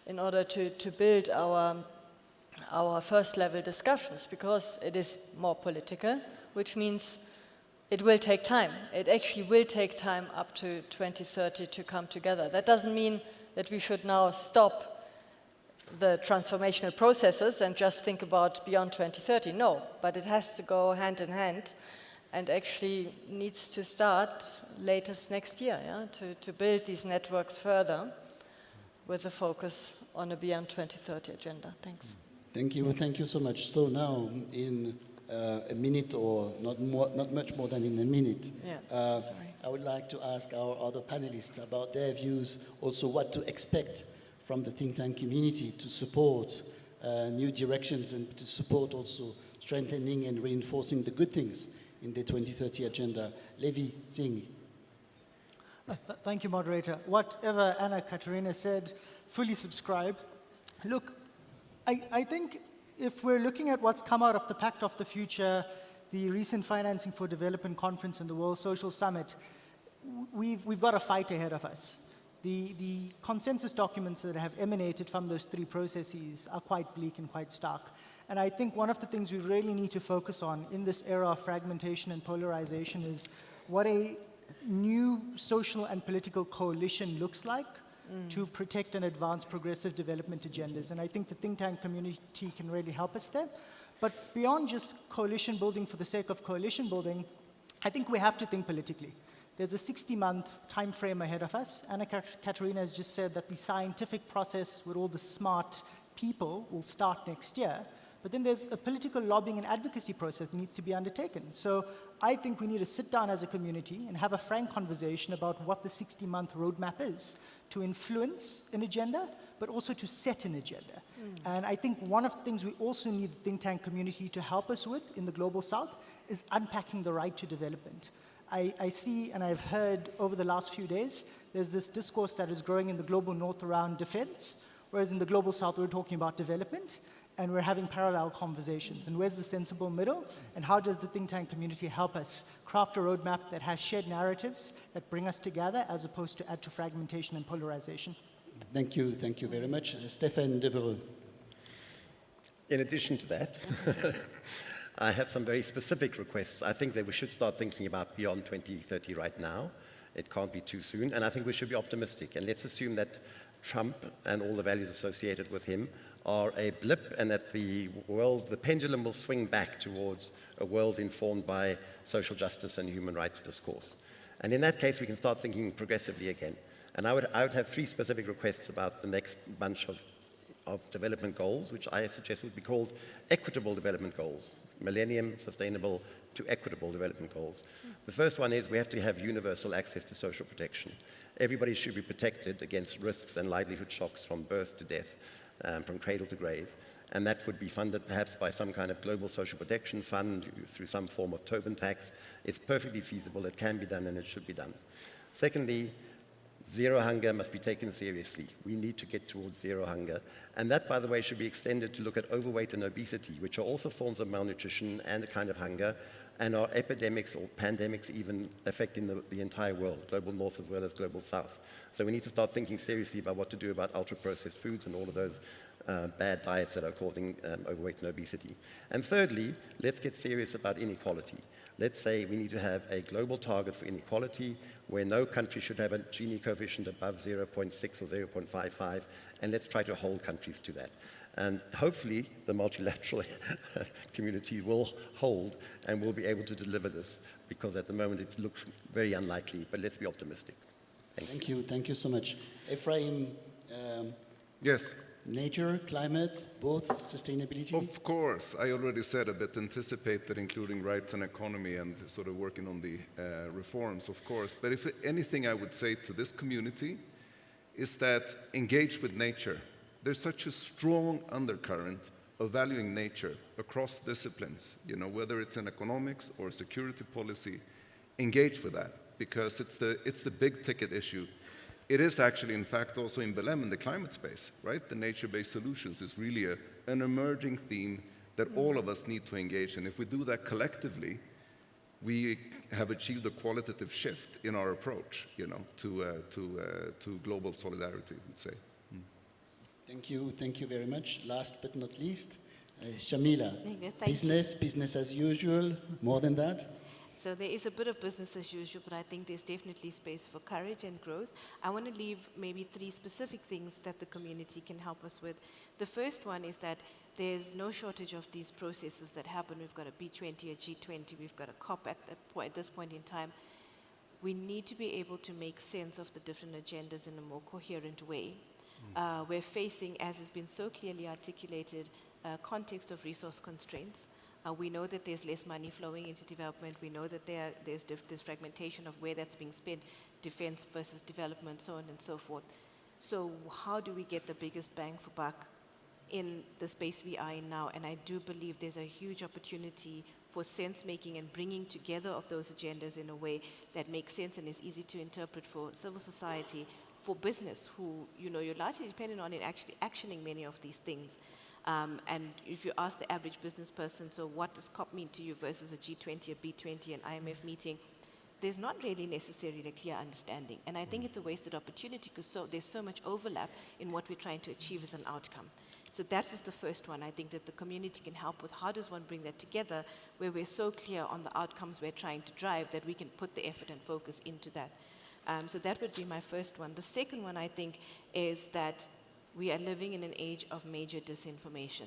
in order to build our first level discussions, because it is more political, which means it will take time. It actually will take time up to 2030 to come together. That doesn't mean that we should now stop the transformational processes and just think about beyond 2030. No, but it has to go hand in hand and actually needs to start latest next year, yeah, to build these networks further with a focus on a beyond 2030 agenda. Thanks. Thank you so much. So now in a minute, or not much more than in a minute, I would like to ask our other panelists about their views, also what to expect from the think tank community to support new directions and to support also strengthening and reinforcing the good things in the 2030 agenda. Levi Singh. Thank you, moderator. Whatever Anna Katarina said, fully subscribe. Look, I think if we're looking at what's come out of the Pact of the Future, the recent Financing for Development Conference and the World Social Summit, we've got a fight ahead of us. The consensus documents that have emanated from those three processes are quite bleak and quite stark. And I think one of the things we really need to focus on in this era of fragmentation and polarization is what a new social and political coalition looks like to protect and advance progressive development agendas. And I think the think tank community can really help us there. But beyond just coalition building for the sake of coalition building, I think we have to think politically. There's a 60-month time frame ahead of us. Anna Katarina has just said that the scientific process with all the smart people will start next year. But then there's a political lobbying and advocacy process that needs to be undertaken. So I think we need to sit down as a community and have a frank conversation about what the 60-month roadmap is to influence an agenda, but also to set an agenda. And I think one of the things we also need the think tank community to help us with in the Global South is unpacking the right to development. I see and I've heard over the last few days, there's this discourse that is growing in the Global North around defense, whereas in the Global South we're talking about development, and we're having parallel conversations. And where's the sensible middle? And how does the think tank community help us craft a roadmap that has shared narratives that bring us together as opposed to add to fragmentation and polarization? Thank you very much. Stéphane Devereux. In addition to that, I have some very specific requests. I think that we should start thinking about beyond 2030 right now. It can't be too soon, and I think we should be optimistic. And let's assume that Trump and all the values associated with him are a blip, and that the pendulum will swing back towards a world informed by social justice and human rights discourse. And in that case, we can start thinking progressively again. And I would have 3 specific requests about the next bunch of development goals, which I suggest would be called equitable development goals, Millennium Sustainable to Equitable Development Goals. The first one is we have to have universal access to social protection. Everybody should be protected against risks and livelihood shocks from birth to death, from cradle to grave. And that would be funded perhaps by some kind of global social protection fund through some form of Tobin tax. It's perfectly feasible, it can be done, and it should be done. Secondly, zero hunger must be taken seriously. We need to get towards zero hunger. And that, by the way, should be extended to look at overweight and obesity, which are also forms of malnutrition and a kind of hunger, and are epidemics or pandemics even affecting the entire world, global north as well as global south. So we need to start thinking seriously about what to do about ultra-processed foods and all of those bad diets that are causing overweight and obesity. And thirdly, let's get serious about inequality. Let's say we need to have a global target for inequality where no country should have a Gini coefficient above 0.6 or 0.55, and let's try to hold countries to that. And hopefully the multilateral community will hold and will be able to deliver this, because at the moment it looks very unlikely, but let's be optimistic. Thank you so much. Ephraim, yes. Nature, climate, both sustainability? Of course. I already said a bit anticipated, including rights and economy and sort of working on the reforms, of course. But if anything I would say to this community is that engage with nature. There's such a strong undercurrent of valuing nature across disciplines, you know, whether it's in economics or security policy. Engage with that, because it's the big ticket issue. It is actually, in fact, also in Belém in the climate space, right? The nature-based solutions is really an emerging theme that all of us need to engage in. If we do that collectively, we have achieved a qualitative shift in our approach, you know, to global solidarity, I would say. Thank you very much. Last but not least, Shamila, business as usual, more than that? So there is a bit of business as usual, but I think there's definitely space for courage and growth. I want to leave maybe 3 specific things that the community can help us with. The first one is that there's no shortage of these processes that happen. We've got a B20, a G20, we've got a COP at this point in time. We need to be able to make sense of the different agendas in a more coherent way. We're facing, as has been so clearly articulated, a context of resource constraints. We know that there's less money flowing into development. We know that there's this fragmentation of where that's being spent, defense versus development, so on and so forth. So how do we get the biggest bang for buck in the space we are in now? And I do believe there's a huge opportunity for sense-making and bringing together of those agendas in a way that makes sense and is easy to interpret for civil society, for business, who, you know, you're largely dependent on in actually actioning many of these things. And if you ask the average business person, so what does COP mean to you versus a G20, a B20, an IMF meeting, there's not really necessarily a clear understanding. And I think it's a wasted opportunity because there's so much overlap in what we're trying to achieve as an outcome. So that is the first one. I think that the community can help with how does one bring that together where we're so clear on the outcomes we're trying to drive that we can put the effort and focus into that. So that would be my first one. The second one, I think, is that we are living in an age of major disinformation.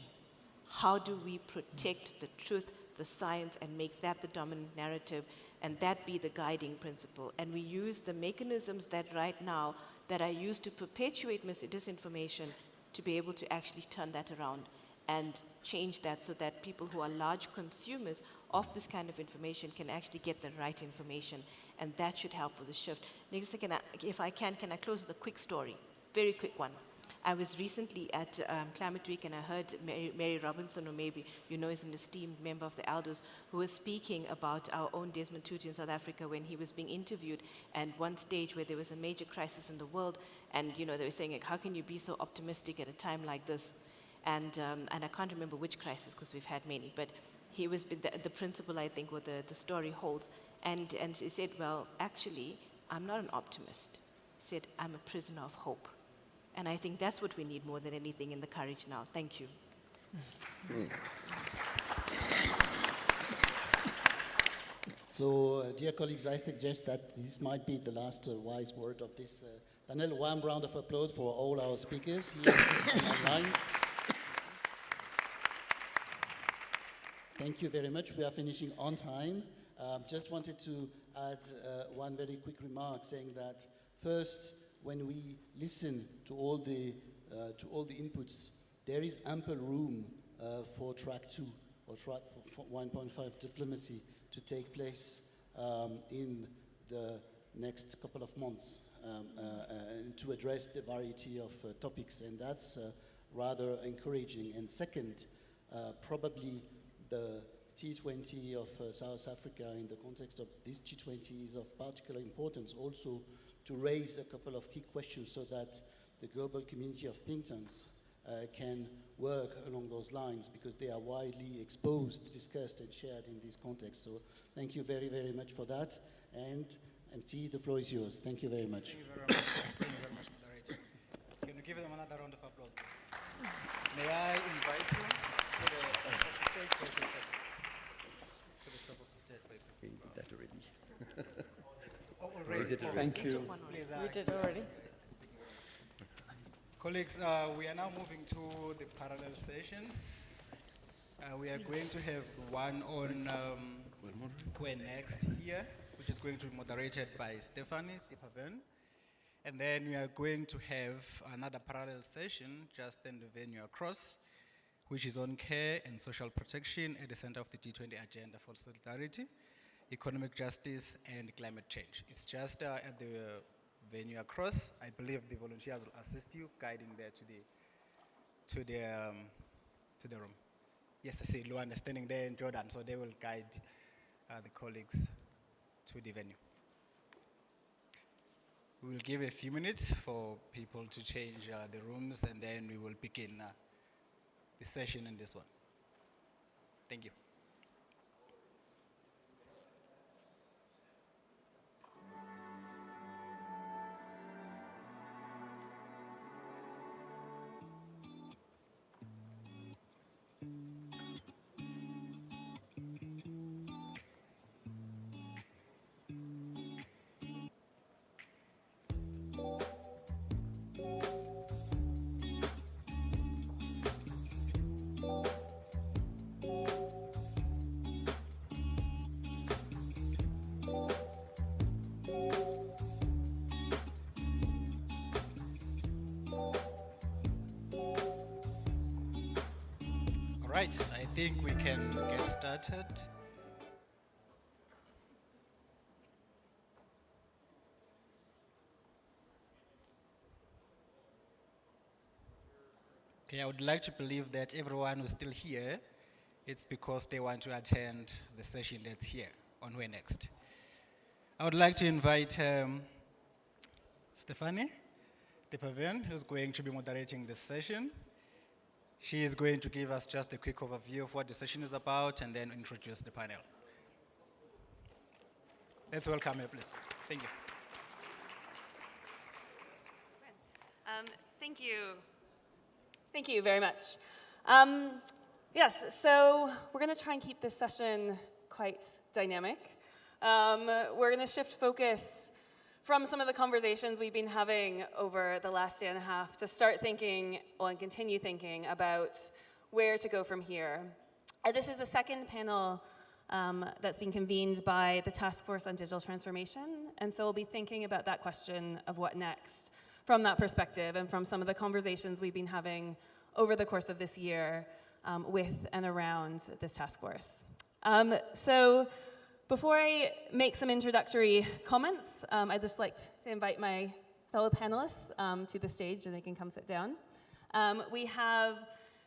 How do we protect the truth, the science, and make that the dominant narrative, and that be the guiding principle? And we use the mechanisms that right now that are used to perpetuate disinformation to be able to actually turn that around. and change that so that people who are large consumers of this kind of information can actually get the right information, and that should help with the shift. Next, if I can I close with a quick story, very quick one. I was recently at Climate Week, and I heard Mary Robinson, who maybe you know is an esteemed member of the Elders, who was speaking about our own Desmond Tutu in South Africa when he was being interviewed at one stage where there was a major crisis in the world, and they were saying, like, how can you be so optimistic at a time like this? And I can't remember which crisis because we've had many, but he was the principle, I think, what the story holds. And he said, well, actually, I'm not an optimist. He said, I'm a prisoner of hope. And I think that's what we need more than anything in the courage now. Thank you. So, dear colleagues, I suggest that this might be the last wise word of this panel. One round of applause for all our speakers here online. Thank you very much. We are finishing on time. Just wanted to add one very quick remark, saying that first, when we listen to all the inputs, there is ample room for track 2 or track 1.5 diplomacy to take place in the next couple of months to address the variety of topics, and that's rather encouraging. And second, probably the T20 of South Africa in the context of this G20 is of particular importance also to raise a couple of key questions so that the global community of think tanks can work along those lines, because they are widely exposed, discussed, and shared in this context. So thank you very, very much for that. And MC, the floor is yours. Thank you very much. Thank you very much. Thank you very much, moderator. Can you give them another round of applause, please? May I invite you to the stage for to the top of the stage? We did that already. Already. Thank you. Please, We did already. Colleagues, we are now moving to the parallel sessions. We are going to have one on Where Next here, which is going to be moderated by Stephanie Dipavern. And then we are going to have another parallel session just in the venue across, which is on care and social protection at the center of the G20 agenda for solidarity, economic justice, and climate change. It's just at the venue across. I believe the volunteers will assist you, guiding there to the room. Yes, I see Luanda standing there in Jordan, so they will guide the colleagues to the venue. We will give a few minutes for people to change the rooms, and then we will begin the session in this one. Thank you. Right, I think we can get started. Okay, I would like to believe that everyone who's still here, it's because they want to attend the session that's here on Where Next. I would like to invite Stephanie Dipavern, who's going to be moderating this session. She is going to give us just a quick overview of what the session is about and then introduce the panel. Let's welcome her, please. Thank you. Thank you. Thank you very much. Yes, so we're going to try and keep this session quite dynamic. We're going to shift focus from some of the conversations we've been having over the last day and a half to start thinking, and continue thinking about where to go from here. This is the second panel that's been convened by the Task Force on Digital Transformation, and so we'll be thinking about that question of what next from that perspective and from some of the conversations we've been having over the course of this year with and around this task force. So before I make some introductory comments, I'd just like to invite my fellow panelists to the stage, and they can come sit down. We have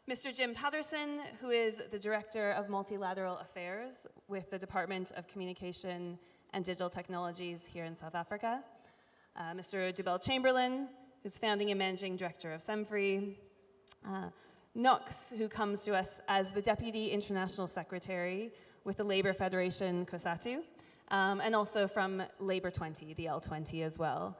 Mr. Jim Patterson, who is the Director of Multilateral Affairs with the Department of Communication and Digital Technologies here in South Africa. Mr. Dubell Chamberlain, who's Founding and Managing Director of SEMFRI. Knox, who comes to us as the Deputy International Secretary with the Labour Federation COSATU, and also from Labour 20, the L20 as well.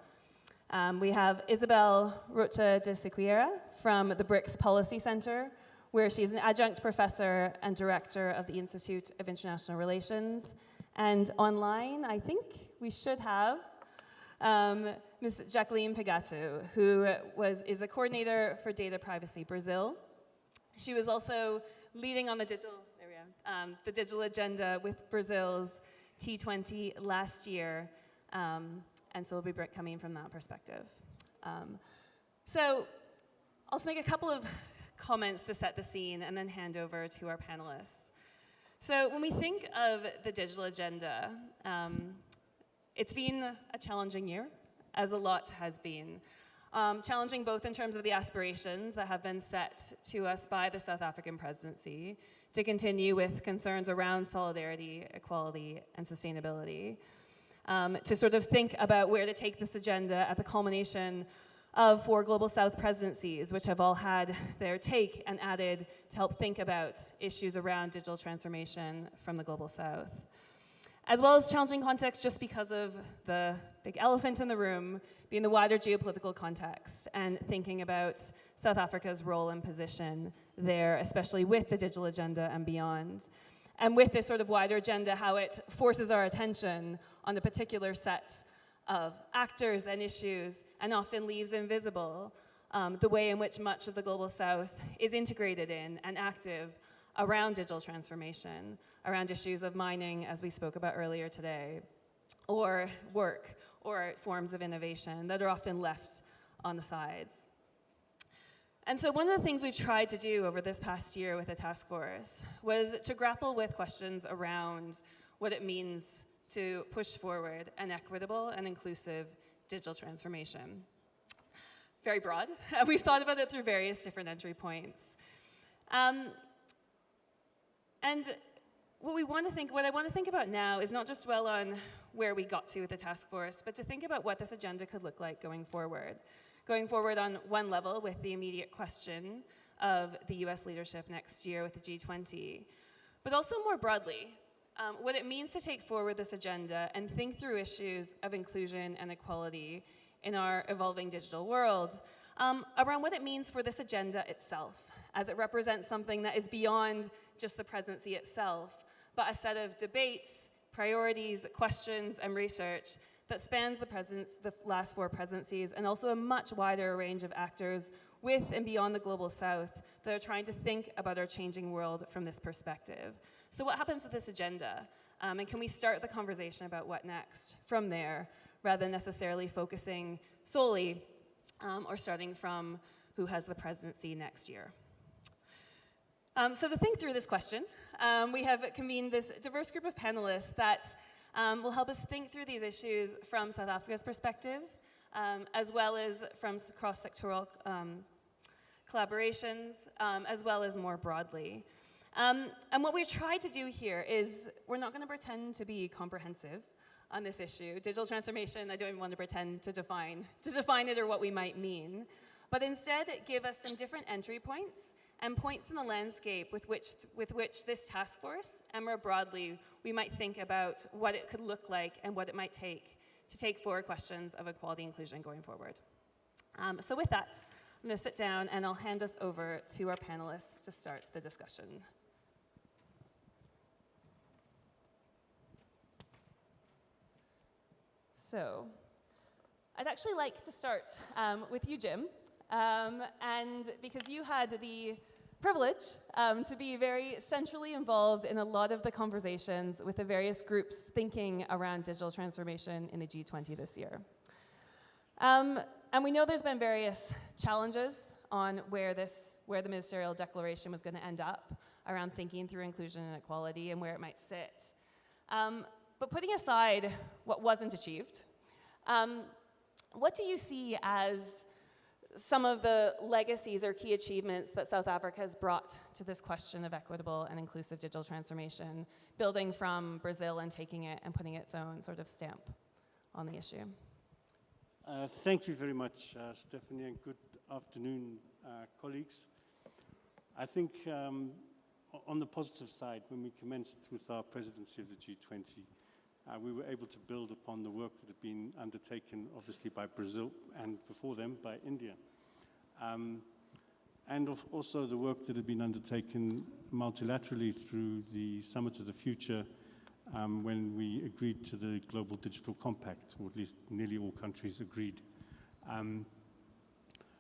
We have Isabel Rocha de Siqueira from the BRICS Policy Center, where she's an adjunct professor and director of the Institute of International Relations. And online, I think we should have Ms. Jacqueline Pegatu, who is a coordinator for Data Privacy Brazil. She was also leading on the digital agenda with Brazil's T20 last year, and so we'll be coming from that perspective. So I'll just make a couple of comments to set the scene and then hand over to our panelists. So when we think of the digital agenda, it's been a challenging year, as a lot has been. Challenging both in terms of the aspirations that have been set to us by the South African presidency to continue with concerns around solidarity, equality, and sustainability. To sort of think about where to take this agenda at the culmination of 4 Global South presidencies, which have all had their take and added to help think about issues around digital transformation from the Global South. As well as challenging context just because of the big elephant in the room being the wider geopolitical context and thinking about South Africa's role and position there, especially with the digital agenda and beyond. And with this sort of wider agenda, how it forces our attention on a particular set of actors and issues and often leaves invisible the way in which much of the Global South is integrated in and active around digital transformation, around issues of mining, as we spoke about earlier today, or work, or forms of innovation that are often left on the sides. And so one of the things we've tried to do over this past year with the task force was to grapple with questions around what it means to push forward an equitable and inclusive digital transformation. Very broad. We've thought about it through various different entry points. And what I want to think about now is not just dwell on where we got to with the task force, but to think about what this agenda could look like going forward. Going forward on one level with the immediate question of the US leadership next year with the G20, but also more broadly, what it means to take forward this agenda and think through issues of inclusion and equality in our evolving digital world, around what it means for this agenda itself, as it represents something that is beyond just the presidency itself, but a set of debates, priorities, questions, and research that spans the last 4 presidencies, and also a much wider range of actors with and beyond the Global South that are trying to think about our changing world from this perspective. So what happens with this agenda? And can we start the conversation about what next from there, rather than necessarily focusing solely or starting from who has the presidency next year? So to think through this question, we have convened this diverse group of panelists that will help us think through these issues from South Africa's perspective, as well as from cross-sectoral collaborations, as well as more broadly. And what we've tried to do here is we're not going to pretend to be comprehensive on this issue. Digital transformation, I don't even want to pretend to define it or what we might mean, but instead give us some different entry points and points in the landscape with which this task force, and more broadly, we might think about what it could look like and what it might take to take forward questions of equality and inclusion going forward. So with that, I'm going to sit down and I'll hand us over to our panelists to start the discussion. So I'd actually like to start with you, Jim. And because you had the privilege to be very centrally involved in a lot of the conversations with the various groups thinking around digital transformation in the G20 this year. And we know there's been various challenges on where the ministerial declaration was going to end up around thinking through inclusion and equality and where it might sit. But putting aside what wasn't achieved, what do you see as some of the legacies or key achievements that South Africa has brought to this question of equitable and inclusive digital transformation, building from Brazil and taking it and putting its own sort of stamp on the issue? Thank you very much, Stephanie, and good afternoon, colleagues. I think on the positive side, when we commenced with our presidency of the G20, we were able to build upon the work that had been undertaken, obviously, by Brazil and before them by India. And also the work that had been undertaken multilaterally through the Summit of the Future when we agreed to the Global Digital Compact, or at least nearly all countries agreed.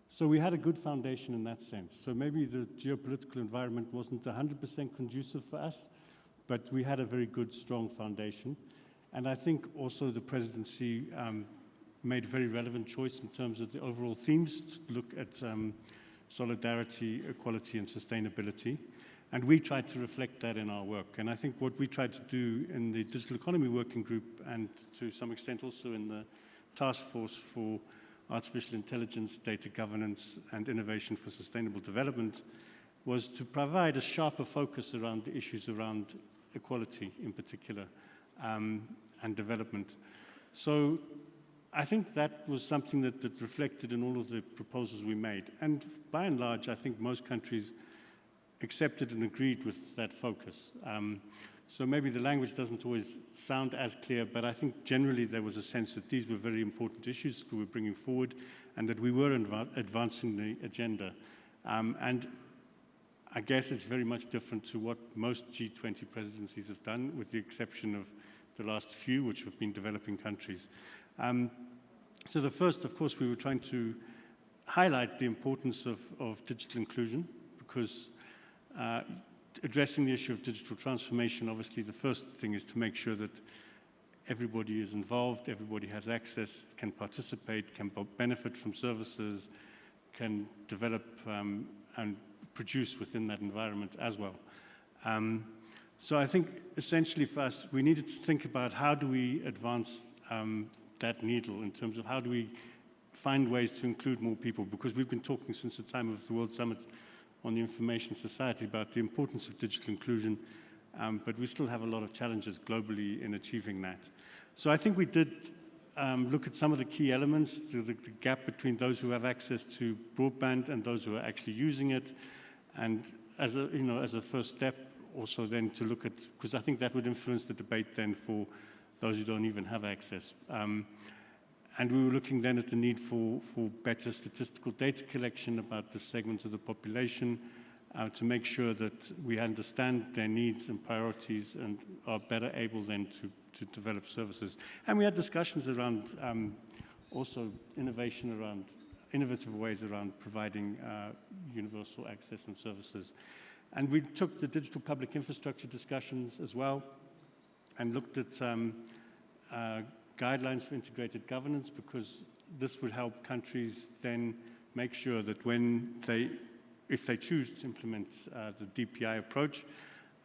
So we had a good foundation in that sense. So maybe the geopolitical environment wasn't 100% conducive for us, but we had a very good, strong foundation. And I think also the presidency made a very relevant choice in terms of the overall themes to look at solidarity, equality, and sustainability. And we tried to reflect that in our work. And I think what we tried to do in the Digital Economy Working Group, and to some extent also in the Task Force for Artificial Intelligence, Data Governance, and Innovation for Sustainable Development, was to provide a sharper focus around the issues around equality in particular, and development. So I think that was something that reflected in all of the proposals we made. And by and large, I think most countries accepted and agreed with that focus. So maybe the language doesn't always sound as clear, but I think generally there was a sense that these were very important issues that we were bringing forward and that we were advancing the agenda. And I guess it's very much different to what most G20 presidencies have done, with the exception of the last few, which have been developing countries. So the first, of course, we were trying to highlight the importance of digital inclusion, because addressing the issue of digital transformation, obviously the first thing is to make sure that everybody is involved, everybody has access, can participate, can benefit from services, can develop and produce within that environment as well. So I think essentially for us, we needed to think about how do we advance that needle in terms of how do we find ways to include more people, because we've been talking since the time of the World Summit on the Information Society about the importance of digital inclusion, but we still have a lot of challenges globally in achieving that. So I think we did look at some of the key elements, the gap between those who have access to broadband and those who are actually using it, and as a first step, also then to look at, because I think that would influence the debate then for those who don't even have access. And we were looking then at the need for better statistical data collection about the segment of the population to make sure that we understand their needs and priorities and are better able then to develop services. And we had discussions around also innovation around innovative ways around providing universal access and services. And we took the digital public infrastructure discussions as well and looked at guidelines for integrated governance, because this would help countries then make sure that if they choose to implement the DPI approach,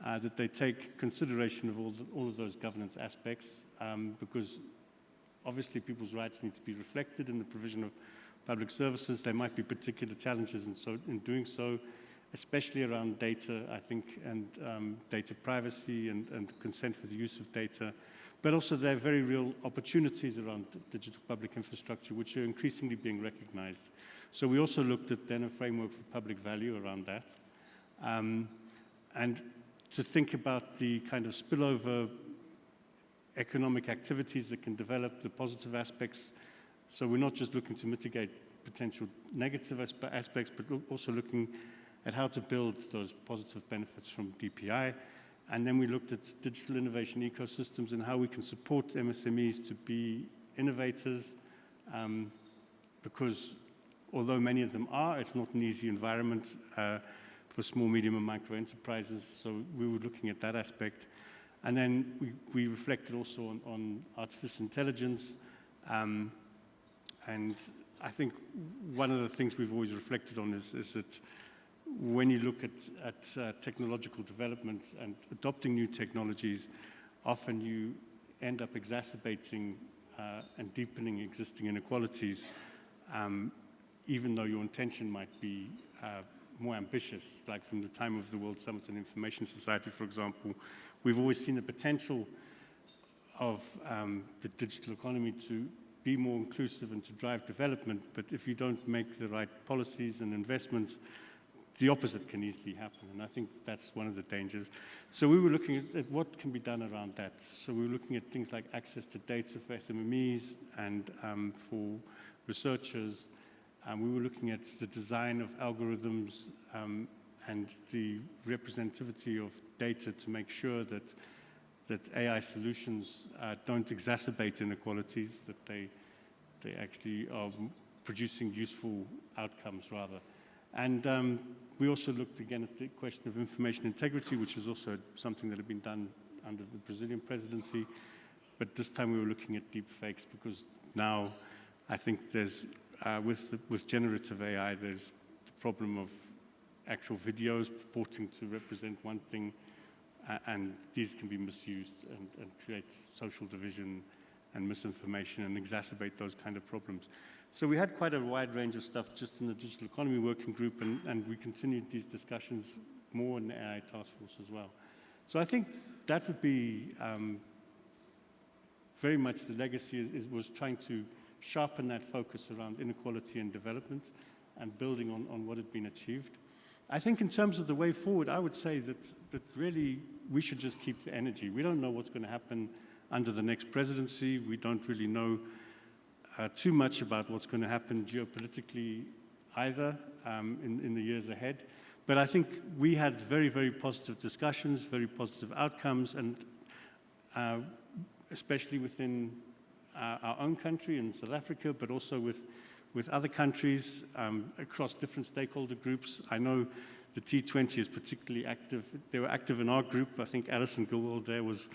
that they take consideration of all of those governance aspects, because obviously people's rights need to be reflected in the provision of public services. There might be particular challenges in doing so, especially around data, I think, and data privacy and consent for the use of data. But also there are very real opportunities around digital public infrastructure, which are increasingly being recognized. So we also looked at then a framework for public value around that. And to think about the kind of spillover economic activities that can develop, the positive aspects. So we're not just looking to mitigate potential negative aspects, but also looking at how to build those positive benefits from DPI. And then we looked at digital innovation ecosystems and how we can support MSMEs to be innovators, because although many of them are, it's not an easy environment for small, medium, and micro enterprises. So we were looking at that aspect. And then we reflected also on artificial intelligence, And I think one of the things we've always reflected on is that when you look at technological development and adopting new technologies, often you end up exacerbating and deepening existing inequalities, even though your intention might be more ambitious. Like from the time of the World Summit on Information Society, for example, we've always seen the potential of the digital economy to be more inclusive and to drive development, but if you don't make the right policies and investments, the opposite can easily happen, and I think that's one of the dangers. So we were looking at what can be done around that. So we were looking at things like access to data for SMMEs and for researchers. We were looking at the design of algorithms and the representativity of data to make sure that AI solutions don't exacerbate inequalities, that they actually are producing useful outcomes rather. And we also looked again at the question of information integrity, which is also something that had been done under the Brazilian presidency. But this time we were looking at deep fakes, because now I think there's, with generative AI, there's the problem of actual videos purporting to represent one thing, and these can be misused and create social division and misinformation and exacerbate those kind of problems. So we had quite a wide range of stuff just in the Digital Economy Working Group, and we continued these discussions more in the AI Task Force as well. So I think that would be very much the legacy was trying to sharpen that focus around inequality and development and building on what had been achieved. I think in terms of the way forward, I would say that really we should just keep the energy. We don't know what's going to happen under the next presidency. We don't really know too much about what's going to happen geopolitically either in the years ahead. But I think we had very, very positive discussions, very positive outcomes, and especially within our own country in South Africa, but also with other countries across different stakeholder groups. I know the T20 is particularly active. They were active in our group. I think Alison Gilwell there was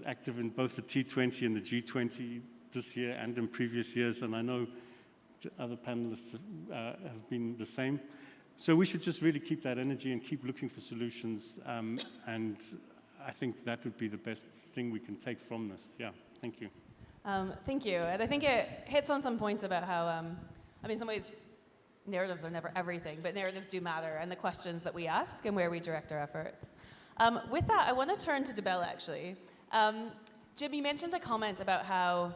active in both the T20 and the G20 this year and in previous years, and I know the other panelists have been the same. So we should just really keep that energy and keep looking for solutions, and I think that would be the best thing we can take from this. Yeah, thank you. Thank you. And I think it hits on some points about how, I mean, in some ways, narratives are never everything, but narratives do matter, and the questions that we ask and where we direct our efforts. With that, I want to turn to Debelle, actually. Jim, you mentioned a comment about how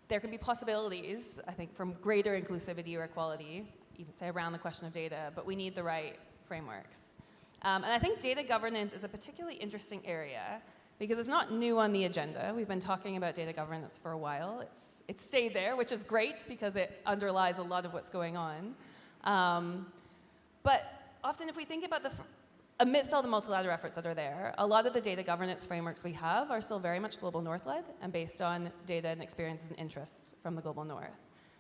there can be possibilities, I think, from greater inclusivity or equality, you can say around the question of data, but we need the right frameworks. And I think data governance is a particularly interesting area because it's not new on the agenda. We've been talking about data governance for a while. It's stayed there, which is great because it underlies a lot of what's going on. But often if we think about amidst all the multilateral efforts that are there, a lot of the data governance frameworks we have are still very much global north-led and based on data and experiences and interests from the global north.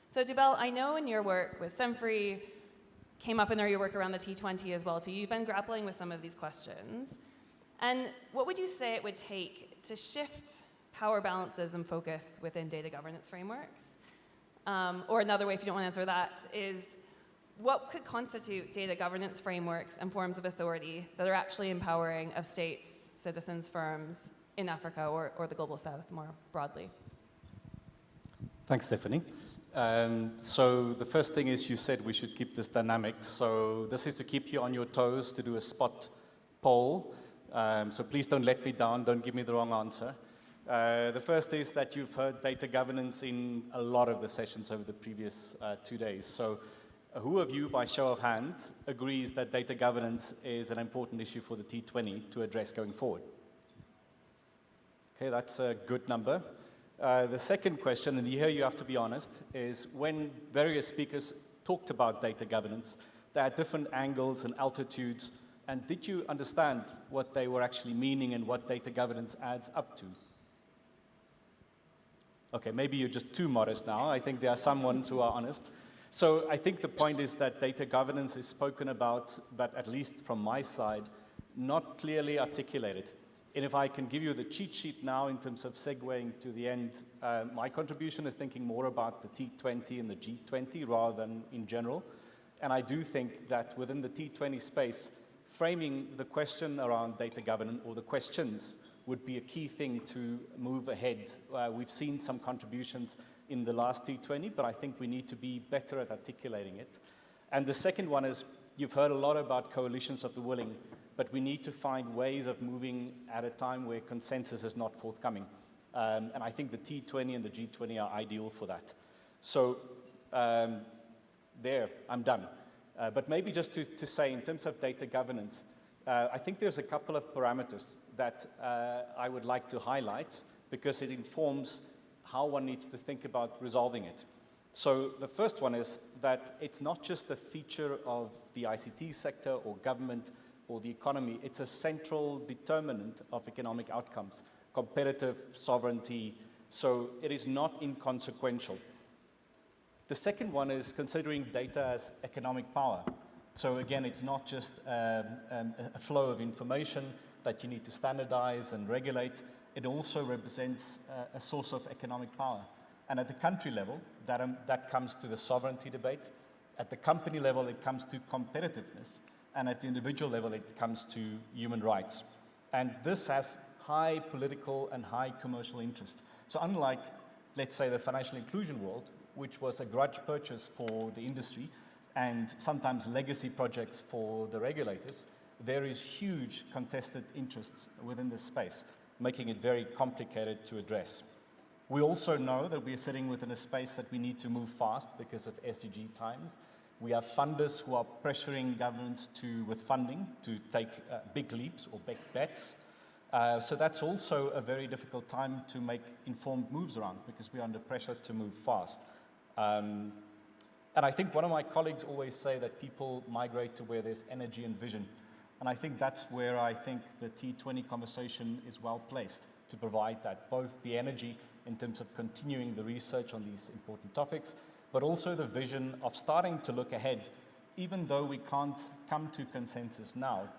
So Debelle, I know in your work with SEMFRI, came up in your work around the T20 as well too, you've been grappling with some of these questions. And what would you say it would take to shift power balances and focus within data governance frameworks? Or another way, if you don't want to answer that, is what could constitute data governance frameworks and forms of authority that are actually empowering of states, citizens, firms in Africa or the Global South more broadly? Thanks, Stephanie. So the first thing is you said we should keep this dynamic. So this is to keep you on your toes, to do a spot poll. So please don't let me down, don't give me the wrong answer. The first is that you've heard data governance in a lot of the sessions over the previous 2 days. So who of you, by show of hand, agrees that data governance is an important issue for the T20 to address going forward? Okay, that's a good number. The second question, and here you have to be honest, is when various speakers talked about data governance, there are different angles and altitudes, and did you understand what they were actually meaning and what data governance adds up to? Okay, maybe you're just too modest now. I think there are some ones who are honest. So I think the point is that data governance is spoken about, but at least from my side, not clearly articulated. And if I can give you the cheat sheet now in terms of segueing to the end, my contribution is thinking more about the T20 and the G20 rather than in general. And I do think that within the T20 space, framing the question around data governance, or the questions, would be a key thing to move ahead. We've seen some contributions in the last T20, but I think we need to be better at articulating it. And the second one is, you've heard a lot about coalitions of the willing, but we need to find ways of moving at a time where consensus is not forthcoming. And I think the T20 and the G20 are ideal for that. So there, I'm done. But maybe just to say, in terms of data governance, I think there's a couple of parameters that I would like to highlight because it informs how one needs to think about resolving it. So the first one is that it's not just a feature of the ICT sector or government or the economy, it's a central determinant of economic outcomes, competitive sovereignty, so it is not inconsequential. The second one is considering data as economic power. So again, it's not just a flow of information that you need to standardize and regulate, it also represents a source of economic power. And at the country level, that comes to the sovereignty debate. At the company level, it comes to competitiveness. And at the individual level, it comes to human rights. And this has high political and high commercial interest. So unlike, let's say, the financial inclusion world, which was a grudge purchase for the industry and sometimes legacy projects for the regulators, there is huge contested interests within this space, making it very complicated to address. We also know that we are sitting within a space that we need to move fast because of SDG times. We have funders who are pressuring governments with funding to take big leaps or big bets. So that's also a very difficult time to make informed moves around because we're under pressure to move fast. And I think one of my colleagues always say that people migrate to where there's energy and vision. And I think that's where I think the T20 conversation is well placed to provide that, both the energy in terms of continuing the research on these important topics, but also the vision of starting to look ahead, even though we can't come to consensus now,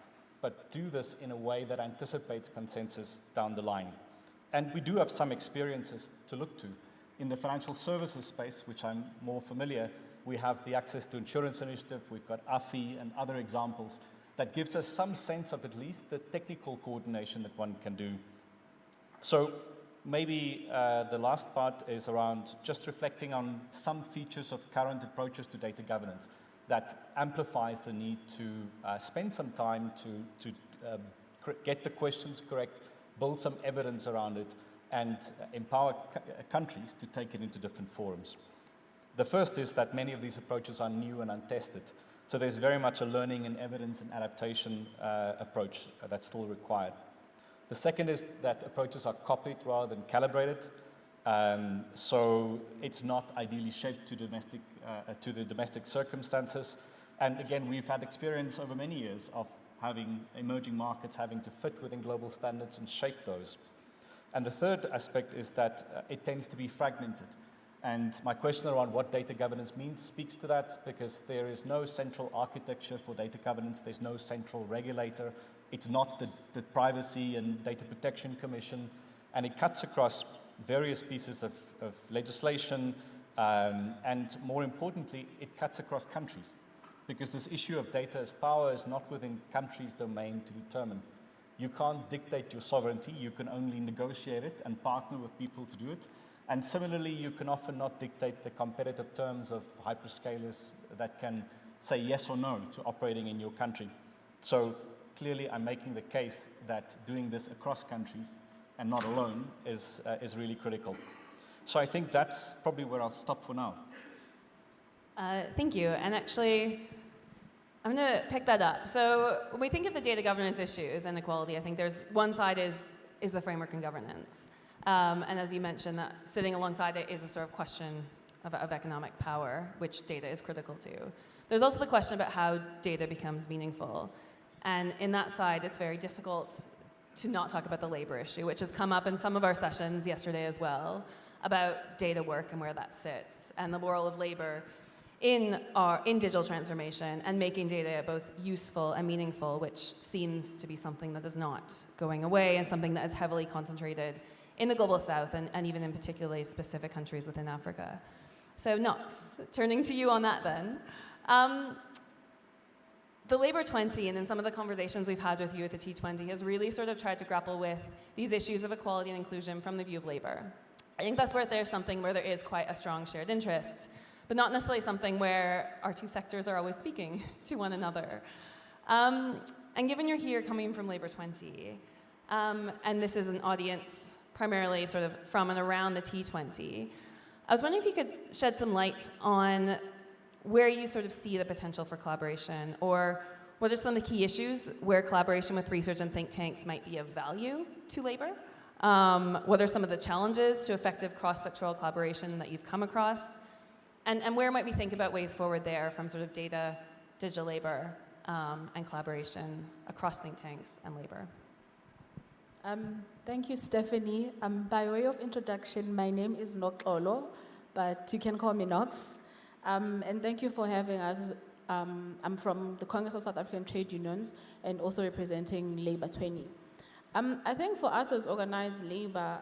but do this in a way that anticipates consensus down the line. And we do have some experiences to look to. In the financial services space, which I'm more familiar, we have the Access to Insurance Initiative, we've got AFI and other examples that gives us some sense of at least the technical coordination that one can do. So maybe the last part is around just reflecting on some features of current approaches to data governance that amplifies the need to spend some time to get the questions correct, build some evidence around it, and empower countries to take it into different forums. The first is that many of these approaches are new and untested. So there's very much a learning and evidence and adaptation approach that's still required. The second is that approaches are copied rather than calibrated. So it's not ideally shaped to the domestic circumstances. And again, we've had experience over many years of having emerging markets having to fit within global standards and shape those. And the third aspect is that it tends to be fragmented. And my question around what data governance means speaks to that, because there is no central architecture for data governance. There's no central regulator. It's not the Privacy and Data Protection Commission. And it cuts across various pieces of legislation. And more importantly, it cuts across countries, because this issue of data as power is not within countries' domain to determine. You can't dictate your sovereignty. You can only negotiate it and partner with people to do it. And similarly, you can often not dictate the competitive terms of hyperscalers that can say yes or no to operating in your country. So clearly, I'm making the case that doing this across countries and not alone is really critical. So I think that's probably where I'll stop for now. Thank you. And actually, I'm going to pick that up. So when we think of the data governance issues and equality, I think there's one side is the framework and governance. And as you mentioned, that sitting alongside it is a sort of question of economic power, which data is critical to. There's also the question about how data becomes meaningful. And in that side, it's very difficult to not talk about the labor issue, which has come up in some of our sessions yesterday as well, about data work and where that sits, and the role of labor in digital transformation and making data both useful and meaningful, which seems to be something that is not going away and something that is heavily concentrated in the Global South and even in particularly specific countries within Africa. So Knox, turning to you on that then. The Labour 20 and in some of the conversations we've had with you at the T20 has really sort of tried to grapple with these issues of equality and inclusion from the view of Labour. I think that's where there's something where there is quite a strong shared interest, but not necessarily something where our two sectors are always speaking to one another. And given you're here coming from Labour 20, and this is an audience primarily sort of from and around the T20, I was wondering if you could shed some light on where you sort of see the potential for collaboration, or what are some of the key issues where collaboration with research and think tanks might be of value to Labour? What are some of the challenges to effective cross-sectoral collaboration that you've come across? And where might we think about ways forward there from sort of data, digital labour, and collaboration across think tanks and labour? Thank you, Stephanie. By way of introduction, my name is Noxolo, but you can call me Knox. And thank you for having us. I'm from the Congress of South African Trade Unions and also representing Labour 20. I think for us as organized labour,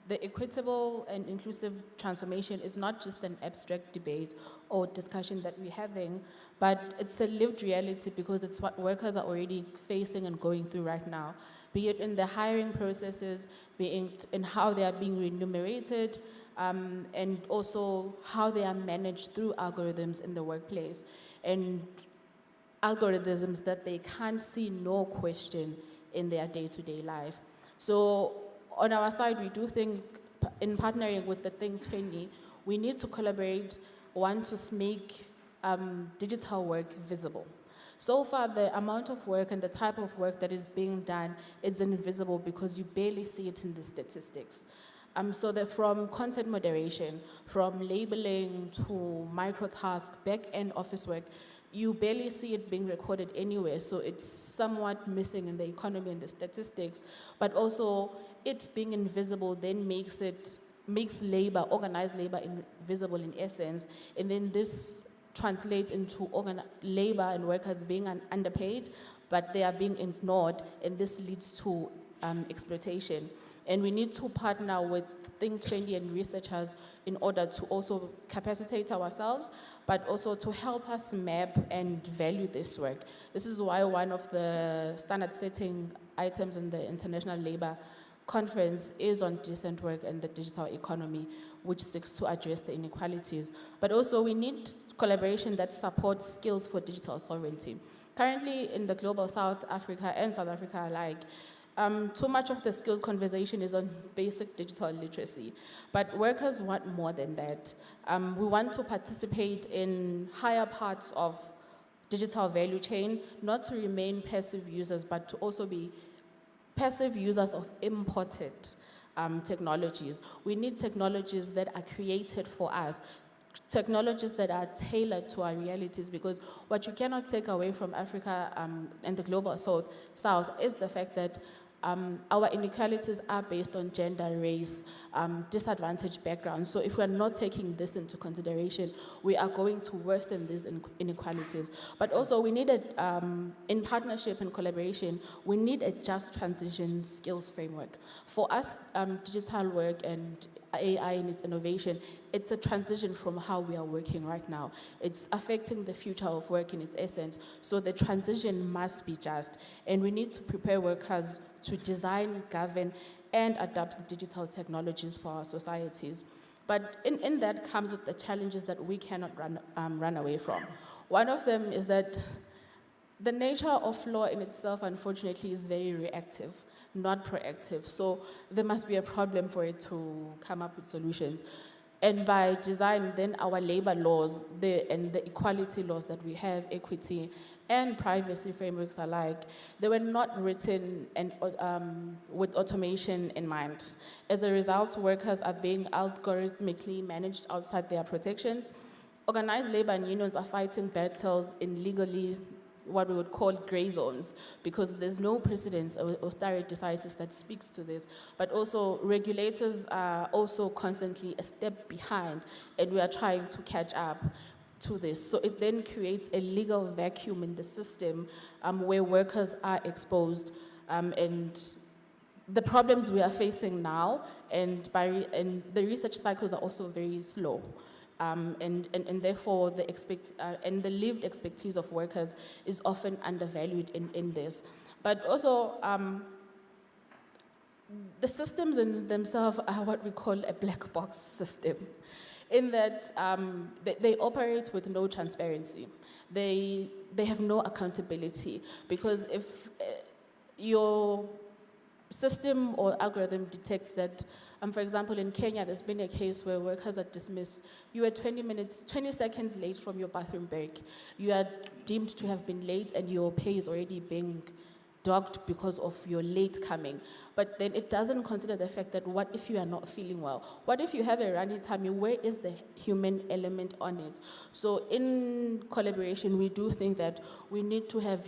the equitable and inclusive transformation is not just an abstract debate or discussion that we're having, but it's a lived reality because it's what workers are already facing and going through right now, be it in the hiring processes, be it in how they are being remunerated, and also how they are managed through algorithms in the workplace, and algorithms that they can't see nor question in their day-to-day life. So on our side, we do think in partnering with the Think 20, we need to collaborate, one, to make digital work visible. So far, the amount of work and the type of work that is being done is invisible because you barely see it in the statistics. So that from content moderation, from labeling to microtask, back-end office work, you barely see it being recorded anywhere. So it's somewhat missing in the economy and the statistics, but also it being invisible then makes labor, organized labor, invisible in essence, and then this translates into labor and workers being underpaid, but they are being ignored, and this leads to exploitation. And we need to partner with Think 20 and researchers in order to also capacitate ourselves, but also to help us map and value this work. This is why one of the standard-setting items in the International Labour Conference is on decent work and the digital economy, which seeks to address the inequalities. But also we need collaboration that supports skills for digital sovereignty. Currently in the Global South Africa and South Africa alike, too much of the skills conversation is on basic digital literacy, but workers want more than that. We want to participate in higher parts of digital value chain, not to remain passive users, but to also be passive users of imported technologies. We need technologies that are created for us, technologies that are tailored to our realities, because what you cannot take away from Africa and the Global South is the fact that our inequalities are based on gender, race, disadvantaged backgrounds. So if we're not taking this into consideration, we are going to worsen these inequalities. But also we need in partnership and collaboration, we need a just transition skills framework. For us, digital work and AI and its innovation, it's a transition from how we are working right now. It's affecting the future of work in its essence. So the transition must be just. And we need to prepare workers to design, govern, and adapt the digital technologies for our societies. But in that comes with the challenges that we cannot run away from. One of them is that the nature of law in itself, unfortunately, is very reactive, not proactive. So there must be a problem for it to come up with solutions. And by design, then our labor laws and the equality laws that we have, equity and privacy frameworks alike, they were not written and, with automation in mind. As a result, workers are being algorithmically managed outside their protections. Organized labor and unions are fighting battles in legally what we would call gray zones, because there's no precedence or stare decisis that speaks to this. But also regulators are also constantly a step behind, and we are trying to catch up. to this. So it then creates a legal vacuum in the system where workers are exposed, and the problems we are facing now and the research cycles are also very slow. And therefore the lived expertise of workers is often undervalued in this. But also, the systems in themselves are what we call a black box system, in that they operate with no transparency. They have no accountability, because if your system or algorithm detects that, for example, in Kenya, there's been a case where workers are dismissed. You are 20 seconds late from your bathroom break. You are deemed to have been late and your pay is already being docked because of your late coming. But then it doesn't consider the fact that what if you are not feeling well? What if you have a runny tummy? Where is the human element on it? So in collaboration, we do think that we need to have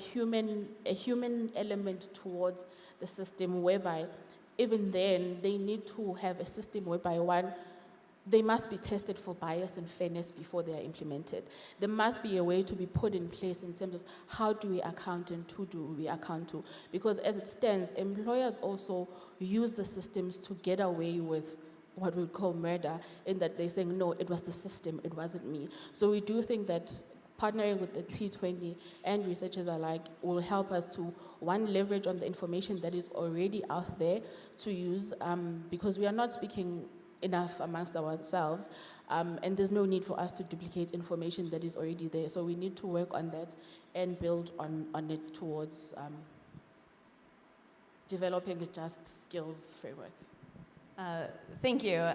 a human element towards the system, whereby even then they need to have a system whereby one, they must be tested for bias and fairness before they are implemented. There must be a way to be put in place in terms of how do we account and who do we account to. Because as it stands, employers also use the systems to get away with what we call murder, in that they're saying, no, it was the system, it wasn't me. So we do think that partnering with the T20 and researchers alike will help us to, one, leverage on the information that is already out there to use, because we are not speaking enough amongst ourselves, and there's no need for us to duplicate information that is already there. So we need to work on that and build on it towards developing a just skills framework. Thank you.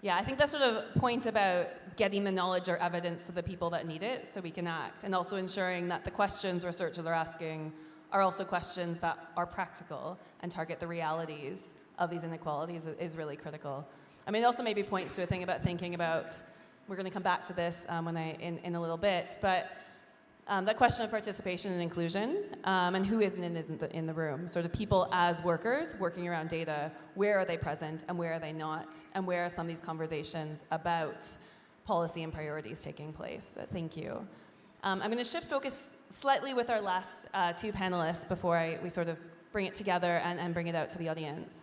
Yeah, I think that sort of point about getting the knowledge or evidence to the people that need it so we can act, and also ensuring that the questions researchers are asking are also questions that are practical and target the realities of these inequalities is really critical. I mean, it also maybe points to a thing about thinking about, we're going to come back to this in a little bit, but that question of participation and inclusion, and who isn't and isn't in the room. Sort of people as workers working around data, where are they present and where are they not? And where are some of these conversations about policy and priorities taking place? Thank you. I'm going to shift focus slightly with our last two panelists before we sort of bring it together and bring it out to the audience.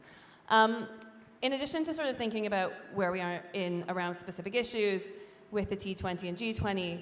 In addition to sort of thinking about where we are around specific issues with the T20 and G20,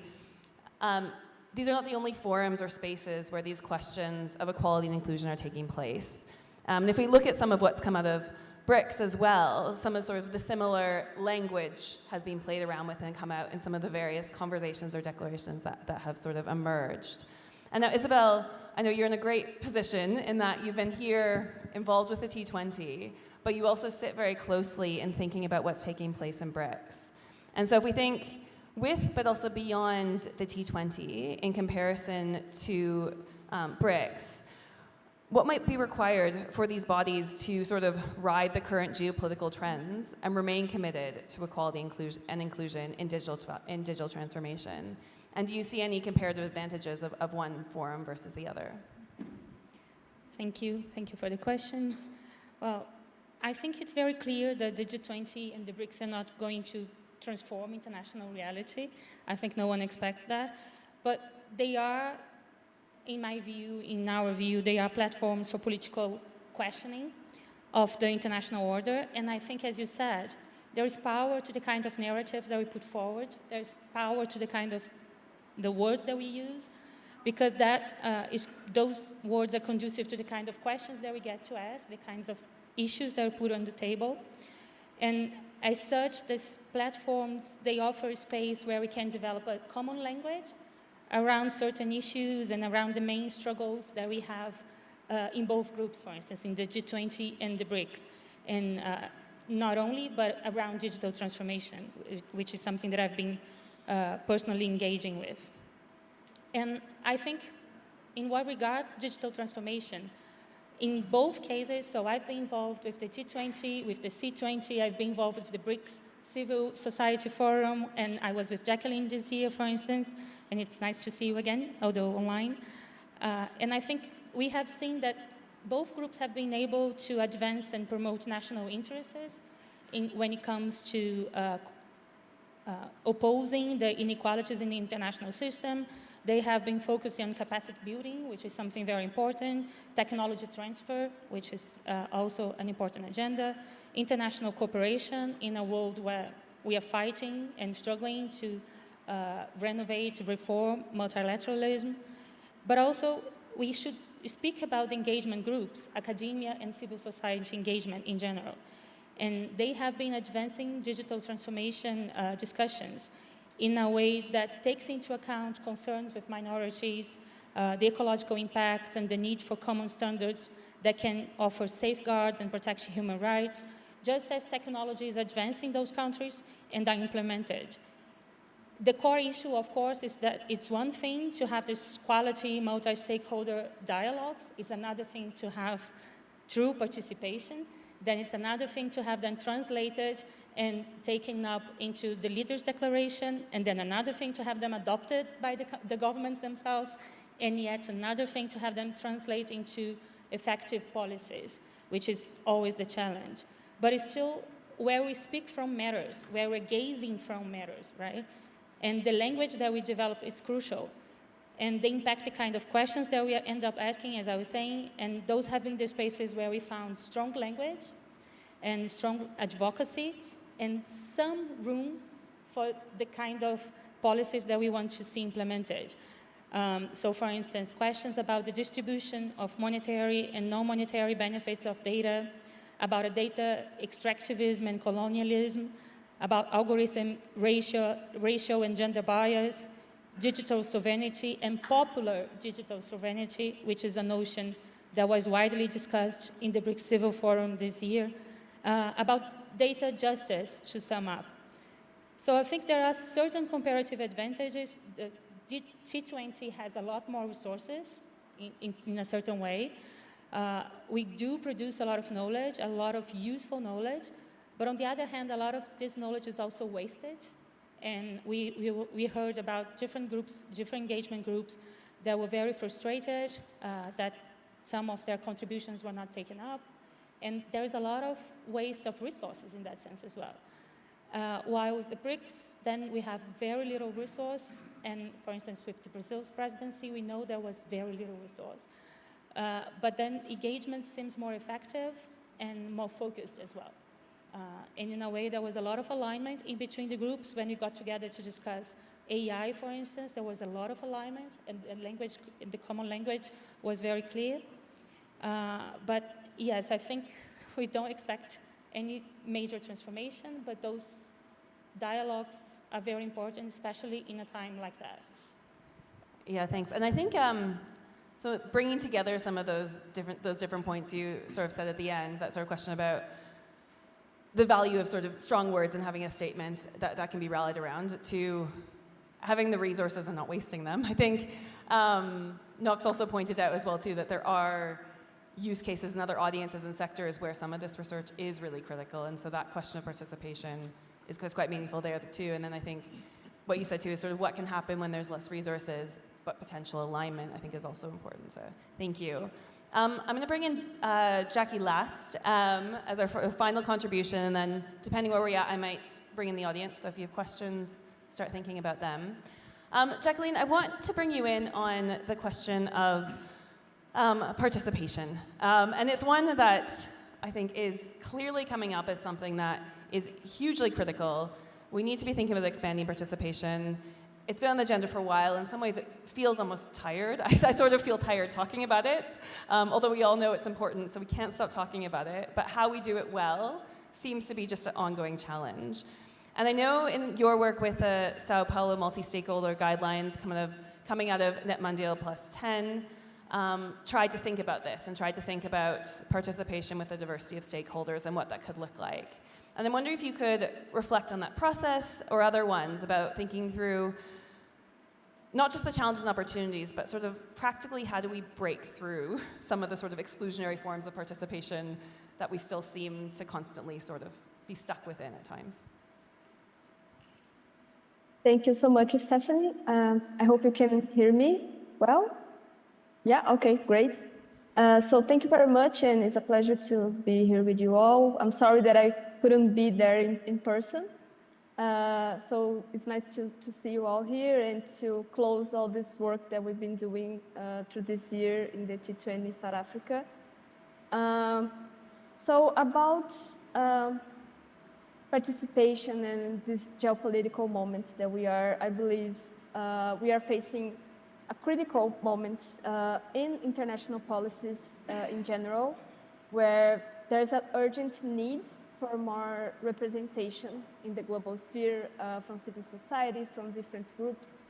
these are not the only forums or spaces where these questions of equality and inclusion are taking place. And if we look at some of what's come out of BRICS as well, some of sort of the similar language has been played around with and come out in some of the various conversations or declarations that have sort of emerged. And now, Isabel, I know you're in a great position in that you've been here involved with the T20, but you also sit very closely in thinking about what's taking place in BRICS. And so if we think with, but also beyond the T20 in comparison to BRICS, what might be required for these bodies to sort of ride the current geopolitical trends and remain committed to equality and inclusion in digital transformation? And do you see any comparative advantages of one forum versus the other? Thank you. Thank you for the questions. Well, I think it's very clear that the G20 and the BRICS are not going to transform international reality. I think no one expects that. But they are, in my view, in our view, they are platforms for political questioning of the international order. And I think, as you said, there is power to the kind of narratives that we put forward. There is power to the kind of the words that we use, because those words are conducive to the kind of questions that we get to ask, the kinds of issues that are put on the table. And as such, these platforms, they offer a space where we can develop a common language around certain issues and around the main struggles that we have in both groups, for instance, in the G20 and the BRICS. And not only, but around digital transformation, which is something that I've been personally engaging with. And I think in what regards digital transformation, in both cases, so I've been involved with the T20, with the C20, I've been involved with the BRICS Civil Society Forum, and I was with Jacqueline this year, for instance, and it's nice to see you again, although online. And I think we have seen that both groups have been able to advance and promote national interests when it comes to opposing the inequalities in the international system. They have been focusing on capacity building, which is something very important, technology transfer, which is also an important agenda, international cooperation in a world where we are fighting and struggling to renovate, reform multilateralism. But also, we should speak about engagement groups, academia and civil society engagement in general. And they have been advancing digital transformation discussions in a way that takes into account concerns with minorities, the ecological impacts, and the need for common standards that can offer safeguards and protect human rights, just as technology is advancing in those countries and are implemented. The core issue, of course, is that it's one thing to have this quality multi-stakeholder dialogues. It's another thing to have true participation. Then it's another thing to have them translated and taken up into the leaders' declaration, and then another thing to have them adopted by the governments themselves, and yet another thing to have them translate into effective policies, which is always the challenge. But it's still where we speak from matters, where we're gazing from matters, right? And the language that we develop is crucial. And they impact the kind of questions that we end up asking, as I was saying, and those have been the spaces where we found strong language and strong advocacy and some room for the kind of policies that we want to see implemented. So for instance, questions about the distribution of monetary and non-monetary benefits of data, about a data extractivism and colonialism, about algorithm racial and gender bias, digital sovereignty, and popular digital sovereignty, which is a notion that was widely discussed in the BRICS Civil Forum this year, about data justice, to sum up. So I think there are certain comparative advantages. The T20 has a lot more resources in a certain way. We do produce a lot of knowledge, a lot of useful knowledge, but on the other hand, a lot of this knowledge is also wasted. And we heard about different groups, different engagement groups that were very frustrated that some of their contributions were not taken up. And there is a lot of waste of resources in that sense as well. While with the BRICS, then we have very little resource. And for instance, with the Brazil's presidency, we know there was very little resource. But then engagement seems more effective and more focused as well. And in a way, there was a lot of alignment in between the groups. When we got together to discuss AI, for instance, there was a lot of alignment, and language, the common language was very clear. But yes, I think we don't expect any major transformation, but those dialogues are very important, especially in a time like that. Yeah, thanks. And I think, so bringing together some of those different points you sort of said at the end, that sort of question about the value of sort of strong words and having a statement that can be rallied around, to having the resources and not wasting them. I think Knox also pointed out as well too that there are use cases and other audiences and sectors where some of this research is really critical, and so that question of participation is quite meaningful there too. And then I think what you said too is sort of what can happen when there's less resources, but potential alignment I think is also important, so thank you. I'm going to bring in Jackie last as our final contribution, and then depending where we're at, I might bring in the audience, so if you have questions, start thinking about them. Jacqueline, I want to bring you in on the question of participation. And it's one that I think is clearly coming up as something that is hugely critical. We need to be thinking about expanding participation. It's been on the agenda for a while. In some ways, it feels almost tired. I sort of feel tired talking about it, although we all know it's important, so we can't stop talking about it. But how we do it well seems to be just an ongoing challenge. And I know in your work with the Sao Paulo multi-stakeholder guidelines coming out of Net Mundial +10, tried to think about this and tried to think about participation with a diversity of stakeholders and what that could look like. And I'm wondering if you could reflect on that process or other ones about thinking through not just the challenges and opportunities, but sort of practically how do we break through some of the sort of exclusionary forms of participation that we still seem to constantly sort of be stuck within at times. Thank you so much, Stephanie. I hope you can hear me well. Yeah, okay, great. So thank you very much, and it's a pleasure to be here with you all. I'm sorry that I couldn't be there in person, So it's nice to see you all here and to close all this work that we've been doing through this year in the T20 South Africa. So about participation in this geopolitical moment that we are, I believe, we are facing a critical moment in international policies in general, where there's an urgent need for more representation in the global sphere from civil society, from different groups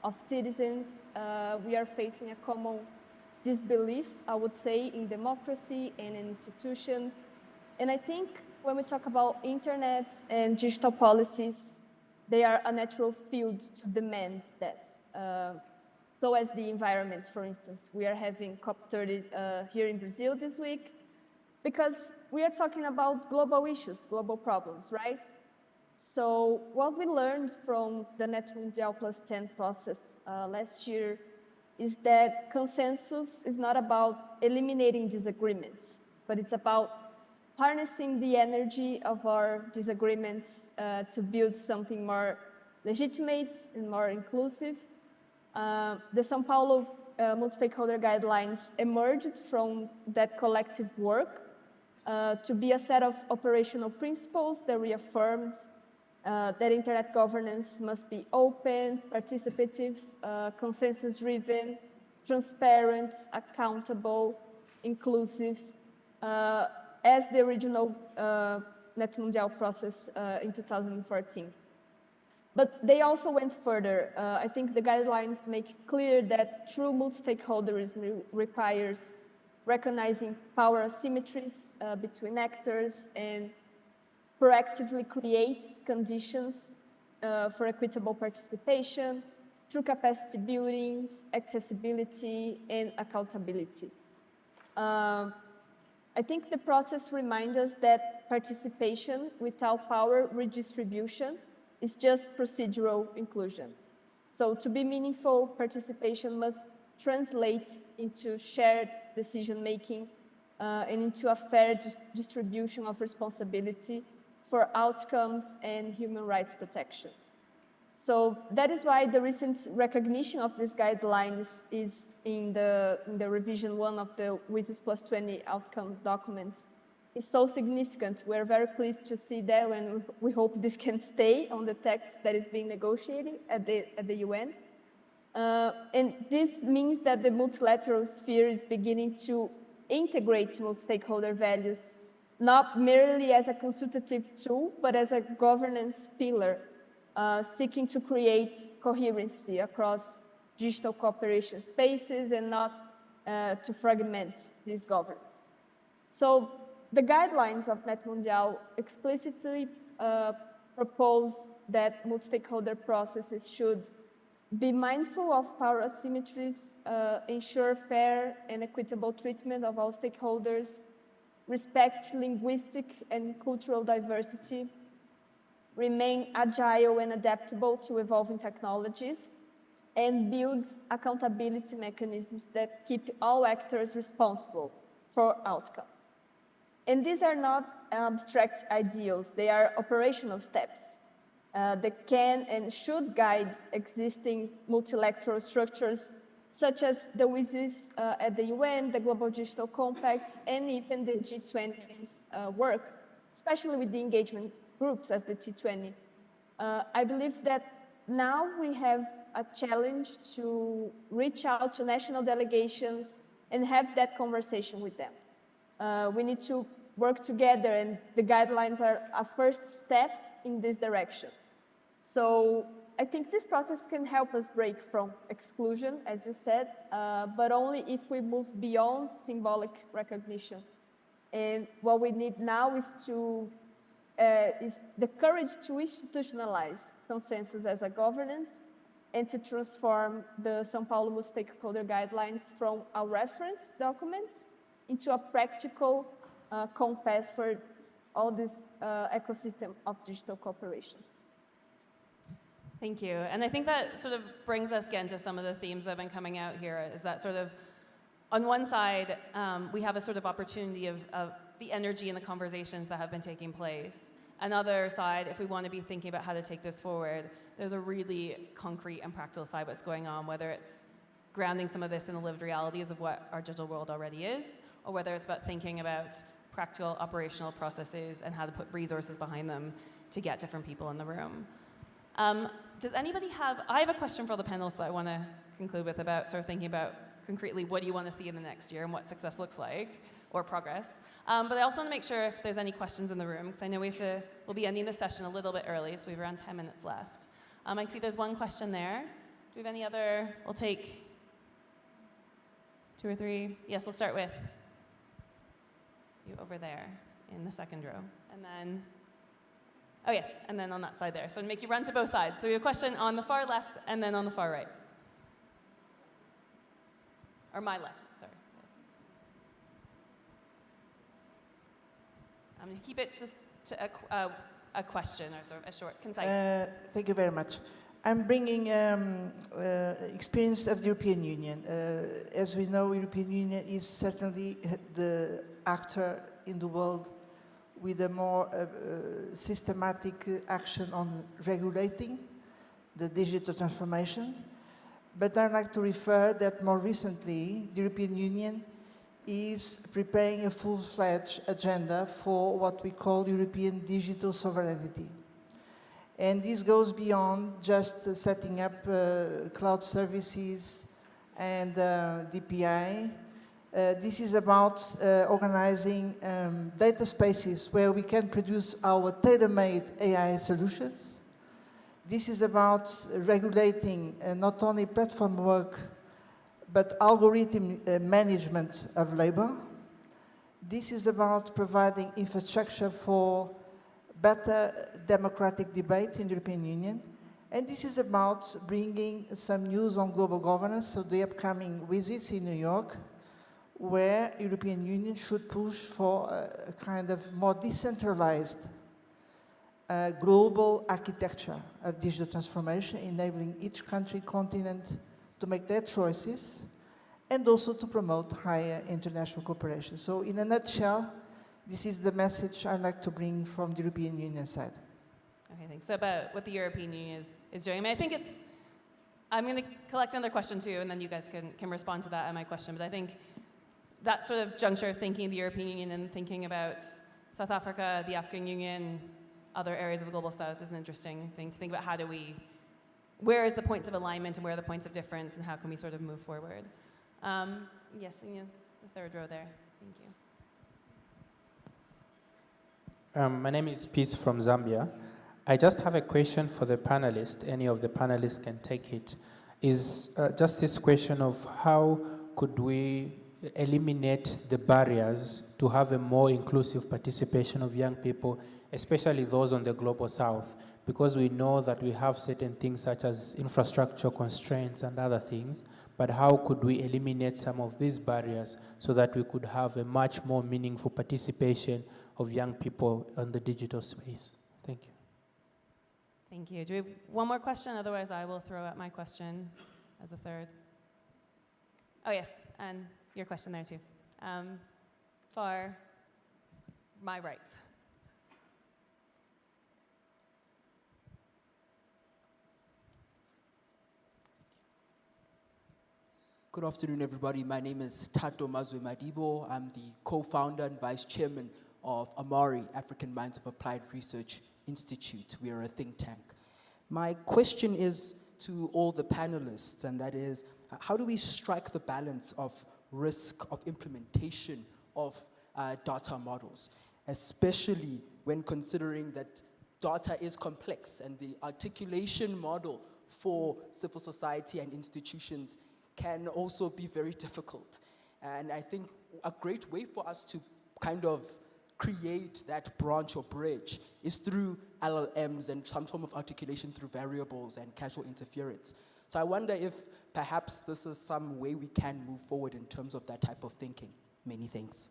of citizens. We are facing a common disbelief, I would say, in democracy and in institutions. And I think when we talk about internet and digital policies, they are a natural field to demand that. So as the environment, for instance, we are having COP30 here in Brazil this week, because we are talking about global issues, global problems, right? So what we learned from the Net Mundial +10 process last year is that consensus is not about eliminating disagreements, but it's about harnessing the energy of our disagreements to build something more legitimate and more inclusive. The São Paulo multi-stakeholder guidelines emerged from that collective work to be a set of operational principles that reaffirmed that internet governance must be open, participative, consensus-driven, transparent, accountable, inclusive, as the original Net Mundial process in 2014. But they also went further. I think the guidelines make clear that true multi-stakeholderism requires recognizing power asymmetries between actors and proactively creates conditions for equitable participation through capacity building, accessibility, and accountability. I think the process reminds us that participation without power redistribution is just procedural inclusion. So to be meaningful, participation must translate into shared decision-making and into a fair distribution of responsibility for outcomes and human rights protection. So that is why the recent recognition of these guidelines is in the revision 1 of the WSIS +20 outcome documents is so significant. We're very pleased to see that, and we hope this can stay on the text that is being negotiated at the UN. And this means that the multilateral sphere is beginning to integrate multi-stakeholder values, not merely as a consultative tool, but as a governance pillar, seeking to create coherency across digital cooperation spaces and not to fragment this governance. So the guidelines of Net Mundial explicitly propose that multi-stakeholder processes should be mindful of power asymmetries, ensure fair and equitable treatment of all stakeholders, respect linguistic and cultural diversity, remain agile and adaptable to evolving technologies, and build accountability mechanisms that keep all actors responsible for outcomes. And these are not abstract ideals, they are operational steps that can and should guide existing multilateral structures such as the WSIS at the UN, the Global Digital Compact, and even the G20's work, especially with the engagement groups as the T20. I believe that now we have a challenge to reach out to national delegations and have that conversation with them. We need to work together, and the guidelines are a first step in this direction. So I think this process can help us break from exclusion, as you said, but only if we move beyond symbolic recognition. And what we need now is the courage to institutionalize consensus as a governance and to transform the São Paulo multi-stakeholder guidelines from a reference document into a practical compass for all this ecosystem of digital cooperation. Thank you. And I think that sort of brings us again to some of the themes that have been coming out here, is that sort of, on one side, we have a sort of opportunity of the energy and the conversations that have been taking place. another side, if we want to be thinking about how to take this forward, there's a really concrete and practical side what's going on, whether it's grounding some of this in the lived realities of what our digital world already is, or whether it's about thinking about practical operational processes and how to put resources behind them to get different people in the room. Does anybody have, I have a question for the panelists that I want to conclude with about sort of thinking about concretely what do you want to see in the next year and what success looks like, or progress. But I also want to make sure if there's any questions in the room, because I know we'll be ending the session a little bit early, so we have around 10 minutes left. I can see there's one question there. Do we have any other? We'll take 2 or 3. Yes, we'll start with you over there in the second row. And then, oh yes, and then on that side there. So to make you run to both sides. So we have a question on the far left and then on the far right. Or my left, sorry. I'm going to keep it just to a question or sort of a short, concise. Thank you very much. I'm bringing experience of the European Union. As we know, European Union is certainly the actor in the world with a more systematic action on regulating the digital transformation. But I'd like to refer that more recently, the European Union is preparing a full-fledged agenda for what we call European digital sovereignty. And this goes beyond just setting up cloud services and DPI. This is about organizing data spaces where we can produce our tailor-made AI solutions. This is about regulating not only platform work, but algorithm management of labor. This is about providing infrastructure for better democratic debate in the European Union. And this is about bringing some news on global governance, so the upcoming visits in New York, where European Union should push for a kind of more decentralized global architecture of digital transformation, enabling each country, continent to make their choices, and also to promote higher international cooperation. So in a nutshell, this is the message I'd like to bring from the European Union side. Okay, thanks. So about what the European Union is doing. I mean, I think I'm going to collect another question too, and then you guys can respond to that and my question. But I think that sort of juncture of thinking of the European Union and thinking about South Africa, the African Union, other areas of the Global South is an interesting thing to think about. Where is the points of alignment and where are the points of difference, and how can we sort of move forward? Yes, in the third row there. Thank you. My name is Peace from Zambia. I just have a question for the panelists. Any of the panelists can take it. Is just this question of how could we eliminate the barriers to have a more inclusive participation of young people, especially those on the Global South, because we know that we have certain things such as infrastructure constraints and other things, but how could we eliminate some of these barriers so that we could have a much more meaningful participation of young people on the digital space? Thank you. Thank you. Do we have one more question? Otherwise, I will throw out my question as a third. Oh, yes, and your question there, too. Far my right. Good afternoon, everybody. My name is Tato Mazwe Madibo. I'm the co-founder and vice chairman of Amari, African Minds of Applied Research Institute. We are a think tank. My question is to all the panelists, and that is, how do we strike the balance of risk of implementation of data models, especially when considering that data is complex and the articulation model for civil society and institutions can also be very difficult. And I think a great way for us to kind of create that branch or bridge is through LLMs and some form of articulation through variables and causal interference. So I wonder if perhaps this is some way we can move forward in terms of that type of thinking. Many thanks.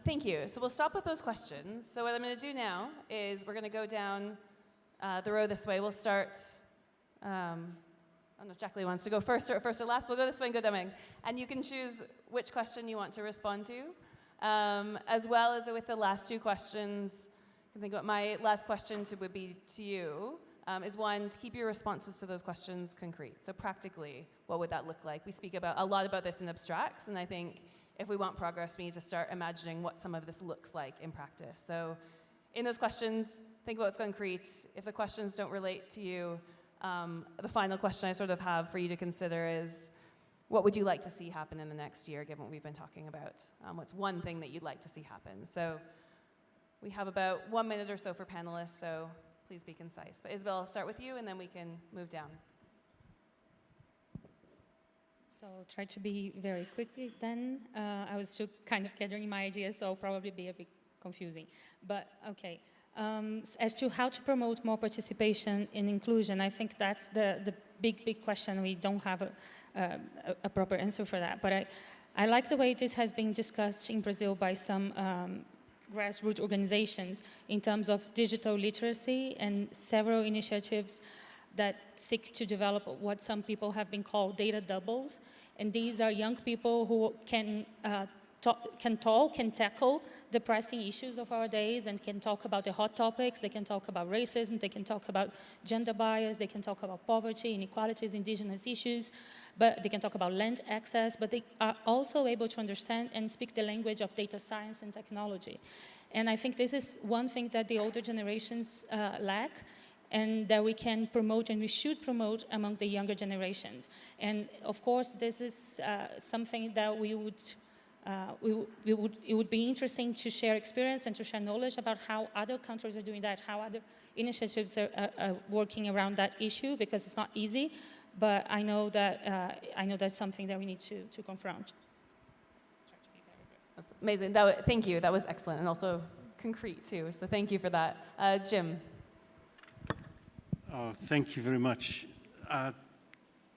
Thank you. So we'll stop with those questions. So what I'm going to do now is we're going to go down the row this way. We'll start, I don't know if Jacqueline wants to go first or last. We'll go this way and go that way. And you can choose which question you want to respond to. as well as with the last two questions. I think what my last question would be to you is one, to keep your responses to those questions concrete. So practically, what would that look like? We speak a lot about this in abstracts, and I think if we want progress, we need to start imagining what some of this looks like in practice. So in those questions, think about what's concrete. If the questions don't relate to you, the final question I sort of have for you to consider is, what would you like to see happen in the next year, given what we've been talking about? What's one thing that you'd like to see happen? So we have about 1 minute or so for panelists, so please be concise. But Isabel, I'll start with you, and then we can move down. So I'll try to be very quickly then. I was still kind of gathering my ideas, so I'll probably be a bit confusing. But okay, as to how to promote more participation and inclusion, I think that's the big question. We don't have a proper answer for that. But I like the way this has been discussed in Brazil by some grassroots organizations in terms of digital literacy and several initiatives that seek to develop what some people have been called data doubles. And these are young people who can tackle the pressing issues of our days and can talk about the hot topics. They can talk about racism, they can talk about gender bias, they can talk about poverty, inequalities, indigenous issues, but they can talk about land access, but they are also able to understand and speak the language of data science and technology. And I think this is one thing that the older generations lack, and that we can promote and we should promote among the younger generations. And of course, this is something that it would be interesting to share experience and to share knowledge about how other countries are doing that, how other initiatives are working around that issue, because it's not easy. But I know that's something that we need to confront. That's amazing. Thank you. That was excellent, and also concrete too. So thank you for that, Jim. Oh, thank you very much.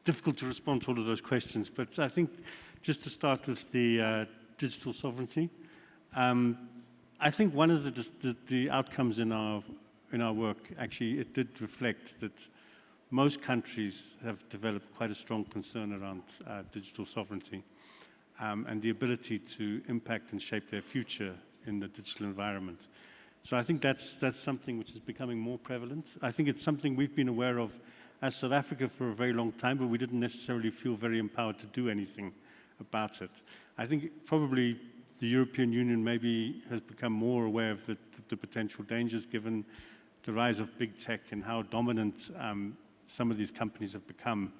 Difficult to respond to all of those questions, but I think just to start with the digital sovereignty, I think one of the outcomes in our work, actually, it did reflect that most countries have developed quite a strong concern around digital sovereignty and the ability to impact and shape their future in the digital environment. So I think that's something which is becoming more prevalent. I think it's something we've been aware of as South Africa for a very long time, but we didn't necessarily feel very empowered to do anything about it. I think probably the European Union maybe has become more aware of the potential dangers given the rise of big tech and how dominant some of these companies have become,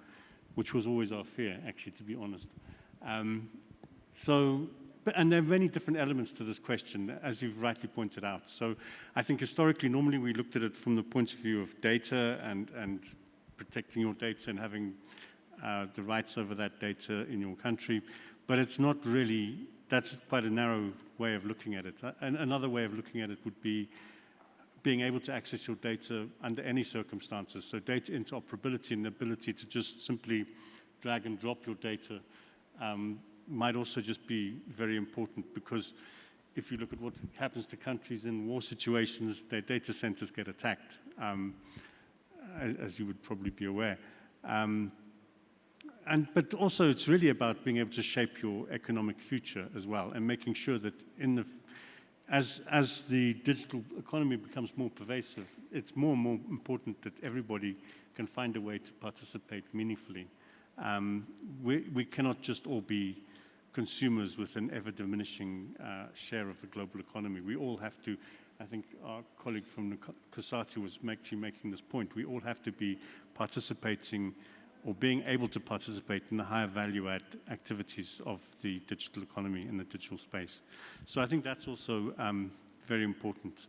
which was always our fear, actually, to be honest. And there are many different elements to this question, as you've rightly pointed out. So I think historically, normally we looked at it from the point of view of data and protecting your data and having the rights over that data in your country. But it's not really, that's quite a narrow way of looking at it. And another way of looking at it would be being able to access your data under any circumstances. So data interoperability and the ability to just simply drag and drop your data might also just be very important, because if you look at what happens to countries in war situations, their data centers get attacked, as you would probably be aware. But also it's really about being able to shape your economic future as well, and making sure that as the digital economy becomes more pervasive, it's more and more important that everybody can find a way to participate meaningfully. We cannot just all be consumers with an ever-diminishing share of the global economy. We all have to, I think our colleague from COSATU was actually making this point, we all have to be participating or being able to participate in the higher value-add activities of the digital economy in the digital space. So I think that's also very important.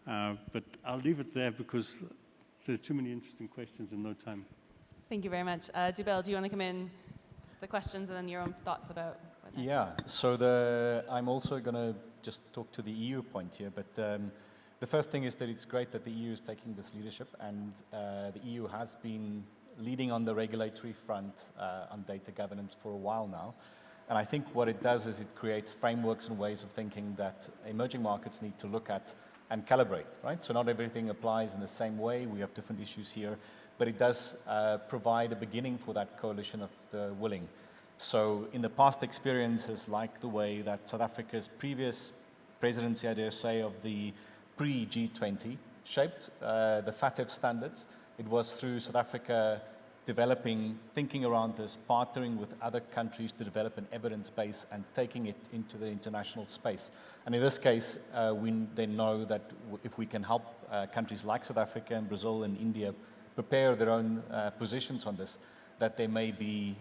But I'll leave it there because there's too many interesting questions and no time. Thank you very much. Dubel, do you want to come in, the questions and then your own thoughts about what next? Yeah, so I'm also going to just talk to the EU point here, but the first thing is that it's great that the EU is taking this leadership, and the EU has been leading on the regulatory front on data governance for a while now. And I think what it does is it creates frameworks and ways of thinking that emerging markets need to look at and calibrate, right? So not everything applies in the same way. We have different issues here, but it does provide a beginning for that coalition of the willing. So in the past experiences, like the way that South Africa's previous presidency, I dare say, of the pre-G20 shaped the FATF standards, it was through South Africa thinking around this, partnering with other countries to develop an evidence base and taking it into the international space. And in this case, we then know that if we can help countries like South Africa and Brazil and India prepare their own positions on this, that there may be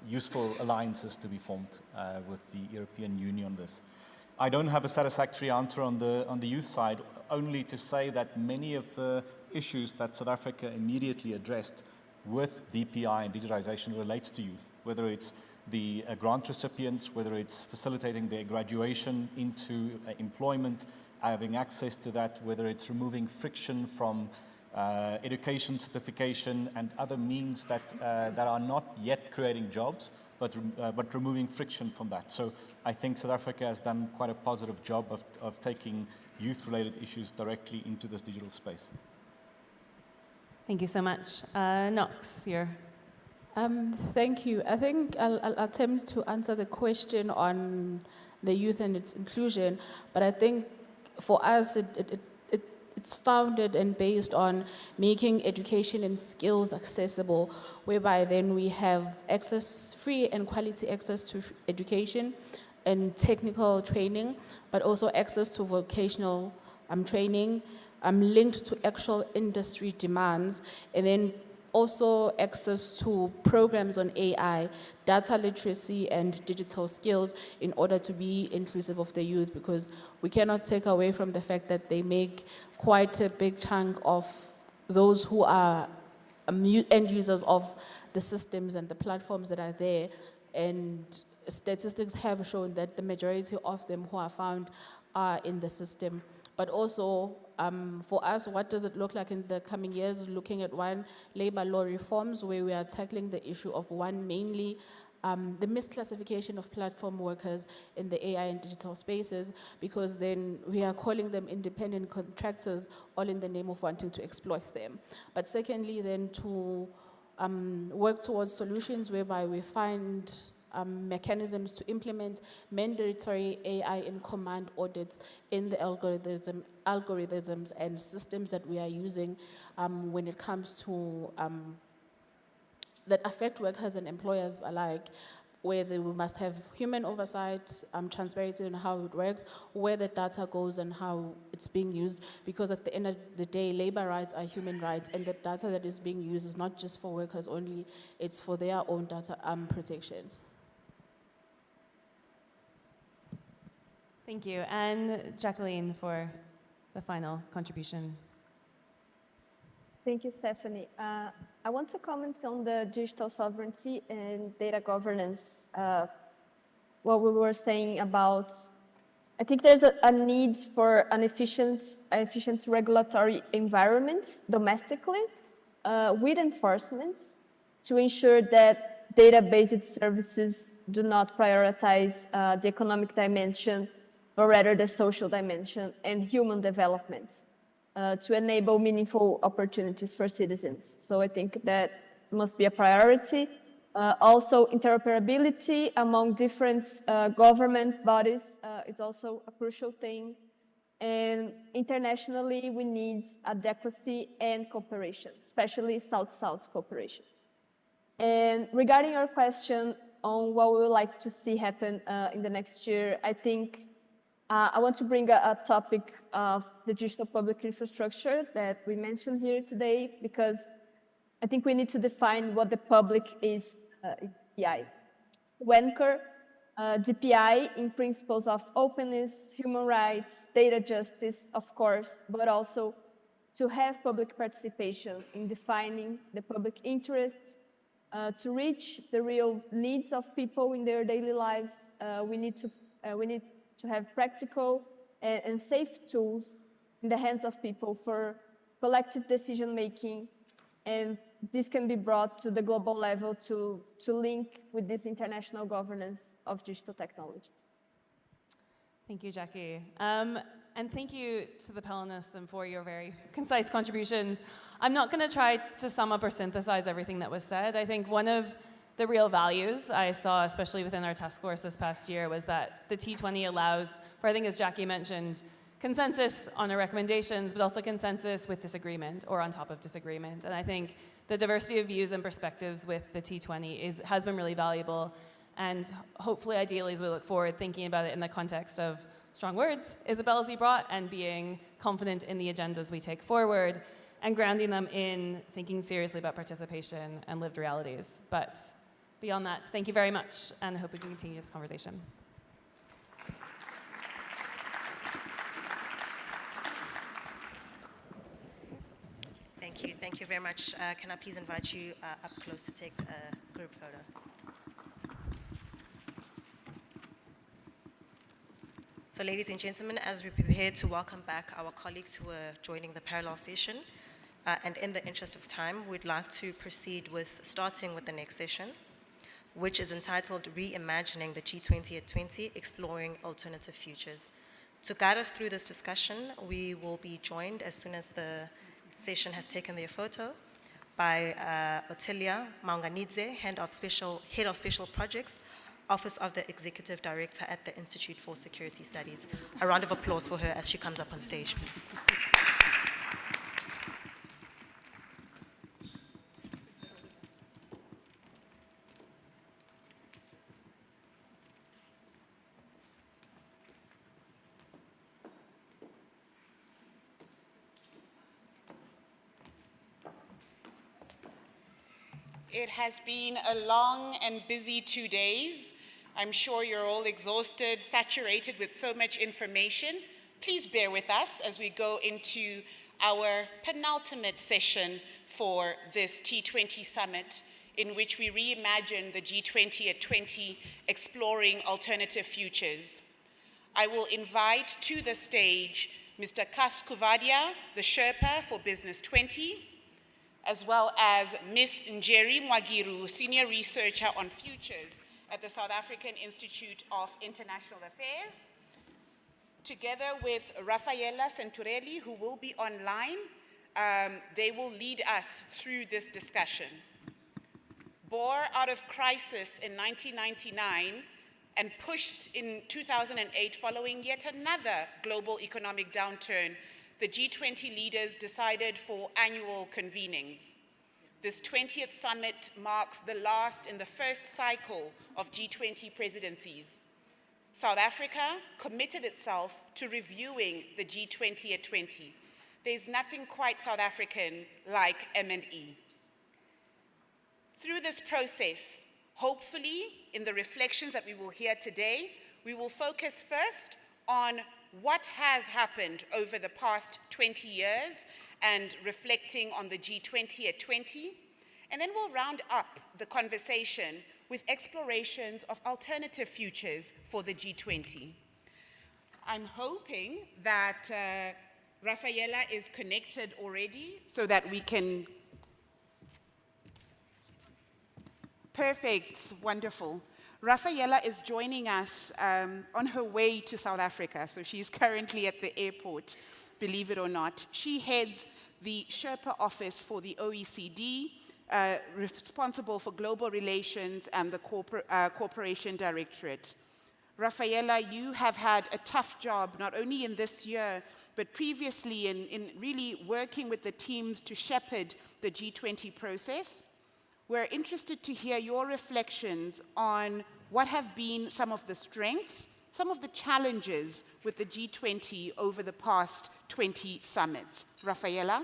useful alliances to be formed with the European Union on this. I don't have a satisfactory answer on the youth side, only to say that many of the issues that South Africa immediately addressed with DPI and digitization relates to youth, whether it's the grant recipients, whether it's facilitating their graduation into employment, having access to that, whether it's removing friction from education certification and other means that are not yet creating jobs, but removing friction from that. So I think South Africa has done quite a positive job of taking youth-related issues directly into this digital space. Thank you so much. Knox, you're... Thank you. I think I'll attempt to answer the question on the youth and its inclusion, but I think for us it's founded and based on making education and skills accessible, whereby then we have free and quality access to education and technical training, but also access to vocational training, linked to actual industry demands, and then also access to programs on AI, data literacy, and digital skills in order to be inclusive of the youth, because we cannot take away from the fact that they make quite a big chunk of those who are end users of the systems and the platforms that are there. And statistics have shown that the majority of them who are found are in the system. But also, for us, what does it look like in the coming years? Looking at labor law reforms, where we are tackling the issue of mainly the misclassification of platform workers in the AI and digital spaces, because then we are calling them independent contractors, all in the name of wanting to exploit them. But secondly, then to work towards solutions whereby we find mechanisms to implement mandatory AI in command audits in the algorithms and systems that we are using when it comes to that affect workers and employers alike, where we must have human oversight, transparency on how it works, where the data goes and how it's being used, because at the end of the day, labor rights are human rights, and the data that is being used is not just for workers only, it's for their own data protections. Thank you. And Jacqueline for the final contribution. Thank you, Stephanie. I want to comment on the digital sovereignty and data governance. What we were saying about, I think there's a need for an efficient regulatory environment domestically with enforcement to ensure that data-based services do not prioritize the economic dimension, but rather the social dimension and human development to enable meaningful opportunities for citizens. So I think that must be a priority. Also, interoperability among different government bodies is also a crucial thing. And internationally, we need adequacy and cooperation, especially South-South cooperation. And regarding your question on what we would like to see happen in the next year, I think I want to bring a topic of the digital public infrastructure that we mentioned here today, because I think we need to define what the public is DPI. We anchor DPI in principles of openness, human rights, data justice, of course, but also to have public participation in defining the public interests, to reach the real needs of people in their daily lives. We need to have practical and safe tools in the hands of people for collective decision-making, and this can be brought to the global level to link with this international governance of digital technologies. Thank you, Jackie. And thank you to the panelists and for your very concise contributions. I'm not going to try to sum up or synthesize everything that was said. I think one of the real values I saw, especially within our task force this past year, was that the T20 allows for, I think as Jackie mentioned, consensus on our recommendations, but also consensus with disagreement or on top of disagreement. And I think the diversity of views and perspectives with the T20 has been really valuable. And hopefully, ideally, as we look forward, thinking about it in the context of strong words Isabel Z brought and being confident in the agendas we take forward and grounding them in thinking seriously about participation and lived realities. But beyond that, thank you very much, and I hope we can continue this conversation. Thank you very much. Can I please invite you up close to take a group photo? So ladies and gentlemen, as we prepare to welcome back our colleagues who are joining the parallel session, and in the interest of time, we'd like to proceed with starting with the next session, which is entitled Reimagining the G20 at 20, Exploring Alternative Futures. To guide us through this discussion, we will be joined as soon as the session has taken their photo by Otelia Maunganidze, Head of Special Projects, Office of the Executive Director at the Institute for Security Studies. A round of applause for her as she comes up on stage, please. It has been a long and busy 2 days. I'm sure you're all exhausted, saturated with so much information. Please bear with us as we go into our penultimate session for this T20 Summit, in which we reimagine the G20 at 20, exploring alternative futures. I will invite to the stage Mr. Kas Kuvadia, the Sherpa for Business 20, as well as Ms. Njeri Mwagiru, Senior Researcher on Futures at the South African Institute of International Affairs, together with Raffaella Centurelli, who will be online. They will lead us through this discussion. Born out of crisis in 1999 and pushed in 2008 following yet another global economic downturn, the G20 leaders decided for annual convenings. This 20th summit marks the last in the first cycle of G20 presidencies. South Africa committed itself to reviewing the G20 at 20. There's nothing quite South African like M&E. Through this process, hopefully, in the reflections that we will hear today, we will focus first on what has happened over the past 20 years and reflecting on the G20 at 20. And then we'll round up the conversation with explorations of alternative futures for the G20. I'm hoping that Raffaella is connected already so that we can... Perfect, wonderful. Raffaella is joining us on her way to South Africa, so she's currently at the airport, believe it or not. She heads the Sherpa office for the OECD, responsible for global relations and the Corporation Directorate. Raffaella, you have had a tough job, not only in this year, but previously in really working with the teams to shepherd the G20 process. We're interested to hear your reflections on what have been some of the strengths, some of the challenges with the G20 over the past 20 summits. Raffaella?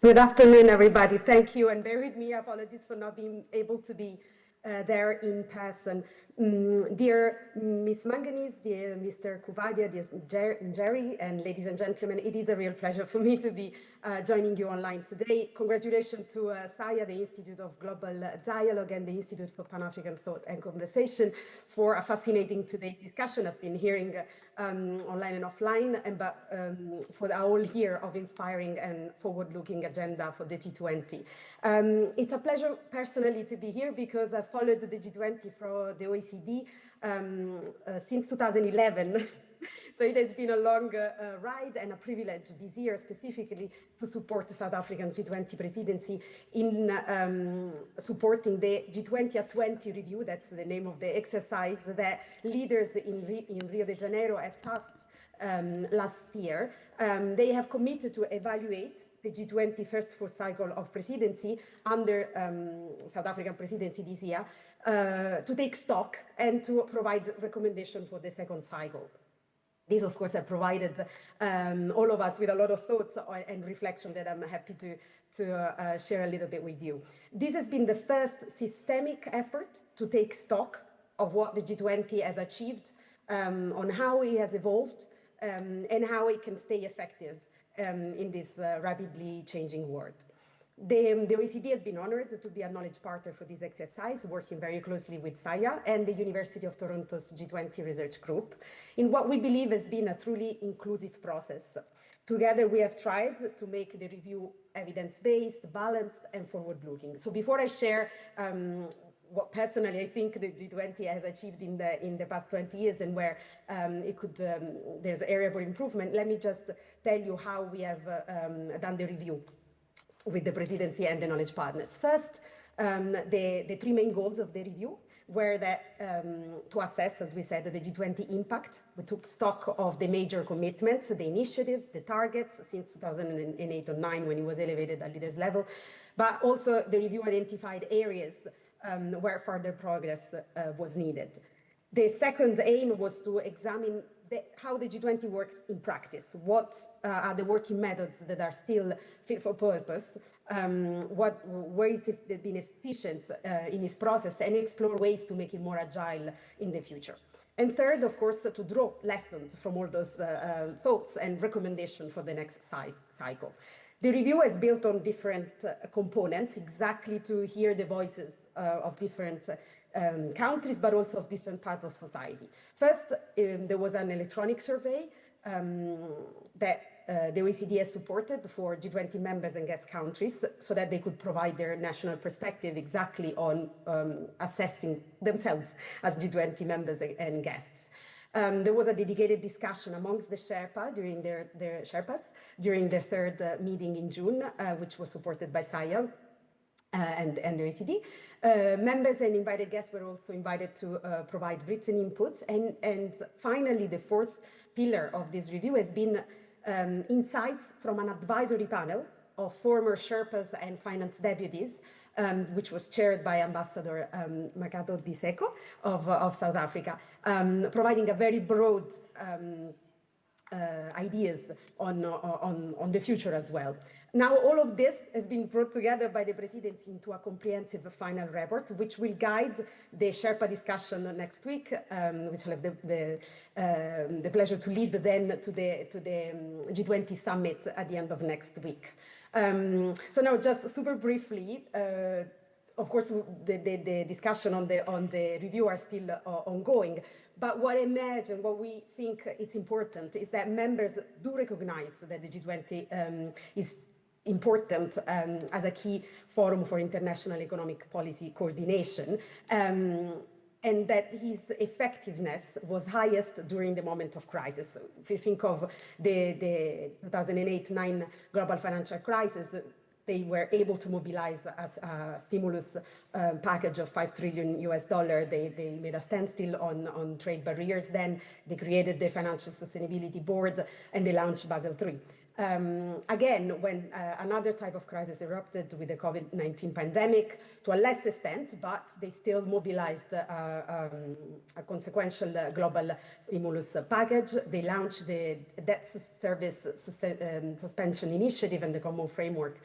Good afternoon, everybody. Thank you, and bear with me. Apologies for not being able to be there in person. Dear Ms. Manganese, dear Mr. Kuvadia, dear Jerry, and ladies and gentlemen, it is a real pleasure for me to be joining you online today. Congratulations to SAIIA, the Institute of Global Dialogue, and the Institute for Pan-African Thought and Conversation for a fascinating today's discussion. I've been hearing online and offline, but for the whole year of inspiring and forward-looking agenda for the G20. It's a pleasure personally to be here because I followed the G20 for the OECD since 2011. So it has been a long ride and a privilege this year specifically to support the South African G20 presidency in supporting the G20 at 20 review. That's the name of the exercise that leaders in Rio de Janeiro have tasked last year. They have committed to evaluate the G20 first full cycle of presidency under South African presidency this year, to take stock and to provide recommendations for the second cycle. These, of course, have provided all of us with a lot of thoughts and reflection that I'm happy to share a little bit with you. This has been the first systemic effort to take stock of what the G20 has achieved, on how it has evolved, and how it can stay effective in this rapidly changing world. The OECD has been honored to be a knowledge partner for this exercise, working very closely with SAIIA and the University of Toronto's G20 Research Group, in what we believe has been a truly inclusive process. Together, we have tried to make the review evidence-based, balanced, and forward-looking. So before I share what personally I think the G20 has achieved in the past 20 years and where there's area for improvement, let me just tell you how we have done the review with the presidency and the knowledge partners. First, the three main goals of the review were that to assess, as we said, the G20 impact. We took stock of the major commitments, the initiatives, the targets since 2008 or 2009 when it was elevated at leaders level, but also the review identified areas where further progress was needed. The second aim was to examine how the G20 works in practice. What are the working methods that are still fit for purpose? Where it's been efficient in its process, and explore ways to make it more agile in the future. And third, of course, to draw lessons from all those thoughts and recommendations for the next cycle. The review is built on different components, exactly to hear the voices of different countries, but also of different parts of society. First, there was an electronic survey that the OECD has supported for G20 members and guest countries so that they could provide their national perspective exactly on assessing themselves as G20 members and guests. There was a dedicated discussion amongst the Sherpa during their Sherpas during their third meeting in June, which was supported by SAIIA and the OECD. Members and invited guests were also invited to provide written inputs. And finally, the fourth pillar of this review has been insights from an advisory panel of former Sherpas and finance deputies, which was chaired by Ambassador Makato Diseko of South Africa, providing a very broad ideas on the future as well. Now, all of this has been brought together by the presidency into a comprehensive final report, which will guide the Sherpa discussion next week, which I'll have the pleasure to lead then to the G20 Summit at the end of next week. So now, just super briefly, of course, the discussion on the review are still ongoing. But what I imagine, what we think it's important is that members do recognize that the G20 is important as a key forum for international economic policy coordination, and that his effectiveness was highest during the moment of crisis. If you think of the 2008-9 global financial crisis, they were able to mobilize a stimulus package of $5 trillion. They made a standstill on trade barriers. Then they created the Financial Sustainability Board and they launched Basel III. Again, when another type of crisis erupted with the COVID-19 pandemic, to a less extent, but they still mobilized a consequential global stimulus package. They launched the debt service suspension initiative and the common framework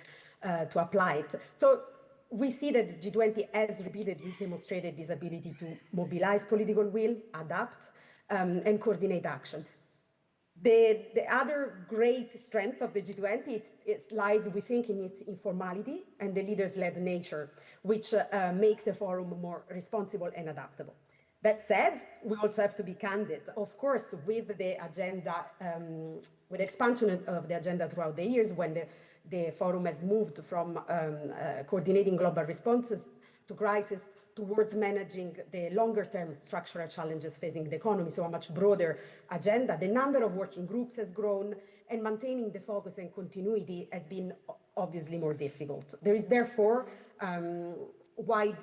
to apply it. So we see that the G20 has repeatedly demonstrated this ability to mobilize political will, adapt, and coordinate action. The other great strength of the G20 lies, we think, in its informality and the leaders-led nature, which makes the forum more responsible and adaptable. That said, we also have to be candid. Of course, with the agenda, with expansion of the agenda throughout the years, when the forum has moved from coordinating global responses to crisis towards managing the longer-term structural challenges facing the economy, so a much broader agenda. The number of working groups has grown, and maintaining the focus and continuity has been obviously more difficult. There is therefore wide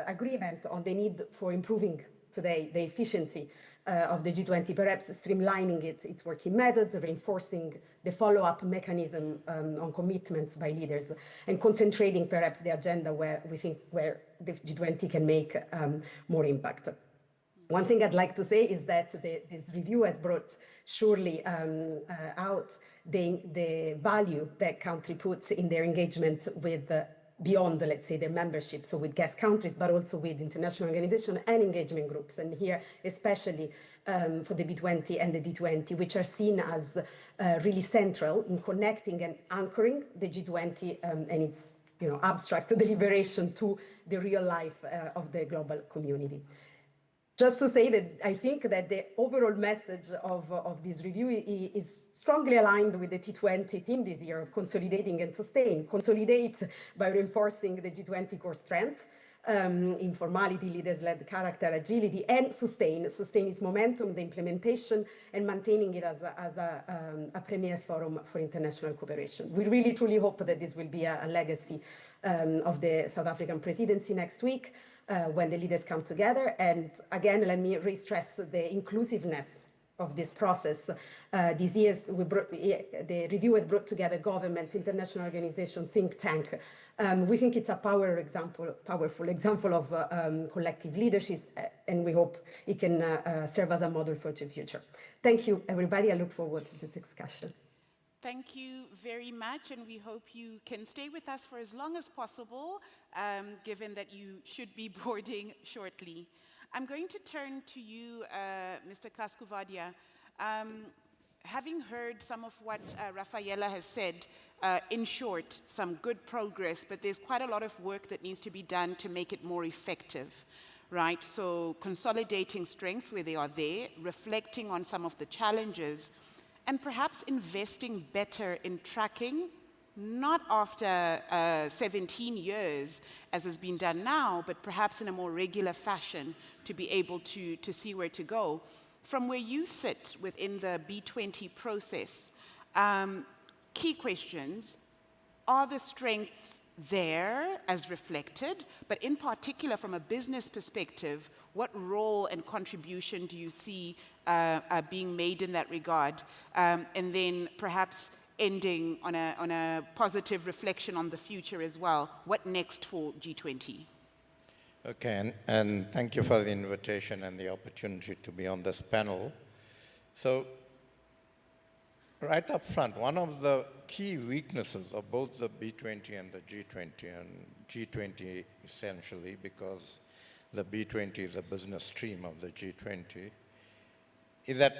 agreement on the need for improving today the efficiency of the G20, perhaps streamlining its working methods, reinforcing the follow-up mechanism on commitments by leaders, and concentrating perhaps the agenda where the G20 can make more impact. One thing I'd like to say is that this review has brought surely out the value that country puts in their engagement with beyond, let's say, their membership, so with guest countries, but also with international organizations and engagement groups. And here, especially for the B20 and the D20, which are seen as really central in connecting and anchoring the G20 and its abstract deliberation to the real life of the global community. Just to say that I think that the overall message of this review is strongly aligned with the T20 theme this year of consolidating and sustain. Consolidate by reinforcing the G20 core strength, informality, leaders-led character, agility, and sustain. Sustain its momentum, the implementation, and maintaining it as a premier forum for international cooperation. We really truly hope that this will be a legacy of the South African presidency next week, when the leaders come together. And again, let me re-stress the inclusiveness of this process. This year, the review has brought together governments, international organizations, think tank. We think it's a powerful example of collective leadership, and we hope it can serve as a model for the future. Thank you, everybody. I look forward to the discussion. Thank you very much, and we hope you can stay with us for as long as possible, given that you should be boarding shortly. I'm going to turn to you, Mr. Kaskuvadia. Having heard some of what Rafaela has said, in short, some good progress, but there's quite a lot of work that needs to be done to make it more effective, right? So consolidating strengths where they are there, reflecting on some of the challenges, and perhaps investing better in tracking, not after 17 years, as has been done now, but perhaps in a more regular fashion to be able to see where to go. From where you sit within the B20 process, key questions: are the strengths there as reflected? But in particular, from a business perspective, what role and contribution do you see being made in that regard? And then perhaps ending on a positive reflection on the future as well. What next for G20? Okay, and thank you for the invitation and the opportunity to be on this panel. So, right up front, one of the key weaknesses of both the B20 and the G20, and G20 essentially because the B20 is a business stream of the G20, is that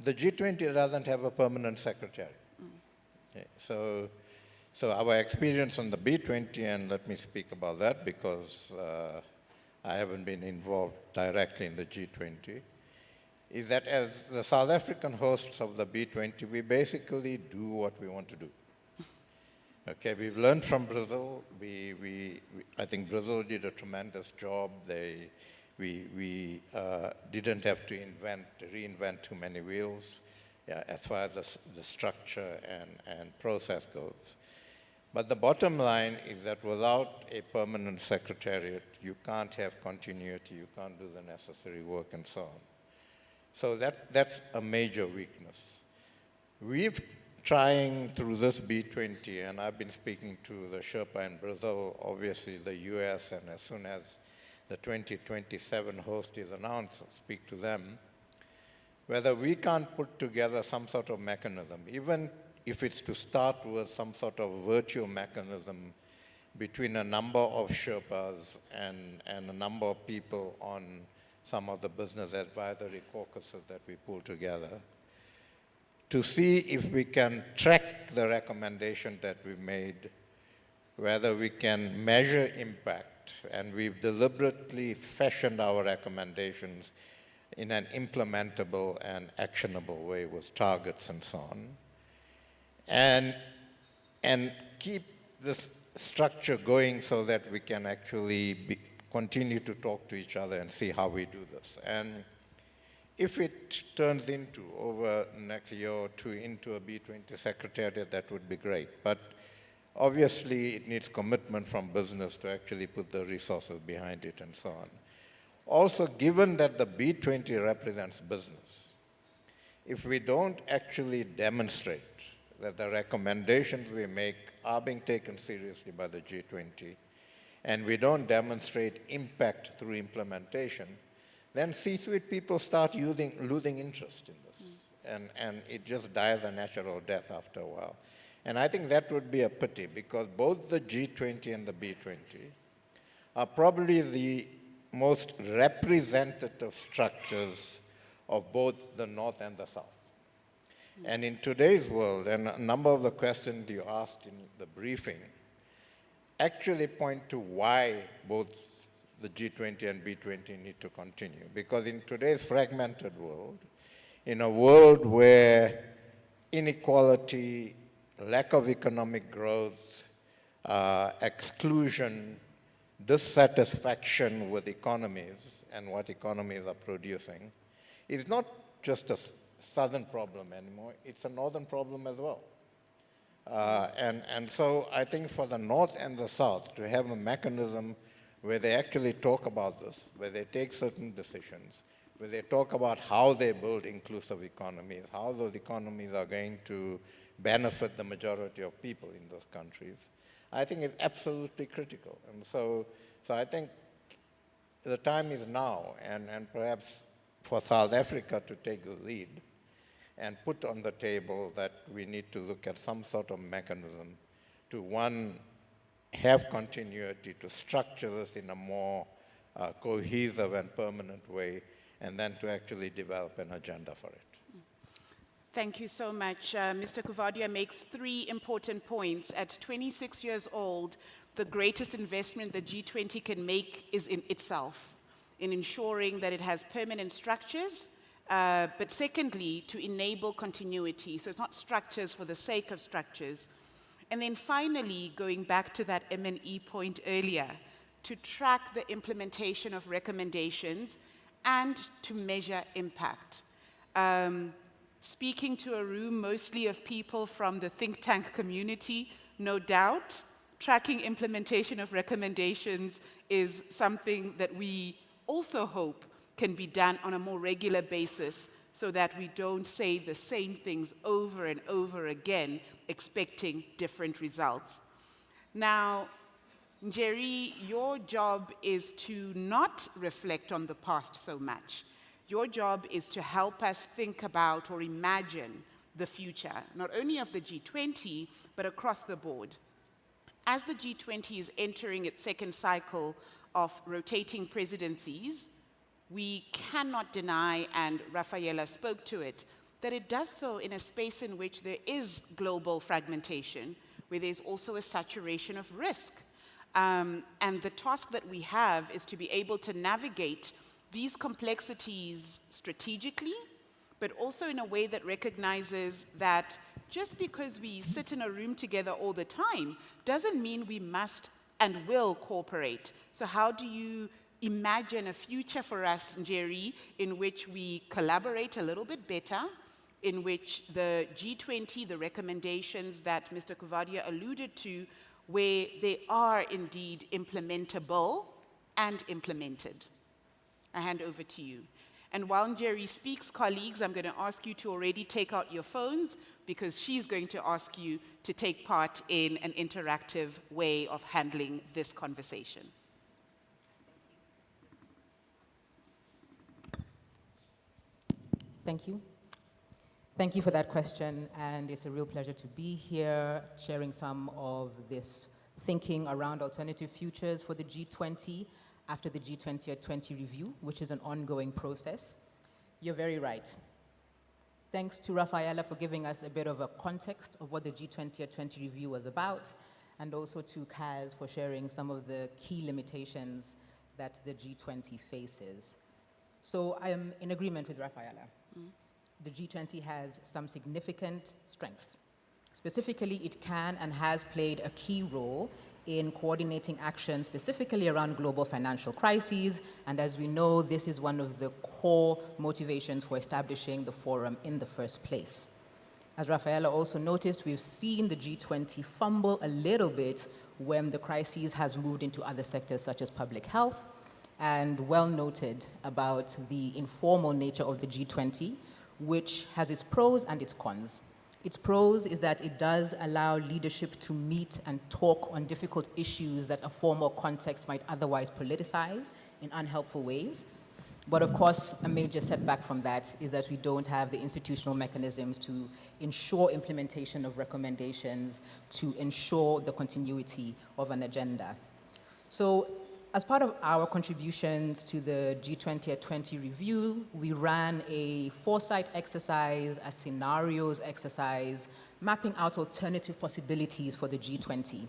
the G20 doesn't have a permanent secretary. Okay, so our experience on the B20, and let me speak about that because I haven't been involved directly in the G20, is that as the South African hosts of the B20, we basically do what we want to do. Okay, we've learned from Brazil. I think Brazil did a tremendous job. We didn't have to reinvent too many wheels as far as the structure and process goes. But the bottom line is that without a permanent secretariat, you can't have continuity, you can't do the necessary work and so on. So that's a major weakness. We've trying through this B20, and I've been speaking to the Sherpa in Brazil, obviously the US, and as soon as the 2027 host is announced, I'll speak to them, whether we can't put together some sort of mechanism, even if it's to start with some sort of virtual mechanism between a number of Sherpas and a number of people on some of the business advisory caucuses that we pull together, to see if we can track the recommendation that we made, whether we can measure impact, and we've deliberately fashioned our recommendations in an implementable and actionable way with targets and so on, and keep this structure going so that we can actually continue to talk to each other and see how we do this. And if it turns into, over the next year or two, into a B20 secretariat, that would be great. But obviously, it needs commitment from business to actually put the resources behind it and so on. Also, given that the B20 represents business, if we don't actually demonstrate that the recommendations we make are being taken seriously by the G20, and we don't demonstrate impact through implementation, then C-suite people start losing interest in this. And it just dies a natural death after a while. And I think that would be a pity, because both the G20 and the B20 are probably the most representative structures of both the North and the South. And in today's world, and a number of the questions you asked in the briefing actually point to why both the G20 and B20 need to continue. Because in today's fragmented world, in a world where inequality, lack of economic growth, exclusion, dissatisfaction with economies and what economies are producing is not just a southern problem anymore, it's a northern problem as well. And so I think for the North and the South to have a mechanism where they actually talk about this, where they take certain decisions, where they talk about how they build inclusive economies, how those economies are going to benefit the majority of people in those countries, I think is absolutely critical. And so I think the time is now, and perhaps for South Africa to take the lead and put on the table that we need to look at some sort of mechanism to, one, have continuity, to structure this in a more cohesive and permanent way, and then to actually develop an agenda for it. Thank you so much. Mr. Kuvadia makes 3 important points. At 26 years old, the greatest investment the G20 can make is in itself, in ensuring that it has permanent structures, but secondly, to enable continuity. So it's not structures for the sake of structures. And then finally, going back to that M&E point earlier, to track the implementation of recommendations and to measure impact. Speaking to a room mostly of people from the think tank community, no doubt, tracking implementation of recommendations is something that we also hope can be done on a more regular basis so that we don't say the same things over and over again, expecting different results. Now, Njeri, your job is to not reflect on the past so much. Your job is to help us think about or imagine the future, not only of the G20, but across the board. As the G20 is entering its second cycle of rotating presidencies, we cannot deny, and Rafaela spoke to it, that it does so in a space in which there is global fragmentation, where there's also a saturation of risk. And the task that we have is to be able to navigate these complexities strategically, but also in a way that recognizes that just because we sit in a room together all the time doesn't mean we must and will cooperate. So how do you imagine a future for us, Njeri, in which we collaborate a little bit better, in which the G20, the recommendations that Mr. Kuvadia alluded to, where they are indeed implementable and implemented? I hand over to you. And while Njeri speaks, colleagues, I'm going to ask you to already take out your phones because she's going to ask you to take part in an interactive way of handling this conversation. Thank you. Thank you for that question, and it's a real pleasure to be here sharing some of this thinking around alternative futures for the G20 after the G20 at 20 review, which is an ongoing process. You're very right. Thanks to Rafaela for giving us a bit of a context of what the G20 at 20 review was about, and also to Kaz for sharing some of the key limitations that the G20 faces. So I am in agreement with Rafaela. The G20 has some significant strengths. Specifically, it can and has played a key role in coordinating action specifically around global financial crises. And as we know, this is one of the core motivations for establishing the forum in the first place. As Rafaela also noticed, we've seen the G20 fumble a little bit when the crisis has moved into other sectors such as public health, and well noted about the informal nature of the G20, which has its pros and its cons. Its pros is that it does allow leadership to meet and talk on difficult issues that a formal context might otherwise politicize in unhelpful ways. But of course, a major setback from that is that we don't have the institutional mechanisms to ensure implementation of recommendations, to ensure the continuity of an agenda. So as part of our contributions to the G20 at 20 review, we ran a foresight exercise, a scenarios exercise, mapping out alternative possibilities for the G20.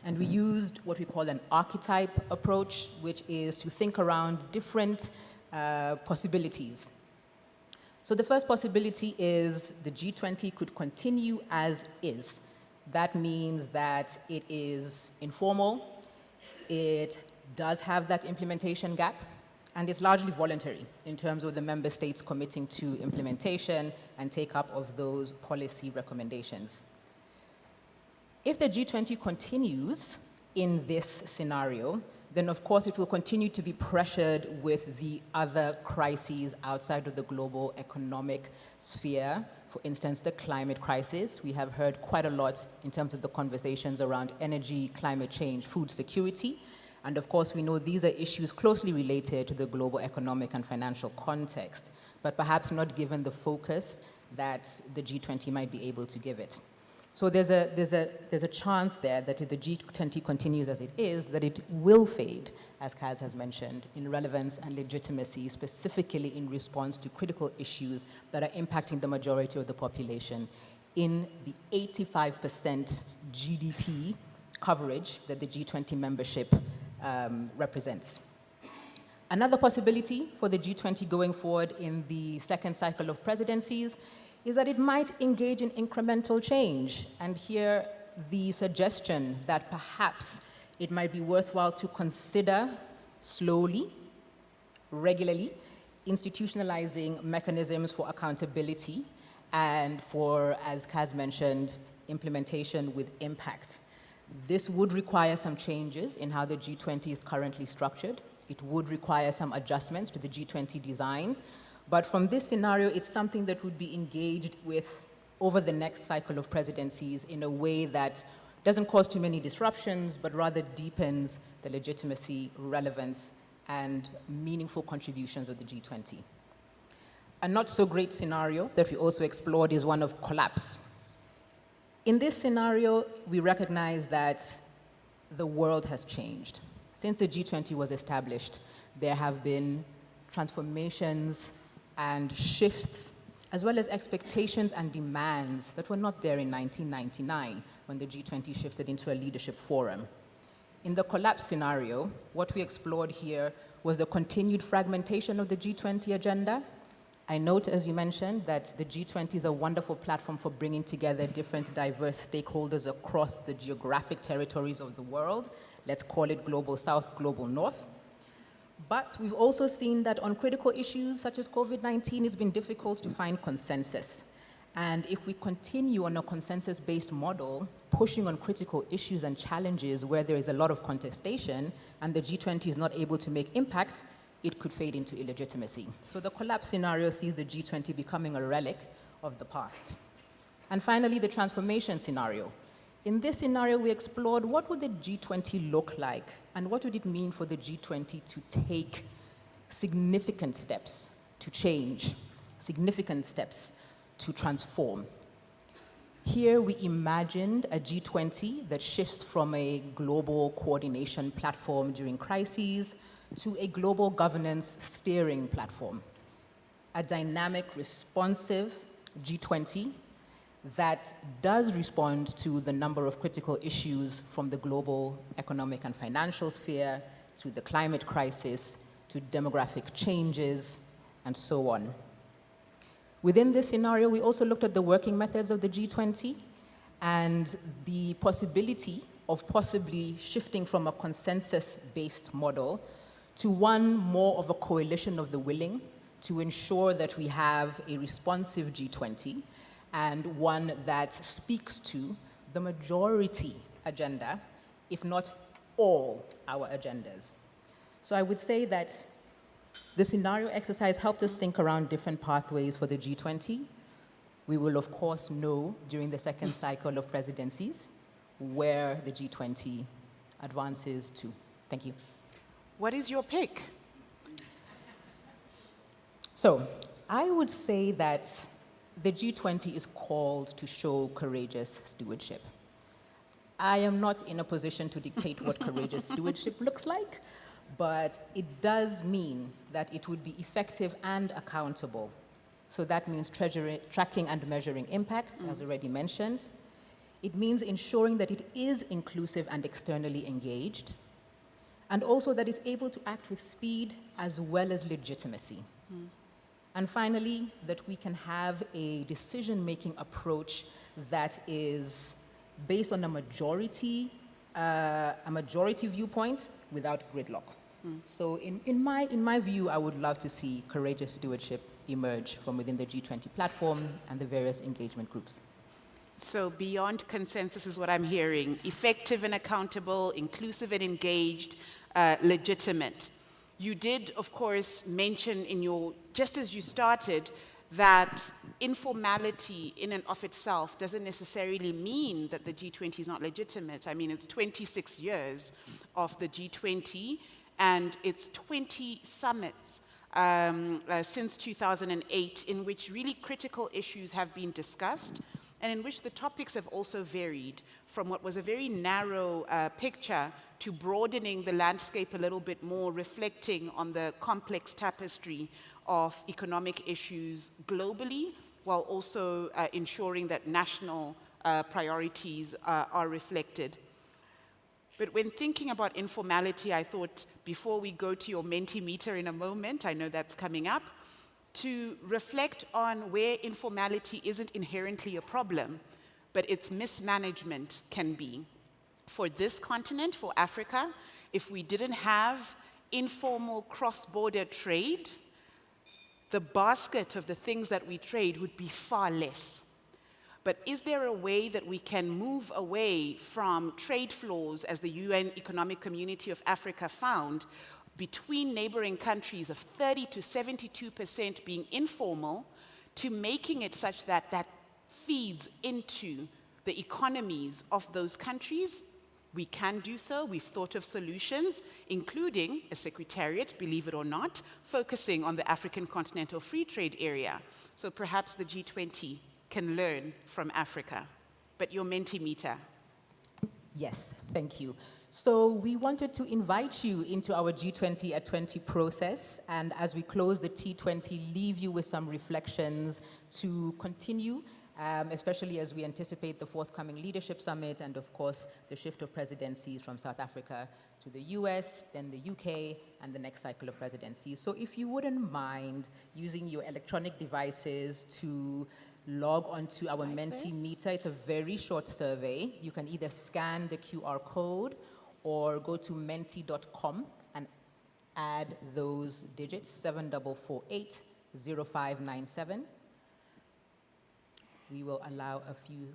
And we used what we call an archetype approach, which is to think around different possibilities. So the first possibility is the G20 could continue as is. That means that it is informal, it does have that implementation gap, and it's largely voluntary in terms of the member states committing to implementation and take-up of those policy recommendations. If the G20 continues in this scenario, then of course it will continue to be pressured with the other crises outside of the global economic sphere. For instance, the climate crisis. We have heard quite a lot in terms of the conversations around energy, climate change, food security. And of course, we know these are issues closely related to the global economic and financial context, but perhaps not given the focus that the G20 might be able to give it. So there's a chance there that if the G20 continues as it is, that it will fade, as Kaz has mentioned, in relevance and legitimacy, specifically in response to critical issues that are impacting the majority of the population in the 85% GDP coverage that the G20 membership represents. Another possibility for the G20 going forward in the second cycle of presidencies is that it might engage in incremental change. And here, the suggestion that perhaps it might be worthwhile to consider slowly, regularly, institutionalizing mechanisms for accountability and for, as Kaz mentioned, implementation with impact. This would require some changes in how the G20 is currently structured. It would require some adjustments to the G20 design. But from this scenario, it's something that would be engaged with over the next cycle of presidencies in a way that doesn't cause too many disruptions, but rather deepens the legitimacy, relevance, and meaningful contributions of the G20. A not so great scenario that we also explored is one of collapse. In this scenario, we recognize that the world has changed. Since the G20 was established, there have been transformations and shifts, as well as expectations and demands that were not there in 1999 when the G20 shifted into a leadership forum. In the collapse scenario, what we explored here was the continued fragmentation of the G20 agenda. I note, as you mentioned, that the G20 is a wonderful platform for bringing together different diverse stakeholders across the geographic territories of the world. Let's call it Global South, Global North. But we've also seen that on critical issues such as COVID-19, it's been difficult to find consensus. And if we continue on a consensus-based model, pushing on critical issues and challenges where there is a lot of contestation and the G20 is not able to make impact, it could fade into illegitimacy. So the collapse scenario sees the G20 becoming a relic of the past. And finally, the transformation scenario. In this scenario, we explored what would the G20 look like and what would it mean for the G20 to take significant steps to change, significant steps to transform. Here we imagined a G20 that shifts from a global coordination platform during crises to a global governance steering platform. A dynamic, responsive G20 that does respond to the number of critical issues from the global economic and financial sphere, to the climate crisis, to demographic changes, and so on. Within this scenario, we also looked at the working methods of the G20 and the possibility of possibly shifting from a consensus-based model to one more of a coalition of the willing to ensure that we have a responsive G20 and one that speaks to the majority agenda, if not all our agendas. So I would say that the scenario exercise helped us think around different pathways for the G20. We will, of course, know during the second cycle of presidencies where the G20 advances to. Thank you. What is your pick? So I would say that the G20 is called to show courageous stewardship. I am not in a position to dictate what courageous stewardship looks like, but it does mean that it would be effective and accountable. So that means tracking and measuring impacts, as already mentioned. It means ensuring that it is inclusive and externally engaged, and also that it's able to act with speed as well as legitimacy. And finally, that we can have a decision-making approach that is based on a majority viewpoint without gridlock. So in my view, I would love to see courageous stewardship emerge from within the G20 platform and the various engagement groups. So beyond consensus is what I'm hearing. Effective and accountable, inclusive and engaged, legitimate. You did, of course, mention in your, just as you started, that informality in and of itself doesn't necessarily mean that the G20 is not legitimate. I mean, it's 26 years of the G20, and it's 20 summits since 2008 in which really critical issues have been discussed, and in which the topics have also varied from what was a very narrow picture to broadening the landscape a little bit more, reflecting on the complex tapestry of economic issues globally, while also ensuring that national priorities are reflected. But when thinking about informality, I thought before we go to your Mentimeter in a moment, I know that's coming up, to reflect on where informality isn't inherently a problem, but its mismanagement can be. For this continent, for Africa, if we didn't have informal cross-border trade, the basket of the things that we trade would be far less. But is there a way that we can move away from trade flows, as the UN Economic Community of Africa found, between neighboring countries of 30 to 72% being informal, to making it such that that feeds into the economies of those countries? We can do so. We've thought of solutions, including a secretariat, believe it or not, focusing on the African Continental Free Trade Area. So perhaps the G20 can learn from Africa. But your Mentimeter. Yes, thank you. So we wanted to invite you into our G20 at 20 process, and as we close the T20, leave you with some reflections to continue, especially as we anticipate the forthcoming leadership summit and, of course, the shift of presidencies from South Africa to the US, then the UK, and the next cycle of presidencies. So if you wouldn't mind using your electronic devices to log onto our Mentimeter. It's a very short survey. You can either scan the QR code or go to menti.com and add those digits, 7448-0597. We will allow a few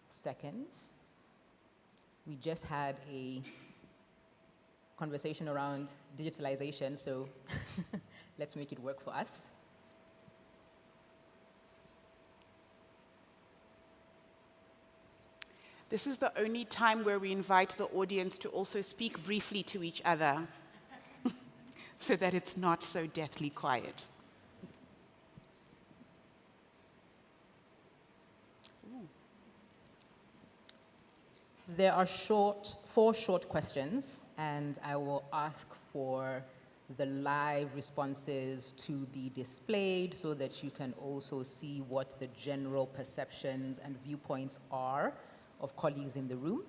seconds. We just had a conversation around digitalization, so let's make it work for us. This is the only time where we invite the audience to also speak briefly to each other so that it's not so deathly quiet. There are four short questions, and I will ask for the live responses to be displayed so that you can also see what the general perceptions and viewpoints are of colleagues in the room.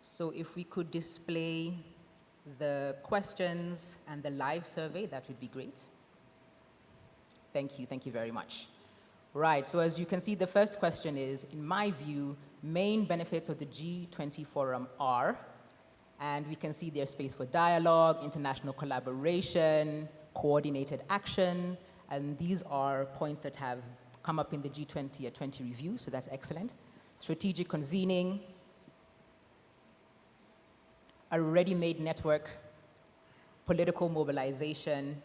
So if we could display the questions and the live survey, that would be great. Thank you very much. Right, so as you can see, the first question is, in my view, main benefits of the G20 forum are, and we can see there's space for dialogue, international collaboration, coordinated action, and these are points that have come up in the G20 at 20 review, so that's excellent. Strategic convening, a ready-made network, political mobilization.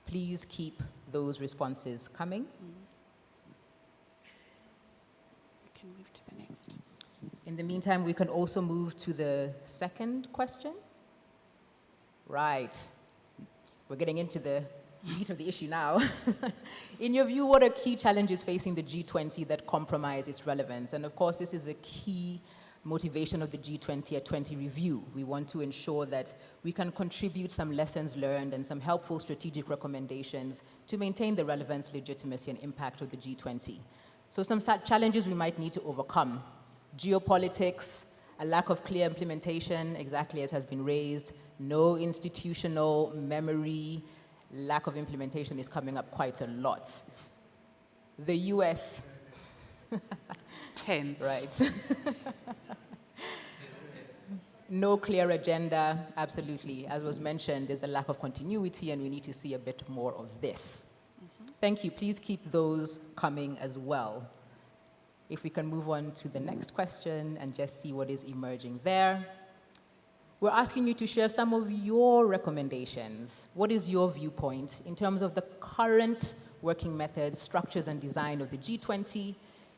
Please keep those responses coming. We can move to the next. In the meantime, we can also move to the second question. Right. We're getting into the meat of the issue now. In your view, what are key challenges facing the G20 that compromise its relevance? And of course, this is a key motivation of the G20 at 20 review. We want to ensure that we can contribute some lessons learned and some helpful strategic recommendations to maintain the relevance, legitimacy, and impact of the G20. So some challenges we might need to overcome. Geopolitics, a lack of clear implementation, exactly as has been raised, no institutional memory, lack of implementation is coming up quite a lot. The US. Tense. Right. No clear agenda, absolutely. As was mentioned, there's a lack of continuity and we need to see a bit more of this. Thank you, please keep those coming as well. If we can move on to the next question and just see what is emerging there. We're asking you to share some of your recommendations. What is your viewpoint in terms of the current working methods, structures, and design of the G20?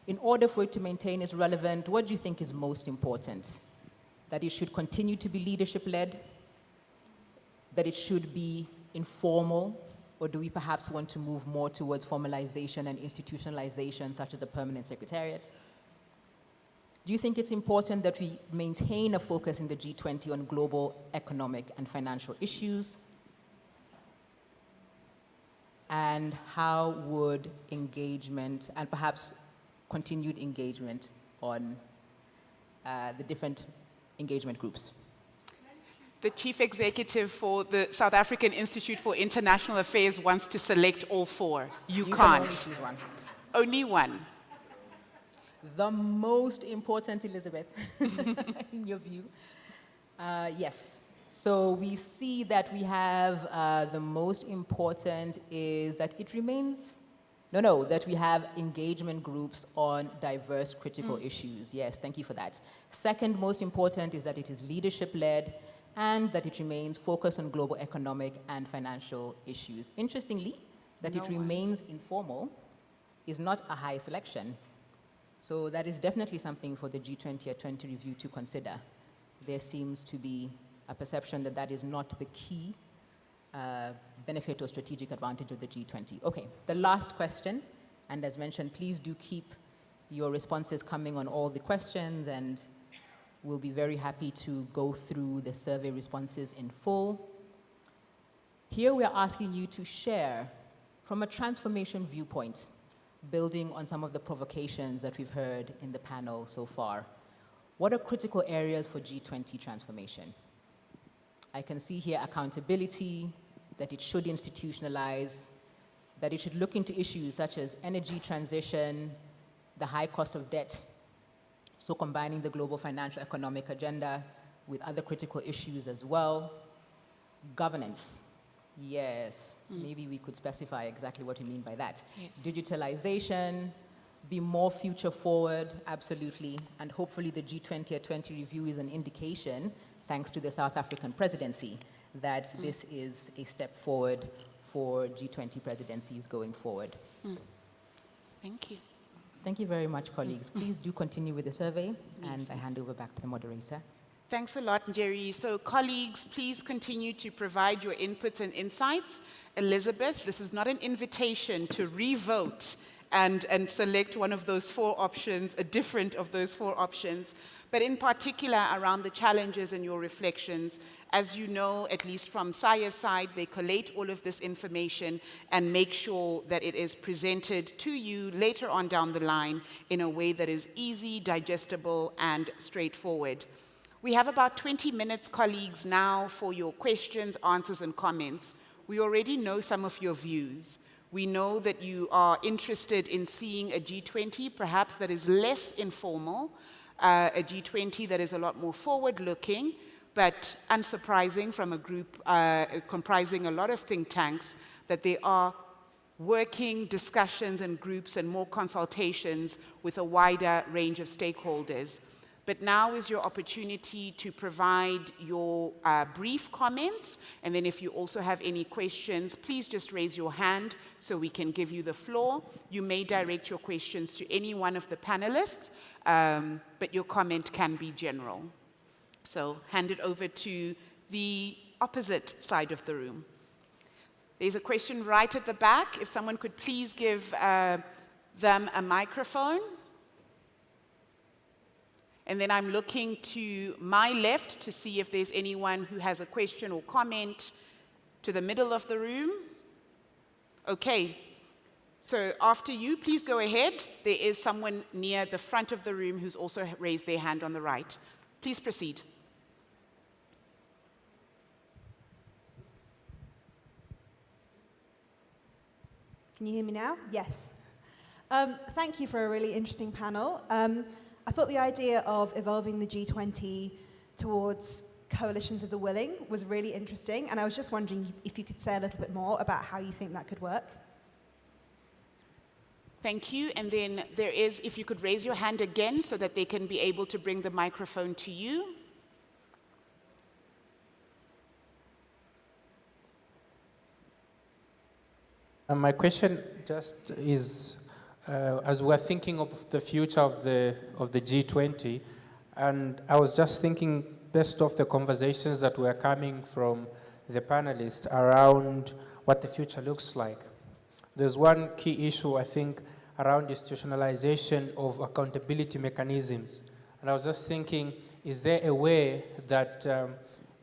In order for it to maintain its relevance, what do you think is most important? That it should continue to be leadership-led? That it should be informal? Or do we perhaps want to move more towards formalization and institutionalization, such as the permanent secretariat? Do you think it's important that we maintain a focus in the G20 on global economic and financial issues? And how would engagement and perhaps continued engagement on the different engagement groups? The chief executive for the South African Institute for International Affairs wants to select all four. You can't. Can only choose one. Only one. The most important, Elizabeth, in your view. Yes. So we see that we have the most important is that it remains, that we have engagement groups on diverse critical issues. Yes, thank you for that. Second most important is that it is leadership-led and that it remains focused on global economic and financial issues. Interestingly, that it remains informal is not a high selection. So that is definitely something for the G20 at 20 review to consider. There seems to be a perception that that is not the key benefit or strategic advantage of the G20. Okay, the last question, and as mentioned, please do keep your responses coming on all the questions, and we'll be very happy to go through the survey responses in full. Here we are asking you to share from a transformation viewpoint, building on some of the provocations that we've heard in the panel so far. What are critical areas for G20 transformation? I can see here accountability, that it should institutionalize, that it should look into issues such as energy transition, the high cost of debt, so combining the global financial economic agenda with other critical issues as well. Governance, yes, maybe we could specify exactly what we mean by that. Yes. Digitalization, be more future forward, absolutely, and hopefully the G20 at 20 review is an indication, thanks to the South African presidency, that this is a step forward for G20 presidencies going forward. Thank you. Thank you very much, colleagues. Please do continue with the survey, and I hand over back to the moderator. Thanks a lot, Njeri. So colleagues, please continue to provide your inputs and insights. Elizabeth, this is not an invitation to re-vote and select one of those four options, a different of those four options, but in particular around the challenges and your reflections. As you know, at least from SAIIA's side, they collate all of this information and make sure that it is presented to you later on down the line in a way that is easy, digestible, and straightforward. We have about 20 minutes, colleagues, now for your questions, answers, and comments. We already know some of your views. We know that you are interested in seeing a G20, perhaps that is less informal, a G20 that is a lot more forward-looking, but unsurprising from a group comprising a lot of think tanks, that there are working discussions and groups and more consultations with a wider range of stakeholders. But now is your opportunity to provide your brief comments, and then if you also have any questions, please just raise your hand so we can give you the floor. You may direct your questions to any one of the panelists, but your comment can be general. So hand it over to the opposite side of the room. There's a question right at the back. If someone could please give them a microphone. And then I'm looking to my left to see if there's anyone who has a question or comment to the middle of the room. Okay, so after you, please go ahead. There is someone near the front of the room who's also raised their hand on the right. Please proceed. Can you hear me now? Yes. Thank you for a really interesting panel. I thought the idea of evolving the G20 towards coalitions of the willing was really interesting, and I was just wondering if you could say a little bit more about how you think that could work. Thank you. And then there is, if you could raise your hand again so that they can be able to bring the microphone to you. My question just is, as we're thinking of the future of the G20, and I was just thinking, based off the conversations that were coming from the panelists around what the future looks like. There's one key issue, I think, around institutionalization of accountability mechanisms. And I was just thinking, is there a way that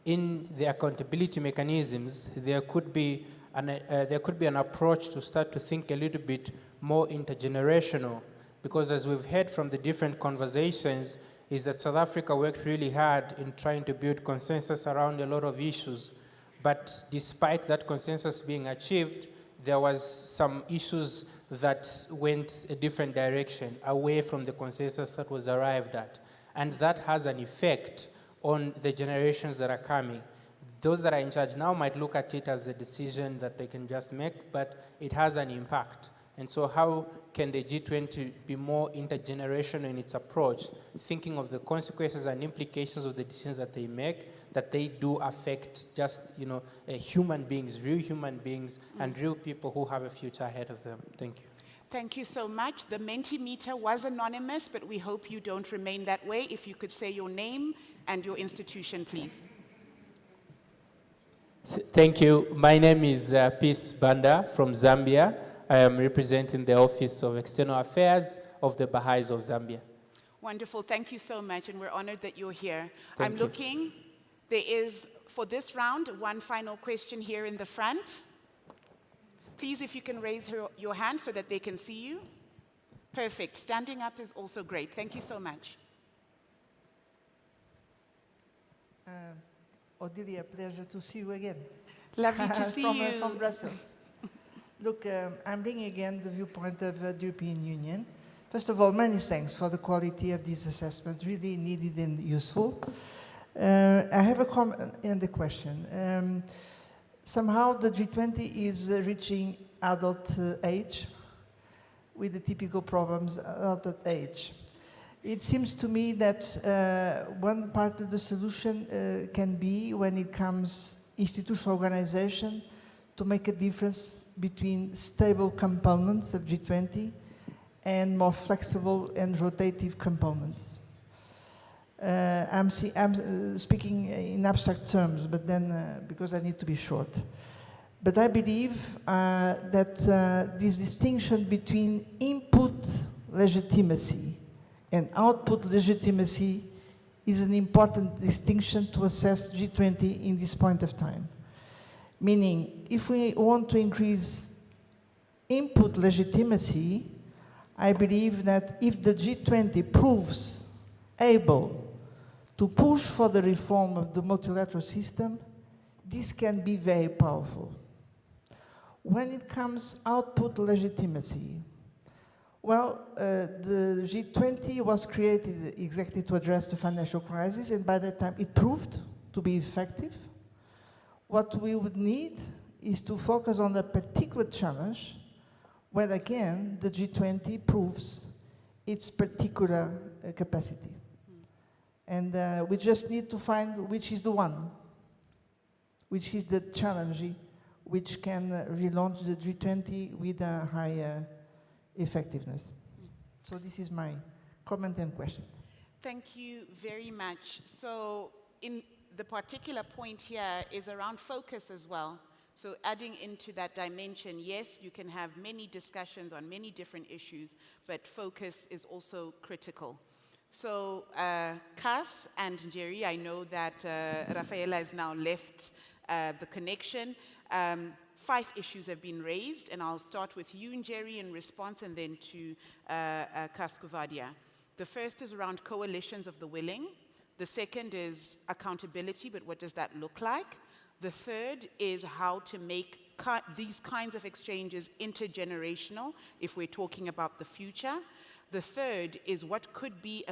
in the accountability mechanisms, there could be an approach to start to think a little bit more intergenerational, because as we've heard from the different conversations, is that South Africa worked really hard in trying to build consensus around a lot of issues. But despite that consensus being achieved, there was some issues that went a different direction, away from the consensus that was arrived at. And that has an effect on the generations that are coming. Those that are in charge now might look at it as a decision that they can just make, but it has an impact. And so how can the G20 be more intergenerational in its approach, thinking of the consequences and implications of the decisions that they make, that they do affect just, human beings, real human beings, and real people who have a future ahead of them. Thank you. Thank you so much. The Mentimeter was anonymous, but we hope you don't remain that way. If you could say your name and your institution, please. Thank you. My name is Peace Banda from Zambia. I am representing the Office of External Affairs of the Baha'is of Zambia. Wonderful. Thank you so much, and we're honored that you're here. I'm looking. There is, for this round, one final question here in the front. Please, if you can raise your hand so that they can see you. Perfect. Standing up is also great. Thank you so much. Odilia, pleasure to see you again. Lovely to see you. From Brussels. Look, I'm bringing again the viewpoint of the European Union. First of all, many thanks for the quality of this assessment, really needed and useful. I have a comment and a question. Somehow the G20 is reaching adult age with the typical problems adult age. It seems to me that one part of the solution can be, when it comes institutional organization, to make a difference between stable components of G20 and more flexible and rotative components. I'm speaking in abstract terms, but then because I need to be short. But I believe that this distinction between input legitimacy and output legitimacy is an important distinction to assess G20 in this point of time. Meaning, if we want to increase input legitimacy, I believe that if the G20 proves able to push for the reform of the multilateral system, this can be very powerful. When it comes output legitimacy, well, the G20 was created exactly to address the financial crisis, and by that time it proved to be effective. What we would need is to focus on a particular challenge where, again, the G20 proves its particular capacity. And we just need to find which is the one, which is the challenge which can relaunch the G20 with a higher effectiveness. So this is my comment and question. Thank you very much. So in the particular point here is around focus as well. So adding into that dimension, yes, you can have many discussions on many different issues, but focus is also critical. So Cas and Njeri, I know that Rafaela has now left the connection. 5 issues have been raised, and I'll start with you, Njeri, in response, and then to Cas Kuvadia. The first is around coalitions of the willing. The second is accountability, but what does that look like? The third is how to make these kinds of exchanges intergenerational if we're talking about the future. The third is what could be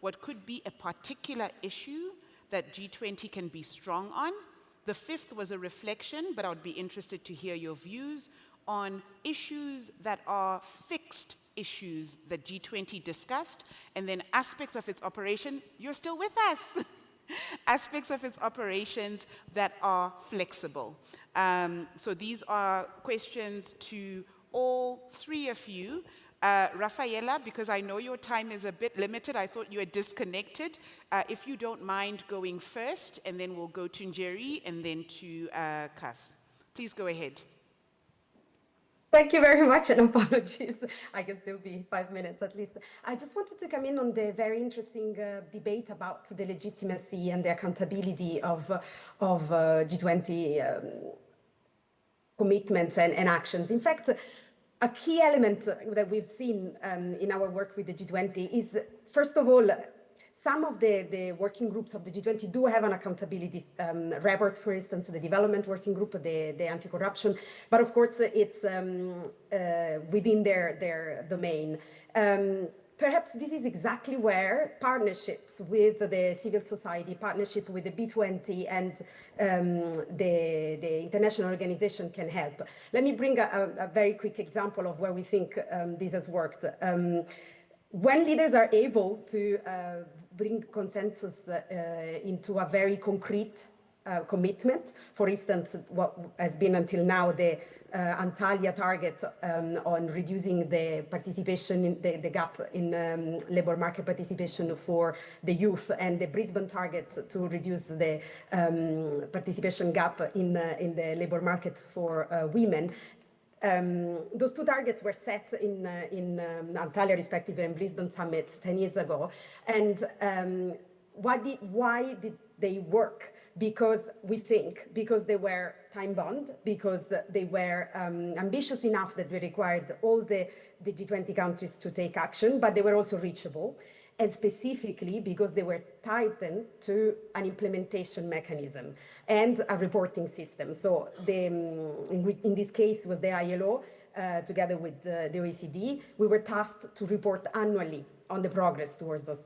what could be a particular issue that G20 can be strong on. The fifth was a reflection, but I would be interested to hear your views on issues that are fixed issues that G20 discussed, and then aspects of its operation. You're still with us. Aspects of its operations that are flexible. So these are questions to all 3 of you. Rafaela, because I know your time is a bit limited, I thought you were disconnected. If you don't mind going first, and then we'll go to Njeri and then to Cas. Please go ahead. Thank you very much, and apologies. I can still be 5 minutes at least. I just wanted to come in on the very interesting debate about the legitimacy and the accountability of G20 commitments and actions. In fact, a key element that we've seen in our work with the G20 is, first of all, some of the working groups of the G20 do have an accountability report, for instance, the development working group, the anti-corruption, but of course it's within their domain. Perhaps this is exactly where partnerships with the civil society, partnership with the B20 and the international organization can help. Let me bring a very quick example of where we think this has worked. When leaders are able to bring consensus into a very concrete commitment, for instance, what has been until now the Antalya target on reducing the participation, the gap in labor market participation for the youth, and the Brisbane target to reduce the participation gap in the labor market for women. Those 2 targets were set in Antalya, respectively, and Brisbane Summit 10 years ago. And why did they work? Because they were time-bound, because they were ambitious enough that they required all the G20 countries to take action, but they were also reachable. And specifically because they were tightened to an implementation mechanism and a reporting system. So in this case was the ILO, together with the OECD. We were tasked to report annually on the progress towards those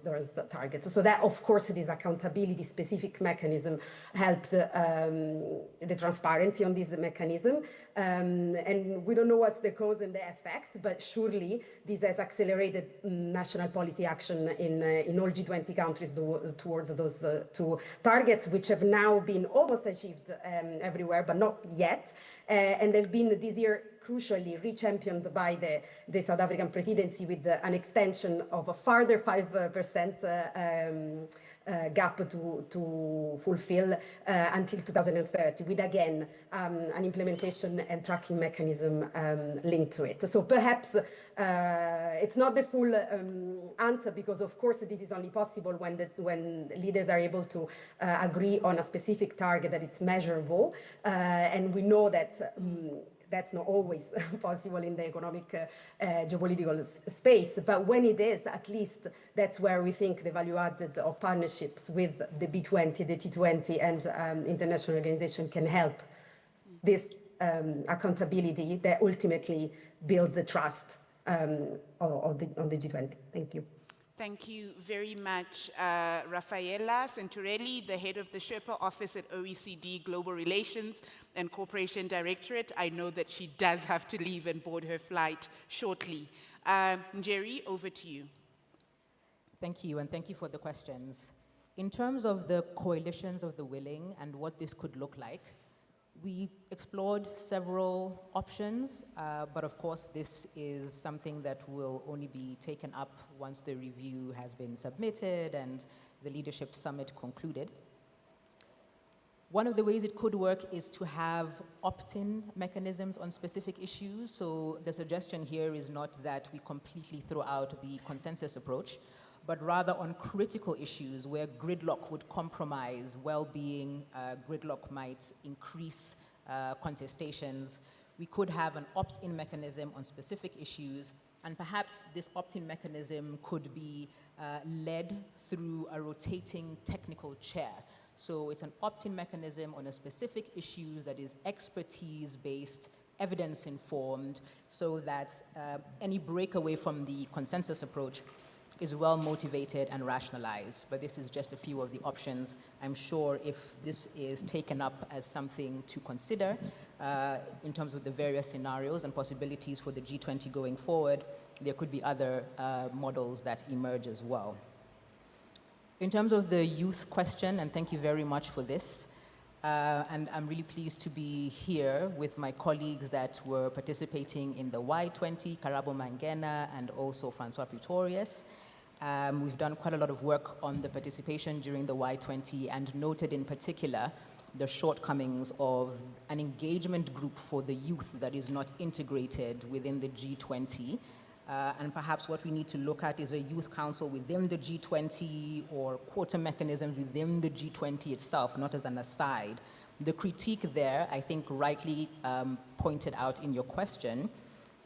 targets. So that, of course, this accountability specific mechanism helped the transparency on this mechanism. And we don't know what's the cause and the effect, but surely this has accelerated national policy action in all G20 countries towards those 2 targets, which have now been almost achieved everywhere, but not yet. And they've been this year crucially re-championed by the South African presidency with an extension of a further 5% gap to fulfill until 2030, with again an implementation and tracking mechanism linked to it. So perhaps it's not the full answer, because of course this is only possible when leaders are able to agree on a specific target that it's measurable, and we know that that's not always possible in the economic geopolitical space. But when it is, at least that's where we think the value added of partnerships with the B20, the T20, and international organization can help this accountability that ultimately builds the trust on the G20. Thank you. Thank you very much, Raffaella Centurelli, the head of the Sherpa office at OECD Global Relations and Cooperation Directorate. I know that she does have to leave and board her flight shortly. Njeri, over to you. Thank you, and thank you for the questions. In terms of the coalitions of the willing and what this could look like, we explored several options, but of course this is something that will only be taken up once the review has been submitted and the leadership summit concluded. One of the ways it could work is to have opt-in mechanisms on specific issues. So the suggestion here is not that we completely throw out the consensus approach, but rather on critical issues where gridlock would compromise well-being, gridlock might increase contestations. We could have an opt-in mechanism on specific issues, and perhaps this opt-in mechanism could be led through a rotating technical chair. So it's an opt-in mechanism on a specific issue that is expertise-based, evidence-informed, so that any breakaway from the consensus approach is well motivated and rationalized. But this is just a few of the options. I'm sure if this is taken up as something to consider in terms of the various scenarios and possibilities for the G20 going forward, there could be other models that emerge as well. In terms of the youth question, and thank you very much for this, and I'm really pleased to be here with my colleagues that were participating in the Y20, Karabo Mangena, and also Francois Pretorius. We've done quite a lot of work on the participation during the Y20 and noted in particular the shortcomings of an engagement group for the youth that is not integrated within the G20. And perhaps what we need to look at is a youth council within the G20 or quota mechanisms within the G20 itself, not as an aside. The critique there, I think rightly pointed out in your question,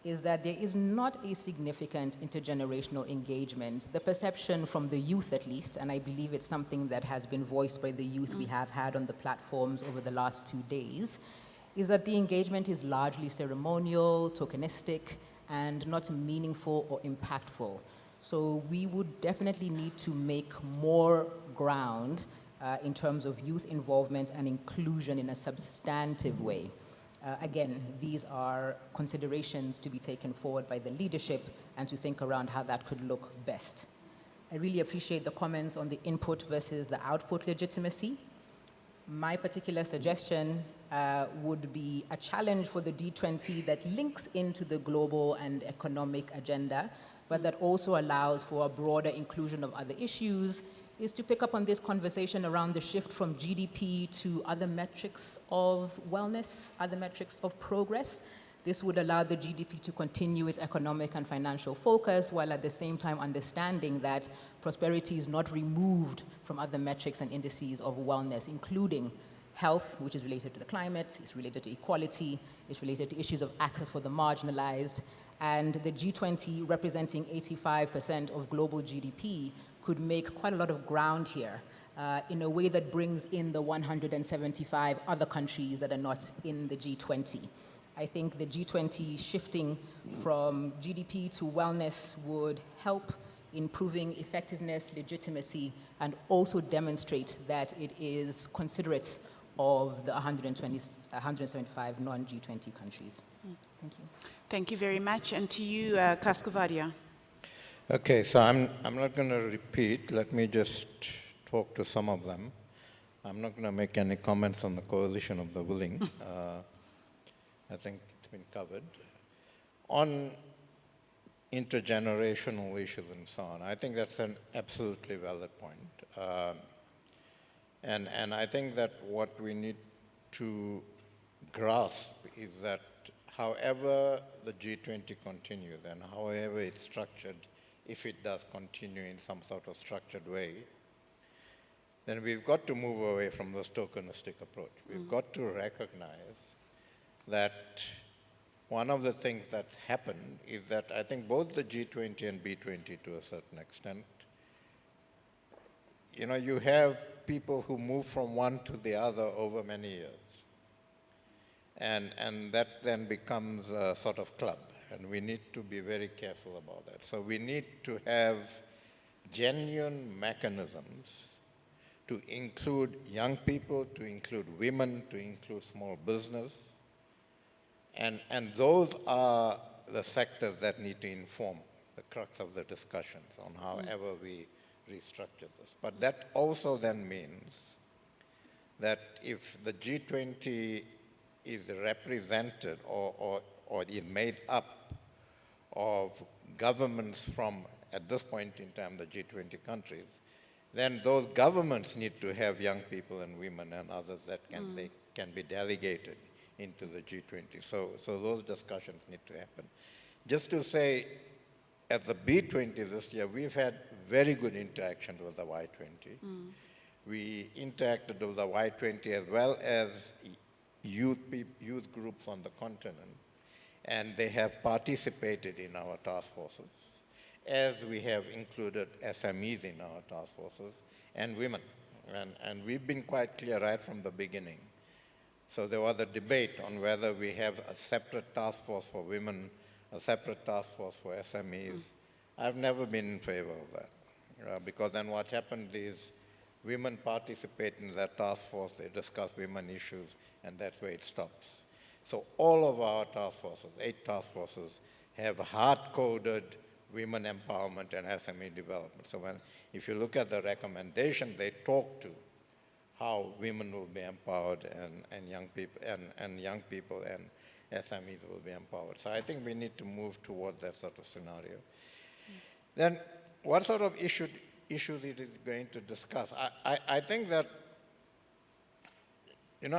is that there is not a significant intergenerational engagement. The perception from the youth at least, and I believe it's something that has been voiced by the youth we have had on the platforms over the last 2 days, is that the engagement is largely ceremonial, tokenistic, and not meaningful or impactful. So we would definitely need to make more ground in terms of youth involvement and inclusion in a substantive way. Again, these are considerations to be taken forward by the leadership and to think around how that could look best. I really appreciate the comments on the input versus the output legitimacy. My particular suggestion would be a challenge for the G20 that links into the global and economic agenda, but that also allows for a broader inclusion of other issues, is to pick up on this conversation around the shift from GDP to other metrics of wellness, other metrics of progress. This would allow the GDP to continue its economic and financial focus, while at the same time understanding that prosperity is not removed from other metrics and indices of wellness, including health, which is related to the climate, it's related to equality, it's related to issues of access for the marginalized, and the G20 representing 85% of global GDP could make quite a lot of ground here in a way that brings in the 175 other countries that are not in the G20. I think the G20 shifting from GDP to wellness would help improving effectiveness, legitimacy, and also demonstrate that it is considerate of the 175 non-G20 countries. Thank you. Thank you very much. And to you, Kaskuvadia. Okay, so I'm not going to repeat. Let me just talk to some of them. I'm not going to make any comments on the coalition of the willing. I think it's been covered. On intergenerational issues and so on, I think that's an absolutely valid point. And I think that what we need to grasp is that however the G20 continues and however it's structured, if it does continue in some sort of structured way, then we've got to move away from this tokenistic approach. We've got to recognize that one of the things that's happened is that I think both the G20 and B20 to a certain extent, you have people who move from one to the other over many years. And that then becomes a sort of club. And we need to be very careful about that. So we need to have genuine mechanisms to include young people, to include women, to include small business. And those are the sectors that need to inform the crux of the discussions on however we restructure this. But that also then means that if the G20 is represented or is made up of governments from, at this point in time, the G20 countries, then those governments need to have young people and women and others that can be delegated into the G20. So those discussions need to happen. Just to say, at the B20 this year, we've had very good interactions with the Y20. We interacted with the Y20 as well as youth groups on the continent, and they have participated in our task forces, as we have included SMEs in our task forces, and women. And we've been quite clear right from the beginning. So there was a debate on whether we have a separate task force for women, a separate task force for SMEs. I've never been in favor of that, because then what happens is women participate in that task force, they discuss women issues, and that's where it stops. So all of our task forces, 8 task forces, have hard-coded women empowerment and SME development. So if you look at the recommendation, they talk to how women will be empowered and young people and SMEs will be empowered. So I think we need to move towards that sort of scenario. Then what sort of issues it is going to discuss? I think that,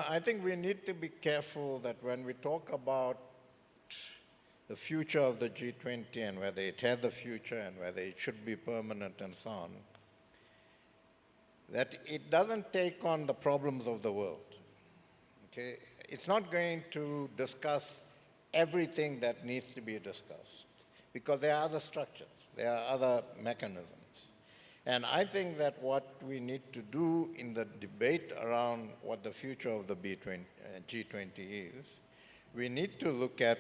I think we need to be careful that when we talk about the future of the G20 and whether it has a future and whether it should be permanent and so on, that it doesn't take on the problems of the world. Okay? It's not going to discuss everything that needs to be discussed, because there are other structures, there are other mechanisms. And I think that what we need to do in the debate around what the future of the G20 is, we need to look at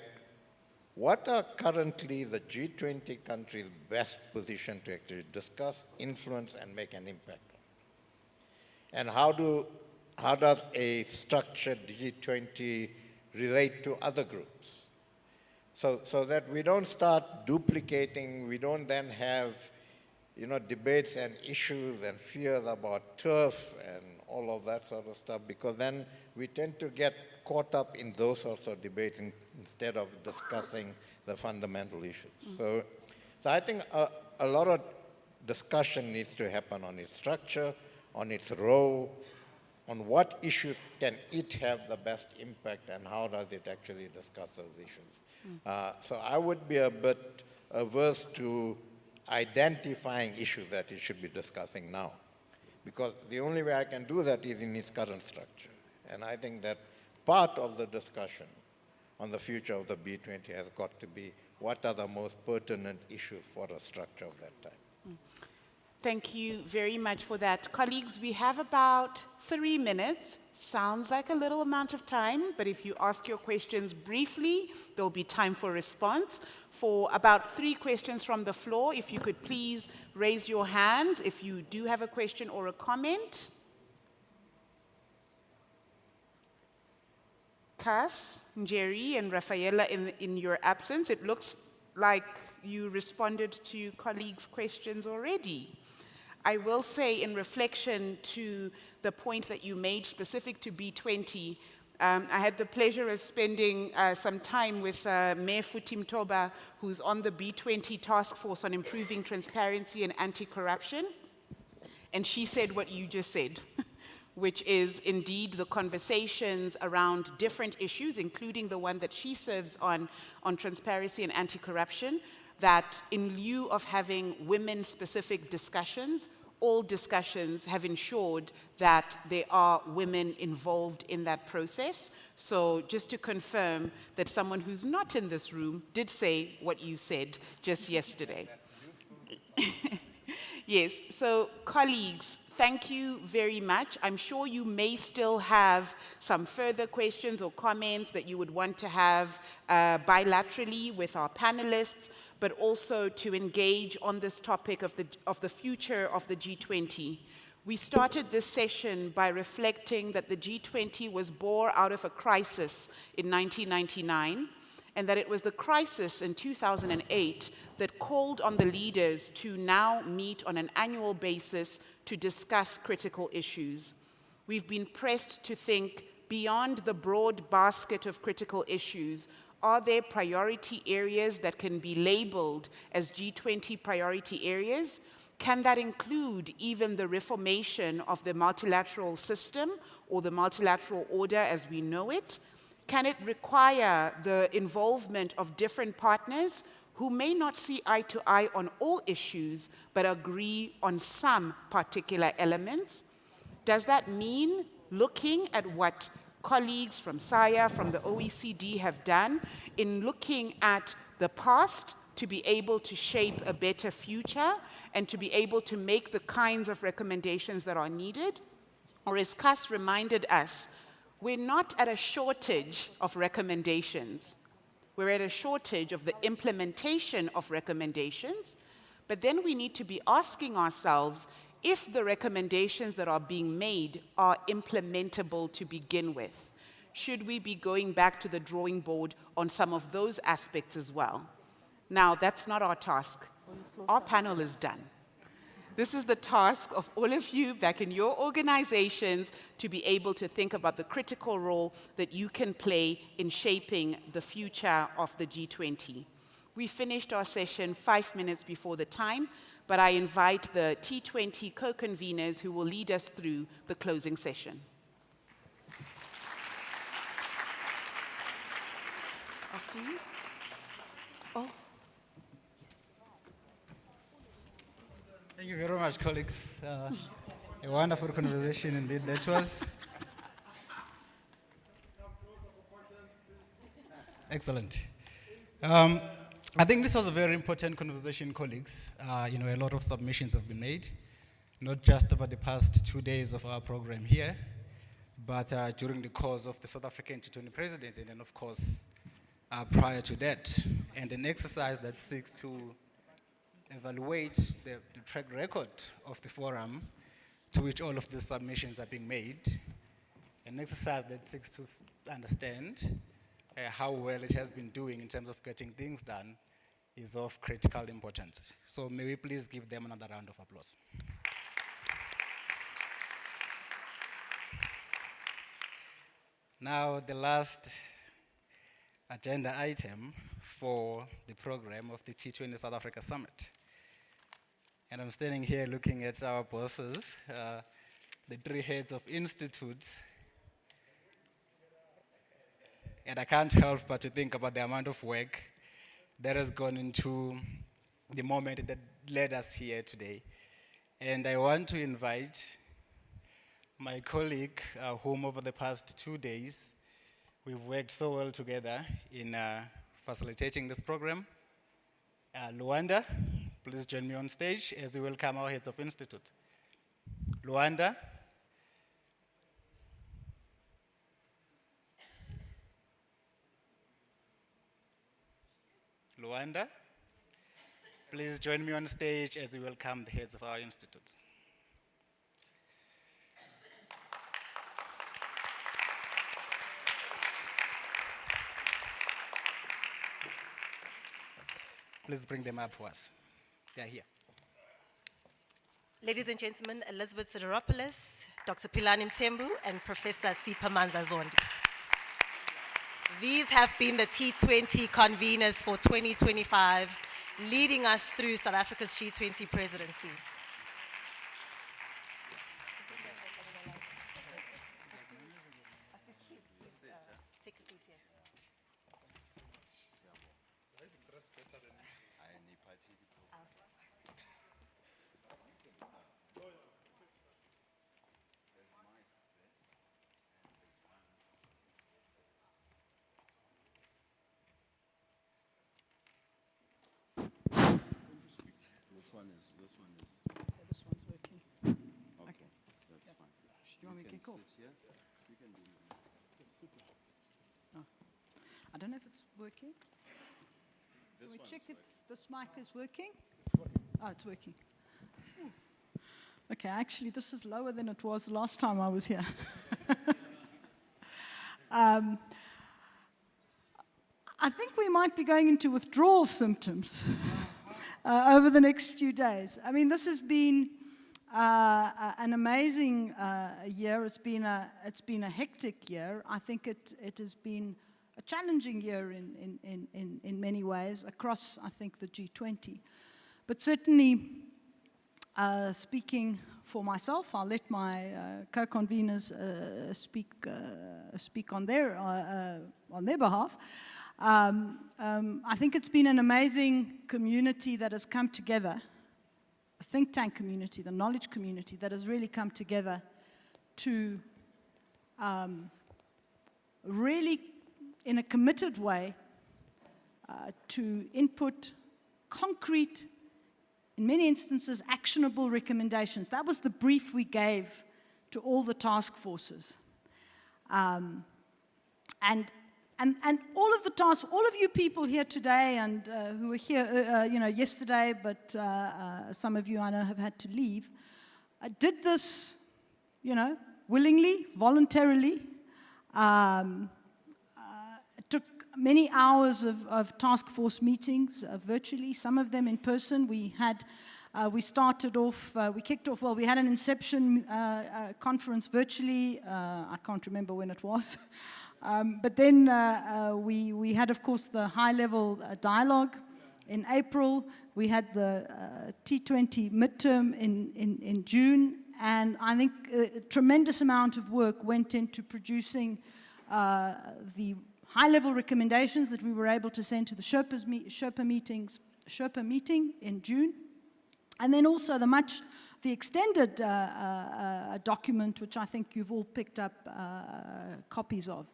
what are currently the G20 countries' best positioned to actually discuss, influence, and make an impact on. And how does a structured G20 relate to other groups? So that we don't start duplicating, we don't then have debates and issues and fears about turf and all of that sort of stuff, because then we tend to get caught up in those sorts of debates instead of discussing the fundamental issues. So I think a lot of discussion needs to happen on its structure, on its role, on what issues can it have the best impact and how does it actually discuss those issues. So I would be a bit averse to identifying issues that it should be discussing now, because the only way I can do that is in its current structure. And I think that part of the discussion on the future of the B20 has got to be what are the most pertinent issues for a structure of that type. Thank you very much for that. Colleagues, we have about 3 minutes. Sounds like a little amount of time, but if you ask your questions briefly, there'll be time for response. For about 3 questions from the floor, if you could please raise your hand if you do have a question or a comment. Cass, Njeri, and Rafaela, in your absence, it looks like you responded to colleagues' questions already. I will say, in reflection to the point that you made specific to B20, I had the pleasure of spending some time with Mayor Futhi Mtoba, who's on the B20 task force on improving transparency and anti-corruption. And she said what you just said, which is indeed the conversations around different issues, including the one that she serves on transparency and anti-corruption, that in lieu of having women-specific discussions, all discussions have ensured that there are women involved in that process. So just to confirm that someone who's not in this room did say what you said just yesterday. Yes, so colleagues, thank you very much. I'm sure you may still have some further questions or comments that you would want to have bilaterally with our panelists, but also to engage on this topic of the future of the G20. We started this session by reflecting that the G20 was born out of a crisis in 1999, and that it was the crisis in 2008 that called on the leaders to now meet on an annual basis to discuss critical issues. We've been pressed to think beyond the broad basket of critical issues. Are there priority areas that can be labeled as G20 priority areas? Can that include even the reformation of the multilateral system or the multilateral order as we know it? Can it require the involvement of different partners who may not see eye to eye on all issues, but agree on some particular elements? Does that mean looking at what colleagues from SAIIA, from the OECD have done in looking at the past to be able to shape a better future and to be able to make the kinds of recommendations that are needed? Or as Cas reminded us, we're not at a shortage of recommendations. We're at a shortage of the implementation of recommendations, but then we need to be asking ourselves if the recommendations that are being made are implementable to begin with. Should we be going back to the drawing board on some of those aspects as well? Now, that's not our task. Our panel is done. This is the task of all of you back in your organizations to be able to think about the critical role that you can play in shaping the future of the G20. We finished our session 5 minutes before the time, but I invite the T20 co-conveners who will lead us through the closing session. After you? Oh. Thank you very much, colleagues. A wonderful conversation indeed that was. Excellent. I think this was a very important conversation, colleagues. A lot of submissions have been made, not just over the past 2 days of our program here, but during the course of the South African G20 presidency, and then of course, prior to that, and an exercise that seeks to evaluate the track record of the forum to which all of these submissions are being made, an exercise that seeks to understand how well it has been doing in terms of getting things done is of critical importance. So may we please give them another round of applause. Now, the last agenda item for the program of the T20 South Africa Summit. And I'm standing here looking at our bosses, the 3 heads of institutes, and I can't help but to think about the amount of work that has gone into the moment that led us here today. And I want to invite my colleague, whom over the past 2 days, we've worked so well together in facilitating this program. Luanda, please join me on stage as we welcome our heads of institute. Luanda. Luanda, please join me on stage as we welcome the heads of our institute. Please bring them up for us. They're here. Ladies and gentlemen, Elizabeth Sideropoulos, Dr. Philani Mthembu, and Professor Sipha Manza-Zondi. These have been the T20 conveners for 2025, leading us through South Africa's G20 presidency. one is. Okay, this one's working. Okay, that's fine. Do you want me to kick off? Sit here. You can do it. Sit here. Oh. I don't know if it's working. Can we check if this mic is working? Oh, it's working. Ooh. Okay, actually, this is lower than it was last time I was here. I think we might be going into withdrawal symptoms over the next few days. I mean, this has been an amazing year. It's been a hectic year. I think it has been a challenging year in many ways across, I think, the G20. But certainly, speaking for myself, I'll let my co-conveners speak on their behalf. I think it's been an amazing community that has come together, a think tank community, the knowledge community that has really come together to really, in a committed way, to input concrete, in many instances, actionable recommendations. That was the brief we gave to all the task forces. And all of the tasks, all of you people here today and who were here yesterday, but some of you I know have had to leave, did this, willingly, voluntarily. It took many hours of task force meetings virtually, some of them in person. We kicked off, we had an inception conference virtually. I can't remember when it was. But then we had, of course, the high-level dialogue in April. We had the T20 midterm in June. And I think a tremendous amount of work went into producing the high-level recommendations that we were able to send to the Sherpa meeting in June. And then also the extended document, which I think you've all picked up copies of.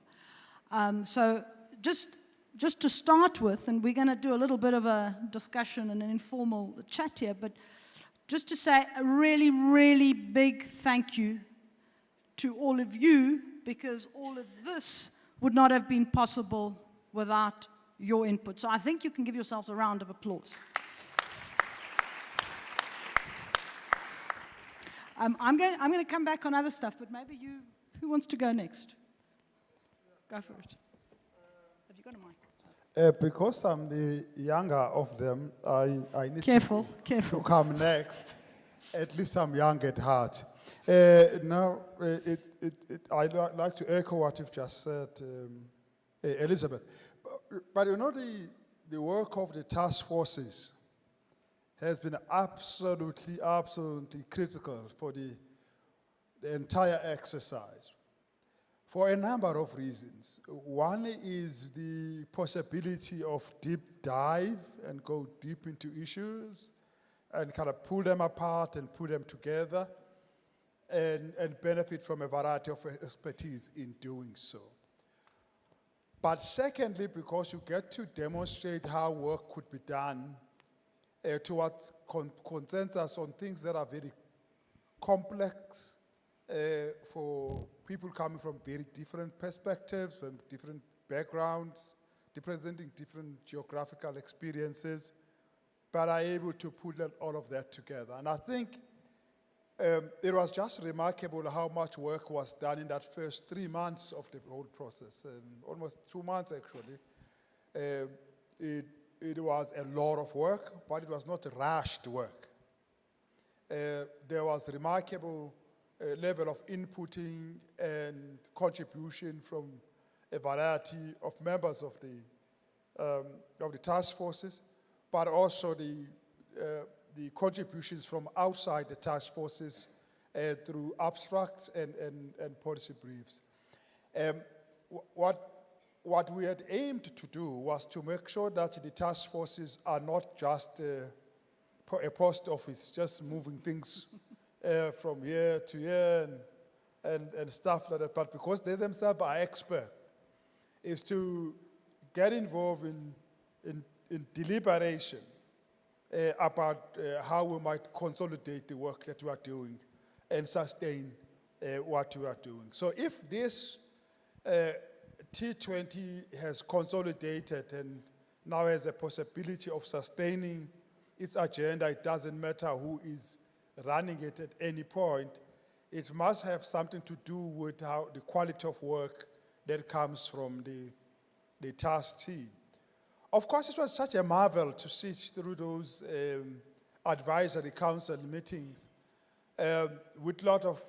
So just to start with, and we're going to do a little bit of a discussion and an informal chat here, but just to say a really, really big thank you to all of you, because all of this would not have been possible without your input. So I think you can give yourselves a round of applause. I'm going to come back on other stuff, but maybe who wants to go next? Go for it. Have you got a mic? Because I'm the younger of them, I need to come next. At least I'm young at heart. Now, I'd like to echo what you've just said, Elizabeth. But the work of the task forces has been absolutely critical for the entire exercise, for a number of reasons. One is the possibility of deep dive and go deep into issues and kind of pull them apart and put them together and benefit from a variety of expertise in doing so. But secondly, because you get to demonstrate how work could be done towards consensus on things that are very complex for people coming from very different perspectives, from different backgrounds, representing different geographical experiences, but are able to put all of that together. And I think it was just remarkable how much work was done in that first 3 months of the whole process, and almost 2 months actually. It was a lot of work, but it was not rushed work. There was a remarkable level of inputting and contribution from a variety of members of the task forces, but also the contributions from outside the task forces through abstracts and policy briefs. What we had aimed to do was to make sure that the task forces are not just a post office, just moving things from year to year and stuff like that, but because they themselves are experts, is to get involved in deliberation about how we might consolidate the work that we are doing and sustain what we are doing. So if this T20 has consolidated and now has a possibility of sustaining its agenda, it doesn't matter who is running it at any point. It must have something to do with how the quality of work that comes from the task team. Of course, it was such a marvel to sit through those advisory council meetings with a lot of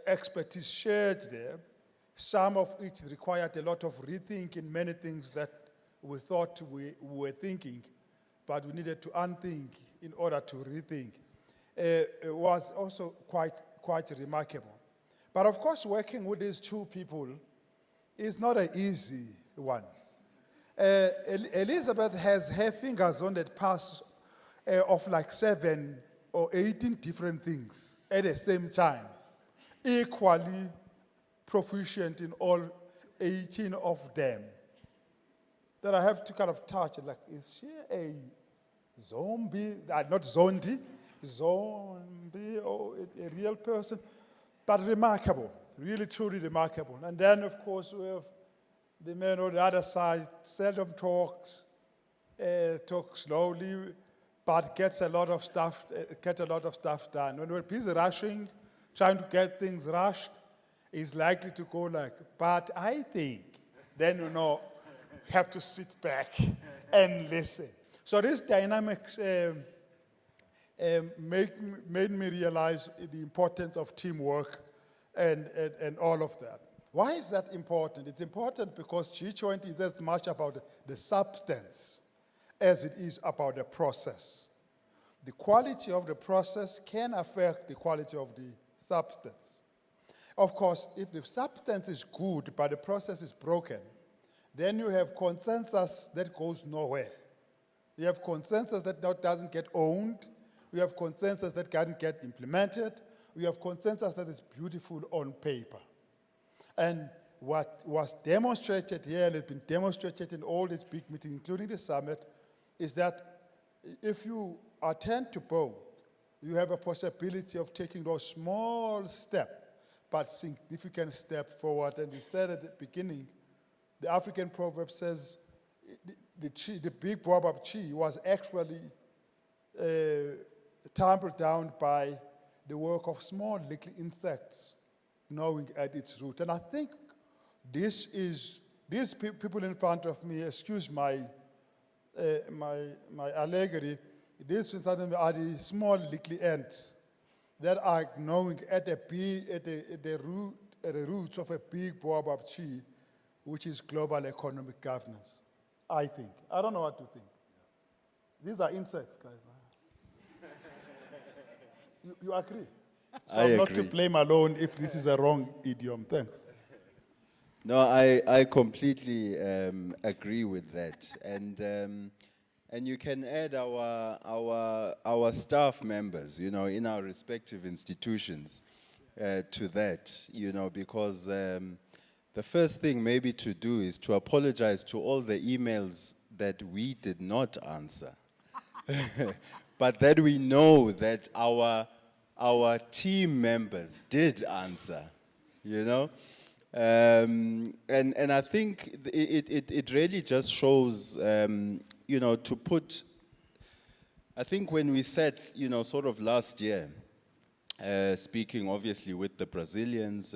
expertise shared there. Some of it required a lot of rethinking, many things that we thought we were thinking, but we needed to unthink in order to rethink. It was also quite remarkable. But of course, working with these two people is not an easy one. Elizabeth has her fingers on that pass of like 7 or 18 different things at the same time, equally proficient in all 18 of them. That I have to kind of touch, like, is she a zombie? Not zombie, or a real person? But remarkable, really truly remarkable. And then, of course, we have the man on the other side, seldom talks slowly, but gets a lot of stuff done. When we're busy rushing, trying to get things rushed, is likely to go like, but I think, then have to sit back and listen. So these dynamics made me realize the importance of teamwork and all of that. Why is that important? It's important because G20 is as much about the substance as it is about the process. The quality of the process can affect the quality of the substance. Of course, if the substance is good but the process is broken, then you have consensus that goes nowhere. You have consensus that doesn't get owned. You have consensus that doesn't get implemented. You have consensus that is beautiful on paper. And what was demonstrated here, and has been demonstrated in all these big meetings, including the summit, is that if you attend to both, you have a possibility of taking those small steps, but significant step forward. And we said at the beginning, the African proverb says, the big baobab tree was actually trampled down by the work of small little insects gnawing at its root. And I think these people in front of me, excuse my allegory, these are the small little ants that are gnawing at the roots of a big baobab tree, which is global economic governance, I think. I don't know what to think. These are insects, guys. You agree? So I'm not to blame alone if this is a wrong idiom. Thanks. No, I completely agree with that. And you can add our staff members, in our respective institutions to that, because the first thing maybe to do is to apologize to all the emails that we did not answer. But that we know that our team members did answer, And I think it really just shows, to put, I think when we said, sort of last year, speaking obviously with the Brazilians,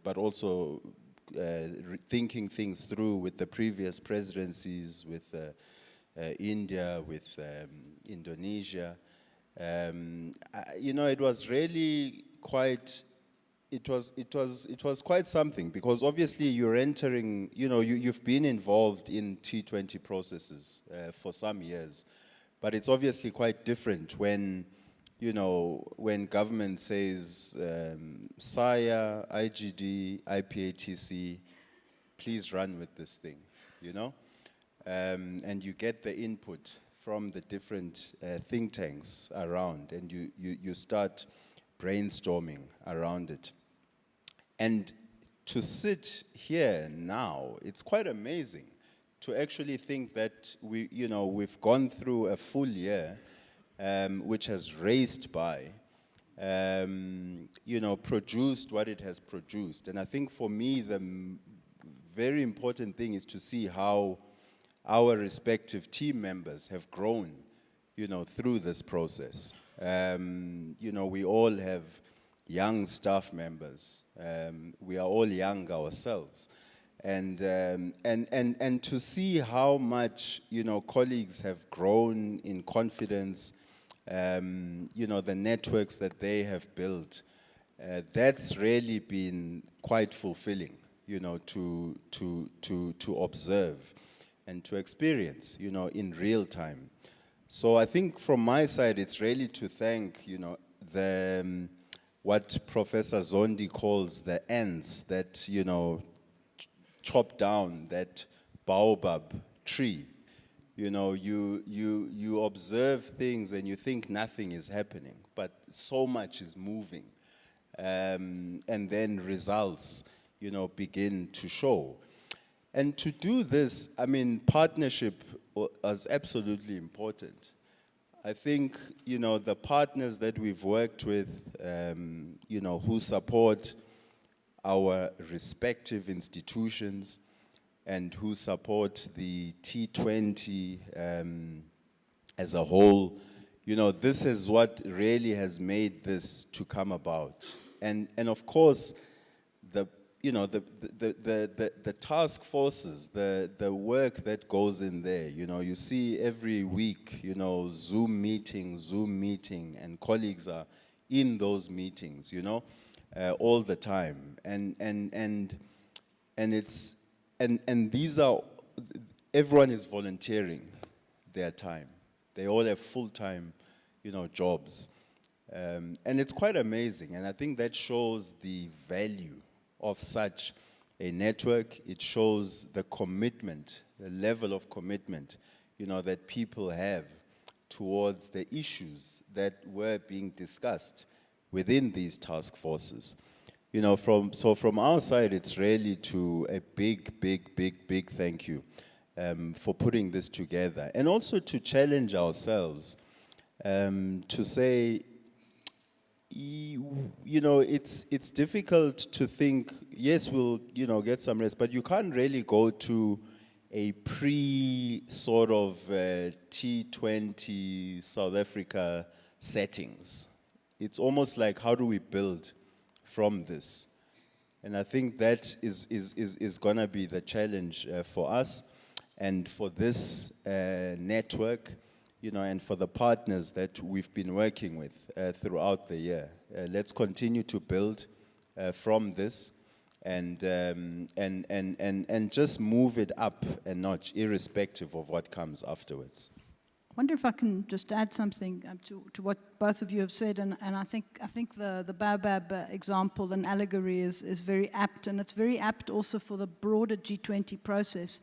but also thinking things through with the previous presidencies, with India, with Indonesia, it was really quite. It was quite something, because obviously you're entering, you've been involved in T20 processes for some years, but it's obviously quite different when, when government says SAIIA, IGD, IPATC, please run with this thing, and you get the input from the different think tanks around, and you start brainstorming around it. And to sit here now, it's quite amazing to actually think that we've gone through a full year which has raced by, you know, produced what it has produced. And I think for me, the very important thing is to see how our respective team members have grown, you know, through this process. You know, we all have young staff members. We are all young ourselves. And to see how much, you know, colleagues have grown in confidence, you know, the networks that they have built, that's really been quite fulfilling, you know, to observe and to experience, you know, in real time. So I think from my side, it's really to thank, you know, the, what Professor Zondi calls the ants that, you know, chop down that baobab tree. You know, you observe things and you think nothing is happening, but so much is moving. And then results, you know, begin to show. And to do this, I mean, partnership is absolutely important. I think, you know, the partners that we've worked with, you know, who support our respective institutions and who support the T20 as a whole, you know, this is what really has made this to come about. And of course, the, you know, the task forces, the work that goes in there, you know, you see every week, you know, Zoom meeting, and colleagues are in those meetings, you know, all the time. And it's, and these are, everyone is volunteering their time. They all have full-time, you know, jobs. And it's quite amazing. And I think that shows the value of such a network. It shows the commitment, the level of commitment, you know, that people have towards the issues that were being discussed within these task forces. You know, so from our side, it's really to a big thank you for putting this together. And also to challenge ourselves to say, you know, it's difficult to think, yes, we'll, you know, get some rest, but you can't really go to a sort of T20 South Africa settings. It's almost like, how do we build from this? And I think that is gonna be the challenge for us and for this network, you know, and for the partners that we've been working with throughout the year. Let's continue to build from this and just move it up a notch, irrespective of what comes afterwards. I wonder if I can just add something to what both of you have said, and I think the baobab example and allegory is very apt, and it's very apt also for the broader G20 process.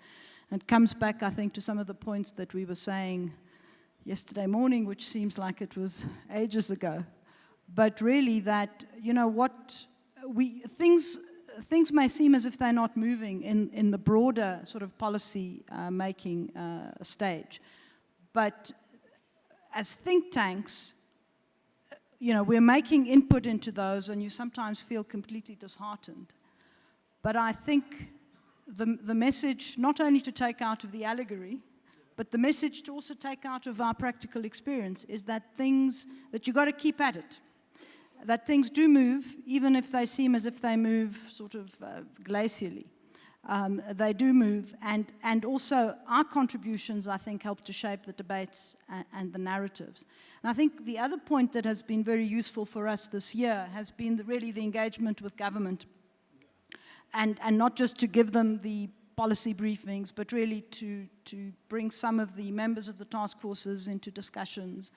And it comes back, I think, to some of the points that we were saying yesterday morning, which seems like it was ages ago. But really that, you know, things may seem as if they're not moving in the broader sort of policy making stage. But as think tanks, you know, we're making input into those and you sometimes feel completely disheartened. But I think the message, not only to take out of the allegory, but the message to also take out of our practical experience is that that you got to keep at it. That things do move, even if they seem as if they move sort of glacially. They do move, and also our contributions, I think, help to shape the debates and the narratives. And I think the other point that has been very useful for us this year has been really the engagement with government. And not just to give them the policy briefings, but really to bring some of the members of the task forces into discussions,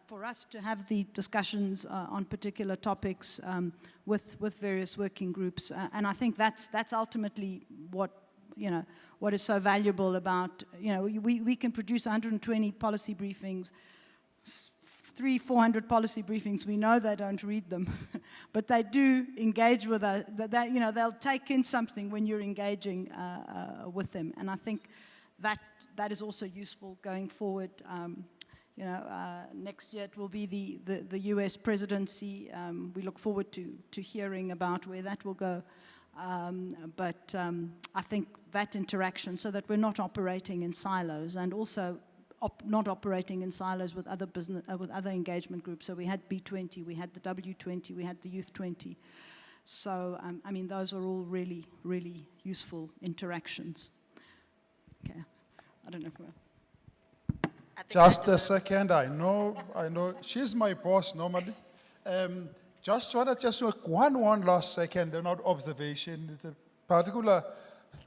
for us to have the discussions on particular topics with various working groups. And I think that's ultimately what, you know, what is so valuable about, you know, we can produce 120 policy briefings, 300-400 policy briefings. We know they don't read them, but they do engage with us. You know, they'll take in something when you're engaging with them, and I think that is also useful going forward. next year it will be the US presidency. We look forward to hearing about where that will go. But I think that interaction, so that we're not operating in silos, and also not operating in silos with other with other engagement groups. So we had B20, we had the W20, we had the Youth 20. So I mean, those are all really, really useful interactions. Okay, I don't know if we're... Just a second, I know, she's my boss normally. Just want to make one last second, not observation. The particular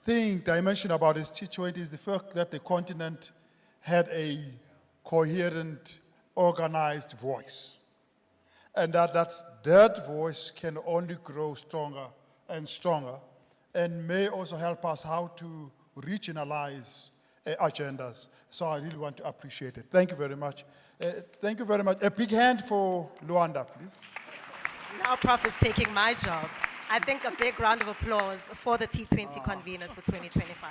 dimension about this T20 is the fact that the continent had a coherent, organized voice. And that voice can only grow stronger and stronger, and may also help us how to regionalize agendas. So I really want to appreciate it. Thank you very much. Thank you very much. A big hand for Luanda, please. Now Prof is taking my job. I think a big round of applause for the T20 conveners for 2025.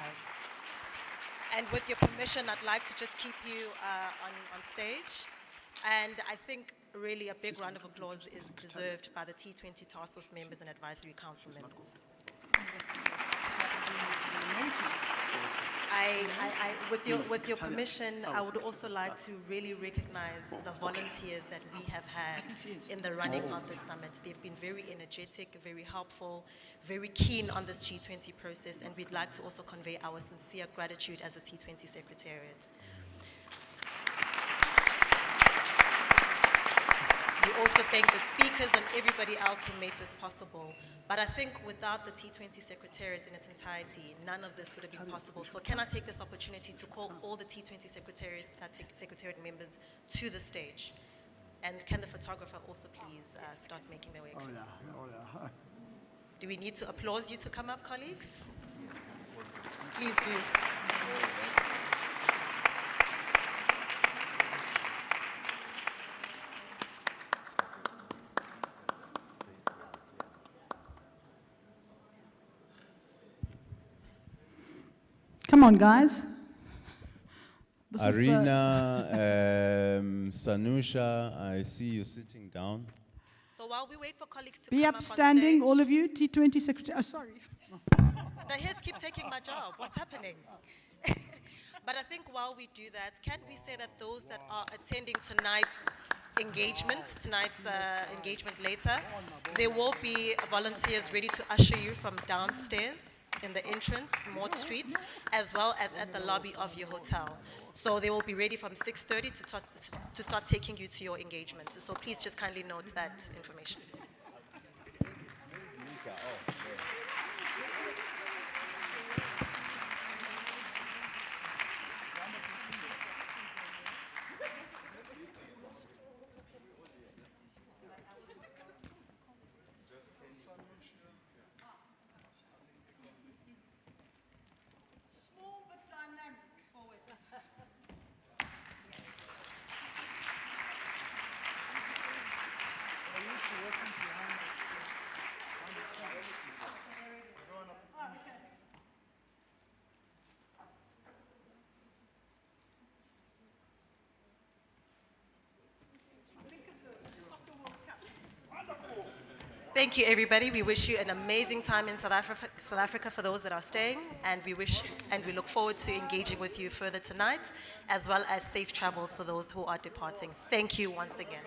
And with your permission, I'd like to just keep you on stage. And I think really a big round of applause is deserved by the T20 Task Force members and Advisory Council members. With your permission, I would also like to really recognize the volunteers that we have had in the running of the summit. They've been very energetic, very helpful, very keen on this G20 process, and we'd like to also convey our sincere gratitude as a T20 Secretariat. We also thank the speakers and everybody else who made this possible. But I think without the T20 Secretariat in its entirety, none of this would have been possible. So can I take this opportunity to call all the T20 Secretariat members to the stage? And can the photographer also please start making their way across? Yeah. Do we need to applaud you to come up, colleagues? Please do. Come on, guys. Arina, Sanusha, I see you sitting down. So while we wait for colleagues to be come upstanding, up on all of you, T20 Secretary. Oh, sorry. The heads keep taking my job. What's happening? But I think while we do that, can we say that those that are attending tonight's engagement later, there will be volunteers ready to usher you from downstairs in the entrance, Maud Street, as well as at the lobby of your hotel. So they will be ready from 6:30 to start taking you to your engagement. So please just kindly note that information. Thank you, everybody. We wish you an amazing time in South Africa for those that are staying, and we look forward to engaging with you further tonight, as well as safe travels for those who are departing. Thank you once again.